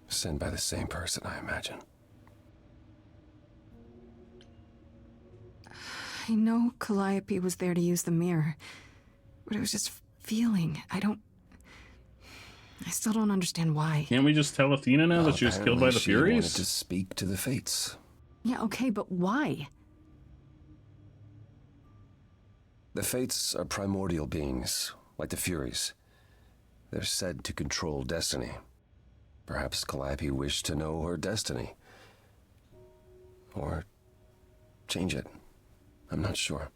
Sent by the same person, I imagine. I know Calliope was there to use the mirror, but it was just feeling. I still don't understand why. Can't we just tell Athena now that she was killed by the she Furies? wanted to speak to the Fates. Yeah, okay, but why? The Fates are primordial beings, like the Furies. They're said to control destiny. Perhaps Calliope wished to know her destiny. Or change it. I'm not sure.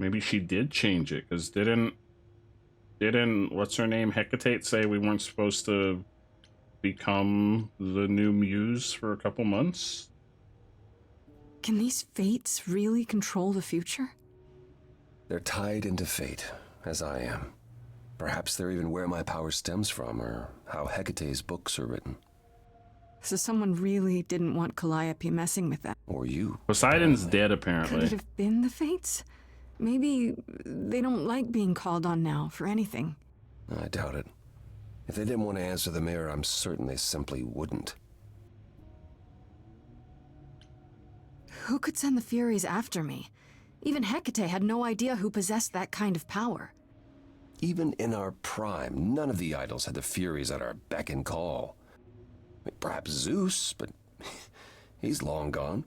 Maybe she did change it, because didn't what's her name, Hecate, say we weren't supposed to become the new muse for a couple months? Can these fates really control the future? They're tied into fate, as I am. Perhaps they're even where my power stems from, or how Hecate's books are written. So someone really didn't want Calliope messing with that. Or you. Poseidon's dead, apparently. Could it have been the fates? Maybe they don't like being called on now for anything. I doubt it. If they didn't want to answer the mirror, I'm certain they simply wouldn't. Who could send the Furies after me? Even Hecate had no idea who possessed that kind of power. Even in our prime, none of the idols had the Furies at our beck and call. Perhaps Zeus, but he's long gone.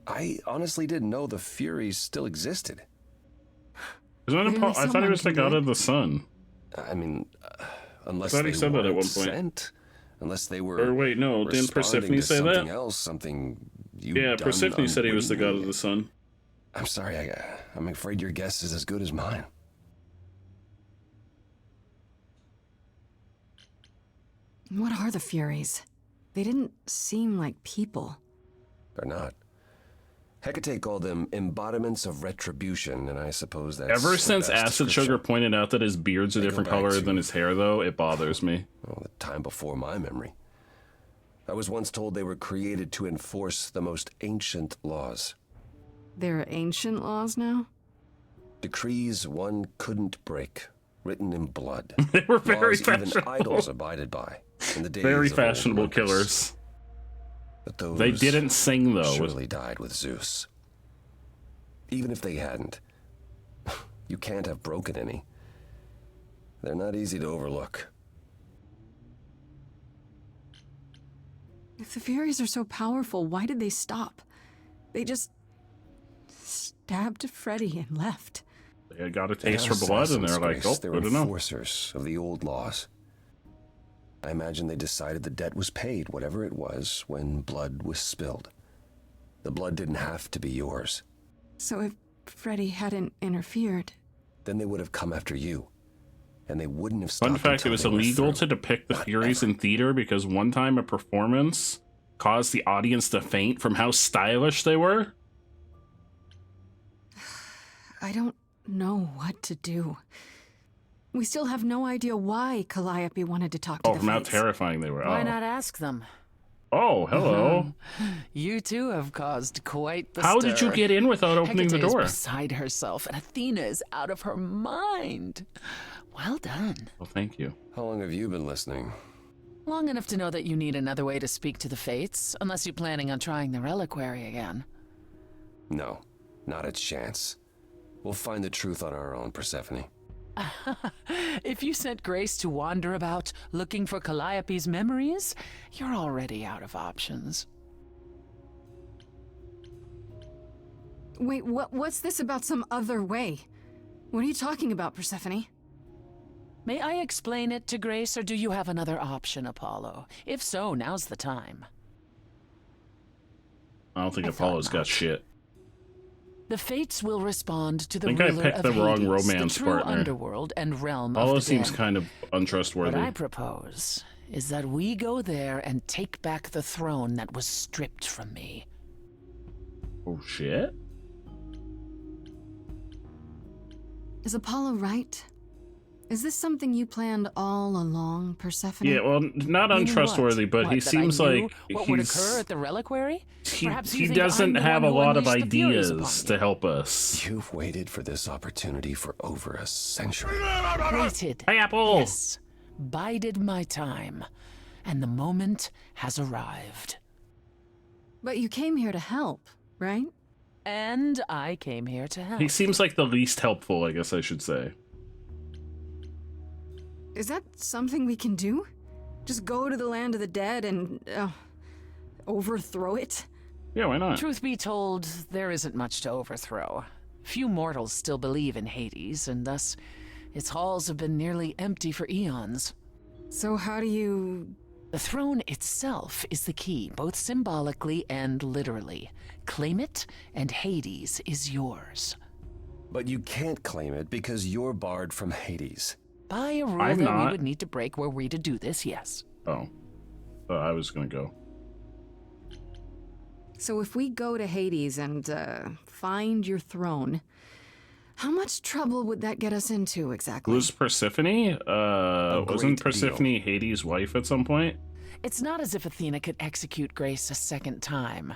I honestly didn't know the Furies still existed. Isn't it I thought he was the god of the sun. I mean, unless I thought he they said that at weren't one point. Sent, unless they were. Or wait, no, didn't responding Persephone to say something that? else, something you Yeah, done Persephone said he was the god of unwittingly. the sun. I'm sorry, I'm afraid your guess is as good as mine. What are the Furies? They didn't seem like people. They're not. Hecate called them embodiments of retribution, and I suppose that's Ever the since best Acid description. Sugar pointed out that his beard's a They go different back color to- than his hair, though, it bothers me. Well, the time before my memory. I was once told they were created to enforce the most ancient laws. There are ancient laws now? Decrees one couldn't break, written in blood. They were very Laws even fashionable. idols abided by. In the days Very of old fashionable Olympus. killers. But those They didn't sing, though. surely died with Zeus. Even if they hadn't, you can't have broken any. They're not easy to overlook. If the Furies are so powerful, why did they stop? They just stabbed Freddy and left. They got a They taste got for blood, and they're assassins, like, oh, Grace. They're good enough. enforcers of the old laws. I imagine they decided the debt was paid, whatever it was, when blood was spilled. The blood didn't have to be yours. So if Freddy hadn't interfered... Then they would have come after you. And they wouldn't have Fun stopped fact, until it was they were illegal through. to depict the Furies in theater because one time a performance caused the audience to faint from how stylish they were. I don't know what to do. We still have no idea why Calliope wanted to talk to Oh, the from how Fates. terrifying they were. Why Oh. not ask them? Oh, hello. You too have caused quite the How did you stir. get in without opening the Hecate door? is beside herself, and Athena is out of her mind. Well done. Well, thank you. How long have you been listening? Long enough to know that you need another way to speak to the Fates, unless you're planning on trying the reliquary again. No, not a chance. We'll find the truth on our own, Persephone. If you sent Grace to wander about looking for Calliope's memories, you're already out of options. Wait, what's this about some other way? What are you talking about, Persephone? May I explain it to Grace, or do you have another option, Apollo? If so, now's the time. I don't think Apollo's got shit. The Fates will respond to the I think I ruler picked of the wrong Hades, romance the true partner. underworld and realm Apollo of the seems dead. kind of untrustworthy. What I propose is that we go there and take back the throne that was stripped from me. Oh, shit? Is Apollo right? Is this something you planned all along, Persephone? Yeah, well, not Meaning untrustworthy, what? but What, he that seems I knew like what would he's... occur at the reliquary? Perhaps you He think I'm doesn't the have one a who lot of unleashed the Furies upon ideas me. to help us. You've waited for this opportunity for over a century. Waited. Hey, Apple! Yes. Bided my time. And the moment has arrived. But you came here to help, right? And I came here to help. He seems like the least helpful, I guess I should say. Is that something we can do? Just go to the land of the dead and overthrow it? Yeah, why not? Truth be told, there isn't much to overthrow. Few mortals still believe in Hades, and thus its halls have been nearly empty for eons. So how do you... The throne itself is the key, both symbolically and literally. Claim it, and Hades is yours. But you can't claim it because you're barred from Hades. By a rule I'm that we not. would need to break were we to do this, yes. Oh. I was gonna go. So if we go to Hades and find your throne, how much trouble would that get us into exactly? Who's Persephone? Wasn't great Persephone Hades' wife at some point? It's not as if Athena could execute Grace a second time.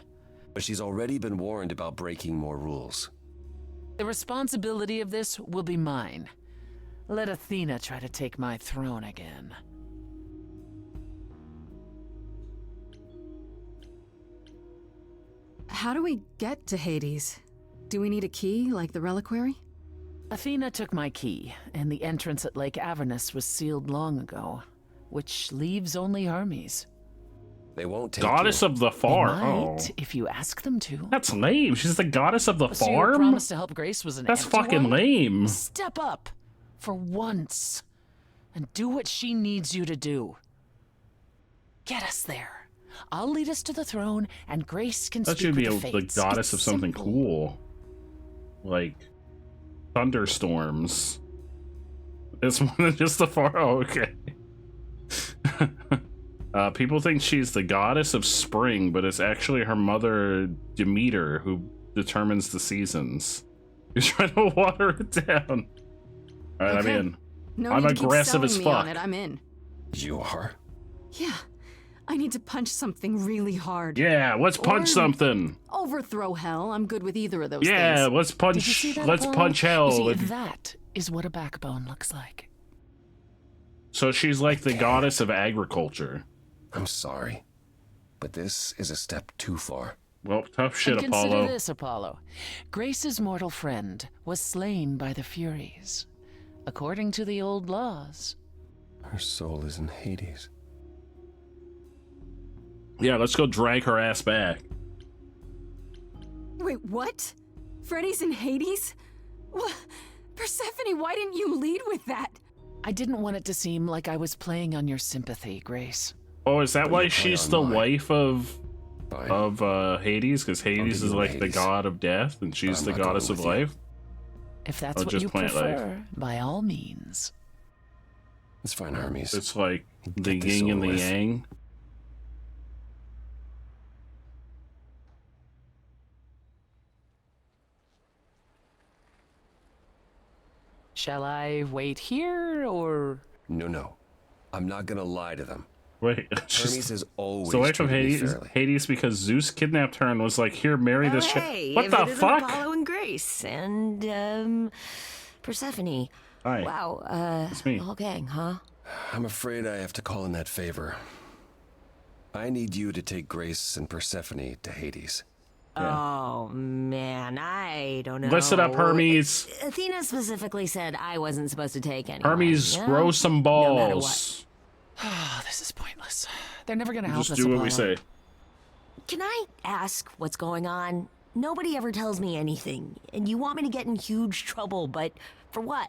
But she's already been warned about breaking more rules. The responsibility of this will be mine. Let Athena try to take my throne again. How do we get to Hades? Do we need a key, like the reliquary? Athena took my key, and the entrance at Lake Avernus was sealed long ago, which leaves only Hermes. They won't take Goddess you. of the They farm. might, Oh. if you ask them to. That's lame. She's the goddess of the So your farm? promise to help Grace was an That's empty fucking one? lame. Step up, for once, and do what she needs you to do. Get us there. I'll lead us to the throne, and Grace can That speak should be with the the Fates. goddess It's of something simple. cool. Like thunderstorms. It's more than just the farm. Oh, okay. People think she's the goddess of spring, but it's actually her mother, Demeter, who determines the seasons. You're trying to water it down. All right, Okay. I'm in. No I'm need to keep aggressive as selling me on fuck. it. I'm in. You are? Yeah. I need to punch something really hard. Yeah, let's punch Or something. Overthrow hell. I'm good with either of those Yeah, things. let's Did you see punch. that, Let's Apollo? punch hell. You see, that is what a backbone looks like. So she's like the goddess of agriculture. I'm sorry, but this is a step too far. Well, tough shit, And consider Apollo. this, Apollo. Grace's mortal friend was slain by the Furies, according to the old laws. Her soul is in Hades. Yeah, let's go drag her ass back. Wait, what? Freddy's in Hades? What? Persephone, why didn't you lead with that? I didn't want it to seem like I was playing on your sympathy, Grace. Oh, is that But why you play she's on the mine. wife of Fine. Hades? Because Hades give is you like the Hades. god of death, and she's I'm the not going goddess of with you. life. If that's Oh, what just you plant life. prefer, by all means. It's fine, Hermes. It's like the Get this yin and over the with. yang. Shall I wait here, or...? No. I'm not gonna lie to them. Wait, Hermes has always it's the wife of treated me Hades, fairly. Hades because Zeus kidnapped her and was like, "Here, marry this chick." Hey, What if the it isn't fuck? Apollo and Grace and Persephone. Hi. Wow, It's me. the whole gang, huh? I'm afraid I have to call in that favor. I need you to take Grace and Persephone to Hades. Oh man, I don't know. Listen up, Hermes. Athena specifically said I wasn't supposed to take anyone. Hermes, you know? grow some No matter balls. Oh, this is pointless. They're never gonna help Just us, do what we Apollo. say. Can I ask what's going on? Nobody ever tells me anything, and you want me to get in huge trouble, but for what?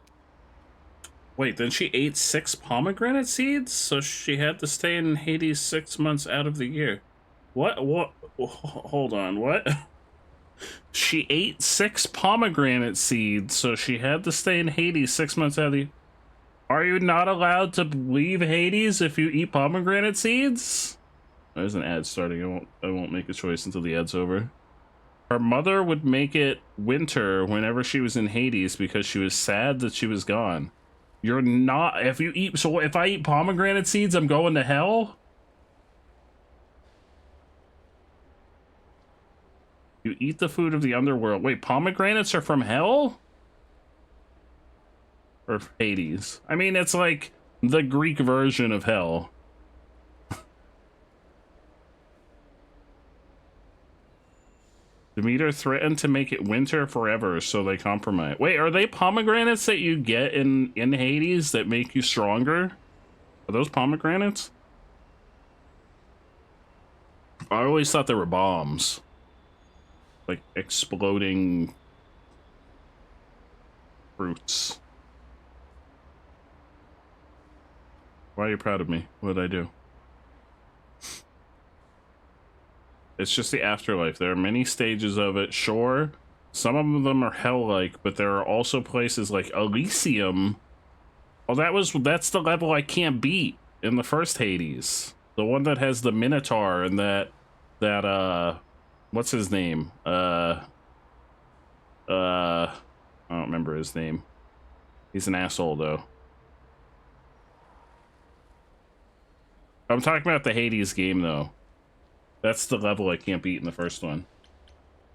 Wait, then she ate 6 pomegranate seeds, so she had to stay in Hades 6 months out of the year. What? Hold on, what? She ate 6 pomegranate seeds, so she had to stay in Hades 6 months out of the year. Are you not allowed to leave Hades if you eat pomegranate seeds? There's an ad starting. I won't make a choice until the ad's over. Her mother would make it winter whenever she was in Hades because she was sad that she was gone. You're not. If you eat. So if I eat pomegranate seeds, I'm going to hell? You eat the food of the underworld. Wait, pomegranates are from hell? Or Hades? I mean, it's like the Greek version of hell. Demeter threatened to make it winter forever, so they compromise. Wait, are they pomegranates that you get in Hades that make you stronger? Are those pomegranates? I always thought they were bombs. Like exploding fruits. Why are you proud of me? What did I do? It's just the afterlife. There are many stages of it, sure. Some of them are hell-like, but there are also places like Elysium. Oh, that's the level I can't beat in the first Hades. The one that has the Minotaur and that what's his name? I don't remember his name. He's an asshole, though. I'm talking about the Hades game, though. That's the level I can't beat in the first one.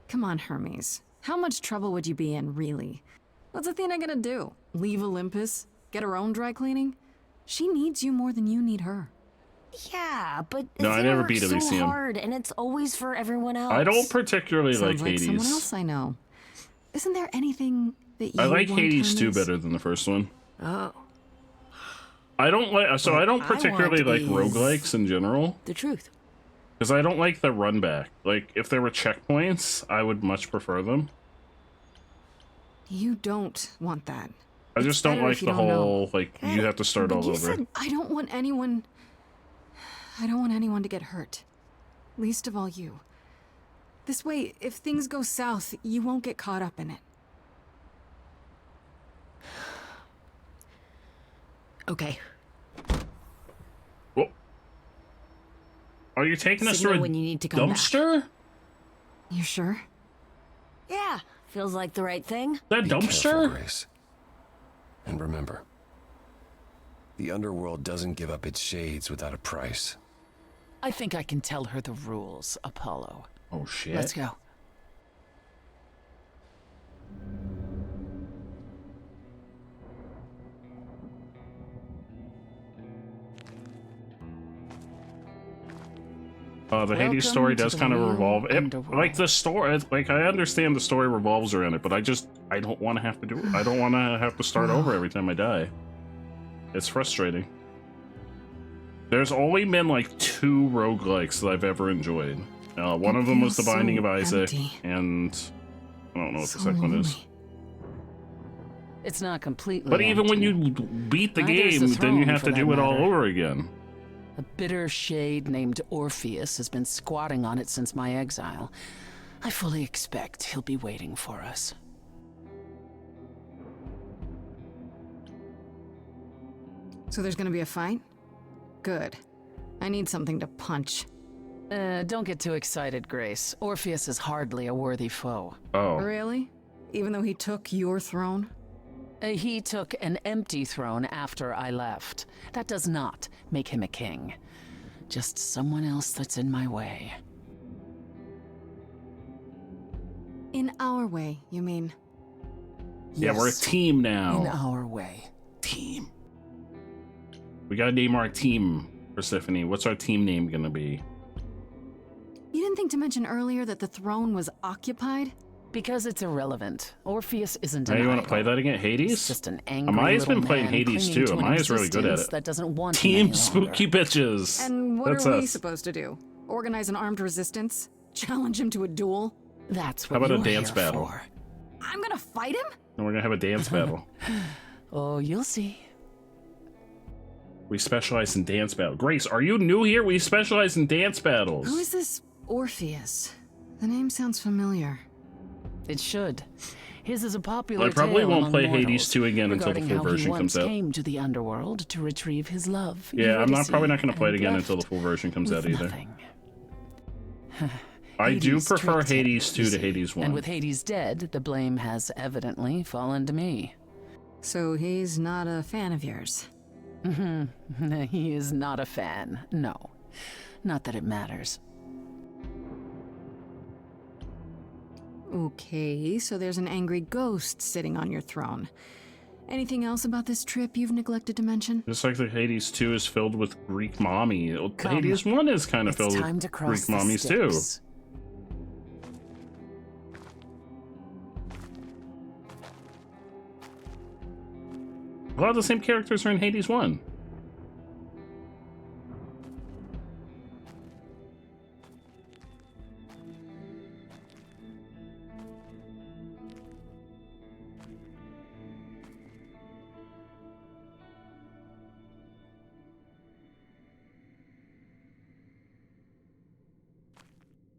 Come on, Hermes. How much trouble would you be in, really? What's Athena gonna do? Leave Olympus? Get her own dry cleaning? She needs you more than you need her. Yeah, but No, I never beat so Elysium. hard, and it's always for everyone else. I don't particularly Sounds like like someone Hades. else I know. Isn't there anything that you I like want, Hades 2 Hermes? better than the first one. Oh. I don't like, so What I don't I particularly want like is roguelikes in general. The truth. Because I don't like the run back. Like, if there were checkpoints, I would much prefer them. You don't want that. I It's just don't better like if you the don't know. whole, like, you have to start But all you over. said, I don't want anyone to get hurt. Least of all you. This way, if things go south, you won't get caught up in it. Okay. Are you taking us to Signal a when you need to come back. dumpster? You sure? Yeah, feels like the right thing. That Be careful, dumpster? Grace. And remember, the underworld doesn't give up its shades without a price. I think I can tell her the rules, Apollo. Oh, shit. Let's go. The Hades Welcome story to does the kind of real revolve. underworld. Like the story, like I understand the story revolves around it, but I don't want to have to do it. I don't want to have to start over every time I die. It's frustrating. There's only been like 2 roguelikes that I've ever enjoyed. One of them was The feels Binding so of Isaac, empty. and I don't know what So the second one is. lonely. It's not completely But even when empty. you beat the Neither is game, the then you throne, have for to that do it all matter. over again. A bitter shade named Orpheus has been squatting on it since my exile. I fully expect he'll be waiting for us. So there's gonna be a fight? Good. I need something to punch. Don't get too excited, Grace. Orpheus is hardly a worthy foe. Oh. Really? Even though he took your throne? He took an empty throne after I left. That does not make him a king. Just someone else that's in my way. In our way, you mean? Yeah, we're a Yes, team now. in our way. Team. We gotta name our team, Persephone. What's our team name gonna be? You didn't think to mention earlier that the throne was occupied? Because it's irrelevant. Orpheus isn't Now an you want idol. to play that again? Hades? He's just an angry Amaya's little been playing man Hades clinging too. to an Amaya's really good at existence it. that doesn't want him Team any longer. Spooky Bitches. And what That's are we us. supposed to do? Organize an armed resistance? Challenge him to a duel? That's How about a dance battle? I'm gonna fight him? And we're gonna have a dance battle. Oh, you'll see. We specialize in dance battle. Grace, are you new here? We specialize in dance battles. Who is this Orpheus? The name sounds familiar. It should. His is a popular Well, I probably tale won't among play mortals Hades 2 again until the regarding full how version he once comes out. came to the underworld to retrieve his love. Yeah, I'm not probably not going gonna play it again until the full version comes out either. I do Hades prefer tricked him, Hades 2 you to see. Hades 1. And with Hades dead, the blame has evidently fallen to me. So he's not a fan of yours? He is not a fan, no. Not that it matters. Okay, so there's an angry ghost sitting on your throne. Anything else about this trip you've neglected to mention? Just like the Hades 2 is filled with Greek mommy. Come. Hades 1 is kind of It's filled time with to cross Greek the mommies too. Styx. A lot of the same characters are in Hades 1.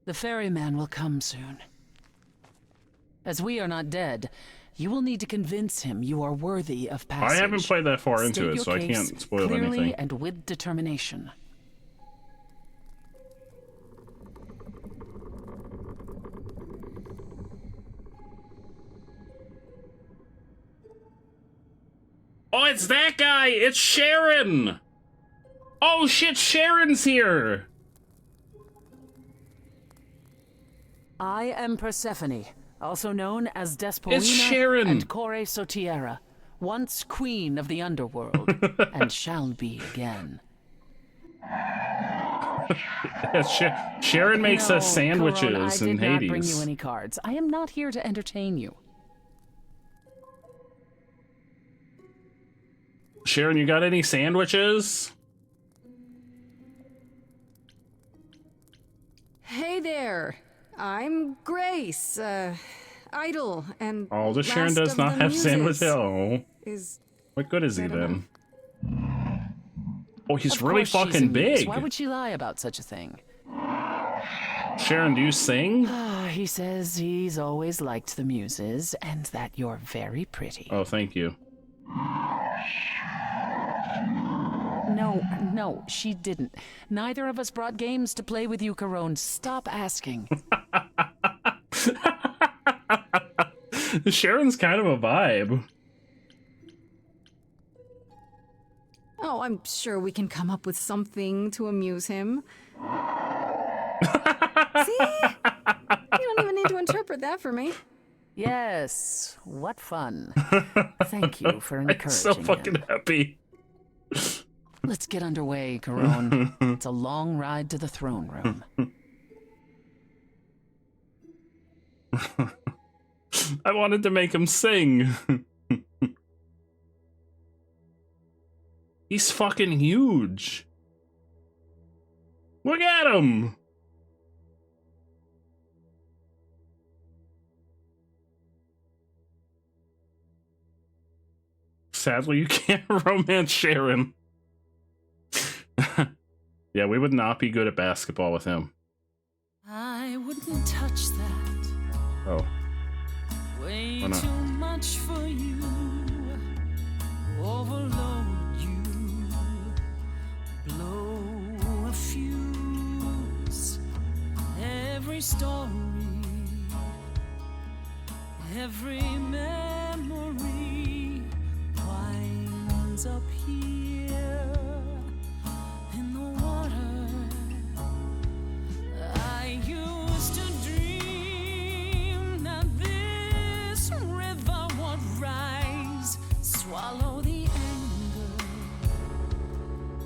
The ferryman will come soon. As we are not dead, you will need to convince him you are worthy of passage. I haven't played that far into State it, your so I case can't spoil clearly anything. and with determination. Oh, it's that guy! It's Sharon! Oh shit, Sharon's here! I am Persephone, also known as Despoina Sharon! and Kore Sotiera, once queen of the underworld, and shall be again. Sharon makes No, us sandwiches Corone, I in did not bring Hades. you any cards. I am not here to entertain you. Sharon, you got any sandwiches? Hey there. I'm Grace, idol, and Oh, this Sharon last does of not the have sandwiches. muses. Oh. Is What good is he that then? Oh, he's Of really course she's fucking a muse. big. Why would she lie about such a thing? Sharon, do you sing? He says he's always liked the muses, and that you're very pretty. Oh, thank you. No, she didn't. Neither of us brought games to play with you, Corone. Stop asking. Sharon's kind of a vibe. Oh, I'm sure we can come up with something to amuse him. See? You don't even need to interpret that for me. Yes, what fun. Thank you for encouraging I'm so fucking happy. Let's get underway, Corone. It's a long ride to the throne room. I wanted to make him sing. He's fucking huge. Look at him. Sadly, you can't romance Sharon. Yeah, we would not be good at basketball with him. I wouldn't touch that. Oh. Way Why not? too much for you. Overload you. Blow a fuse. Every story. Every memory winds up here in the water. I used to dream that this river would rise, swallow the anger,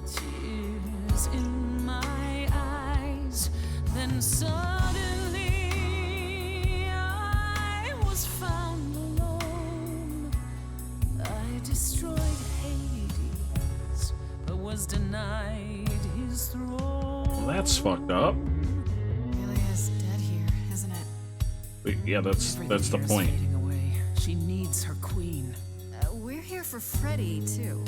tears in my eyes. Then suddenly I was found alone. I destroyed Hades, but was denied his throne. Well, that's fucked up. Ilia's dead here, isn't it? Yeah, that's the point. Fading away. She needs her queen. We're here for Freddy, too.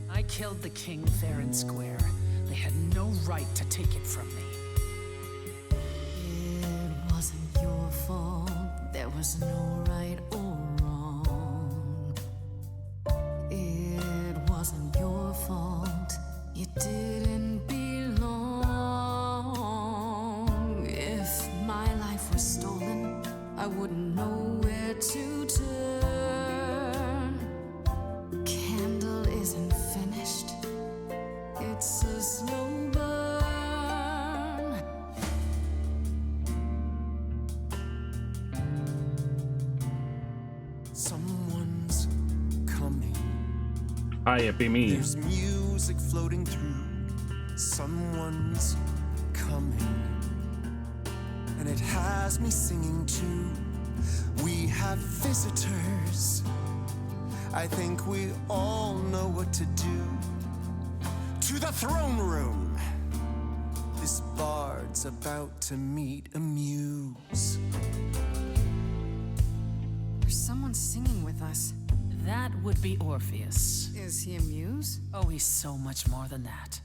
I killed the king fair and square. They had no right to take it from me. It wasn't your fault. There was no right or wrong. It wasn't your fault. You didn't belong. If my life was stolen, I wouldn't know where to turn. Candle isn't finished. It's a slow burn. Someone's coming. Hi, it be me. There's music floating through. Someone's coming. And it has me singing too. We have visitors. I think we all know what to do. To the throne room. This bard's about to meet a muse. There's someone singing with us. That would be Orpheus. Is he a muse? Oh, he's so much more than that.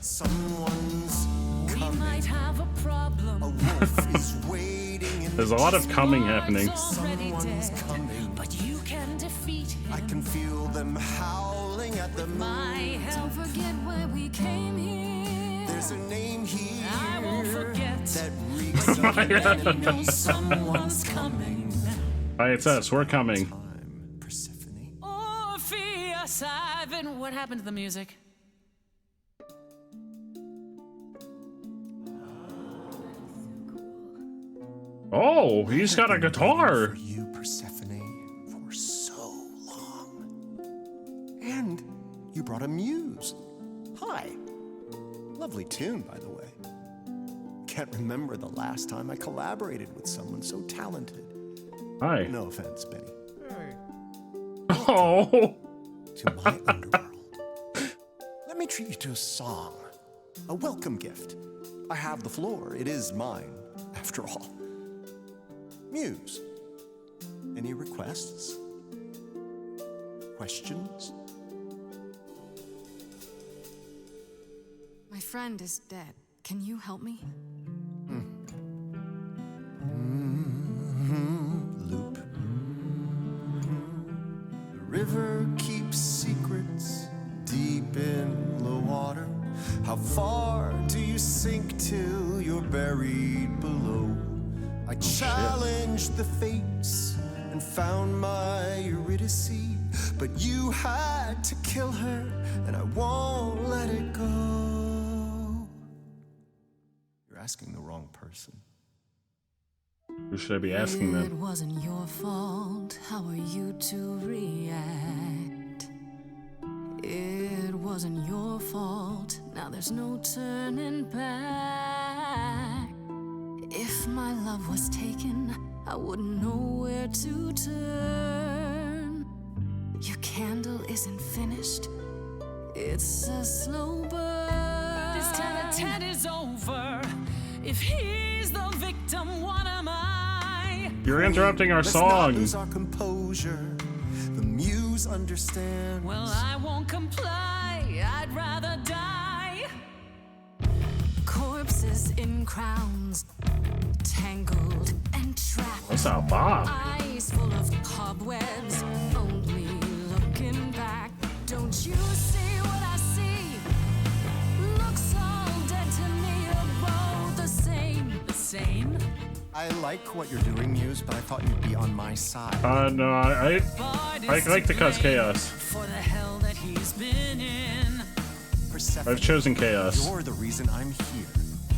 Someone's We coming. might have a problem. A wolf is waiting in There's a lot of coming happening. Someone's coming. But you can defeat him. I can feel them howling at the My moon. help. Don't forget why we came here. There's a name here I won't forget. that reeks of You know someone's coming. Hi, it's us. We're coming. Orpheus, I've been. What happened to the music? Oh, he's got a guitar. you, Persephone, for so long. And you brought a muse. Hi. Lovely tune, by the way. Can't remember the last time I collaborated with someone so talented. Hi. No offense, Benny. Oh. To my underworld. Let me treat you to a song. A welcome gift. I have the floor. It is mine, after all. Muse. Any requests? Questions? My friend is dead. Can you help me? Loop. The river keeps secrets deep in the water. How far do you sink till you're buried below? I challenged the fates and found my Eurydice, but you had to kill her, and I won't let it go. You're asking the wrong person. Who should I be asking It then? wasn't your fault. How are you to react? It wasn't your fault. Now there's no turning back. If my love was taken, I wouldn't know where to turn. Your candle isn't finished. It's a slow burn. This tete-a-tete is over. If he's the victim, what am I? You're interrupting our Let's not song. lose our composure. The muse misunderstand. Well, I won't comply, I'd rather die. Corpses in crowns, tangled and trapped. What's up, Bob? Eyes full of cobwebs, only looking back. Don't you see what I see? Looks all dead to me, are both the same. The same? I like what you're doing, Muse, but I thought you'd be on my side. No, I like to cause chaos. For the hell that he's been in. Persephone, I've chosen chaos. You're the reason I'm here.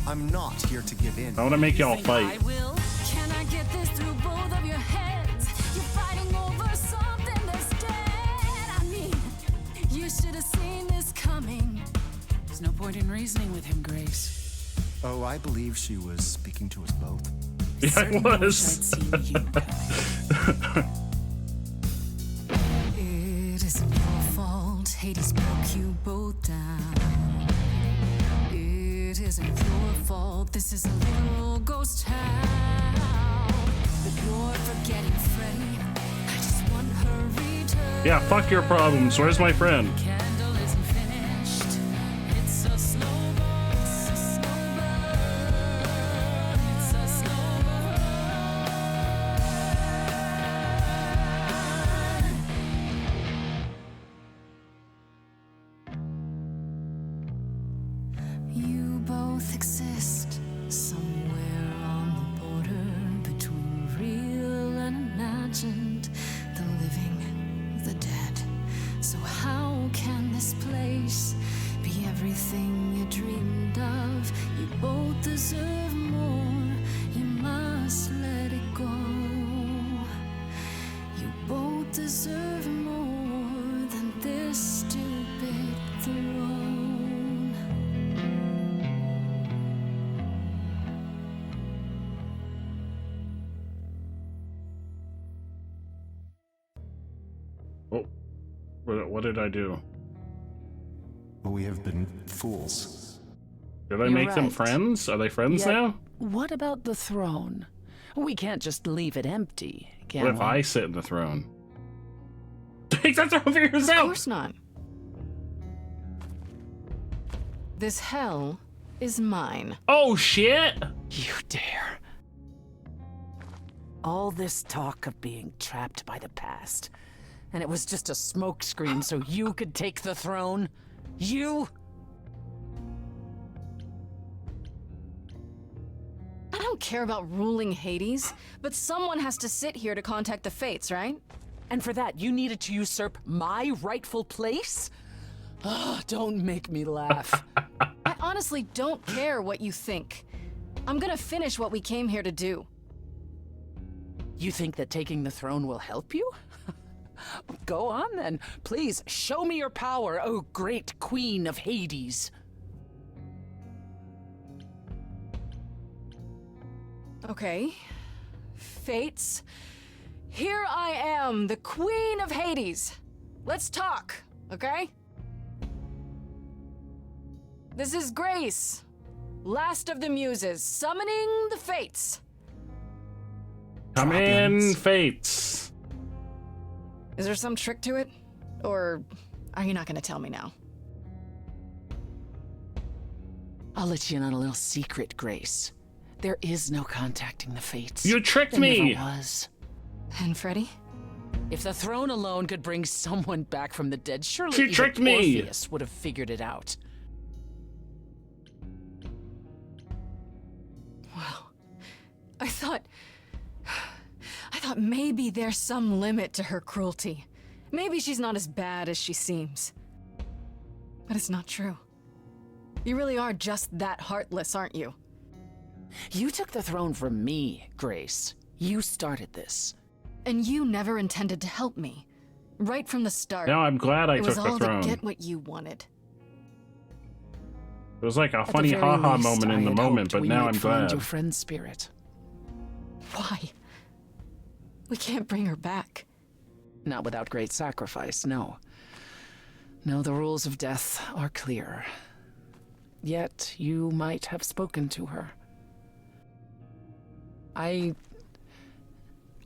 I'm not here to give in. I want to make y'all fight. I will. Can I get this through both of your heads? You're fighting over something that's dead. I mean, you should have seen this coming. There's no point in reasoning with him, Grace. Oh, I believe she was speaking to us both. Yeah, I was. It isn't your fault. Hades broke you both down. It isn't your fault. This is a little ghost town. But you're forgetting Freddy. I just want her return. Yeah, fuck your problems. Where's my friend? Candle isn't finished. It's a slow burn. It's a slow burn. It's a slow burn. You both exist somewhere on the border between real and imagined, the living, the dead. So how can this place be everything you dreamed of? You both deserve more, you must let it go. You both deserve more than this stupid throne. Oh, what did I do? We have been fools. Did I You're make them right. friends? Are they friends Yet, now? What about the throne? We can't just leave it empty, can What if we? I sit in the throne? Take that throne for yourself! Of course not. This hell is mine. Oh, shit! You dare. All this talk of being trapped by the past, and it was just a smokescreen so you could take the throne? You? I don't care about ruling Hades, but someone has to sit here to contact the Fates, right? And for that, you needed to usurp my rightful place? Don't make me laugh. I honestly don't care what you think. I'm gonna finish what we came here to do. You think that taking the throne will help you? Go on then. Please, show me your power, oh great queen of Hades. Okay. Fates. Here I am, the queen of Hades. Let's talk, okay? This is Grace, last of the muses, summoning the Fates. Come in, Fates. Is there some trick to it? Or are you not gonna tell me now? I'll let you in on a little secret, Grace. There is no contacting the Fates. You tricked There me! never was. And Freddy? If the throne alone could bring someone back from the dead, surely She even tricked me! Orpheus would have figured it out. Well, I thought maybe there's some limit to her cruelty. Maybe she's not as bad as she seems. But it's not true. You really are just that heartless, aren't you? You took the throne from me, Grace. You started this. And you never intended to help me. Right from the start. No, I'm glad I it took was the all throne. to get what you wanted. It was like a At the funny very haha least, moment in I the had moment, hoped but we now might I'm find glad. your friend's spirit. Why? We can't bring her back. Not without great sacrifice, no. No, the rules of death are clear. Yet you might have spoken to her. I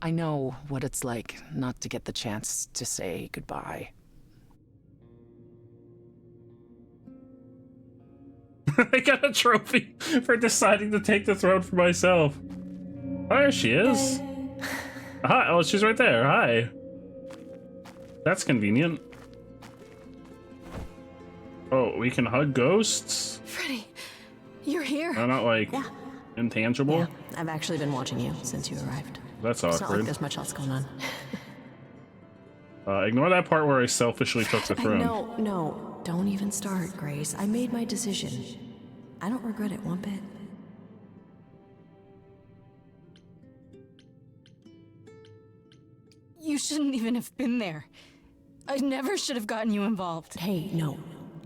I know what it's like not to get the chance to say goodbye. I got a trophy for deciding to take the throne for myself. Oh, there she is. Hi. Oh, she's right there. Hi. That's convenient. Oh, we can hug ghosts? Freddy, you're here. They're not like intangible? Yeah, I've actually been watching you since you arrived. That's It's not like awkward. there's much else going on. Ignore that part where I selfishly took the throne. No, don't even start, Grace. I made my decision. I don't regret it one bit. You shouldn't even have been there. I never should have gotten you involved. Hey, no.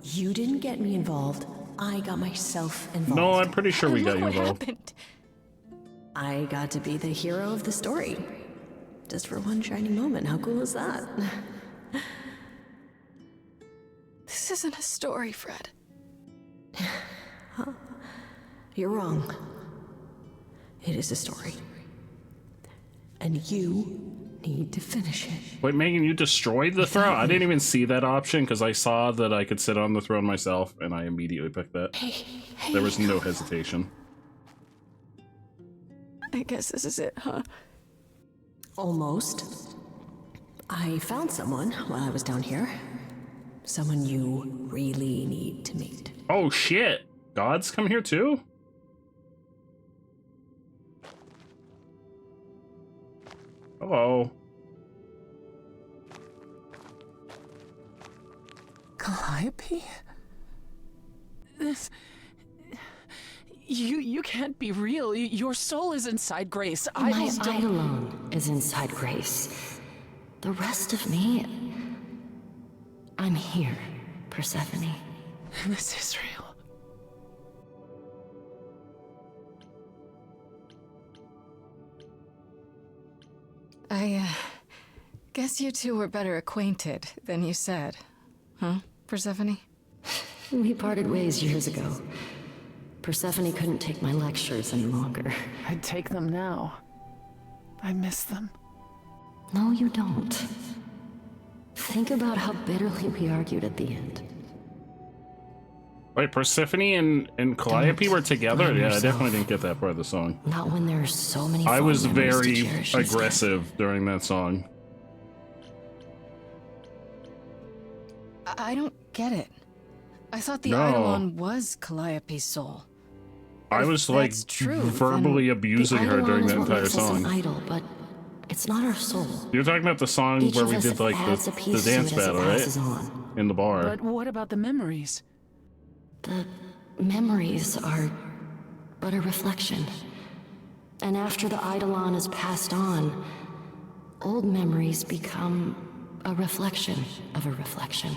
You didn't get me involved. I got myself involved. No, I'm pretty sure we got you What involved. happened? I got to be the hero of the story. Just for one shining moment. How cool is that? This isn't a story, Fred. Huh? You're wrong. It is a story. And you need to finish it. Wait, Megan, you destroyed the throne? I didn't even see that option because I saw that I could sit on the throne myself and I immediately picked that. There was no hesitation. I guess this is it, huh? Almost. I found someone while I was down here. Someone you really need to meet. Oh shit! Gods come here too? Hello. Calliope? This... You can't be real. Your soul is inside Grace. My Eidolon is inside Grace. The rest of me... I'm here, Persephone. This is real. I guess you two were better acquainted than you said. Huh, Persephone? We parted ways years ago. Persephone couldn't take my lectures any longer. I'd take them now. I miss them. No, you don't. Think about how bitterly we argued at the end. Wait, Persephone and Calliope were together? blame Yeah, I yourself. definitely didn't get that part of the song. Not when there are so many I fond was memories to very cherish instead. aggressive during that song. I don't get it. I thought the No. Eidolon was Calliope's soul. I was like that's true, verbally abusing her Eidolon during is that what entire makes us an song. idol, but it's not our soul. You're talking about the song Each where of we us did like adds a the piece to dance it as it battle, passes right? on. In the bar. But what about the memories? The memories are but a reflection. And after the Eidolon is passed on, old memories become a reflection of a reflection.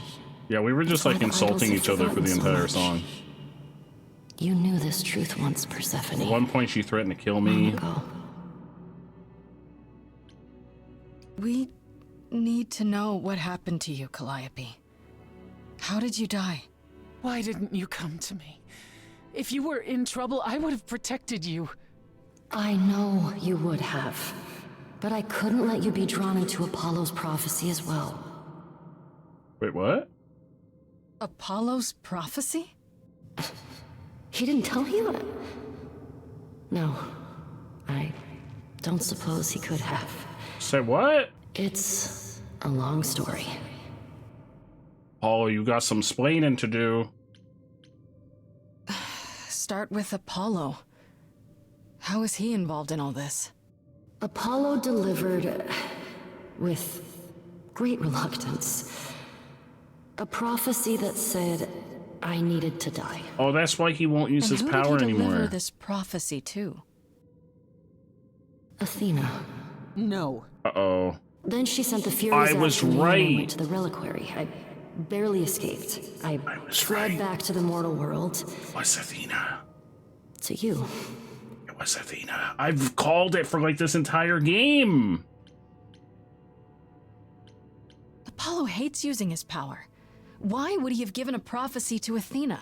Yeah, we were just That's like why the insulting idols each have other for the forgotten so entire much. song. You knew this truth once, Persephone. At one point she threatened to kill me. We need to know what happened to you, Calliope. How did you die? Why didn't you come to me? If you were in trouble, I would have protected you. I know you would have. But I couldn't let you be drawn into Apollo's prophecy as well. Wait, what? Apollo's prophecy? He didn't tell you that? No. I don't suppose he could have. Say what? It's a long story. Oh, you got some splaining to do. Start with Apollo. How is he involved in all this? Apollo delivered, with great reluctance, a prophecy that said I needed to die. Oh, that's why he won't use And his who power did he deliver anymore. this prophecy to? Athena. No. Uh-oh. Then she sent the Furies I was after me and I right. went to the reliquary. I barely escaped. I fled back to the mortal world. It was Athena. To you. It was Athena. I've called it for like this entire game. Apollo hates using his power. Why would he have given a prophecy to Athena?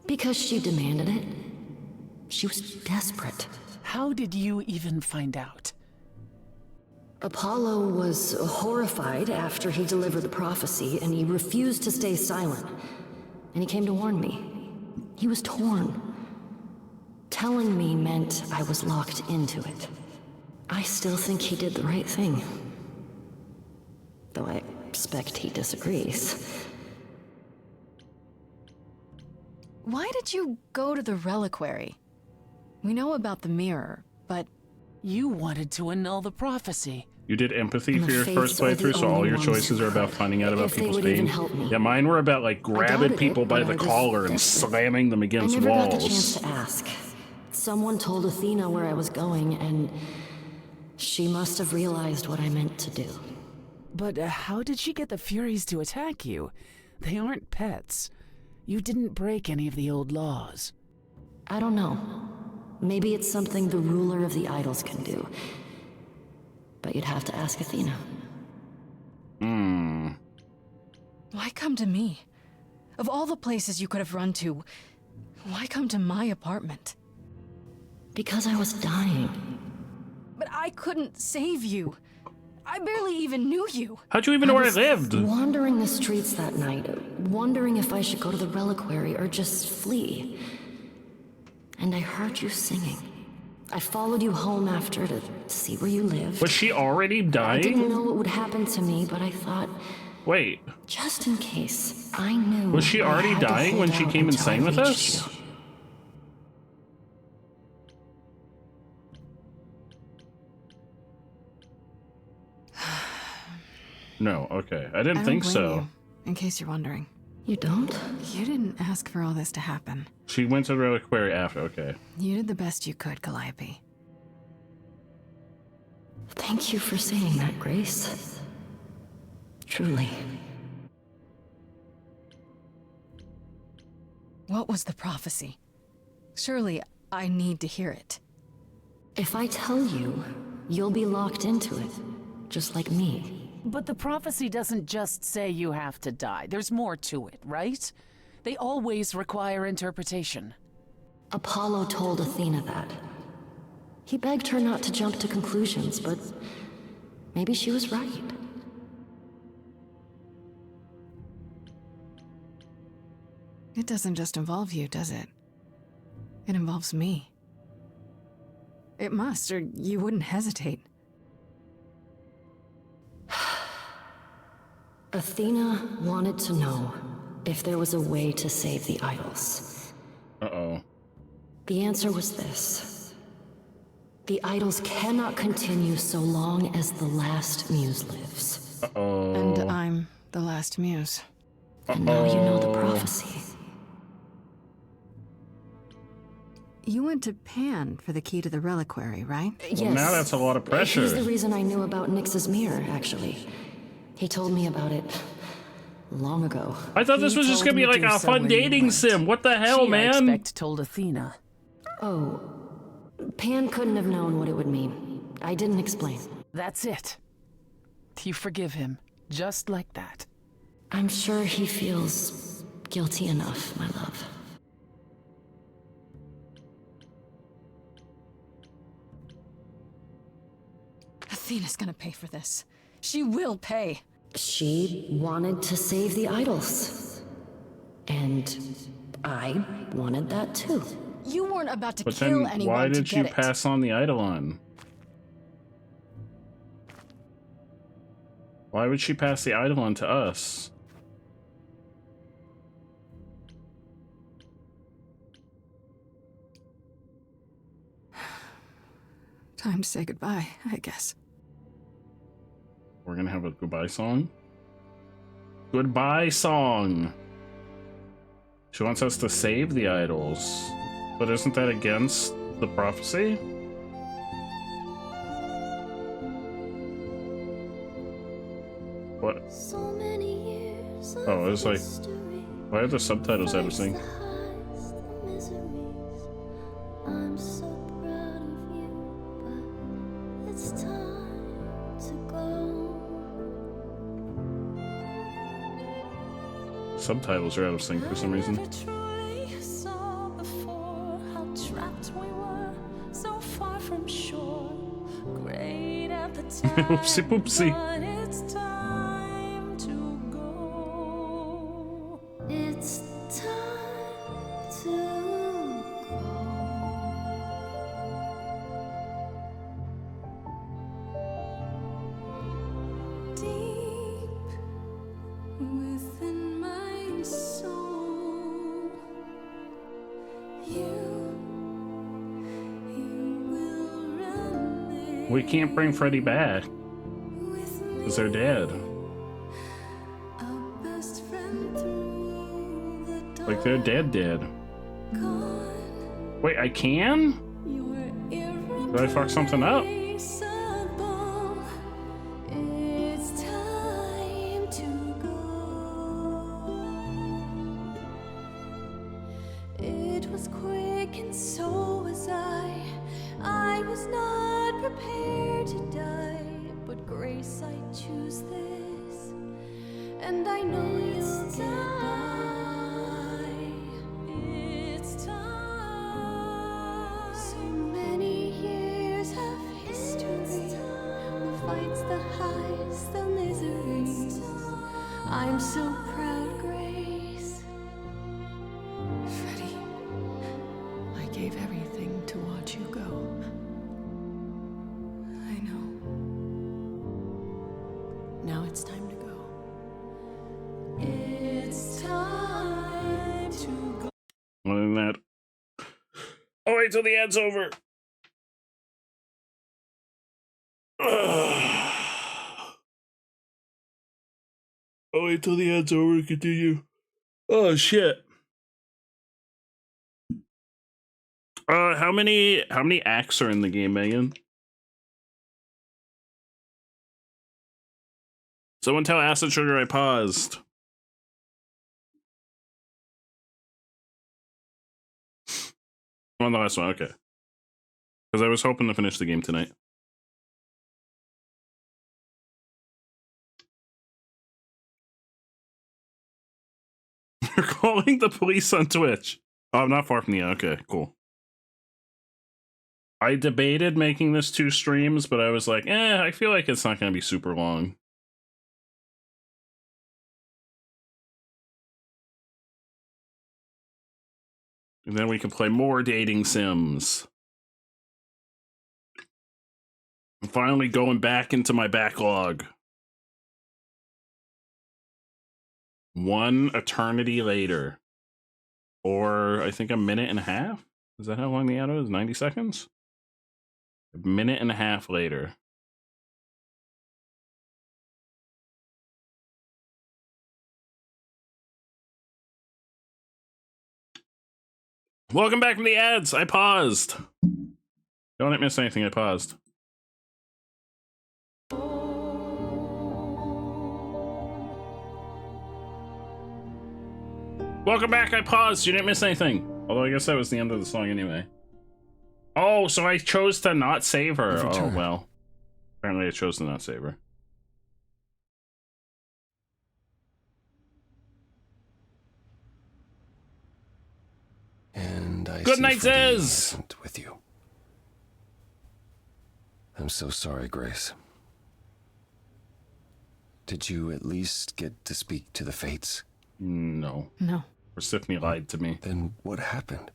Because she demanded it. She was desperate. How did you even find out? Apollo was horrified after he delivered the prophecy, and he refused to stay silent. And he came to warn me. He was torn. Telling me meant I was locked into it. I still think he did the right thing. Though I expect he disagrees. Why did you go to the reliquary? We know about the mirror, but... You wanted to annul the prophecy. You did empathy And for the your first fates are the playthrough, so all only your ones choices who are about could. finding out about If they people's would even pain. help me. Yeah, mine were about like grabbing doubted people it, by but the I was collar and desperate. slamming them I against never got the walls. chance to ask. Someone told Athena where I was going, and she must have realized what I meant to do. But how did she get the Furies to attack you? They aren't pets. You didn't break any of the old laws. I don't know. Maybe it's something the ruler of the idols can do. But you'd have to ask Athena. Why come to me? Of all the places you could have run to, why come to my apartment? Because I was dying. But I couldn't save you. I barely even knew you. How'd you even know where I lived? Wandering the streets that night, wondering if I should go to the reliquary or just flee. And I heard you singing. I followed you home after to see where you lived. Was she already I didn't dying? know what would happen to me, but I thought, Wait, just in case, I knew. was she I already had to dying hold when she out came and until I sang with reached us? you. No, okay. I didn't I don't think blame so. you, in case you're wondering. You don't? You didn't ask for all this to happen. She went to the reliquary after, okay. You did the best you could, Calliope. Thank you for saying that, Grace. Truly. What was the prophecy? Surely I need to hear it. If I tell you, you'll be locked into it, just like me. But the prophecy doesn't just say you have to die. There's more to it, right? They always require interpretation. Apollo told Athena that. He begged her not to jump to conclusions, but maybe she was right. It doesn't just involve you, does it? It involves me. It must, or you wouldn't hesitate. Athena wanted to know if there was a way to save the idols. Uh-oh. The answer was this. The idols cannot continue so long as the last muse lives. Uh-oh. And I'm the last muse. And now you know the prophecy. You went to Pan for the key to the reliquary, right? Well, now that's a lot of pressure. He's the reason I knew about Nyx's mirror, actually. He told me about it long ago. I thought this was just gonna be like a fun dating sim. What the hell, She, man? I expect, told Athena. Oh, Pan couldn't have known what it would mean. I didn't explain. That's it. You forgive him, just like that. I'm sure he feels guilty enough, my love. Athena's gonna pay for this. She will pay. She wanted to save the idols. And I wanted that too. You weren't about to But kill then anyone why to did you get it. pass on the Eidolon? Why would she pass the Eidolon to us? Time to say goodbye, I guess. We're gonna have a goodbye song? Goodbye song! She wants us to save the idols. But isn't that against the prophecy? What? Oh, it's like... Why are the subtitles everything? I'm so proud of you, but it's time to go. Subtitles are out of sync for some reason. Truly saw before how trapped we were, so far from shore. Great at the time. Oopsie poopsie. But it's time to go. It's time to go. Deep within my soul, you will run there. We can't bring Freddy back. Because they're dead. Best friend through the Like, they're dead. Wait, I can? Did I fuck something up? irreplaceable. It's time to go. It was quick and so was I. I was not prepared to die, but Grace, I choose this, and I know you'll get by. It's time. So many years of history, the fights, the highs, the miseries. I'm so proud, Grace. Freddie, I gave everything to watch you go. I know. Now it's time to go. It's time to go. Other than that. Oh, wait till the ad's over. Oh, wait till the ad's over and continue. Oh, shit. How many acts are in the game, Megan? Someone tell Acid Sugar I paused. On the last one, okay. Because I was hoping to finish the game tonight. You're calling the police on Twitch. Oh, I'm not far from the okay, cool. I debated making this 2 streams, but I was like, I feel like it's not going to be super long. And then we can play more dating sims. I'm finally going back into my backlog. 1 eternity later. Or, I think, a minute and a half? Is that how long the ad is? 90 seconds? A minute and a half later. Welcome back from the ads. I paused. Don't miss anything. I paused. Welcome back. I paused. You didn't miss anything. Although I guess that was the end of the song anyway. Oh, so I chose to not save her. Oh, well. Apparently I chose to not save her. And I Good see night, Freddie Ziz! innocent with you. I'm so sorry, Grace. Did you at least get to speak to the Fates? No. No. Persephone lied to me. Then what happened?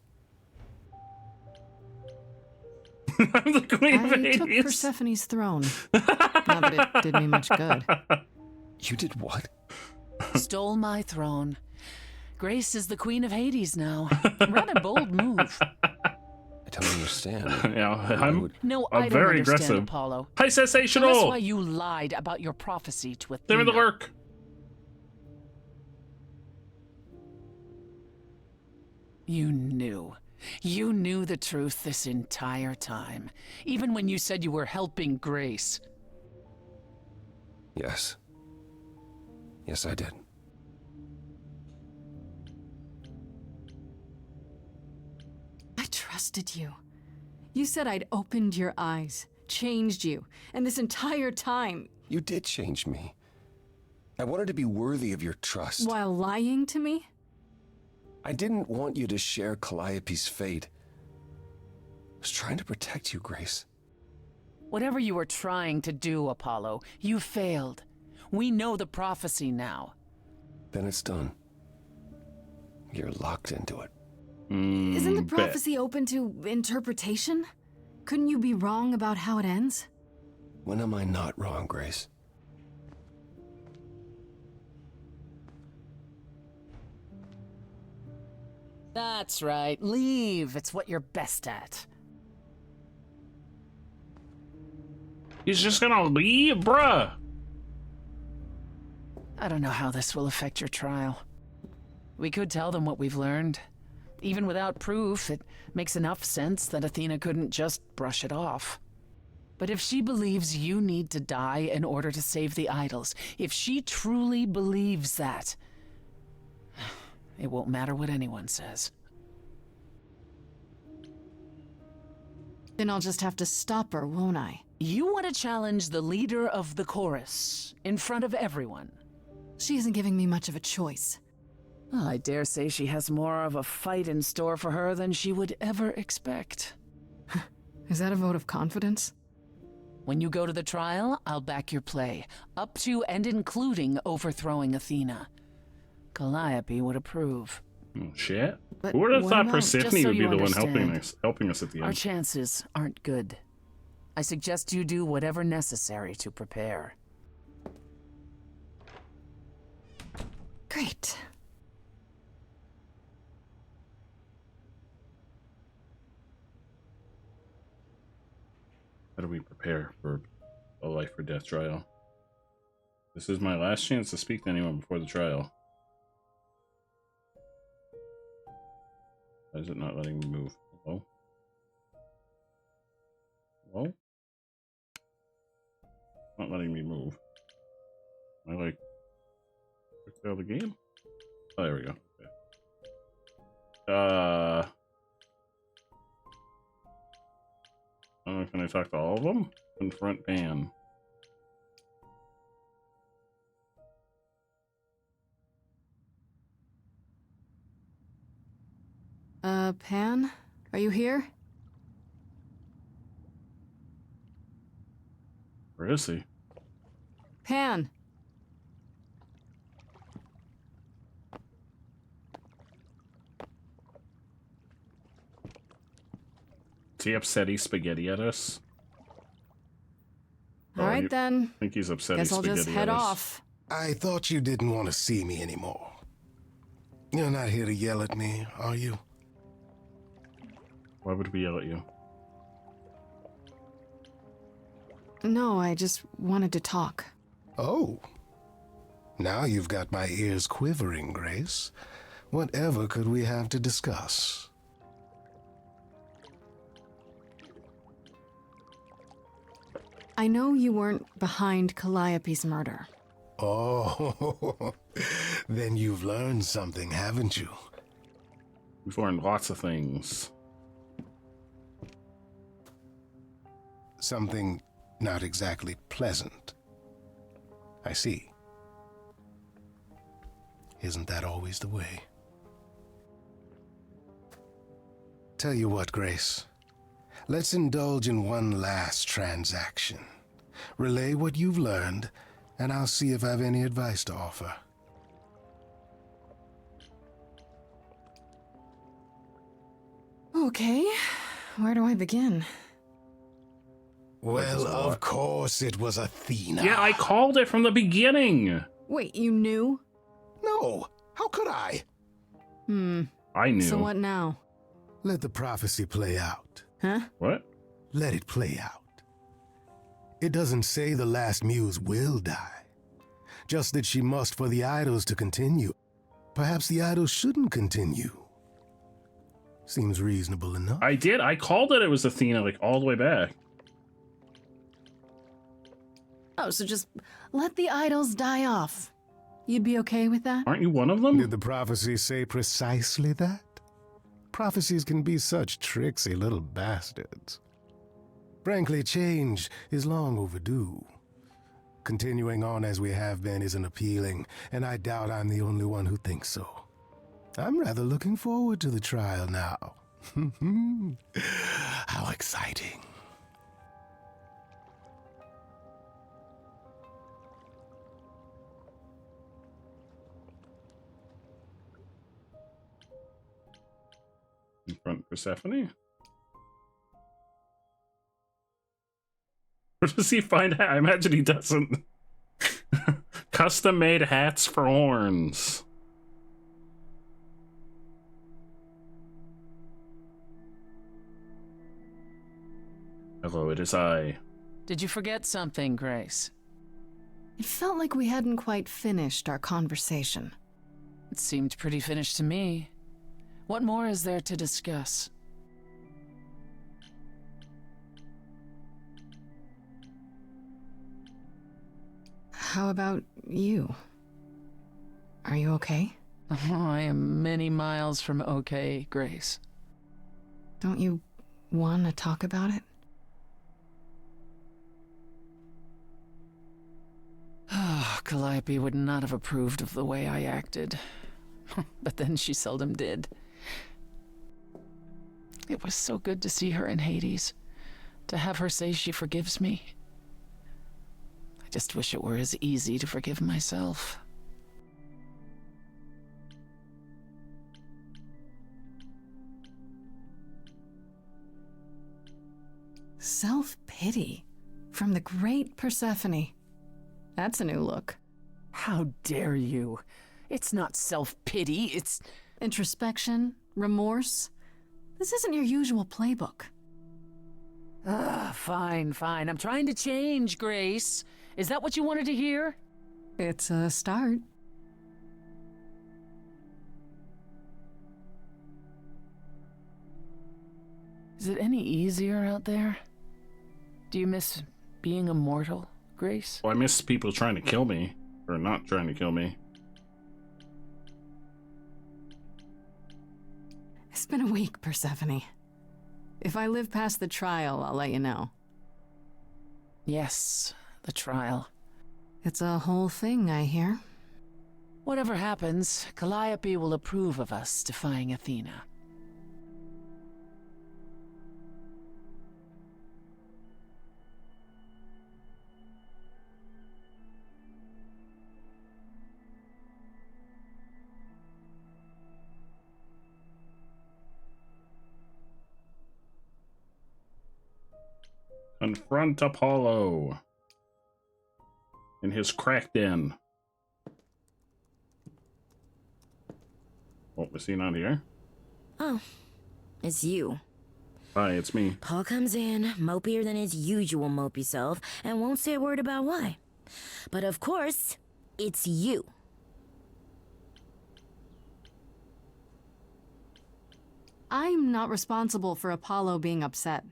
I'm the queen of I took Hades. Persephone's throne. Not that it did me much good. You did what? Stole my throne. Grace is the queen of Hades now. Rather bold move. I don't understand. Yeah, I'm I don't very understand, aggressive. Apollo. Hi, sensational. Tell us why you lied about your prophecy to Athena. Give me the lurk. You knew. You knew the truth this entire time. Even when you said you were helping Grace. Yes. Yes, I did. I trusted you. You said I'd opened your eyes, changed you, and this entire time... You did change me. I wanted to be worthy of your trust. While lying to me? I didn't want you to share Calliope's fate. I was trying to protect you, Grace. Whatever you were trying to do, Apollo, you failed. We know the prophecy now. Then it's done. You're locked into it. Isn't the prophecy open to interpretation? Couldn't you be wrong about how it ends? When am I not wrong, Grace? That's right. Leave. It's what you're best at. He's just gonna leave, bruh. I don't know how this will affect your trial. We could tell them what we've learned. Even without proof, it makes enough sense that Athena couldn't just brush it off. But if she believes you need to die in order to save the idols, if she truly believes that, it won't matter what anyone says. Then I'll just have to stop her, won't I? You want to challenge the leader of the chorus in front of everyone. She isn't giving me much of a choice. Well, I dare say she has more of a fight in store for her than she would ever expect. Is that a vote of confidence? When you go to the trial, I'll back your play, up to and including overthrowing Athena. Calliope would approve. Oh, shit. But Who would have what thought about- Persephone just so would be you the one understand, helping us at the Our end? chances aren't good. I suggest you do whatever necessary to prepare. Great. How do we prepare for a life or death trial? This is my last chance to speak to anyone before the trial. Why is it not letting me move? Hello? Hello? Not letting me move. Am I like out of the game? Oh, there we go. Okay. Can I talk to all of them? Confront Pan. Pan? Are you here? Where is he? Pan! Is he upsetty spaghetti at us? All right, then. I think he's upsetty Guess I'll spaghetti just head at us. off. I thought you didn't want to see me anymore. You're not here to yell at me, are you? Why would we yell at you? No, I just wanted to talk. Oh. Now you've got my ears quivering, Grace. Whatever could we have to discuss? I know you weren't behind Calliope's murder. Oh, then you've learned something, haven't you? We've learned lots of things. Something not exactly pleasant. I see. Isn't that always the way? Tell you what, Grace. Let's indulge in one last transaction. Relay what you've learned, and I'll see if I've any advice to offer. Okay, where do I begin? Well, of course it was Athena. Yeah, I called it from the beginning. Wait, you knew? No, how could I? I knew. So what now? Let the prophecy play out. Huh? What? Let it play out. It doesn't say the last muse will die. Just that she must for the idols to continue. Perhaps the idols shouldn't continue. Seems reasonable enough. I did. I called it was Athena, like, all the way back. Oh, so just let the idols die off. You'd be okay with that? Aren't you one of them? Did the prophecy say precisely that? Prophecies can be such tricksy little bastards. Frankly, change is long overdue. Continuing on as we have been isn't appealing, and I doubt I'm the only one who thinks so. I'm rather looking forward to the trial now. How exciting. Persephone? Where does he find hat? I imagine he doesn't. Custom-made hats for horns. Hello, it is I. Did you forget something, Grace? It felt like we hadn't quite finished our conversation. It seemed pretty finished to me. What more is there to discuss? How about you? Are you okay? Oh, I am many miles from okay, Grace. Don't you want to talk about it? Calliope would not have approved of the way I acted. But then she seldom did. It was so good to see her in Hades. To have her say she forgives me. I just wish it were as easy to forgive myself. Self-pity from the great Persephone. That's a new look. How dare you? It's not self-pity, it's introspection, remorse. This isn't your usual playbook. Fine. I'm trying to change, Grace. Is that what you wanted to hear? It's a start. Is it any easier out there? Do you miss being immortal, Grace? Well, I miss people trying to kill me. Or not trying to kill me. It's been a week, Persephone. If I live past the trial, I'll let you know. Yes, the trial. It's a whole thing, I hear. Whatever happens, Calliope will approve of us defying Athena. Confront Apollo in his crack den. Oh, was he not here? Oh, it's you. Hi, it's me. Paul comes in, mopier than his usual mopey self, and won't say a word about why. But of course, it's you. I'm not responsible for Apollo being upset.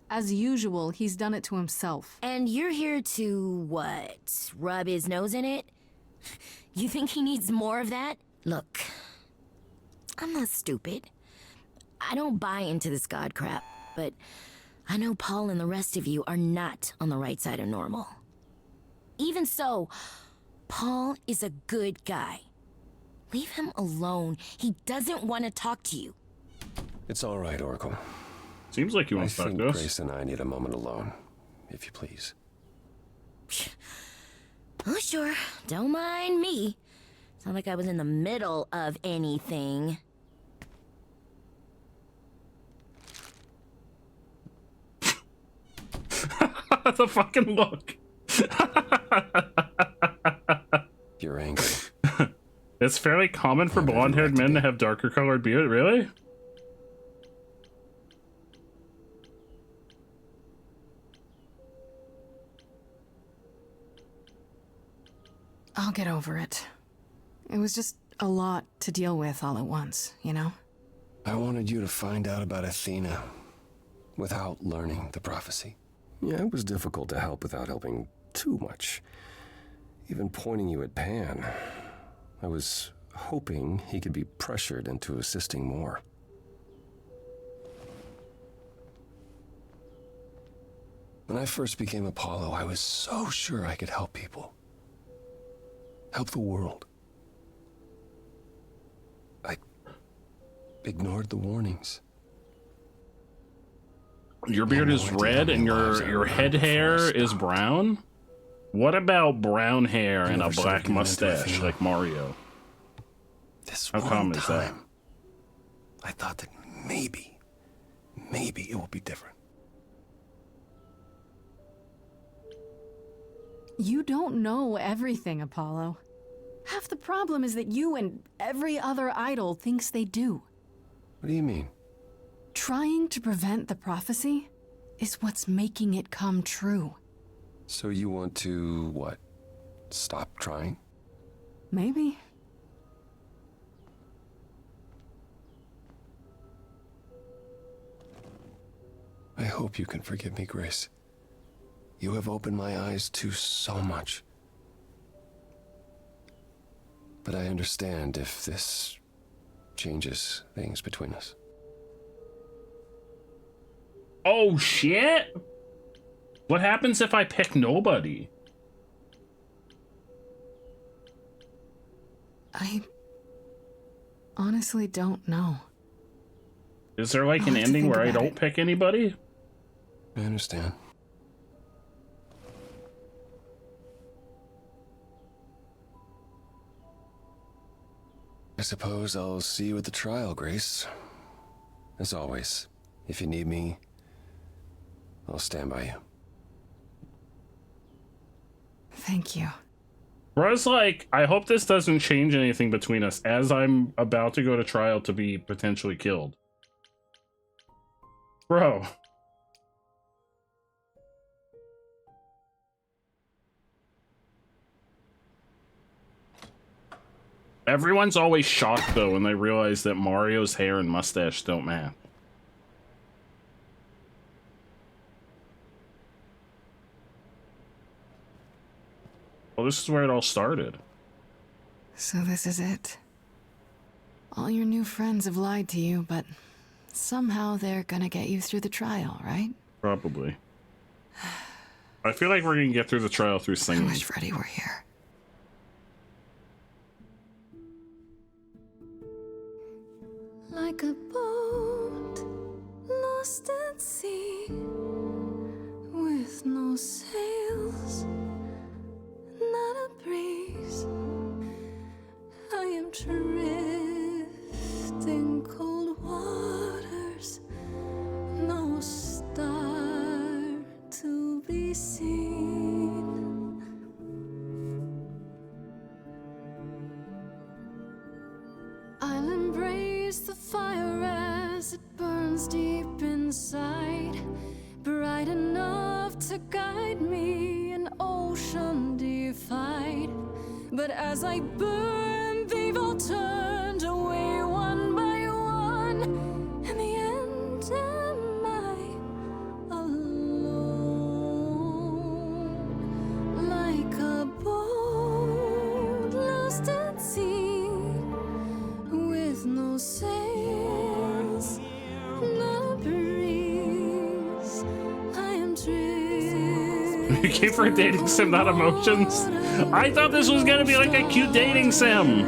As usual, he's done it to himself. And you're here to, what, rub his nose in it? You think he needs more of that? Look, I'm not stupid. I don't buy into this god crap, but I know Paul and the rest of you are not on the right side of normal. Even so, Paul is a good guy. Leave him alone. He doesn't want to talk to you. It's all right, Oracle. Seems like you want to talk to us. Grace and I need a moment alone, if you please. Oh, sure. Don't mind me. It's not like I was in the middle of anything. The fucking look. You're angry. It's fairly common for blonde-haired men to have darker colored beard, really? I'll get over it. It was just a lot to deal with all at once, you know? I wanted you to find out about Athena without learning the prophecy. Yeah, it was difficult to help without helping too much. Even pointing you at Pan. I was hoping he could be pressured into assisting more. When I first became Apollo, I was so sure I could help people. Help the world. I ignored the warnings. Your beard is red and your head hair is brown? What about brown hair and a black mustache like Mario? This How common is that? I thought that maybe maybe it will be different. You don't know everything, Apollo. Half the problem is that you and every other idol thinks they do. What do you mean? Trying to prevent the prophecy is what's making it come true. So you want to, what, stop trying? Maybe. I hope you can forgive me, Grace. You have opened my eyes to so much. But I understand if this changes things between us. Oh shit! What happens if I pick nobody? I honestly don't know. Is there like an ending where I don't pick anybody? I understand. I suppose I'll see you at the trial, Grace. As always, if you need me, I'll stand by you. Thank you. Bruh's like, I hope this doesn't change anything between us as I'm about to go to trial to be potentially killed. Bro. Everyone's always shocked, though, when they realize that Mario's hair and mustache don't match. Well, this is where it all started. So this is it. All your new friends have lied to you, but somehow they're gonna get you through the trial, right? Probably. I feel like we're gonna get through the trial through singing. I wish Freddy were here. Like a boat lost at sea with no sails, not a breeze. I am drifting cold waters, no star to be seen. I'll embrace the fire as it burns deep inside, bright enough to guide me, an ocean defied. But as I burn, they've all turned away one by one. In the end, am I alone? Like a boat lost at sea, with no sails, no breeze. I am You came for a dating sim, not emotions? I thought this was gonna be like a cute dating sim.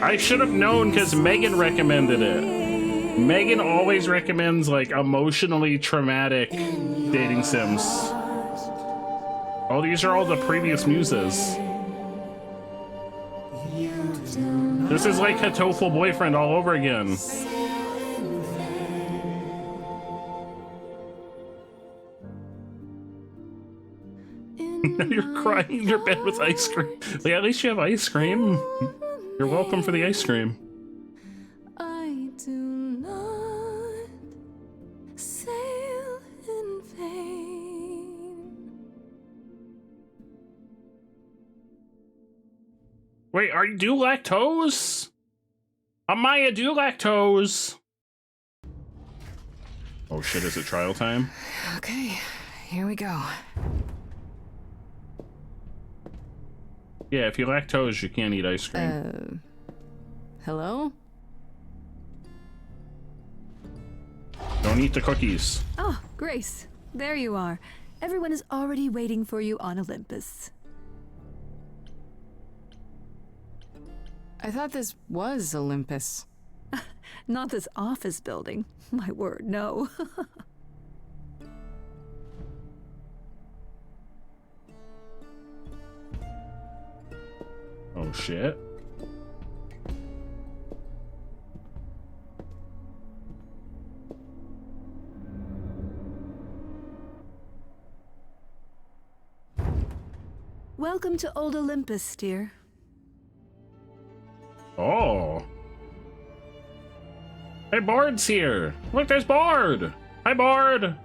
I should have known because Megan recommended it. Megan always recommends like emotionally traumatic dating sims. Oh, these are all the previous muses. This is like Hatoful Boyfriend all over again. You're crying in your bed with ice cream. Like, at least you have ice cream. You're welcome for the ice cream. I do not sail in vain. Wait, are you do lactose? Amaya, do lactose. Oh shit, is it trial time? Okay, here we go. Yeah, if you lactose, you can't eat ice cream. Hello? Don't eat the cookies. Oh, Grace, there you are. Everyone is already waiting for you on Olympus. I thought this was Olympus. Not this office building. My word, no. Oh shit. Welcome to Old Olympus, dear. Oh. Hey, Bard's here. Look, there's Bard. Hi, Bard.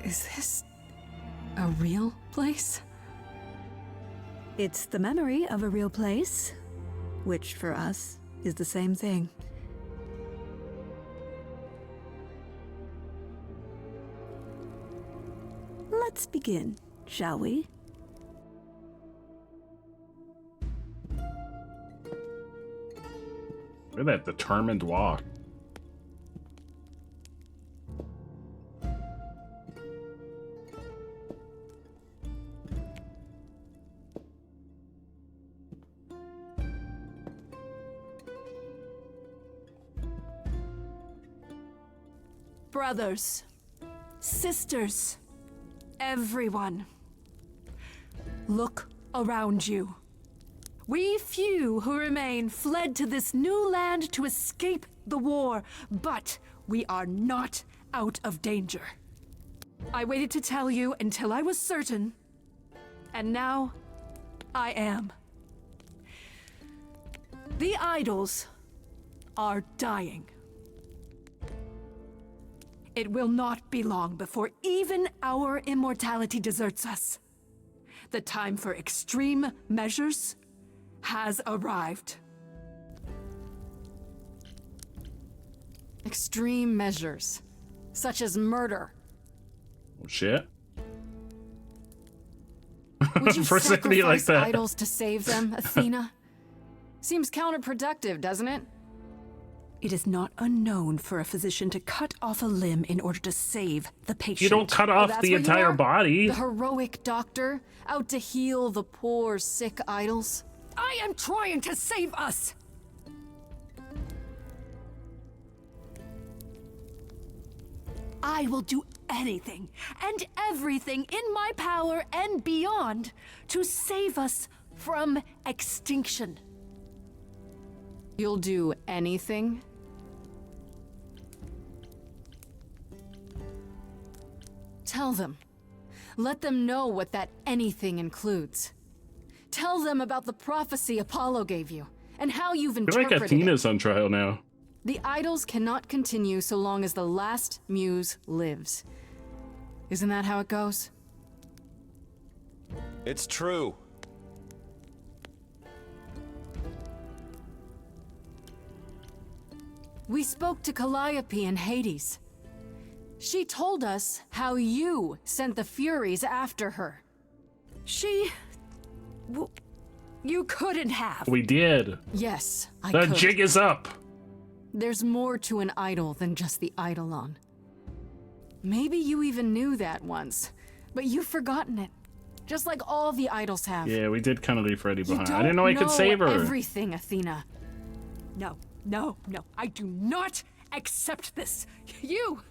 Is this a real place? It's the memory of a real place, which for us is the same thing. Let's begin, shall we? Look at that determined walk. Brothers, sisters, everyone, look around you. We few who remain fled to this new land to escape the war, but we are not out of danger. I waited to tell you until I was certain, and now I am. The idols are dying. It will not be long before even our immortality deserts us. The time for extreme measures has arrived. Extreme measures, such as murder. Oh, shit. Would you For somebody like sacrifice that. idols to save them, Athena? Seems counterproductive, doesn't it? It is not unknown for a physician to cut off a limb in order to save the patient. You don't cut off That's the what you entire are? body. The heroic doctor, out to heal the poor, sick idols. I am trying to save us! I will do anything and everything in my power and beyond to save us from extinction. You'll do anything? Tell them. Let them know what that anything includes. Tell them about the prophecy Apollo gave you, and how you've I feel like interpreted it. Athena's on trial now. The idols cannot continue so long as the last muse lives. Isn't that how it goes? It's true. We spoke to Calliope in Hades. She told us how you sent the Furies after her. You couldn't have. We did. Yes, I The could. jig is up. There's more to an idol than just the eidolon. Maybe you even knew that once, but you've forgotten it. Just like all the idols have. Yeah, we did kind of leave Freddy You behind. don't I didn't know I could save her. Everything, Athena. No, no, no. I do not accept this. You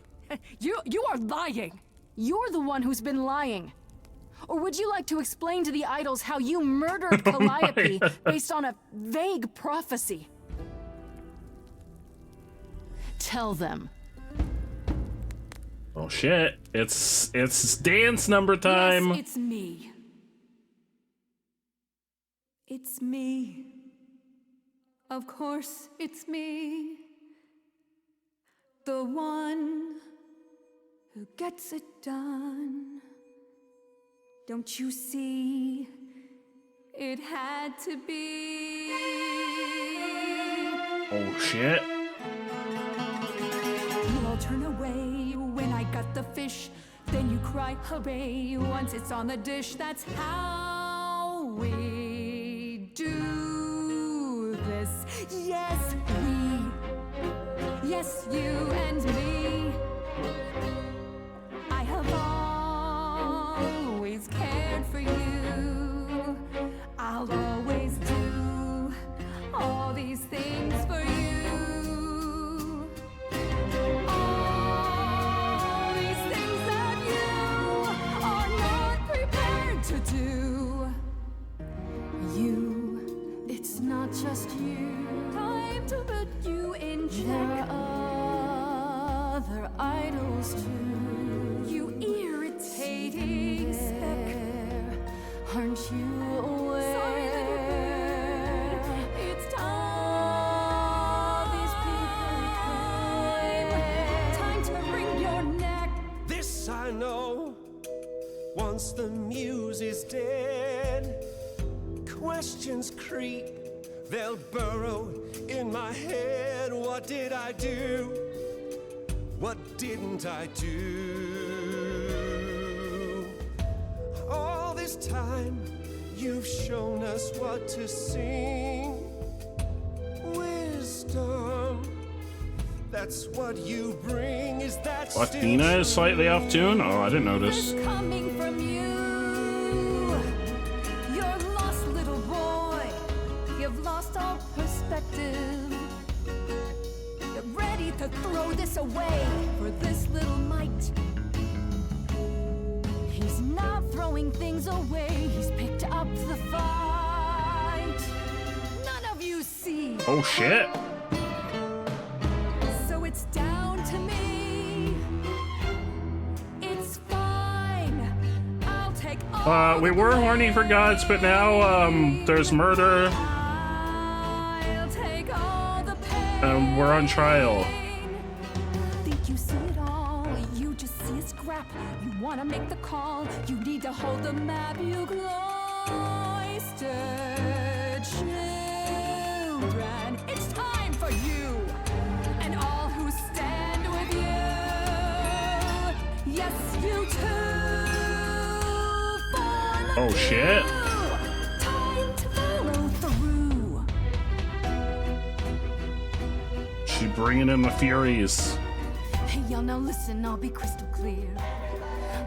are lying. You're the one who's been lying. Or would you like to explain to the idols how you murdered Calliope based on a vague prophecy? Tell them. Oh shit! It's dance number time. Yes, it's me. It's me. Of course, it's me. The one who gets it done. Don't you see? It had to be. Oh shit! You all turn away when I got the fish. Then you cry hooray once it's on the dish. That's how we do this. Yes, we. Yes, you and me. I have always cared for you. I'll always do all these things for you. All these things that you are not prepared to do. You, it's not just you. Time to put you in check. There are other idols too. I know once the muse is dead, questions creep, they'll burrow in my head. What did I do? What didn't I do? All this time you've shown us what to sing. Wisdom, that's what you bring. Is that Athena is slightly off tune? Oh, I didn't notice. Coming from you, you're lost, little boy. You've lost all perspective. You're ready to throw this away for this little mite. He's not throwing things away. He's picked up the fight. None of you see. Oh shit. So it's down to me. It's fine. I'll take all We were horny for gods, but now there's murder. I'll take all the pain. And we're on trial. Think you see it all. You just see a scrap. You wanna make the call. You need to hold the map. You cloistered children. It's time for you and all who stand with you. Yes, you too. Oh shit. Time to follow through. She bringing in the Furies. Hey, y'all, now listen, I'll be crystal clear.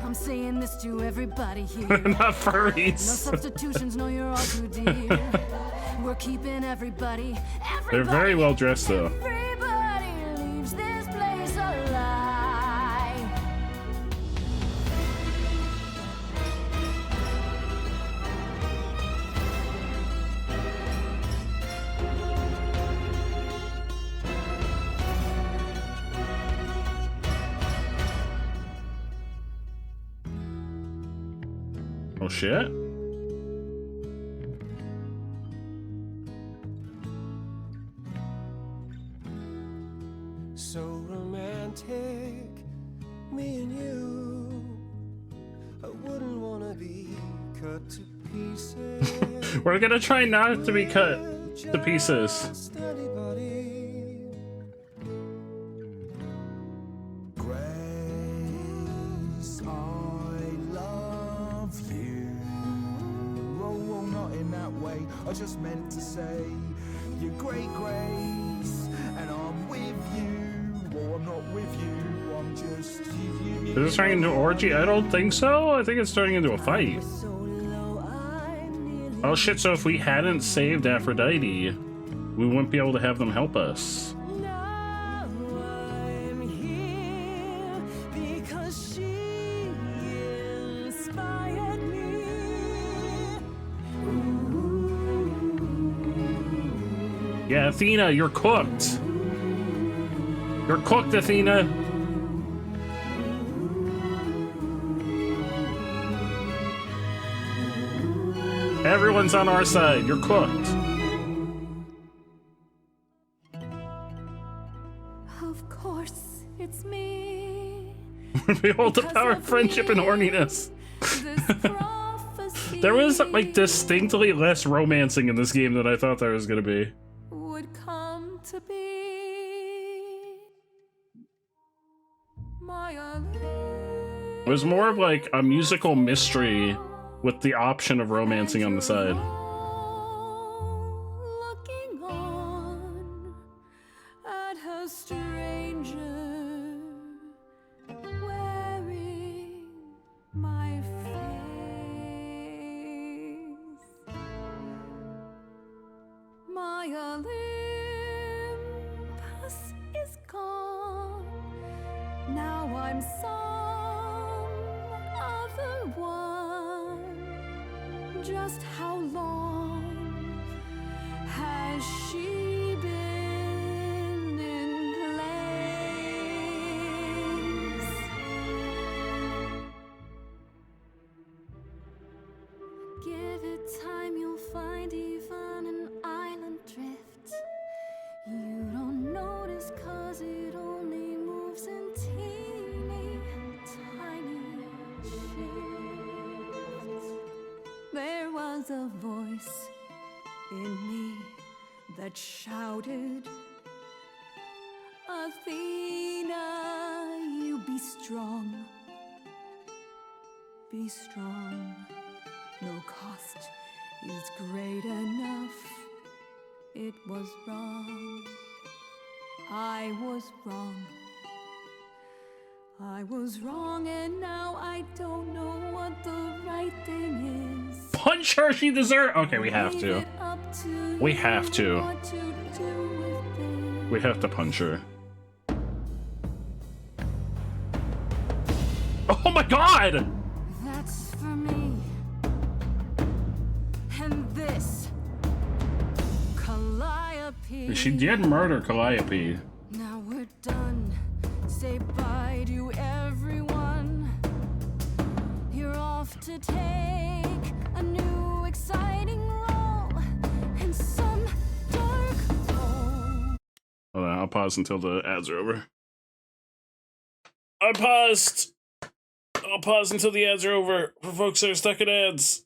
I'm saying this to everybody here. Not furries. No substitutions, no, you're all too dear. We're keeping everybody. They're very well dressed though. Everybody leaves this place alive. Oh shit. So romantic, me and you. I wouldn't wanna be cut to pieces. We're gonna try not to be cut to pieces. Steady body. Grace, I love you. Oh, not in that way. I just meant to say you're great, Grace, and I'm with you. Or I'm not with you. I'm just you. Is this turning into an orgy? I don't think so. I think it's turning into a fight. Oh shit, so if we hadn't saved Aphrodite, we wouldn't be able to have them help us. Because she inspired me. Yeah, Athena, you're cooked. You're cooked, Athena. Everyone's on our side. You're cooked. Of course, it's me. Behold the power of friendship and horniness. There was like distinctly less romancing in this game than I thought there was gonna be. Would come to be my It was more of like a musical mystery with the option of romancing on the side. looking on at her stranger wearing my face. My Olympus is gone. Now I'm some other one. Just how long has she been in place? Give it time, you'll find even an island drift. You don't notice 'cause it only moves in teeny tiny was a voice in me that shouted, Athena, you be strong. Be strong. No cost is great enough. It was wrong. I was wrong. I was wrong, and now I don't know what the right thing is. Punch her, she deserves. Okay, we have to. We have to. We have to punch her. Oh my god! That's for me. And this, Calliope. She did murder Calliope. Now we're done. Say bye to everyone. You're off to take a new exciting role in some dark hole. Hold on, I'll pause until the ads are over. I paused. I'll pause until the ads are over for folks that are stuck in ads.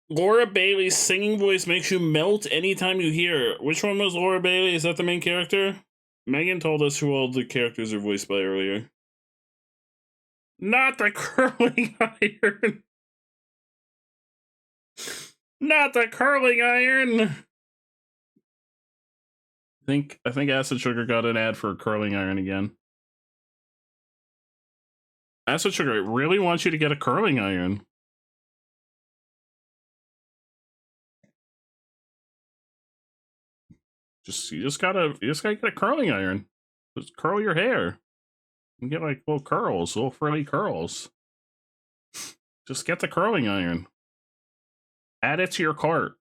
Laura Bailey's singing voice makes you melt anytime you hear her. Which one was Laura Bailey? Is that the main character? Megan told us who all the characters are voiced by earlier. Not the curling iron. Not the curling iron. I think Acid Sugar got an ad for a curling iron again. Acid Sugar, it really wants you to get a curling iron. You just gotta get a curling iron. Just curl your hair. You get like little curls, little frilly curls. Just get the curling iron. Add it to your cart.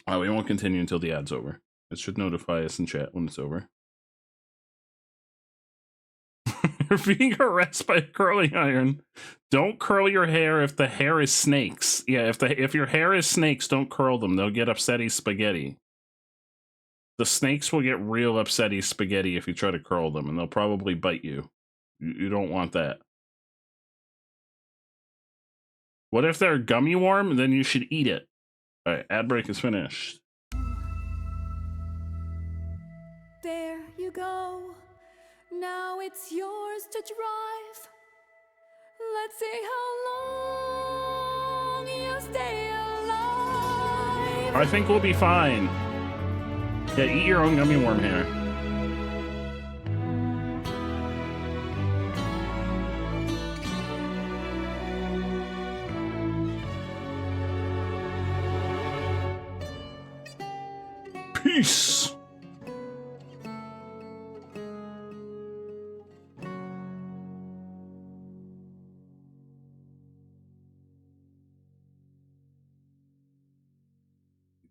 Alright, we won't continue until the ad's over. It should notify us in chat when it's over. You're being harassed by a curling iron. Don't curl your hair if the hair is snakes. Yeah, if your hair is snakes, don't curl them. They'll get upsetty spaghetti. The snakes will get real upsetty spaghetti if you try to curl them, and they'll probably bite you. You don't want that. What if they're gummy worm? Then you should eat it. Alright, ad break is finished. There you go. Now it's yours to drive. Let's see how long you stay alive. I think we'll be fine. Yeah, eat your own gummy worm hair. Peace.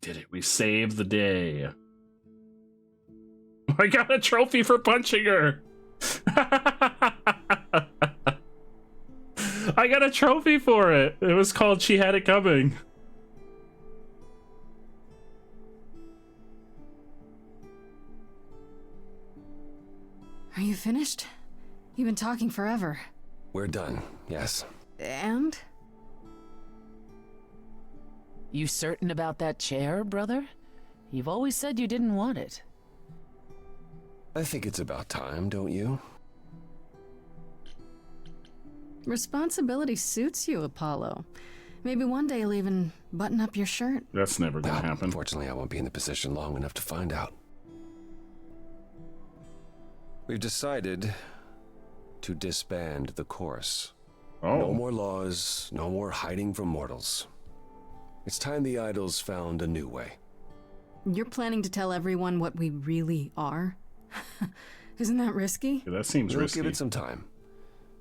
Did it. We saved the day. I got a trophy for punching her. I got a trophy for it. It was called She Had It Coming. Are you finished? You've been talking forever. We're done, yes. And? You certain about that chair, brother? You've always said you didn't want it. I think it's about time, don't you? Responsibility suits you, Apollo. Maybe one day you'll even button up your shirt. That's never gonna happen. Unfortunately, I won't be in the position long enough to find out. We've decided to disband the chorus. Oh. No more laws, no more hiding from mortals. It's time the idols found a new way. You're planning to tell everyone what we really are? Isn't that risky? Yeah, that seems We'll risky. give it some time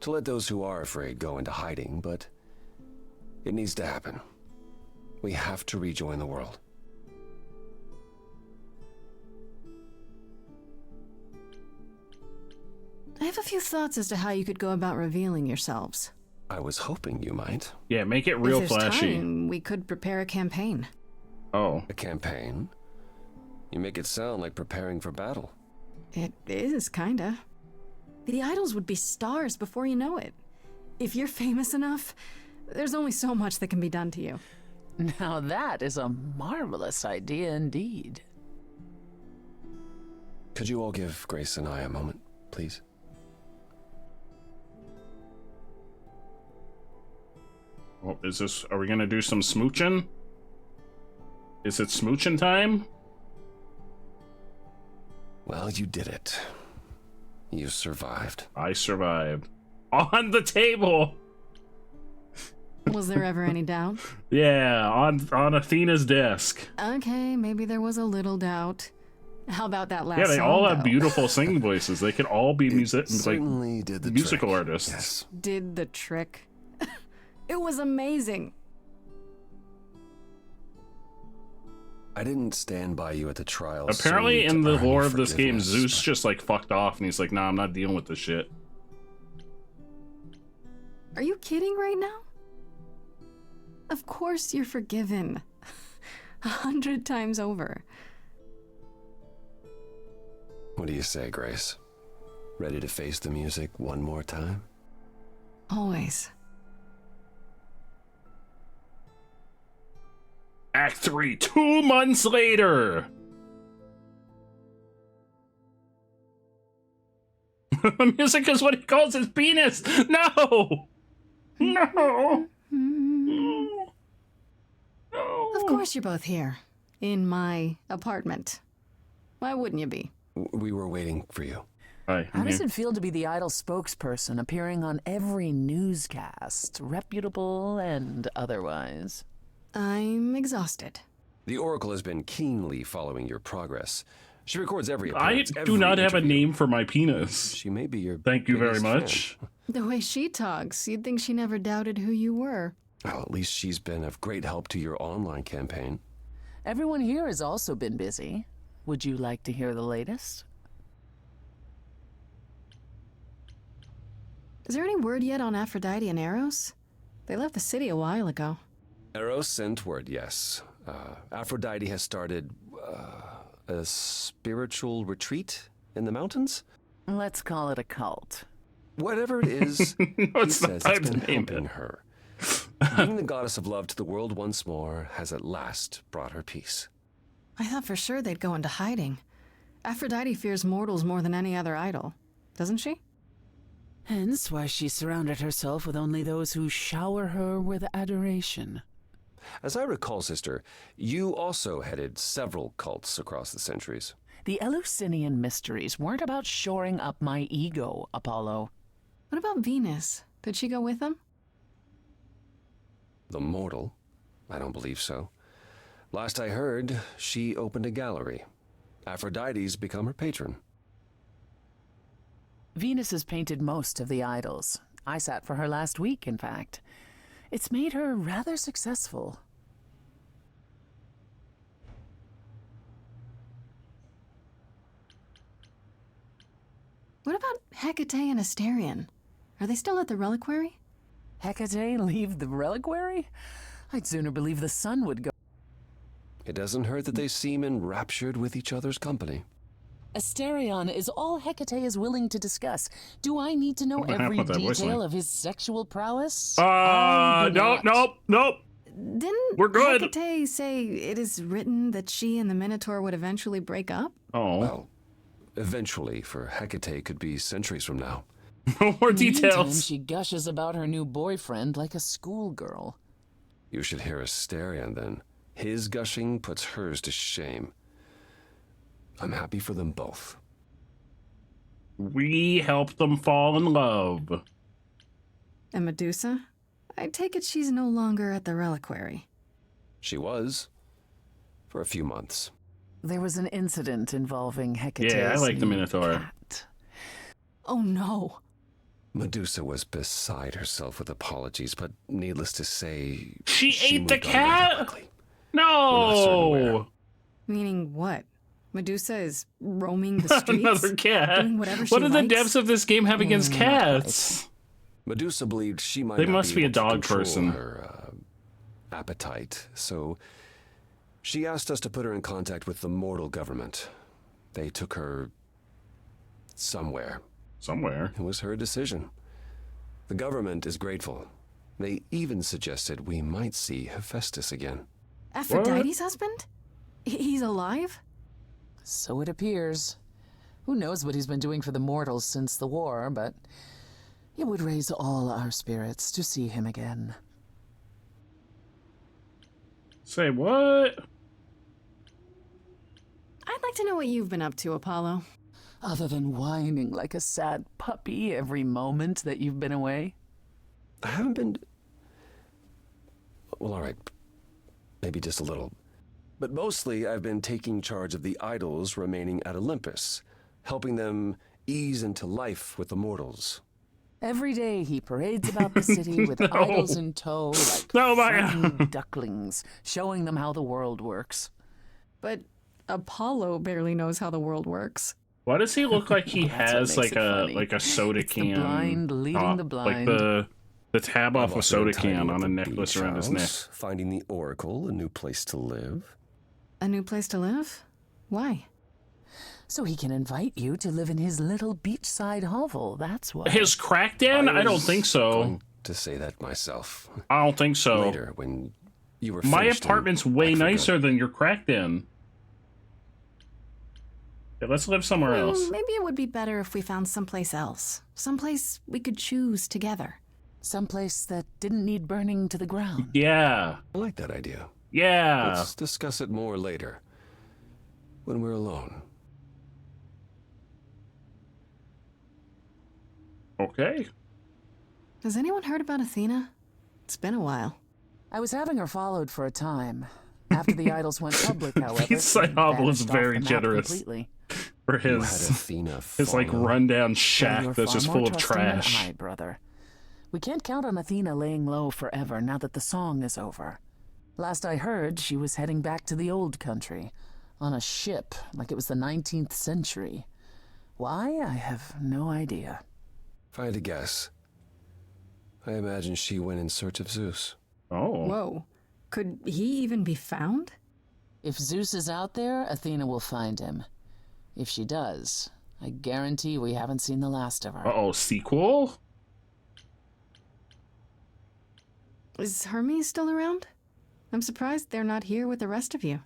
to let those who are afraid go into hiding, but it needs to happen. We have to rejoin the world. I have a few thoughts as to how you could go about revealing yourselves. I was hoping you might. Yeah, make it real if there's flashy. Time, we could prepare a campaign. Oh. A campaign? You make it sound like preparing for battle. It is, kinda. The idols would be stars before you know it. If you're famous enough, there's only so much that can be done to you. Now that is a marvelous idea indeed. Could you all give Grace and I a moment, please? Oh, are we gonna do some smooching? Is it smooching time? Well, you did it. You survived. I survived. On the table! Was there ever any doubt? Yeah, on Athena's desk. Okay, maybe there was a little doubt. How about that last Yeah, they song, all have though? beautiful singing voices. They could all be certainly did the musical trick. artists. Yes. Did the trick. It was amazing. I didn't stand by you at the trial. Apparently, solely in to the earn lore your of this game, forgiveness, Zeus just like fucked off, and he's like, "Nah, I'm not dealing with this shit." Are you kidding right now? Of course you're forgiven. 100 times over. What do you say, Grace? Ready to face the music one more time? Always. Act 3, 2 months later. Music is what he calls his penis. No. No. Of course you're both here. In my apartment. Why wouldn't you be? We were waiting for you. Hi. How does it feel to be the Idol spokesperson, appearing on every newscast, reputable and otherwise? I'm exhausted. The Oracle has been keenly following your progress. She records every I appearance, do every not have a interview. name for my penis. She may be your Thank you very biggest much. fan. The way she talks, you'd think she never doubted who you were. Well, at least she's been of great help to your online campaign. Everyone here has also been busy. Would you like to hear the latest? Is there any word yet on Aphrodite and Eros? They left the city a while ago. Eros sent word, yes. Aphrodite has started a spiritual retreat in the mountains? Let's call it a cult. Whatever it is, he it's says not it's been time to name helping it. her. Being the goddess of love to the world once more has at last brought her peace. I thought for sure they'd go into hiding. Aphrodite fears mortals more than any other idol, doesn't she? Hence why she surrounded herself with only those who shower her with adoration. As I recall, sister, you also headed several cults across the centuries. The Eleusinian mysteries weren't about shoring up my ego, Apollo. What about Venus? Did she go with them? The mortal? I don't believe so. Last I heard, she opened a gallery. Aphrodite's become her patron. Venus has painted most of the idols. I sat for her last week, in fact. It's made her rather successful. What about Hecate and Asterion? Are they still at the reliquary? Hecate leave the reliquary? I'd sooner believe the sun would go. It doesn't hurt that they seem enraptured with each other's company. Asterion is all Hecate is willing to discuss. Do I need to know every detail of his sexual prowess? Nope. Didn't We're good. Hecate say it is written that she and the Minotaur would eventually break up? Oh. Well, eventually, for Hecate could be centuries from now. No more Meantime, details. she gushes about her new boyfriend like a schoolgirl. You should hear Asterion then. His gushing puts hers to shame. I'm happy for them both. We helped them fall in love. And Medusa? I take it she's no longer at the reliquary. She was. For a few months. There was an incident involving Hecate's Yeah, I like the new Minotaur. cat. Oh no. Medusa was beside herself with apologies, but needless to say... She ate the moved on rather cat? quickly. No! Meaning what? Medusa is roaming the streets? Another cat. Doing whatever she What do the likes? devs of this game have against cats? Medusa believed she might They not must be a able to dog control person. her appetite, so she asked us to put her in contact with the mortal government. They took her somewhere. Somewhere? It was her decision. The government is grateful. They even suggested we might see Hephaestus again. Aphrodite's husband? He's alive? So it appears. Who knows what he's been doing for the mortals since the war, but it would raise all our spirits to see him again. Say what? I'd like to know what you've been up to, Apollo. Other than whining like a sad puppy every moment that you've been away? I haven't been... Well, all right. Maybe just a little. But mostly I've been taking charge of the idols remaining at Olympus, helping them ease into life with the mortals. Every day he parades about the city with idols in tow like frightened ducklings, showing them how the world works. But Apollo barely knows how the world works. Why does he look like he has like a soda can? The blind leading top, the blind. Like the tab off a soda can on a necklace around his neck. Finding the Oracle, a new place to live. A new place to live? Why? So he can invite you to live in his little beachside hovel, that's why. His crack den? I don't think so. Going to say that myself. I don't think so. Later, when you were My finished apartment's and way I forgot. nicer than your crack den. Yeah, let's live somewhere else. Maybe it would be better if we found someplace else. Someplace we could choose together. Someplace that didn't need burning to the ground. Yeah. I like that idea. Yeah. Let's discuss it more later. When we're alone. Okay. Has anyone heard about Athena? It's been a while. I was having her followed for a time. After the idols went public, however, Beachside hovel is very generous completely. for You had his Athena like follow. rundown Well, shack you're that's far just more full of trusting than trash. I, brother. We can't count on Athena laying low forever now that the song is over. Last I heard, she was heading back to the old country, on a ship like it was the 19th century. Why? I have no idea. If I had to guess, I imagine she went in search of Zeus. Oh. Whoa. Could he even be found? If Zeus is out there, Athena will find him. If she does, I guarantee we haven't seen the last of her. Uh-oh, sequel? Is Hermes still around? I'm surprised they're not here with the rest of you.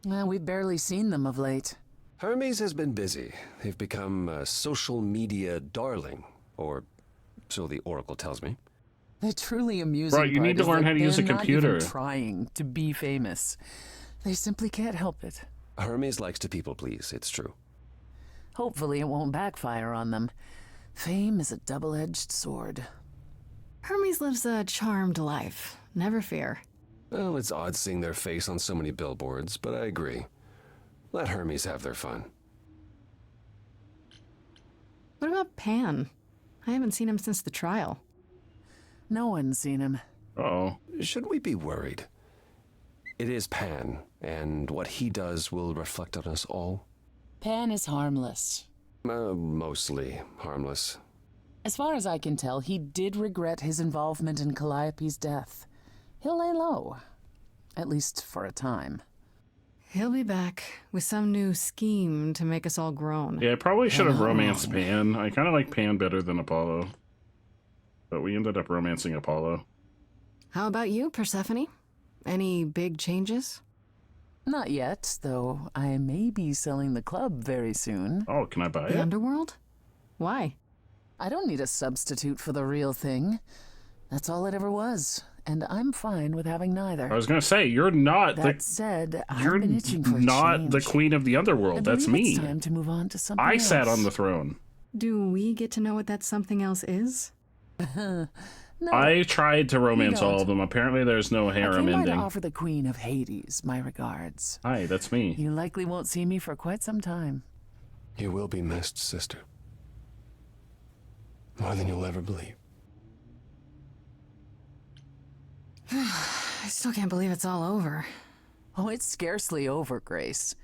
We've barely seen them of late. Hermes has been busy. They've become a social media darling, or so the Oracle tells me. The truly amusing Right, you part need to is learn that how to use a they're not computer. even trying to be famous. They simply can't help it. Hermes likes to people please, it's true. Hopefully it won't backfire on them. Fame is a double-edged sword. Hermes lives a charmed life. Never fear. Well, it's odd seeing their face on so many billboards, but I agree. Let Hermes have their fun. What about Pan? I haven't seen him since the trial. No one's seen him. Uh-oh. Should we be worried? It is Pan, and what he does will reflect on us all. Pan is harmless. Mostly harmless. As far as I can tell, he did regret his involvement in Calliope's death. He'll lay low. At least for a time. He'll be back with some new scheme to make us all groan. Yeah, I probably should have Oh. romanced Pan. I kind of like Pan better than Apollo. But we ended up romancing Apollo. How about you, Persephone? Any big changes? Not yet, though I may be selling the club very soon. Oh, can I buy The it? underworld? Why? I don't need a substitute for the real thing. That's all it ever was, and I'm fine with having neither. I was gonna say, you're not That the said, you're I've been itching for a not the change. queen of the I underworld. That's believe me. It's time to move on to something I else. sat on the throne. Do we get to know what that something else is? No, I tried to romance all don't. of them. Apparently, there's no I harem came by to ending. offer the Queen of Hades my regards. Hi, that's me. You likely won't see me for quite some time. You will be missed, sister. More than you'll ever believe. I still can't believe it's all over. Oh, it's scarcely over, Grace.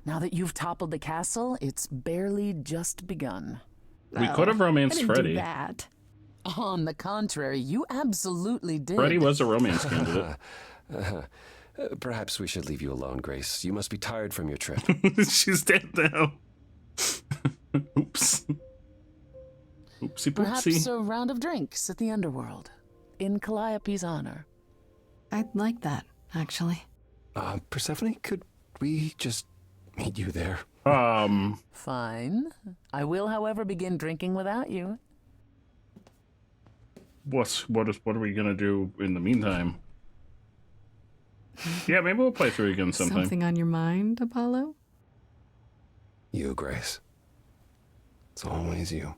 Now that you've toppled the castle, it's barely just begun. We could have romanced I didn't Freddy. do that. On the contrary, you absolutely did. Freddy was a romance candidate. Perhaps we should leave you alone, Grace. You must be tired from your trip. She's dead now. Oops. Oopsie Perhaps poopsie. a round of drinks at the underworld, in Calliope's honor. I'd like that, actually. Persephone, could we just meet you there? Fine. I will, however, begin drinking without you. What are we gonna do in the meantime? Yeah, maybe we'll play through again sometime. Something on your mind, Apollo? You, Grace. It's always you.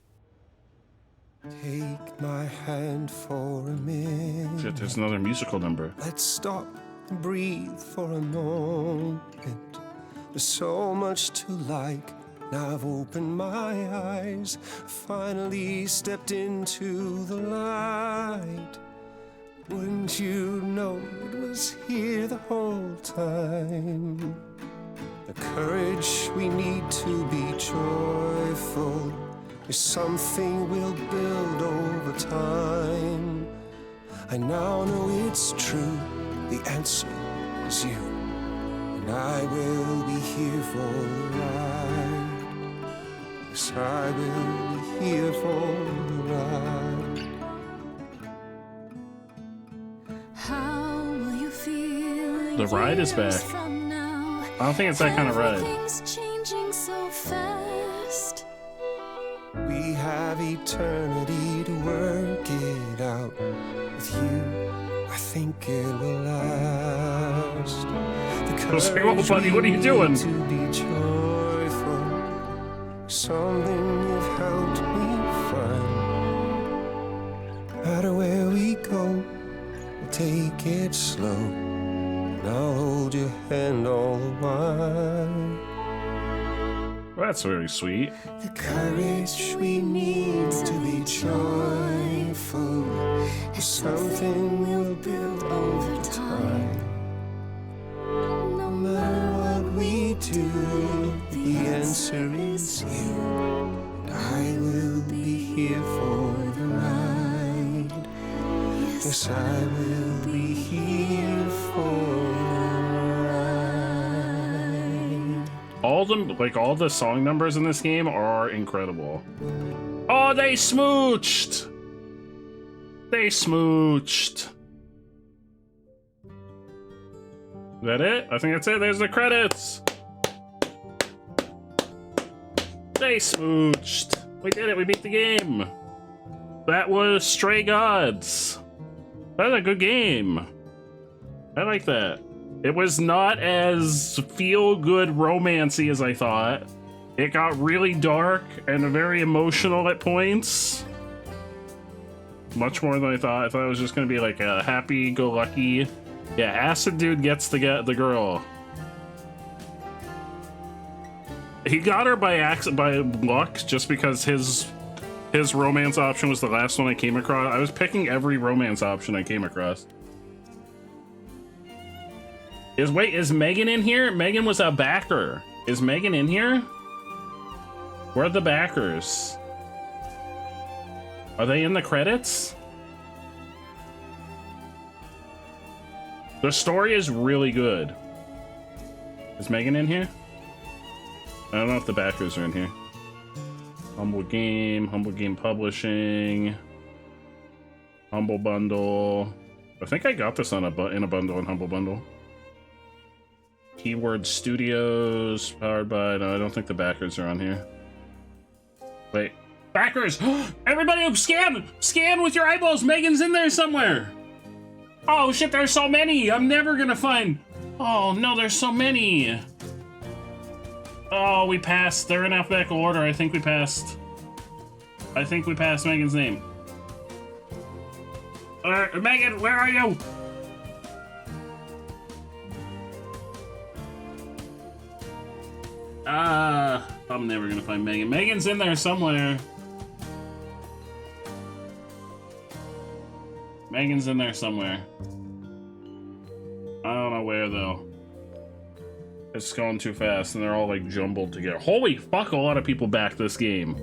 Take my hand for a minute. Shit, there's another musical number. Let's stop and breathe for a moment. There's so much to like. Now I've opened my eyes, finally stepped into the light. Wouldn't you know it was here the whole time? The courage we need to be joyful is something we'll build over time. I now know it's true, the answer is you, and I will be here for the ride. Yes, I will be here for the ride. How will you feel? The ride is back. I don't think it's that kind of ride. Everything's changing so fast. We have eternity to work it out. With you, I think it will last. Oh, buddy, what are you doing? To be joyful, something you've helped me find. No matter where we go, we'll take it slow, and I'll hold your hand all the while. Well, that's very sweet. The courage we need to be joyful is something we'll build over time. No matter what we do, the answer is you, and I will be here for the ride. Yes, I will be here for the ride. All the song numbers in this game are incredible. Oh, they smooched! They smooched. Is that it? I think that's it. There's the credits. They smooched. We did it. We beat the game. That was Stray Gods. That was a good game. I like that. It was not as feel-good romancy as I thought. It got really dark and very emotional at points. Much more than I thought. I thought it was just gonna be like a happy-go-lucky. Yeah, Acid Dude gets the girl. He got her by luck, just because his romance option was the last one I came across. I was picking every romance option I came across. Is Megan in here? Megan was a backer. Is Megan in here? Where are the backers? Are they in the credits? The story is really good. Is Megan in here? I don't know if the backers are in here. Humble Game Publishing, Humble Bundle. I think I got this in a bundle in Humble Bundle. Keyword Studios, powered by... No, I don't think the backers are on here. Wait. Backers! Everybody scan! Scan with your eyeballs! Megan's in there somewhere! Oh shit, there's so many! I'm never gonna find... Oh no, there's so many! Oh, we passed. They're in alphabetical order. I think we passed Megan's name. Megan, where are you? I'm never gonna find Megan. Megan's in there somewhere. Megan's in there somewhere. I don't know where though. It's going too fast and they're all like jumbled together. Holy fuck, a lot of people backed this game.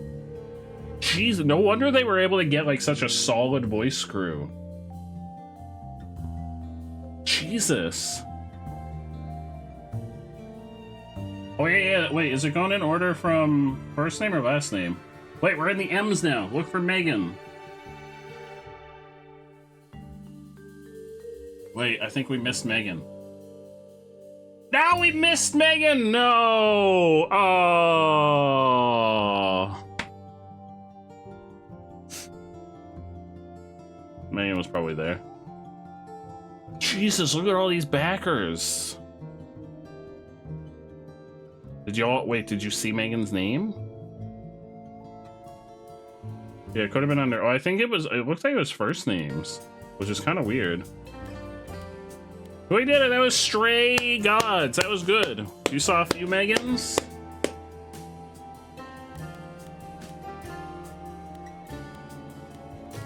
Jeez, no wonder they were able to get like such a solid voice crew. Jesus. Oh yeah, wait, is it going in order from first name or last name? Wait, we're in the M's now. Look for Megan. Wait, I think we missed Megan. Now we missed Megan! No! Oh. Megan was probably there. Jesus, look at all these backers. Did y'all wait? Did you see Megan's name? Yeah, it could have been under. Oh, I think it was. It looked like it was first names, which is kind of weird. We did it. That was Stray Gods. That was good. You saw a few Megans.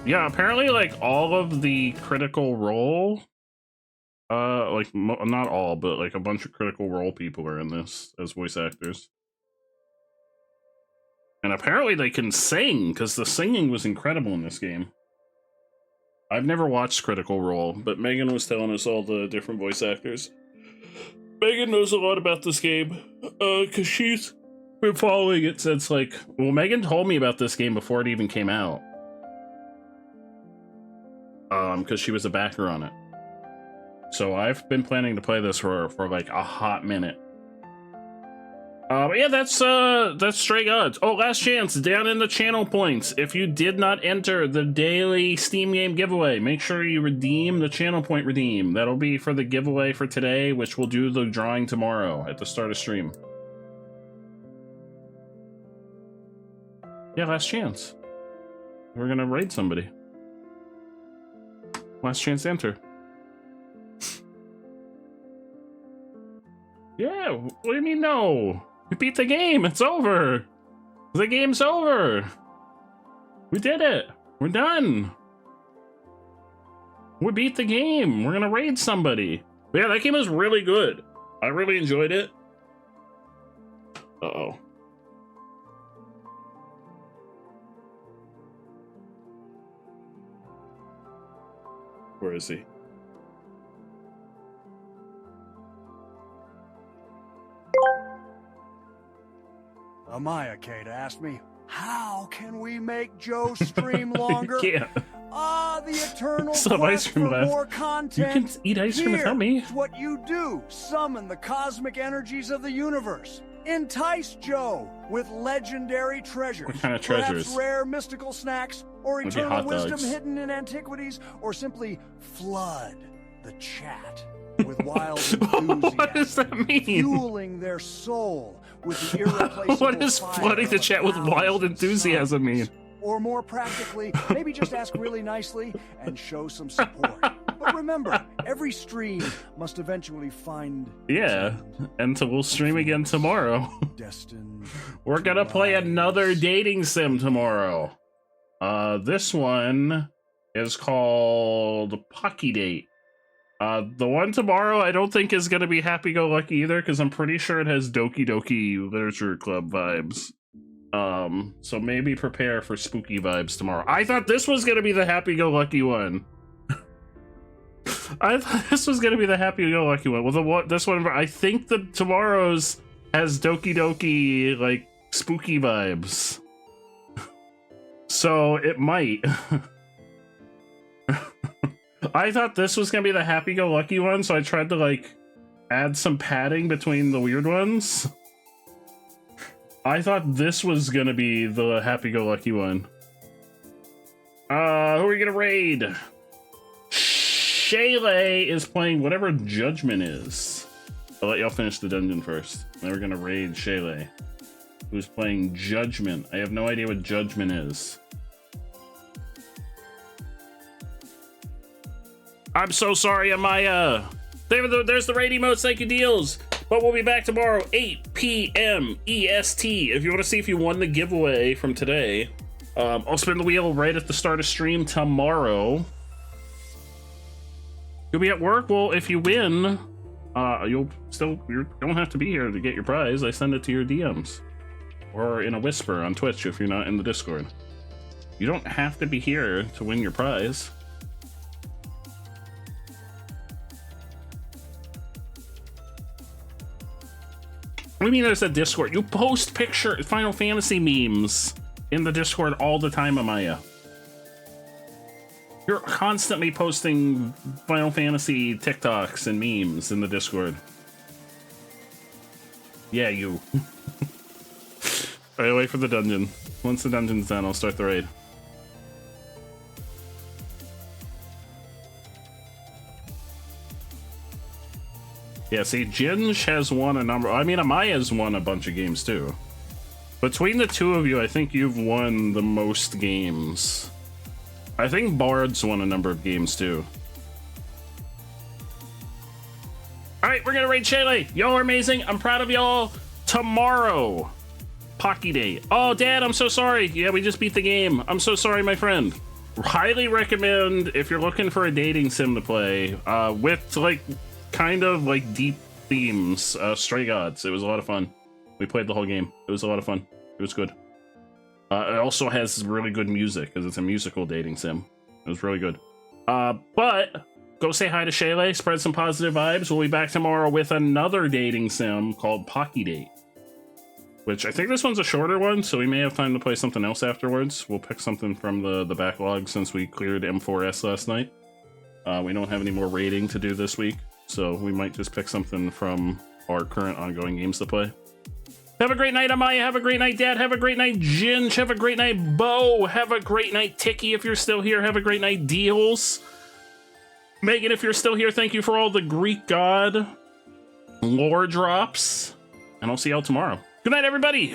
Yeah, apparently, like all of the Critical Role, like not all, but like a bunch of Critical Role people are in this as voice actors. And apparently they can sing, because the singing was incredible in this game. I've never watched Critical Role, but Megan was telling us all the different voice actors. Megan knows a lot about this game, because she's been following it since, like... Well, Megan told me about this game before it even came out. Because she was a backer on it. So I've been planning to play this for like a hot minute. But yeah, that's Stray Gods. Oh, last chance, down in the channel points. If you did not enter the daily Steam game giveaway, make sure you redeem the channel point redeem. That'll be for the giveaway for today, which we'll do the drawing tomorrow at the start of stream. Yeah, last chance. We're gonna raid somebody. Last chance to enter. Yeah, what do you mean no? We beat the game, it's over. The game's over. We did it. We're done. We beat the game. We're gonna raid somebody. But yeah, that game was really good. I really enjoyed it. Uh-oh. Where is he? Amaya Kate asked me, how can we make Joe's stream longer? Yeah. The eternal Some ice quest cream for left. more content. You can eat ice cream without me. Here's what you do. Summon the cosmic energies of the universe. Entice Joe with legendary treasures. What kind of Perhaps treasures? rare mystical snacks, or Maybe eternal hot wisdom dogs. hidden in antiquities, or simply flood the chat with wild What does that mean? fueling their soul with the irreplaceable What does fire flooding the of chat with wild enthusiasm mean? Or more practically, maybe just ask really nicely and show some support. But remember, every stream must eventually find Yeah, and so we'll stream again tomorrow. destined. We're gonna play another dating sim tomorrow. This one is called Pocky Date. The one tomorrow I don't think is gonna be Happy Go Lucky either, because I'm pretty sure it has Doki Doki Literature Club vibes. So maybe prepare for spooky vibes tomorrow. I thought this was gonna be the Happy Go Lucky one. I thought this was gonna be the Happy Go Lucky one. Well, this one, I think the tomorrow's has Doki Doki like spooky vibes. So it might. I thought this was gonna be the Happy Go Lucky one, so I tried to like add some padding between the weird ones. I thought this was gonna be the Happy Go Lucky one. Who are we gonna raid? Shayla is playing whatever Judgment is. I'll let y'all finish the dungeon first. Then we're gonna raid Shayla, who's playing Judgment. I have no idea what Judgment is. I'm so sorry, Amaya. There's the raid emotes, thank you, deals. But we'll be back tomorrow, 8 p.m. EST. If you want to see if you won the giveaway from today, I'll spin the wheel right at the start of stream tomorrow. You'll be at work. Well, if you win, you don't have to be here to get your prize. I send it to your DMs or in a whisper on Twitch if you're not in the Discord. You don't have to be here to win your prize. What do you mean there's a Discord? You post Final Fantasy memes in the Discord all the time, Amaya. You're constantly posting Final Fantasy TikToks and memes in the Discord. Yeah, you. Alright, wait for the dungeon. Once the dungeon's done, I'll start the raid. Yeah, see, Ginge has won a number. I mean, Amaya's won a bunch of games too. Between the two of you, I think you've won the most games. I think Bard's won a number of games too. Alright, we're gonna raid Shaylee. Y'all are amazing. I'm proud of y'all. Tomorrow, Pocky Day. Oh, Dad, I'm so sorry. Yeah, we just beat the game. I'm so sorry, my friend. Highly recommend if you're looking for a dating sim to play with like kind of like deep themes. Stray Gods. It was a lot of fun. We played the whole game. It was a lot of fun. It was good. It also has really good music because it's a musical dating sim. It was really good. But go say hi to Shaylee. Spread some positive vibes. We'll be back tomorrow with another dating sim called Pocky Date. Which I think this one's a shorter one, so we may have time to play something else afterwards. We'll pick something from the backlog since we cleared M4S last night. We don't have any more raiding to do this week, so we might just pick something from our current ongoing games to play. Have a great night, Amaya. Have a great night, Dad. Have a great night, Ginge. Have a great night, Bo. Have a great night, Tiki, if you're still here. Have a great night, Deals. Megan, if you're still here, thank you for all the Greek god lore drops. And I'll see y'all tomorrow. Good night, everybody.